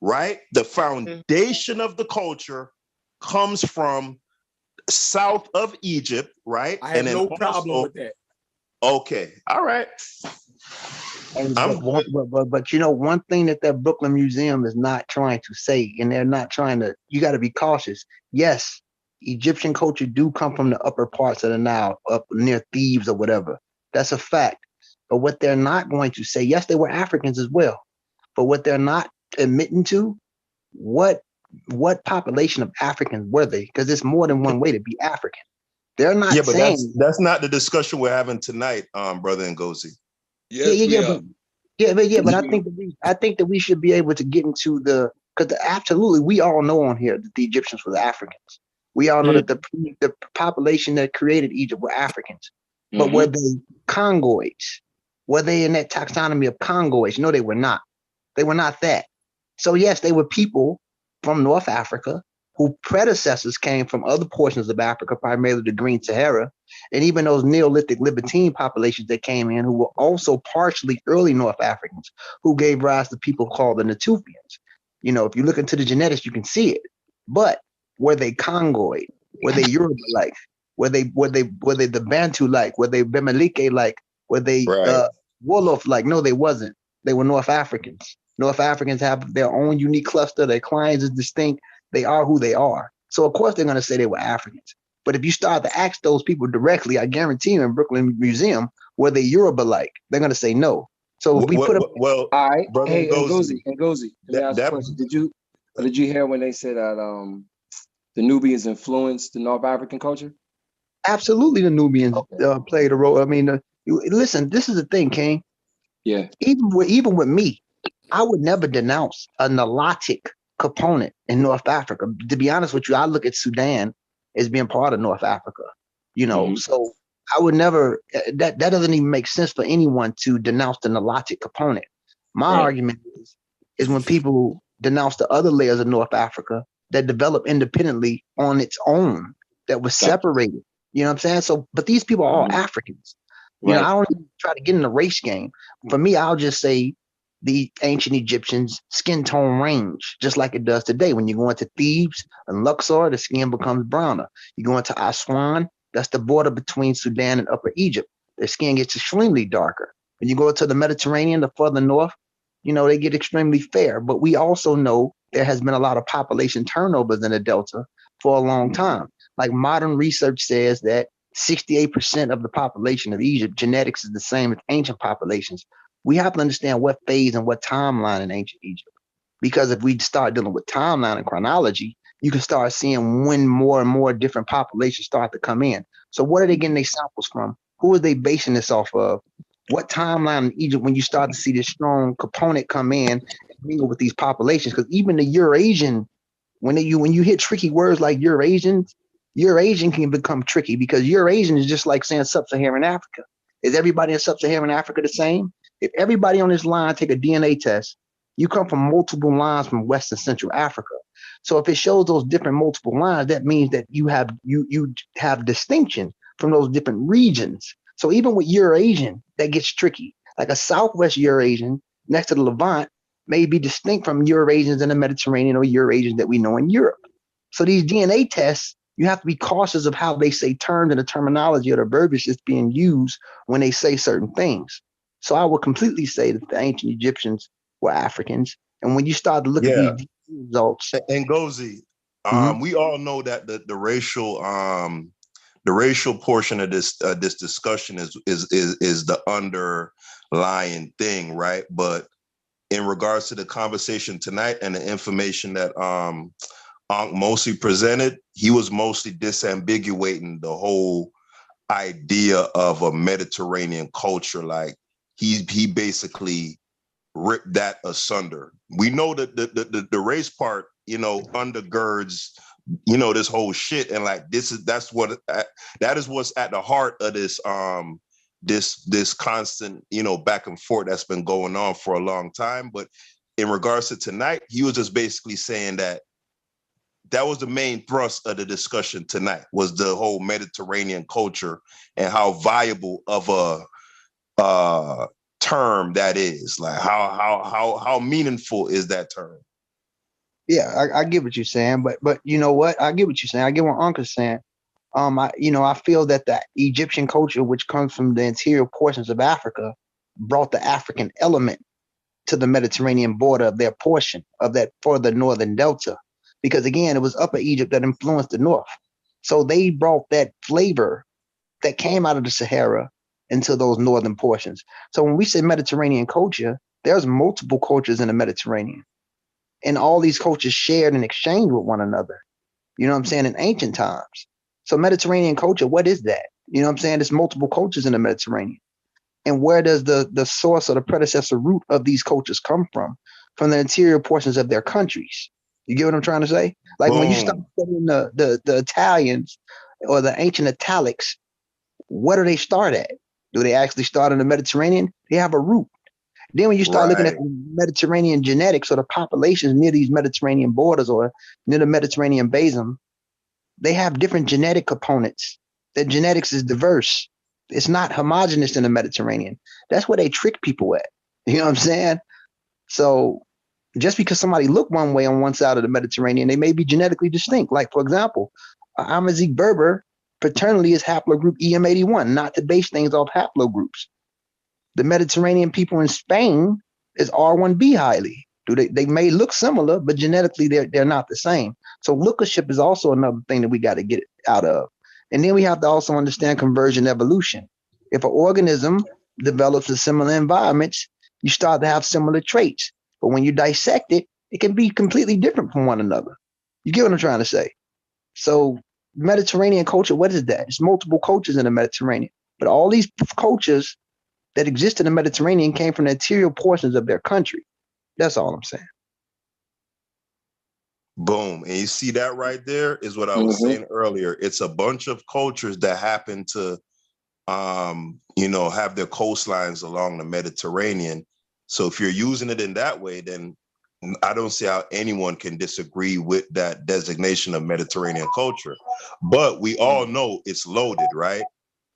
right? The foundation of the culture comes from south of Egypt, right? I have no problem with that. Okay, all right. But you know, one thing that Brooklyn Museum is not trying to say, and they're not trying to, you got to be cautious. Yes, Egyptian culture do come from the upper parts of the Nile, up near Thebes or whatever. That's a fact. But what they're not going to say, yes, they were Africans as well. But what they're not admitting to, what population of Africans were they? Because there's more than one way to be African. They're not but saying that's not the discussion we're having tonight, brother Ngozi. Yes, but I think that we should be able to get into because absolutely we all know on here that the Egyptians were Africans. We all know that the population that created Egypt were Africans. But were they Congoids? Were they in that taxonomy of Congoids? No, they were not. They were not that. So yes, they were people from North Africa whose predecessors came from other portions of Africa, primarily the Green Sahara, and even those Neolithic Libertine populations that came in who were also partially early North Africans who gave rise to people called the Natufians. You know, if you look into the genetics, you can see it. But were they Congoid? Were they Yoruba-like? Were they the Bantu-like? Were they Bemileke-like? Were they Wolof-like? No, they wasn't. They were North Africans. North Africans have their own unique cluster. Their clients is distinct. They are who they are. So, of course, they're going to say they were Africans. But if you start to ask those people directly, I guarantee you in Brooklyn Museum, were they Yoruba-like? They're going to say no. So if we put them... All right. Hey, Ngozi, let me ask you a question. Did you hear when they said that the Nubians influenced the North African culture? Absolutely, the Nubians played a role. I mean, listen, this is the thing, King. Yeah. Even with me, I would never denounce a Nilotic component in North Africa. To be honest with you, I look at Sudan as being part of North Africa. You know, so I would never. That doesn't even make sense for anyone to denounce the Nilotic component. My argument is when people denounce the other layers of North Africa that developed independently on its own, that was separated. You know what I'm saying? So, but these people are all Africans. You know, I don't even try to get in the race game. For me, I'll just say the ancient Egyptians' skin tone range, just like it does today. When you go into Thebes and Luxor, the skin becomes browner. You go into Aswan, that's the border between Sudan and Upper Egypt. Their skin gets extremely darker. When you go to the Mediterranean, the further north, you know, they get extremely fair. But we also know there has been a lot of population turnovers in the Delta for a long time. Like modern research says that 68% of the population of Egypt, genetics is the same as ancient populations. We have to understand what phase and what timeline in ancient Egypt. Because if we start dealing with timeline and chronology, you can start seeing when more and more different populations start to come in. So what are they getting their samples from? Who are they basing this off of? What timeline in Egypt when you start to see this strong component come in and mingle with these populations? Because even the Eurasian, when you hit tricky words like Eurasian can become tricky because Eurasian is just like saying sub-Saharan Africa. Is everybody in sub-Saharan Africa the same? If everybody on this line take a DNA test, you come from multiple lines from West and Central Africa. So if it shows those different multiple lines, that means that you have distinction from those different regions. So even with Eurasian, that gets tricky. Like a Southwest Eurasian next to the Levant may be distinct from Eurasians in the Mediterranean or Eurasians that we know in Europe. So these DNA tests, you have to be cautious of how they say terms and the terminology or the verbiage that's being used when they say certain things. So I would completely say that the ancient Egyptians were Africans. And when you start to look at these results. And Ngozi, we all know that the racial portion of this discussion is the underlying thing, right? But in regards to the conversation tonight and the information that Ankh mostly presented, he was mostly disambiguating the whole idea of a Mediterranean culture. Like he basically ripped that asunder. We know that the race part, you know, undergirds this whole shit. And like, that is what's at the heart of this, this constant, back and forth that's been going on for a long time. But in regards to tonight, he was just basically saying that was the main thrust of the discussion tonight, was the whole Mediterranean culture and how viable of a term that is. Like how meaningful is that term? Yeah, I get what you're saying, but you know what? I get what you're saying. I get what Uncle's saying. I feel that the Egyptian culture, which comes from the interior portions of Africa, brought the African element to the Mediterranean border of their portion of that for the northern delta, because again, it was Upper Egypt that influenced the north. So they brought that flavor that came out of the Sahara into those northern portions. So when we say Mediterranean culture, there's multiple cultures in the Mediterranean, and all these cultures shared and exchanged with one another. You know what I'm saying? In ancient times. So Mediterranean culture, what is that? You know what I'm saying? There's multiple cultures in the Mediterranean. And where does the source or the predecessor root of these cultures come from? From the interior portions of their countries. You get what I'm trying to say? Like when you start studying the Italians or the ancient Italics, where do they start at? Do they actually start in the Mediterranean? They have a root. Then when you start looking at the Mediterranean genetics or the populations near these Mediterranean borders or near the Mediterranean basin, they have different genetic components. Their genetics is diverse. It's not homogenous in the Mediterranean. That's where they trick people at. You know what I'm saying? So just because somebody look one way on one side of the Mediterranean, they may be genetically distinct. Like, for example, Amazigh Berber paternally is haplogroup EM81, not to base things off haplogroups. The Mediterranean people in Spain is R1b highly. They may look similar, but genetically they're not the same. So lookership is also another thing that we got to get out of. And then we have to also understand convergent evolution. If an organism develops in similar environments, you start to have similar traits. But when you dissect it, it can be completely different from one another. You get what I'm trying to say? So Mediterranean culture, what is that? It's multiple cultures in the Mediterranean. But all these cultures that exist in the Mediterranean came from the interior portions of their country. That's all I'm saying. Boom. And you see that right there is what I was saying earlier. It's a bunch of cultures that happen to, have their coastlines along the Mediterranean. So if you're using it in that way, then I don't see how anyone can disagree with that designation of Mediterranean culture. But we all know it's loaded, right?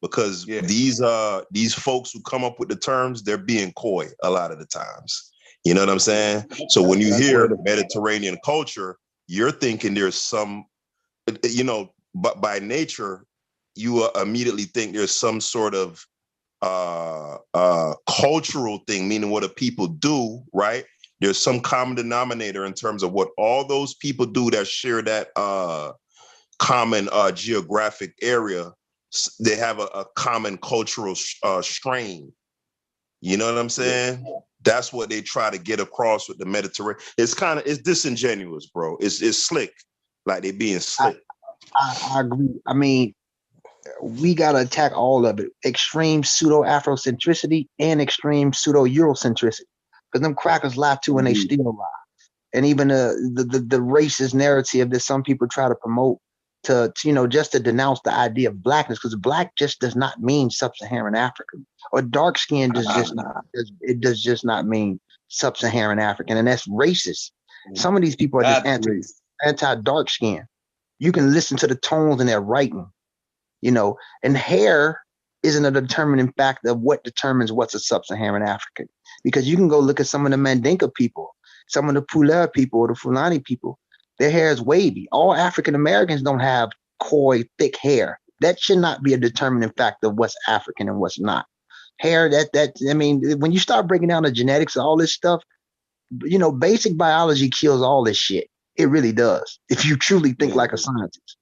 Because these folks who come up with the terms, they're being coy a lot of the times. You know what I'm saying? So when you hear Mediterranean culture, you're thinking there's some, but by nature, you immediately think there's some sort of cultural thing, meaning what do people do, right? There's some common denominator in terms of what all those people do that share that common geographic area. They have a common cultural strain. You know what I'm saying? That's what they try to get across with the Mediterranean. It's disingenuous, bro. It's slick, like they being slick. I agree. I mean, we got to attack all of it. Extreme pseudo-Afrocentricity and extreme pseudo-Eurocentricity. Because them crackers lie too and they still lie. And even the racist narrative that some people try to promote to just to denounce the idea of blackness, because black just does not mean sub-Saharan African, or dark skin does just not mean sub-Saharan African, and that's racist. Some of these people are just anti-dark skin. You can listen to the tones in their writing, and hair isn't a determining factor of what determines what's a sub-Saharan African, because you can go look at some of the Mandinka people, some of the Pula people or the Fulani people. Their hair is wavy. All African Americans don't have coy, thick hair. That should not be a determining factor of what's African and what's not. Hair, when you start breaking down the genetics of all this stuff, basic biology kills all this shit. It really does. If you truly think like a scientist,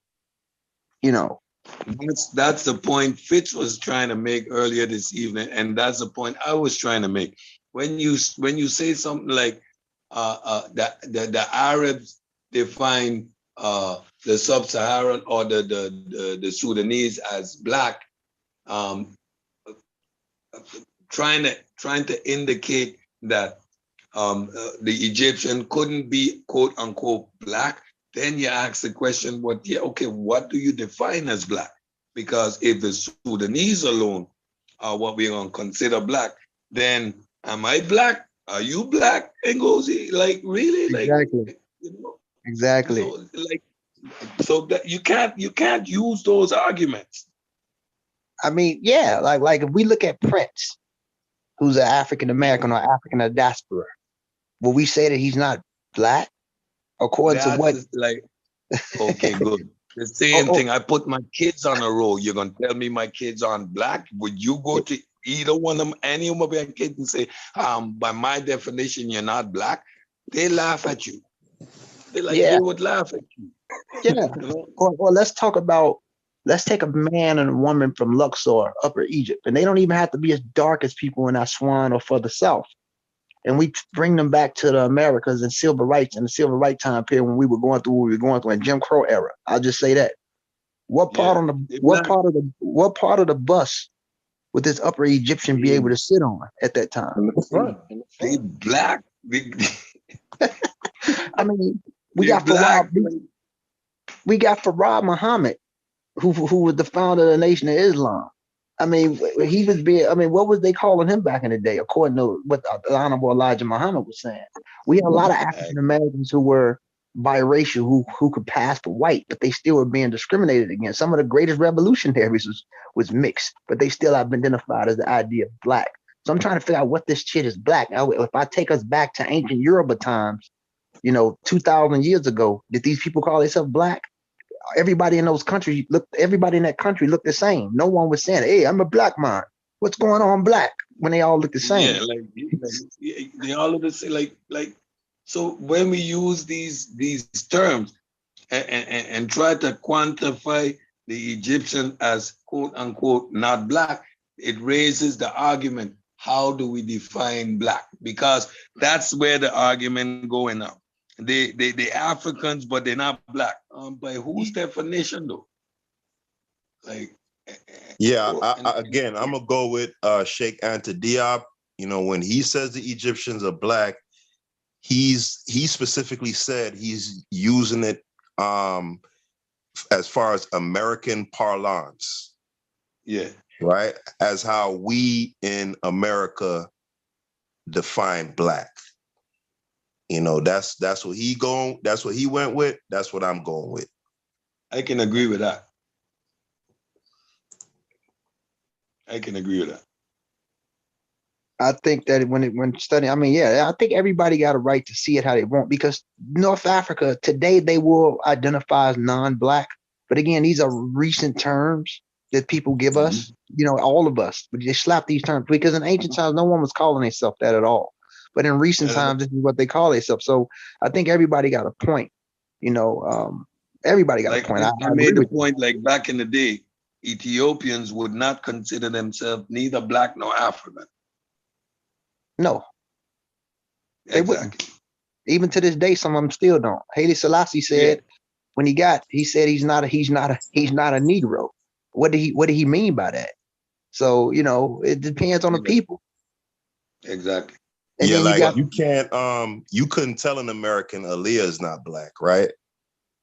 That's the point Fitz was trying to make earlier this evening, and that's the point I was trying to make. When you say something like the Arabs define the sub-Saharan or the Sudanese as black, trying to indicate that the Egyptian couldn't be quote unquote black, then you ask the question, what do you define as black? Because if the Sudanese alone are what we're going to consider black, then am I black? Are you black? Ngozi? Like, really? Exactly. Like, you know, Exactly. so that you can't use those arguments. I mean, yeah, like if we look at Prince, who's an African American or African diaspora, will we say that he's not black? According to what? Like, okay, good. The same thing. I put my kids on a roll. You're gonna tell me my kids aren't black? Would you go to either one of them, any of my kids, and say, by my definition, you're not black? They laugh at you. They would laugh at you. Yeah. You know? Or let's take a man and a woman from Luxor, Upper Egypt, and they don't even have to be as dark as people in Aswan or further south. And we bring them back to the Americas and civil rights, in the civil rights time period when we were going through what we were going through in Jim Crow era. I'll just say that. What part of the bus would this Upper Egyptian be able to sit on at that time? They black. I mean, we got Farad Muhammad, who was the founder of the Nation of Islam. I mean, what was they calling him back in the day? According to what the Honorable Elijah Muhammad was saying, we had a lot of African Americans who were biracial, who could pass for white, but they still were being discriminated against. Some of the greatest revolutionaries was mixed, but they still have been identified as the idea of black. So I'm trying to figure out what this shit is black. If I take us back to ancient Yoruba times, 2,000 years ago, did these people call themselves black? Everybody in those countries everybody in that country looked the same. No one was saying, "Hey, I'm a black man. What's going on, black?" When they all look the same. Yeah, they all look the same. Like. So when we use these terms and try to quantify the Egyptian as quote unquote not black, it raises the argument: how do we define black? Because that's where the argument going now. They Africans, but they're not black. By whose definition though? Like, yeah, again, I'm gonna go with Sheikh Anta Diop. When he says the Egyptians are black, he specifically said he's using it as far as American parlance. Yeah. Right? As how we in America define black. That's what he went with. That's what I'm going with. I can agree with that. I think that when studying, I think everybody got a right to see it how they want, because North Africa today, they will identify as non-black. But again, these are recent terms that people give us, all of us. But they slap these terms because in ancient times, no one was calling themselves that at all. But in recent times, this is what they call themselves. So I think everybody got a point. Everybody got a point. I made the point, like back in the day, Ethiopians would not consider themselves neither black nor African. No, they wouldn't. Even to this day, some of them still don't. Haile Selassie said when he said he's not a Negro. What did he mean by that? So it depends on the people. Exactly. And you couldn't tell an American Aaliyah is not black, right?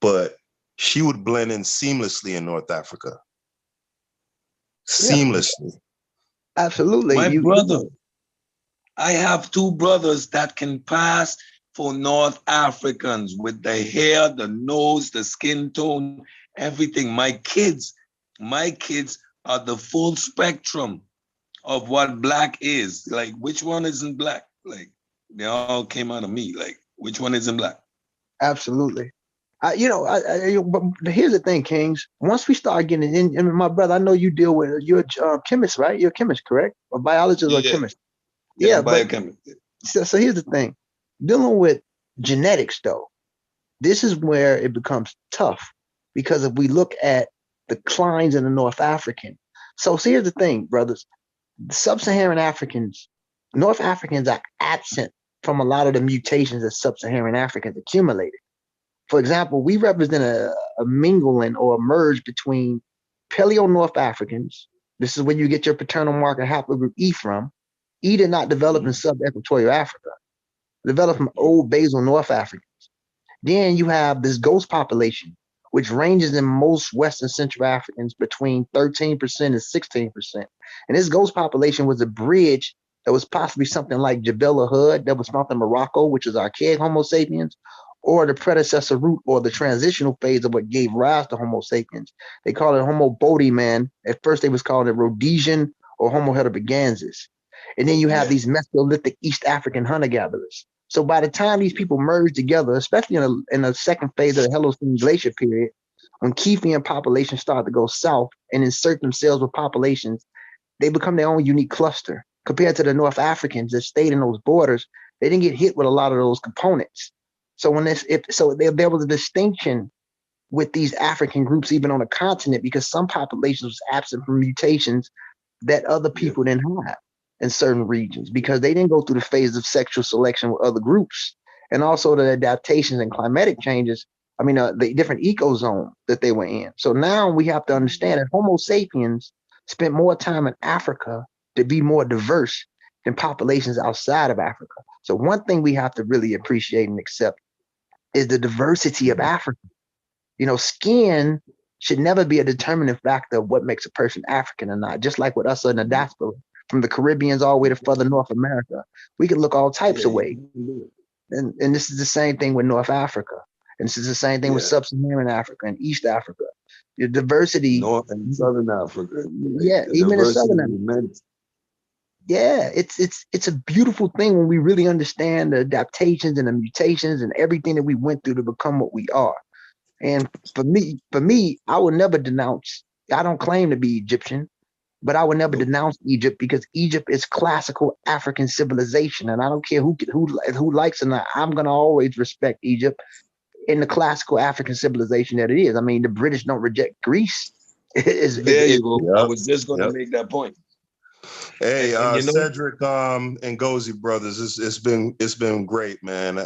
But she would blend in seamlessly in North Africa. Seamlessly. Absolutely. My brother. I have two brothers that can pass for North Africans with the hair, the nose, the skin tone, everything. My kids are the full spectrum of what black is. Like, which one isn't black? Like, they all came out of me. Like, which one isn't black? Absolutely. But here's the thing, Kings. Once we start getting in, my brother, I know you're a chemist, right? You're a chemist, correct? A biologist or a chemist? Yeah, biochemist. So here's the thing. Dealing with genetics, though, this is where it becomes tough, because if we look at the declines in the North African. So here's the thing, brothers. Sub-Saharan Africans, North Africans are absent from a lot of the mutations that Sub-Saharan Africans accumulated. For example, we represent a mingling or a merge between Paleo North Africans. This is where you get your paternal marker haplogroup E from. E did not develop in sub-equatorial Africa. It developed from old basal North Africans. Then you have this ghost population, which ranges in most Western Central Africans between 13% and 16%. And this ghost population was a bridge that was possibly something like Jebel Hud that was found in Morocco, which is archaic Homo sapiens, or the predecessor root or the transitional phase of what gave rise to Homo sapiens. They call it Homo Bodhi, man. At first they was calling it Rhodesian or Homo heidelbergensis. And then you have these Mesolithic East African hunter-gatherers. So by the time these people merge together, especially in the second phase of the Holocene Glacier period, when Kefian populations start to go south and insert themselves with populations, they become their own unique cluster. Compared to the North Africans that stayed in those borders, they didn't get hit with a lot of those components. So there was a distinction with these African groups even on the continent because some populations was absent from mutations that other people didn't have in certain regions because they didn't go through the phase of sexual selection with other groups. And also the adaptations and climatic changes, the different ecozone that they were in. So now we have to understand that Homo sapiens spent more time in Africa to be more diverse than populations outside of Africa. So one thing we have to really appreciate and accept is the diversity of Africa. Skin should never be a determining factor of what makes a person African or not, just like with us in the diaspora, from the Caribbeans all the way to further North America. We can look all types of ways. And this is the same thing with North Africa. And this is the same thing with Sub-Saharan Africa and East Africa. The diversity. North and Southern Africa. Yeah, even in Southern Africa. Yeah, it's a beautiful thing when we really understand the adaptations and the mutations and everything that we went through to become what we are. And for me, I will never denounce. I don't claim to be Egyptian, but I would never denounce Egypt because Egypt is classical African civilization, and I don't care who likes it or not. I'm gonna always respect Egypt in the classical African civilization that it is. I mean, the British don't reject Greece. There you go. I was just gonna make that point. Hey, Cedric and Ngozi brothers, it's been great, man.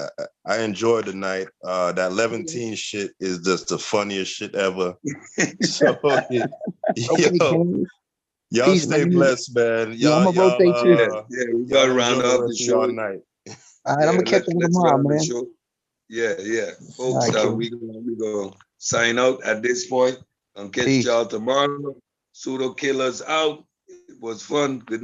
I enjoyed the night. That Levantine shit is just the funniest shit ever. So, y'all Peace, stay man. blessed, man. Y'all, I'm gonna rotate too. We gotta round up the show night. All right, I'm gonna catch you tomorrow, man. Yeah. Folks, right, we gonna sign out at this point. I'll catch y'all tomorrow. Pseudo Killers out. It was fun. Good night.